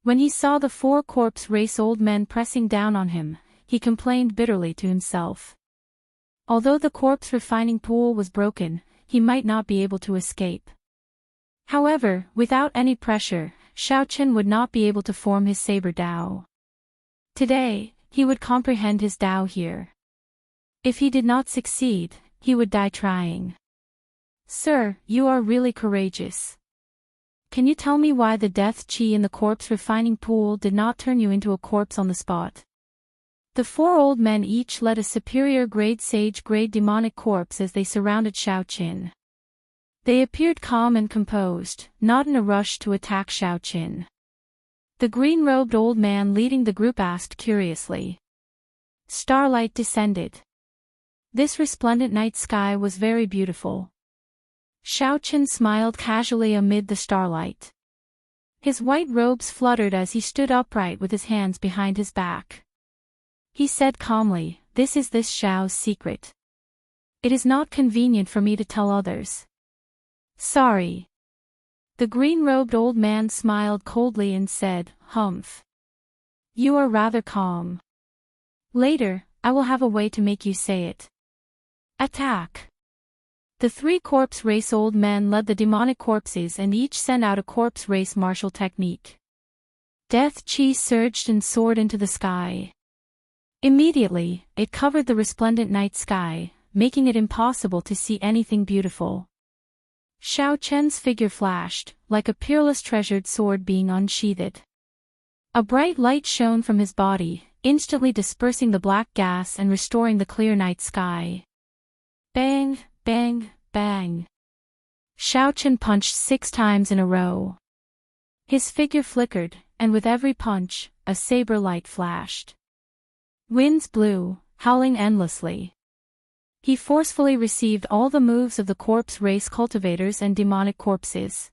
When he saw the 4 corpse race old men pressing down on him, he complained bitterly to himself. Although the corpse refining pool was broken, he might not be able to escape. However, without any pressure, Xiao Chen would not be able to form his saber Dao. Today, he would comprehend his Dao here. If he did not succeed, he would die trying. Sir, you are really courageous. Can you tell me why the death chi in the corpse refining pool did not turn you into a corpse on the spot? The 4 old men each led a superior grade sage grade demonic corpse as they surrounded Xiao Qin. They appeared calm and composed, not in a rush to attack Xiao Qin. The green-robed old man leading the group asked curiously. Starlight descended. This resplendent night sky was very beautiful. Xiao Qin smiled casually amid the starlight. His white robes fluttered as he stood upright with his hands behind his back. He said calmly, "This is this Xiao's secret. It is not convenient for me to tell others." Sorry. The green-robed old man smiled coldly and said, "Humph. You are rather calm. Later, I will have a way to make you say it. Attack." The 3 corpse race old men led the demonic corpses and each sent out a corpse race martial technique. Death chi surged and soared into the sky. Immediately, it covered the resplendent night sky, making it impossible to see anything beautiful. Xiao Chen's figure flashed, like a peerless treasured sword being unsheathed. A bright light shone from his body, instantly dispersing the black gas and restoring the clear night sky. Bang, bang, bang. Xiao Chen punched 6 times in a row. His figure flickered, and with every punch, a saber light flashed. Winds blew, howling endlessly. He forcefully received all the moves of the corpse race cultivators and demonic corpses.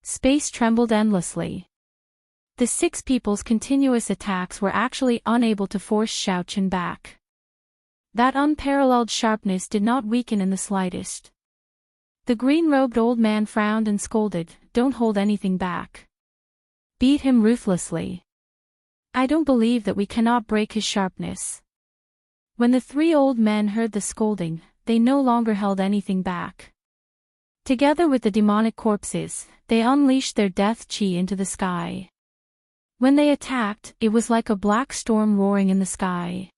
Space trembled endlessly. The 6 people's continuous attacks were actually unable to force Xiao Chen back. That unparalleled sharpness did not weaken in the slightest. The green-robed old man frowned and scolded, "Don't hold anything back. Beat him ruthlessly. I don't believe that we cannot break his sharpness." When the 3 old men heard the scolding, they no longer held anything back. Together with the demonic corpses, they unleashed their death chi into the sky. When they attacked, it was like a black storm roaring in the sky.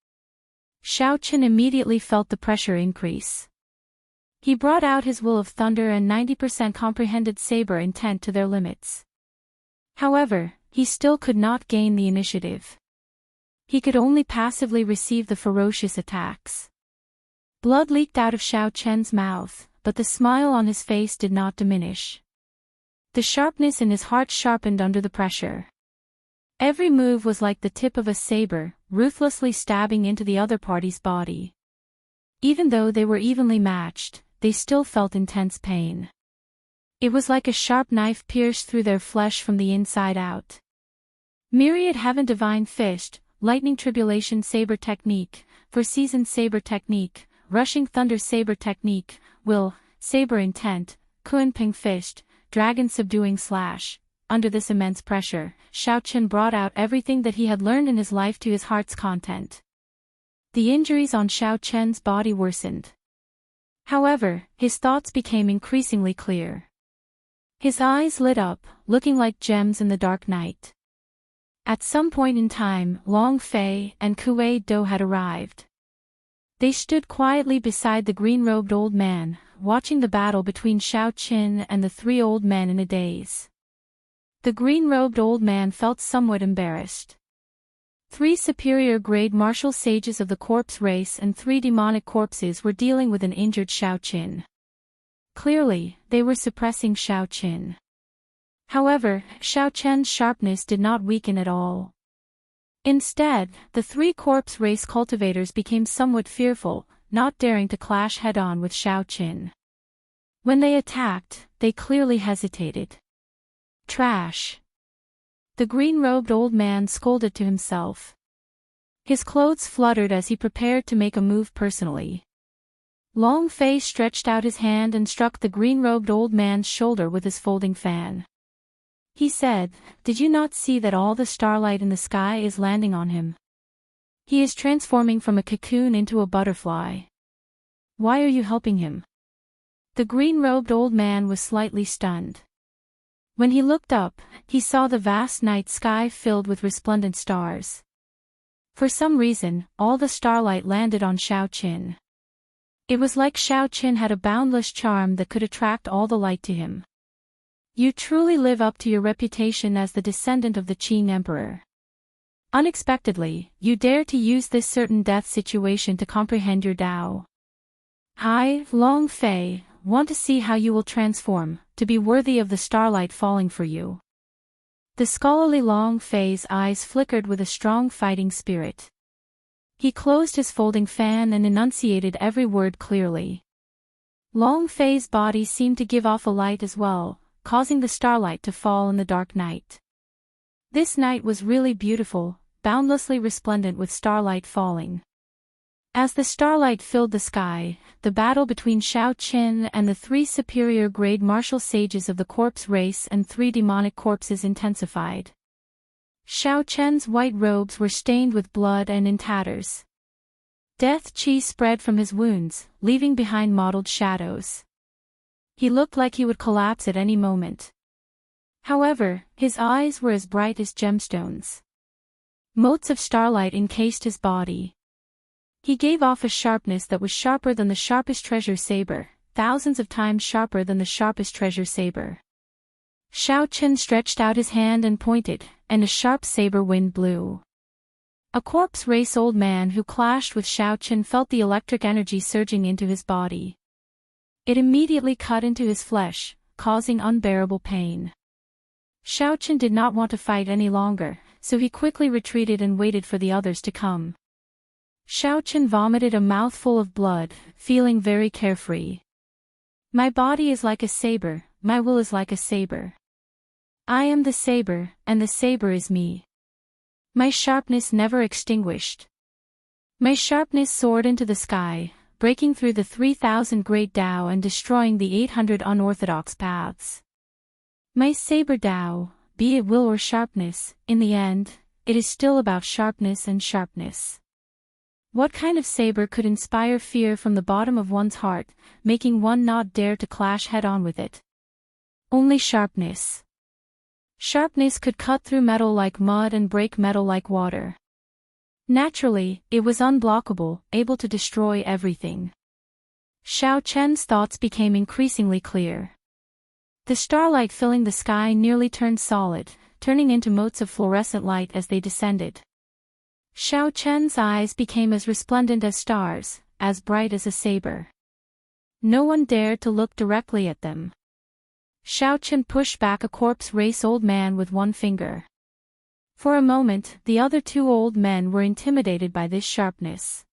Xiao Chen immediately felt the pressure increase. He brought out his will of thunder and 90% comprehended saber intent to their limits. However, he still could not gain the initiative. He could only passively receive the ferocious attacks. Blood leaked out of Xiao Chen's mouth, but the smile on his face did not diminish. The sharpness in his heart sharpened under the pressure. Every move was like the tip of a saber, ruthlessly stabbing into the other party's body. Even though they were evenly matched, they still felt intense pain. It was like a sharp knife pierced through their flesh from the inside out. Myriad Heaven Divine Fist, Lightning Tribulation Saber Technique, For Season Saber Technique, Rushing Thunder Saber Technique, Will, Saber Intent, Kunping Fist, Dragon Subduing Slash. Under this immense pressure, Xiao Chen brought out everything that he had learned in his life to his heart's content. The injuries on Xiao Chen's body worsened. However, his thoughts became increasingly clear. His eyes lit up, looking like gems in the dark night. At some point in time, Long Fei and Kuei Do had arrived. They stood quietly beside the green-robed old man, watching the battle between Xiao Chen and the three old men in a daze. The green-robed old man felt somewhat embarrassed. 3 superior-grade martial sages of the corpse race and 3 demonic corpses were dealing with an injured Xiao Chen. Clearly, they were suppressing Xiao Chen. However, Xiao Chen's sharpness did not weaken at all. Instead, the 3 corpse race cultivators became somewhat fearful, not daring to clash head-on with Xiao Chen. When they attacked, they clearly hesitated. Trash! The green-robed old man scolded to himself. His clothes fluttered as he prepared to make a move personally. Long Fei stretched out his hand and struck the green-robed old man's shoulder with his folding fan. He said, "Did you not see that all the starlight in the sky is landing on him? He is transforming from a cocoon into a butterfly. Why are you helping him?" The green-robed old man was slightly stunned. When he looked up, he saw the vast night sky filled with resplendent stars. For some reason, all the starlight landed on Xiao Chen. It was like Xiao Chen had a boundless charm that could attract all the light to him. You truly live up to your reputation as the descendant of the Qing Emperor. Unexpectedly, you dare to use this certain death situation to comprehend your Tao. I, Long Fei, want to see how you will transform, to be worthy of the starlight falling for you. The scholarly Long Fei's eyes flickered with a strong fighting spirit. He closed his folding fan and enunciated every word clearly. Long Fei's body seemed to give off a light as well, causing the starlight to fall in the dark night. This night was really beautiful, boundlessly resplendent with starlight falling. As the starlight filled the sky, the battle between Xiao Chen and the 3 superior-grade martial sages of the corpse race and 3 demonic corpses intensified. Xiao Chen's white robes were stained with blood and in tatters. Death qi spread from his wounds, leaving behind mottled shadows. He looked like he would collapse at any moment. However, his eyes were as bright as gemstones. Motes of starlight encased his body. He gave off a sharpness that was sharper than the sharpest treasure saber, thousands of times sharper than the sharpest treasure saber. Xiao Chen stretched out his hand and pointed, and a sharp saber wind blew. A corpse race old man who clashed with Xiao Chen felt the electric energy surging into his body. It immediately cut into his flesh, causing unbearable pain. Xiao Chen did not want to fight any longer, so he quickly retreated and waited for the others to come. Xiao Chen vomited a mouthful of blood, feeling very carefree. My body is like a saber, my will is like a saber. I am the saber, and the saber is me. My sharpness never extinguished. My sharpness soared into the sky, breaking through the 3,000 great Tao and destroying the 800 unorthodox paths. My saber Tao, be it will or sharpness, in the end, it is still about sharpness and sharpness. What kind of saber could inspire fear from the bottom of one's heart, making one not dare to clash head-on with it? Only sharpness. Sharpness could cut through metal like mud and break metal like water. Naturally, it was unblockable, able to destroy everything. Xiao Chen's thoughts became increasingly clear. The starlight filling the sky nearly turned solid, turning into motes of fluorescent light as they descended. Xiao Chen's eyes became as resplendent as stars, as bright as a saber. No one dared to look directly at them. Xiao Chen pushed back a corpse-race old man with one finger. For a moment, the other two old men were intimidated by this sharpness.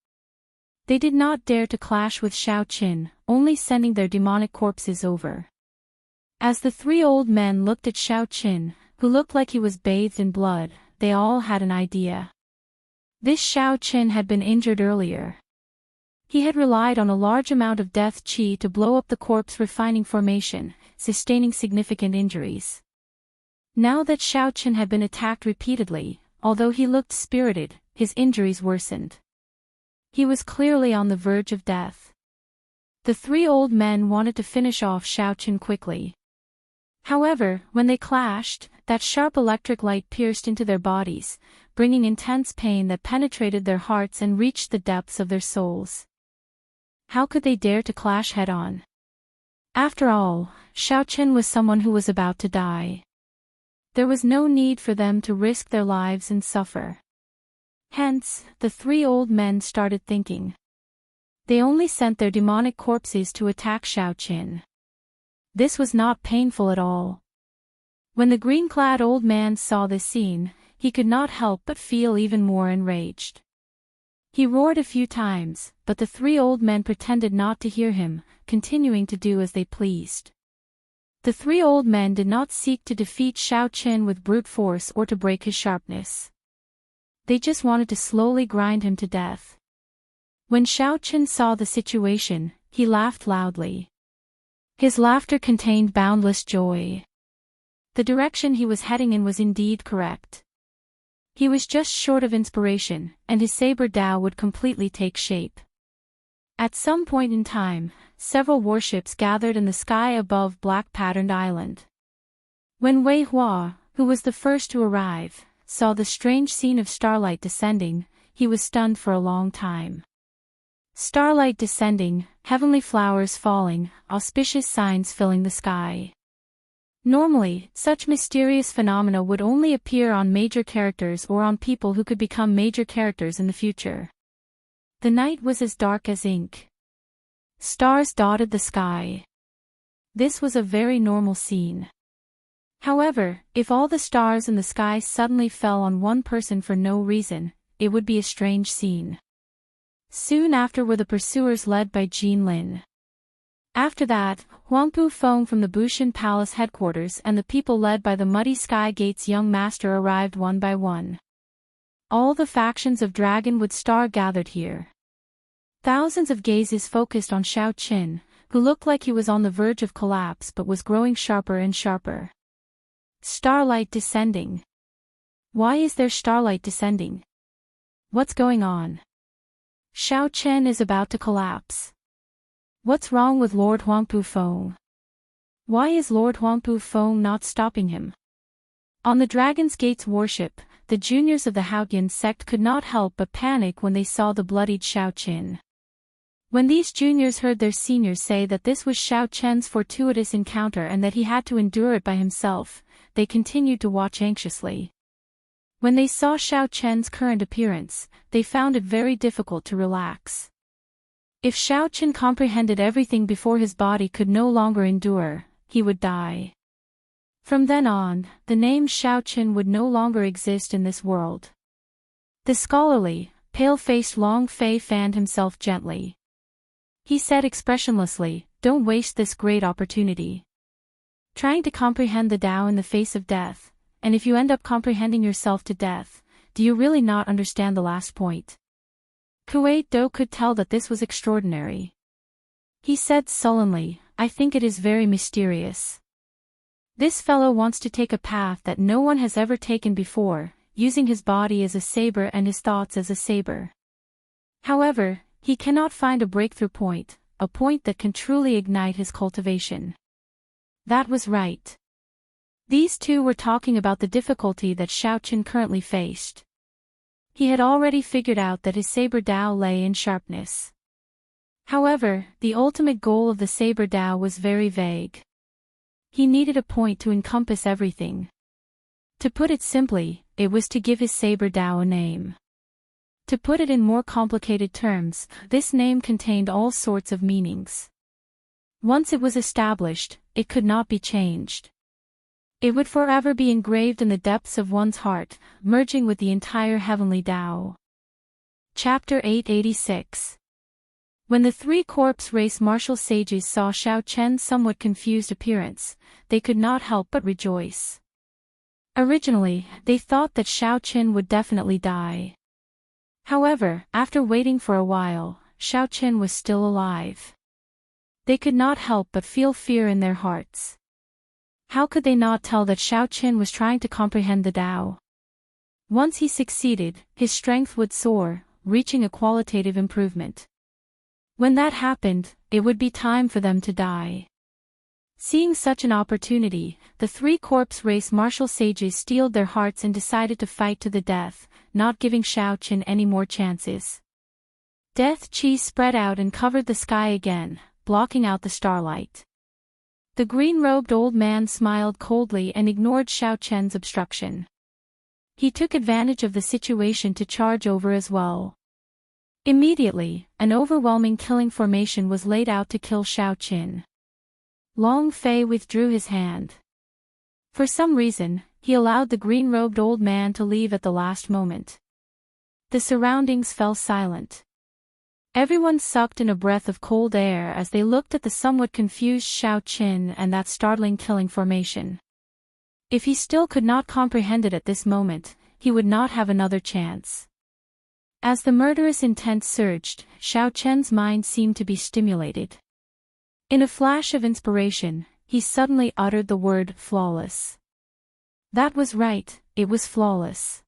They did not dare to clash with Xiao Chen, only sending their demonic corpses over. As the three old men looked at Xiao Chen, who looked like he was bathed in blood, they all had an idea. This Xiao Chen had been injured earlier. He had relied on a large amount of death qi to blow up the corpse refining formation, sustaining significant injuries. Now that Xiao Chen had been attacked repeatedly, although he looked spirited, his injuries worsened. He was clearly on the verge of death. The three old men wanted to finish off Xiao Chen quickly. However, when they clashed, that sharp electric light pierced into their bodies, bringing intense pain that penetrated their hearts and reached the depths of their souls. How could they dare to clash head-on? After all, Xiao Chen was someone who was about to die. There was no need for them to risk their lives and suffer. Hence, the three old men started thinking. They only sent their demonic corpses to attack Xiao Chen. This was not painful at all. When the green-clad old man saw this scene, he could not help but feel even more enraged. He roared a few times, but the three old men pretended not to hear him, continuing to do as they pleased. The three old men did not seek to defeat Xiao Chen with brute force or to break his sharpness. They just wanted to slowly grind him to death. When Xiao Chen saw the situation, he laughed loudly. His laughter contained boundless joy. The direction he was heading in was indeed correct. He was just short of inspiration, and his saber Dao would completely take shape. At some point in time, several warships gathered in the sky above black-patterned island. When Wei Hua, who was the first to arrive, saw the strange scene of starlight descending, he was stunned for a long time. Starlight descending, heavenly flowers falling, auspicious signs filling the sky. Normally, such mysterious phenomena would only appear on major characters or on people who could become major characters in the future. The night was as dark as ink. Stars dotted the sky. This was a very normal scene. However, if all the stars in the sky suddenly fell on one person for no reason, it would be a strange scene. Soon after were the pursuers led by Wang Lin. After that, Huangpu Feng from the Bushan Palace headquarters and the people led by the Muddy Sky Gate's young master arrived one by one. All the factions of Dragonwood Star gathered here. Thousands of gazes focused on Xiao Chen, who looked like he was on the verge of collapse but was growing sharper and sharper. Starlight descending. Why is there starlight descending? What's going on? Xiao Chen is about to collapse. What's wrong with Lord Huangpu Feng? Why is Lord Huangpu Feng not stopping him? On the Dragon's Gate's warship, the juniors of the Haotian sect could not help but panic when they saw the bloodied Xiao Chen. When these juniors heard their seniors say that this was Xiao Chen's fortuitous encounter and that he had to endure it by himself, they continued to watch anxiously. When they saw Xiao Chen's current appearance, they found it very difficult to relax. If Xiao Chen comprehended everything before his body could no longer endure, he would die. From then on, the name Xiao Chen would no longer exist in this world. The scholarly, pale-faced Long Fei fanned himself gently. He said expressionlessly, "Don't waste this great opportunity. Trying to comprehend the Tao in the face of death, and if you end up comprehending yourself to death, do you really not understand the last point?" Kuwait Do could tell that this was extraordinary. He said sullenly, "I think it is very mysterious. This fellow wants to take a path that no one has ever taken before, using his body as a saber and his thoughts as a saber. However, he cannot find a breakthrough point, a point that can truly ignite his cultivation." That was right. These two were talking about the difficulty that Xiao Chen currently faced. He had already figured out that his saber Dao lay in sharpness. However, the ultimate goal of the Saber Dao was very vague. He needed a point to encompass everything. To put it simply, it was to give his Saber Dao a name. To put it in more complicated terms, this name contained all sorts of meanings. Once it was established, it could not be changed. It would forever be engraved in the depths of one's heart, merging with the entire heavenly Dao. Chapter 886. When the three corpse race martial sages saw Xiao Chen's somewhat confused appearance, they could not help but rejoice. Originally, they thought that Xiao Chen would definitely die. However, after waiting for a while, Xiao Chen was still alive. They could not help but feel fear in their hearts. How could they not tell that Xiao Chen was trying to comprehend the Dao? Once he succeeded, his strength would soar, reaching a qualitative improvement. When that happened, it would be time for them to die. Seeing such an opportunity, the three corpse race martial sages steeled their hearts and decided to fight to the death, not giving Xiao Chen any more chances. Death Qi spread out and covered the sky again, blocking out the starlight. The green-robed old man smiled coldly and ignored Xiao Chen's obstruction. He took advantage of the situation to charge over as well. Immediately, an overwhelming killing formation was laid out to kill Xiao Chen. Long Fei withdrew his hand. For some reason, he allowed the green-robed old man to leave at the last moment. The surroundings fell silent. Everyone sucked in a breath of cold air as they looked at the somewhat confused Xiao Chen and that startling killing formation. If he still could not comprehend it at this moment, he would not have another chance. As the murderous intent surged, Xiao Chen's mind seemed to be stimulated. In a flash of inspiration, he suddenly uttered the word flawless. That was right, it was flawless.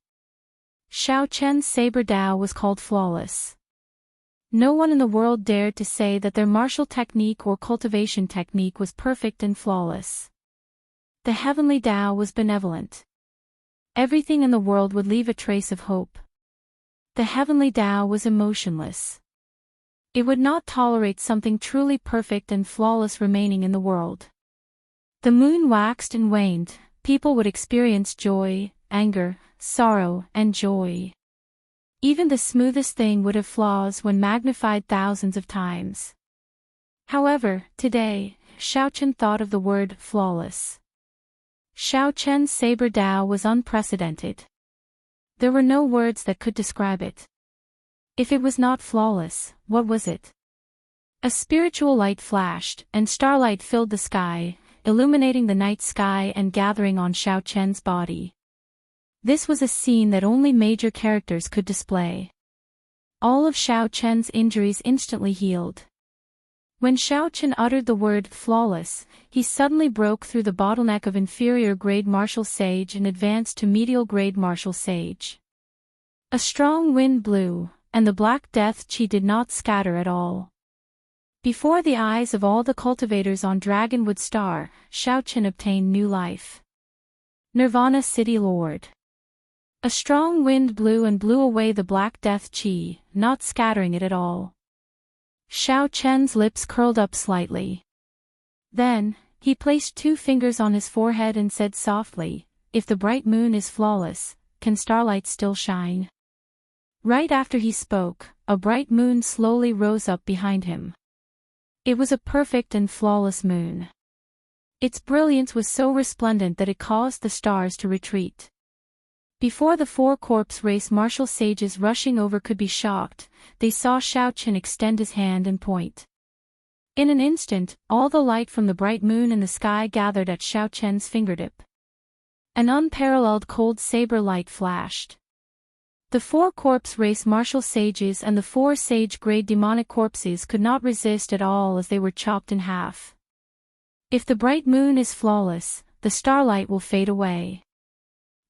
Xiao Chen's Saber Dao was called flawless. No one in the world dared to say that their martial technique or cultivation technique was perfect and flawless. The heavenly Dao was benevolent. Everything in the world would leave a trace of hope. The heavenly Dao was emotionless. It would not tolerate something truly perfect and flawless remaining in the world. The moon waxed and waned, people would experience joy, anger, sorrow, and joy. Even the smoothest thing would have flaws when magnified thousands of times. However, today, Xiao Chen thought of the word flawless. Xiao Chen's Saber Dao was unprecedented. There were no words that could describe it. If it was not flawless, what was it? A spiritual light flashed, and starlight filled the sky, illuminating the night sky and gathering on Xiao Chen's body. This was a scene that only major characters could display. All of Xiao Chen's injuries instantly healed. When Xiao Chen uttered the word flawless, he suddenly broke through the bottleneck of inferior grade martial sage and advanced to medial grade martial sage. A strong wind blew, and the Black Death Qi did not scatter at all. Before the eyes of all the cultivators on Dragonwood Star, Xiao Chen obtained new life. Nirvana City Lord. A strong wind blew and blew away the Black Death Qi, not scattering it at all. Xiao Chen's lips curled up slightly. Then, he placed 2 fingers on his forehead and said softly, "If the bright moon is flawless, can starlight still shine?" Right after he spoke, a bright moon slowly rose up behind him. It was a perfect and flawless moon. Its brilliance was so resplendent that it caused the stars to retreat. Before the 4 corpse race martial sages rushing over could be shocked, they saw Xiao Chen extend his hand and point. In an instant, all the light from the bright moon in the sky gathered at Xiao Chen's fingertip. An unparalleled cold saber light flashed. The 4 corpse race martial sages and the 4 sage-grade demonic corpses could not resist at all as they were chopped in half. If the bright moon is flawless, the starlight will fade away.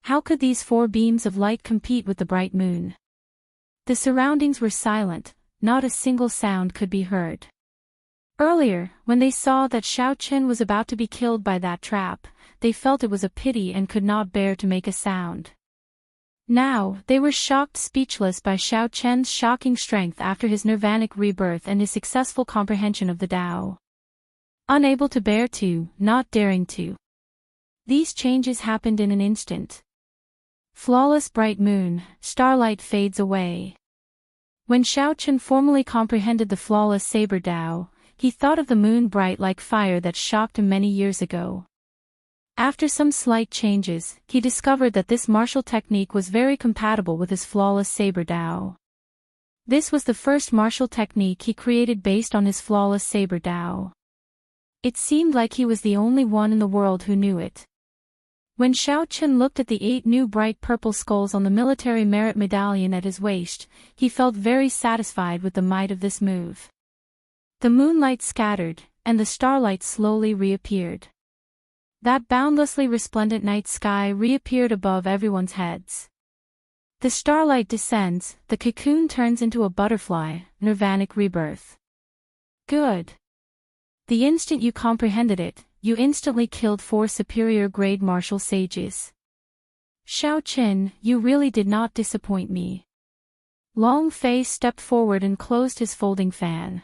How could these 4 beams of light compete with the bright moon? The surroundings were silent, not a single sound could be heard. Earlier, when they saw that Xiao Chen was about to be killed by that trap, they felt it was a pity and could not bear to make a sound. Now, they were shocked speechless by Xiao Chen's shocking strength after his nirvanic rebirth and his successful comprehension of the Tao. Unable to bear to, not daring to. These changes happened in an instant. Flawless bright moon, starlight fades away. When Xiao Chen formally comprehended the flawless saber Tao, he thought of the moon bright like fire that shocked him many years ago. After some slight changes, he discovered that this martial technique was very compatible with his flawless saber Tao. This was the first martial technique he created based on his flawless saber Tao. It seemed like he was the only one in the world who knew it. When Xiao Chen looked at the 8 new bright purple skulls on the military merit medallion at his waist, he felt very satisfied with the might of this move. The moonlight scattered, and the starlight slowly reappeared. That boundlessly resplendent night sky reappeared above everyone's heads. The starlight descends, the cocoon turns into a butterfly, nirvanic rebirth. Good. The instant you comprehended it, you instantly killed 4 superior grade martial sages. Xiao Chen, you really did not disappoint me. Long Fei stepped forward and closed his folding fan.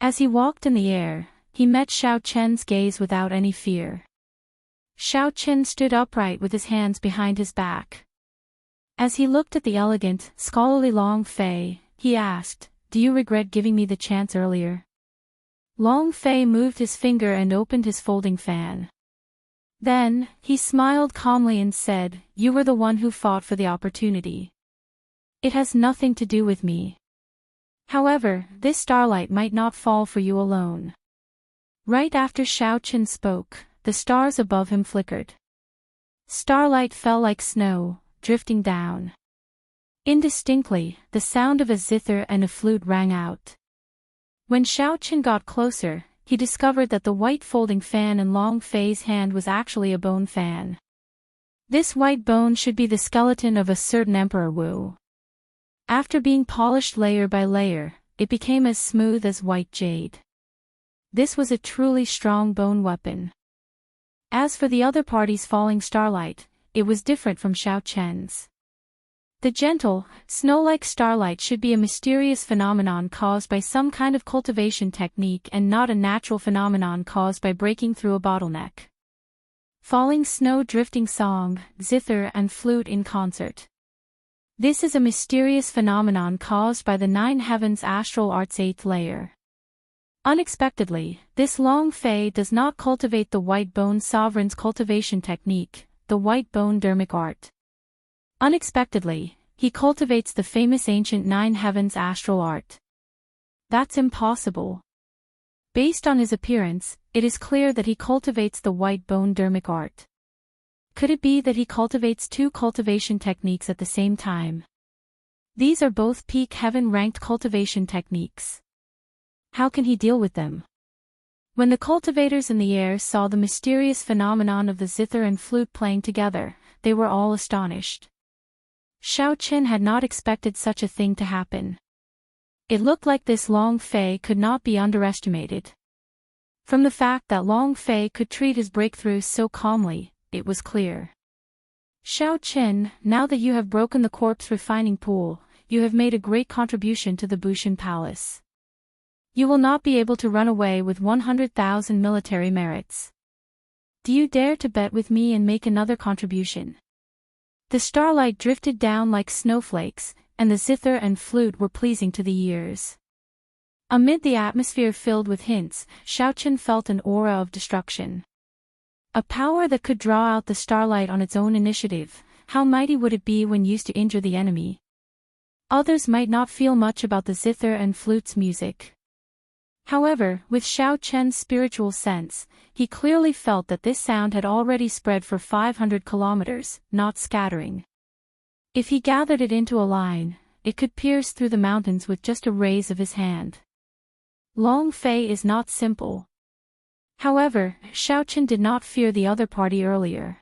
As he walked in the air, he met Xiao Chen's gaze without any fear. Xiao Chen stood upright with his hands behind his back. As he looked at the elegant, scholarly Long Fei, he asked, "Do you regret giving me the chance earlier?" Long Fei moved his finger and opened his folding fan. Then, he smiled calmly and said, "You were the one who fought for the opportunity. It has nothing to do with me. However, this starlight might not fall for you alone." Right after Xiao Chen spoke, the stars above him flickered. Starlight fell like snow, drifting down. Indistinctly, the sound of a zither and a flute rang out. When Xiao Chen got closer, he discovered that the white folding fan in Long Fei's hand was actually a bone fan. This white bone should be the skeleton of a certain Emperor Wu. After being polished layer by layer, it became as smooth as white jade. This was a truly strong bone weapon. As for the other party's falling starlight, it was different from Xiao Chen's. The gentle, snow-like starlight should be a mysterious phenomenon caused by some kind of cultivation technique and not a natural phenomenon caused by breaking through a bottleneck. Falling snow drifting song, zither and flute in concert. This is a mysterious phenomenon caused by the 9 heavens astral art's 8th layer. Unexpectedly, this Long Fei does not cultivate the white bone sovereign's cultivation technique, the white bone dermic art. Unexpectedly, he cultivates the famous ancient 9 heavens astral art. That's impossible. Based on his appearance, it is clear that he cultivates the white bone dermic art. Could it be that he cultivates 2 cultivation techniques at the same time? These are both peak heaven-ranked cultivation techniques. How can he deal with them? When the cultivators in the air saw the mysterious phenomenon of the zither and flute playing together, they were all astonished. Xiao Chen had not expected such a thing to happen. It looked like this Long Fei could not be underestimated. From the fact that Long Fei could treat his breakthroughs so calmly, it was clear. Xiao Chen, now that you have broken the corpse refining pool, you have made a great contribution to the Bushan Palace. You will not be able to run away with 100,000 military merits. Do you dare to bet with me and make another contribution? The starlight drifted down like snowflakes, and the zither and flute were pleasing to the ears. Amid the atmosphere filled with hints, Xiao Chen felt an aura of destruction. A power that could draw out the starlight on its own initiative. How mighty would it be when used to injure the enemy? Others might not feel much about the zither and flute's music. However, with Xiao Chen's spiritual sense, he clearly felt that this sound had already spread for 500 kilometers, not scattering. If he gathered it into a line, it could pierce through the mountains with just a raise of his hand. Long Fei is not simple. However, Xiao Chen did not fear the other party earlier.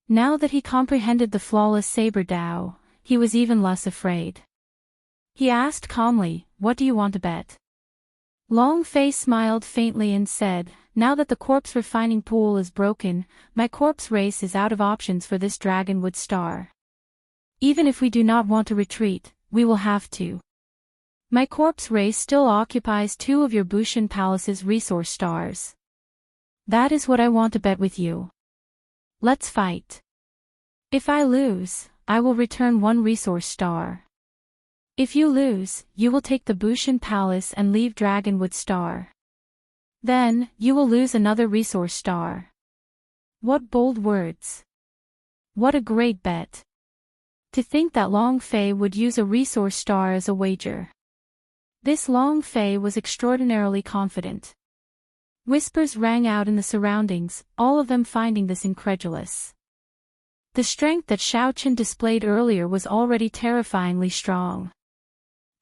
Now that he comprehended the flawless saber Tao, he was even less afraid. He asked calmly, "What do you want to bet?" Long Fei smiled faintly and said, "Now that the corpse refining pool is broken, my corpse race is out of options for this dragonwood star. Even if we do not want to retreat, we will have to. My corpse race still occupies 2 of your Bushan Palace's resource stars. That is what I want to bet with you. Let's fight. If I lose, I will return 1 resource star. If you lose, you will take the Bushan Palace and leave Dragonwood Star. Then, you will lose another resource star. What bold words. What a great bet. To think that Long Fei would use a resource star as a wager. This Long Fei was extraordinarily confident. Whispers rang out in the surroundings, all of them finding this incredulous. The strength that Xiaoqin displayed earlier was already terrifyingly strong.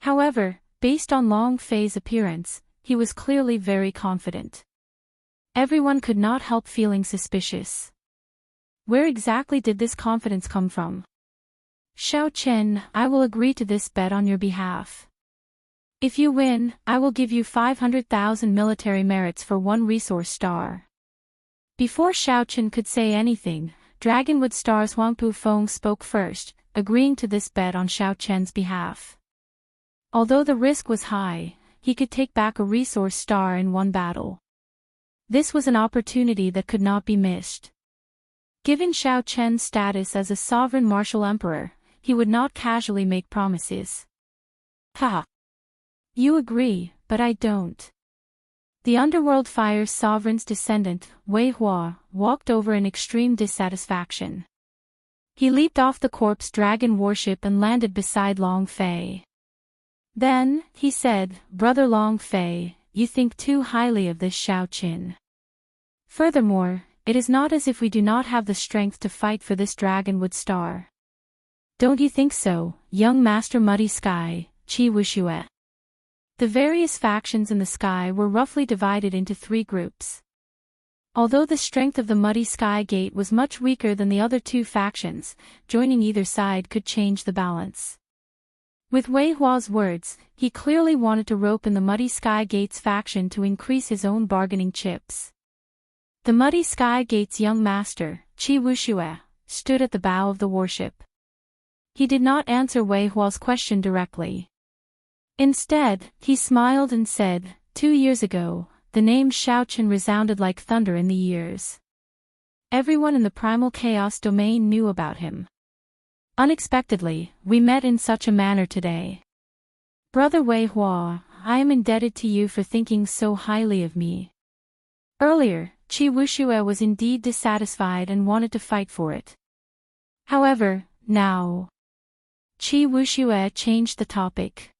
However, based on Long Fei's appearance, he was clearly very confident. Everyone could not help feeling suspicious. Where exactly did this confidence come from? Xiaoqin, I will agree to this bet on your behalf. If you win, I will give you 500,000 military merits for 1 resource star. Before Xiaoqin could say anything, Dragonwood Star's Huang Pufeng spoke first, agreeing to this bet on Xiaoqin's behalf. Although the risk was high, he could take back a resource star in 1 battle. This was an opportunity that could not be missed. Given Xiaoqin's status as a sovereign martial emperor, he would not casually make promises. Haha. You agree, but I don't. The Underworld Fire's sovereign's descendant, Wei Hua, walked over in extreme dissatisfaction. He leaped off the corpse dragon warship and landed beside Long Fei. Then, he said, Brother Long Fei, you think too highly of this Xiaoqin. Furthermore, it is not as if we do not have the strength to fight for this Dragonwood Star. Don't you think so, young Master Muddy Sky, Qi Wuxue? The various factions in the sky were roughly divided into 3 groups. Although the strength of the Muddy Sky Gate was much weaker than the other 2 factions, joining either side could change the balance. With Wei Hua's words, he clearly wanted to rope in the Muddy Sky Gate's faction to increase his own bargaining chips. The Muddy Sky Gate's young master, Qi Wuxue, stood at the bow of the warship. He did not answer Wei Hua's question directly. Instead, he smiled and said, 2 years ago, the name Xiaoqin resounded like thunder in the ears. Everyone in the primal chaos domain knew about him. Unexpectedly, we met in such a manner today. Brother Wei Hua, I am indebted to you for thinking so highly of me. Earlier, Qi Wuxue was indeed dissatisfied and wanted to fight for it. However, now, Qi Wuxue changed the topic.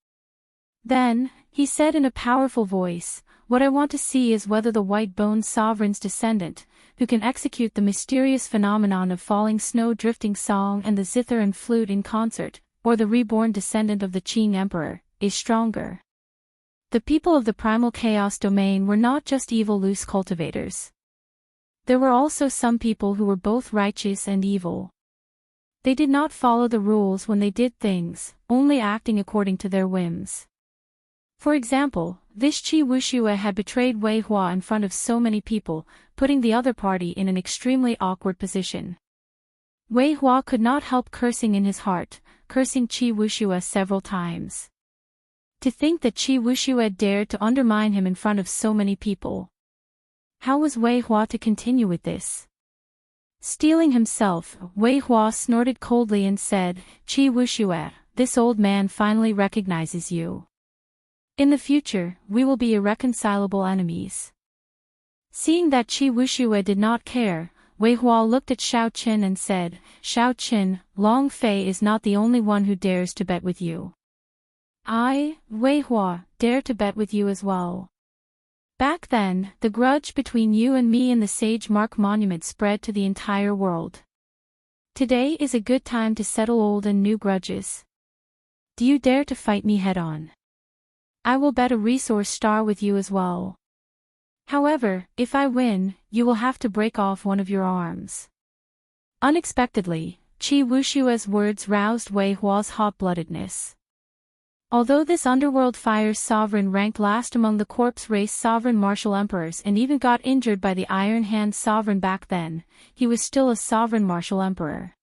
Then, he said in a powerful voice, what I want to see is whether the white-boned sovereign's descendant, who can execute the mysterious phenomenon of falling snow drifting song and the zither and flute in concert, or the reborn descendant of the Qing emperor, is stronger. The people of the primal chaos domain were not just evil loose cultivators. There were also some people who were both righteous and evil. They did not follow the rules when they did things, only acting according to their whims. For example, this Qi Wuxue had betrayed Wei Hua in front of so many people, putting the other party in an extremely awkward position. Wei Hua could not help cursing in his heart, cursing Qi Wuxue several times. To think that Qi Wuxue dared to undermine him in front of so many people. How was Wei Hua to continue with this? Steeling himself, Wei Hua snorted coldly and said, Qi Wuxue, this old man finally recognizes you. In the future, we will be irreconcilable enemies. Seeing that Qi Wuxue did not care, Wei Hua looked at Xiaoqin and said, Xiaoqin, Long Fei is not the only one who dares to bet with you. I, Wei Hua, dare to bet with you as well. Back then, the grudge between you and me in the Sage Mark Monument spread to the entire world. Today is a good time to settle old and new grudges. Do you dare to fight me head-on? I will bet a resource star with you as well. However, if I win, you will have to break off one of your arms. Unexpectedly, Qi Wuxue's words roused Wei Hua's hot-bloodedness. Although this underworld fire's sovereign ranked last among the corpse race sovereign martial emperors and even got injured by the Iron Hand sovereign back then, he was still a sovereign martial emperor.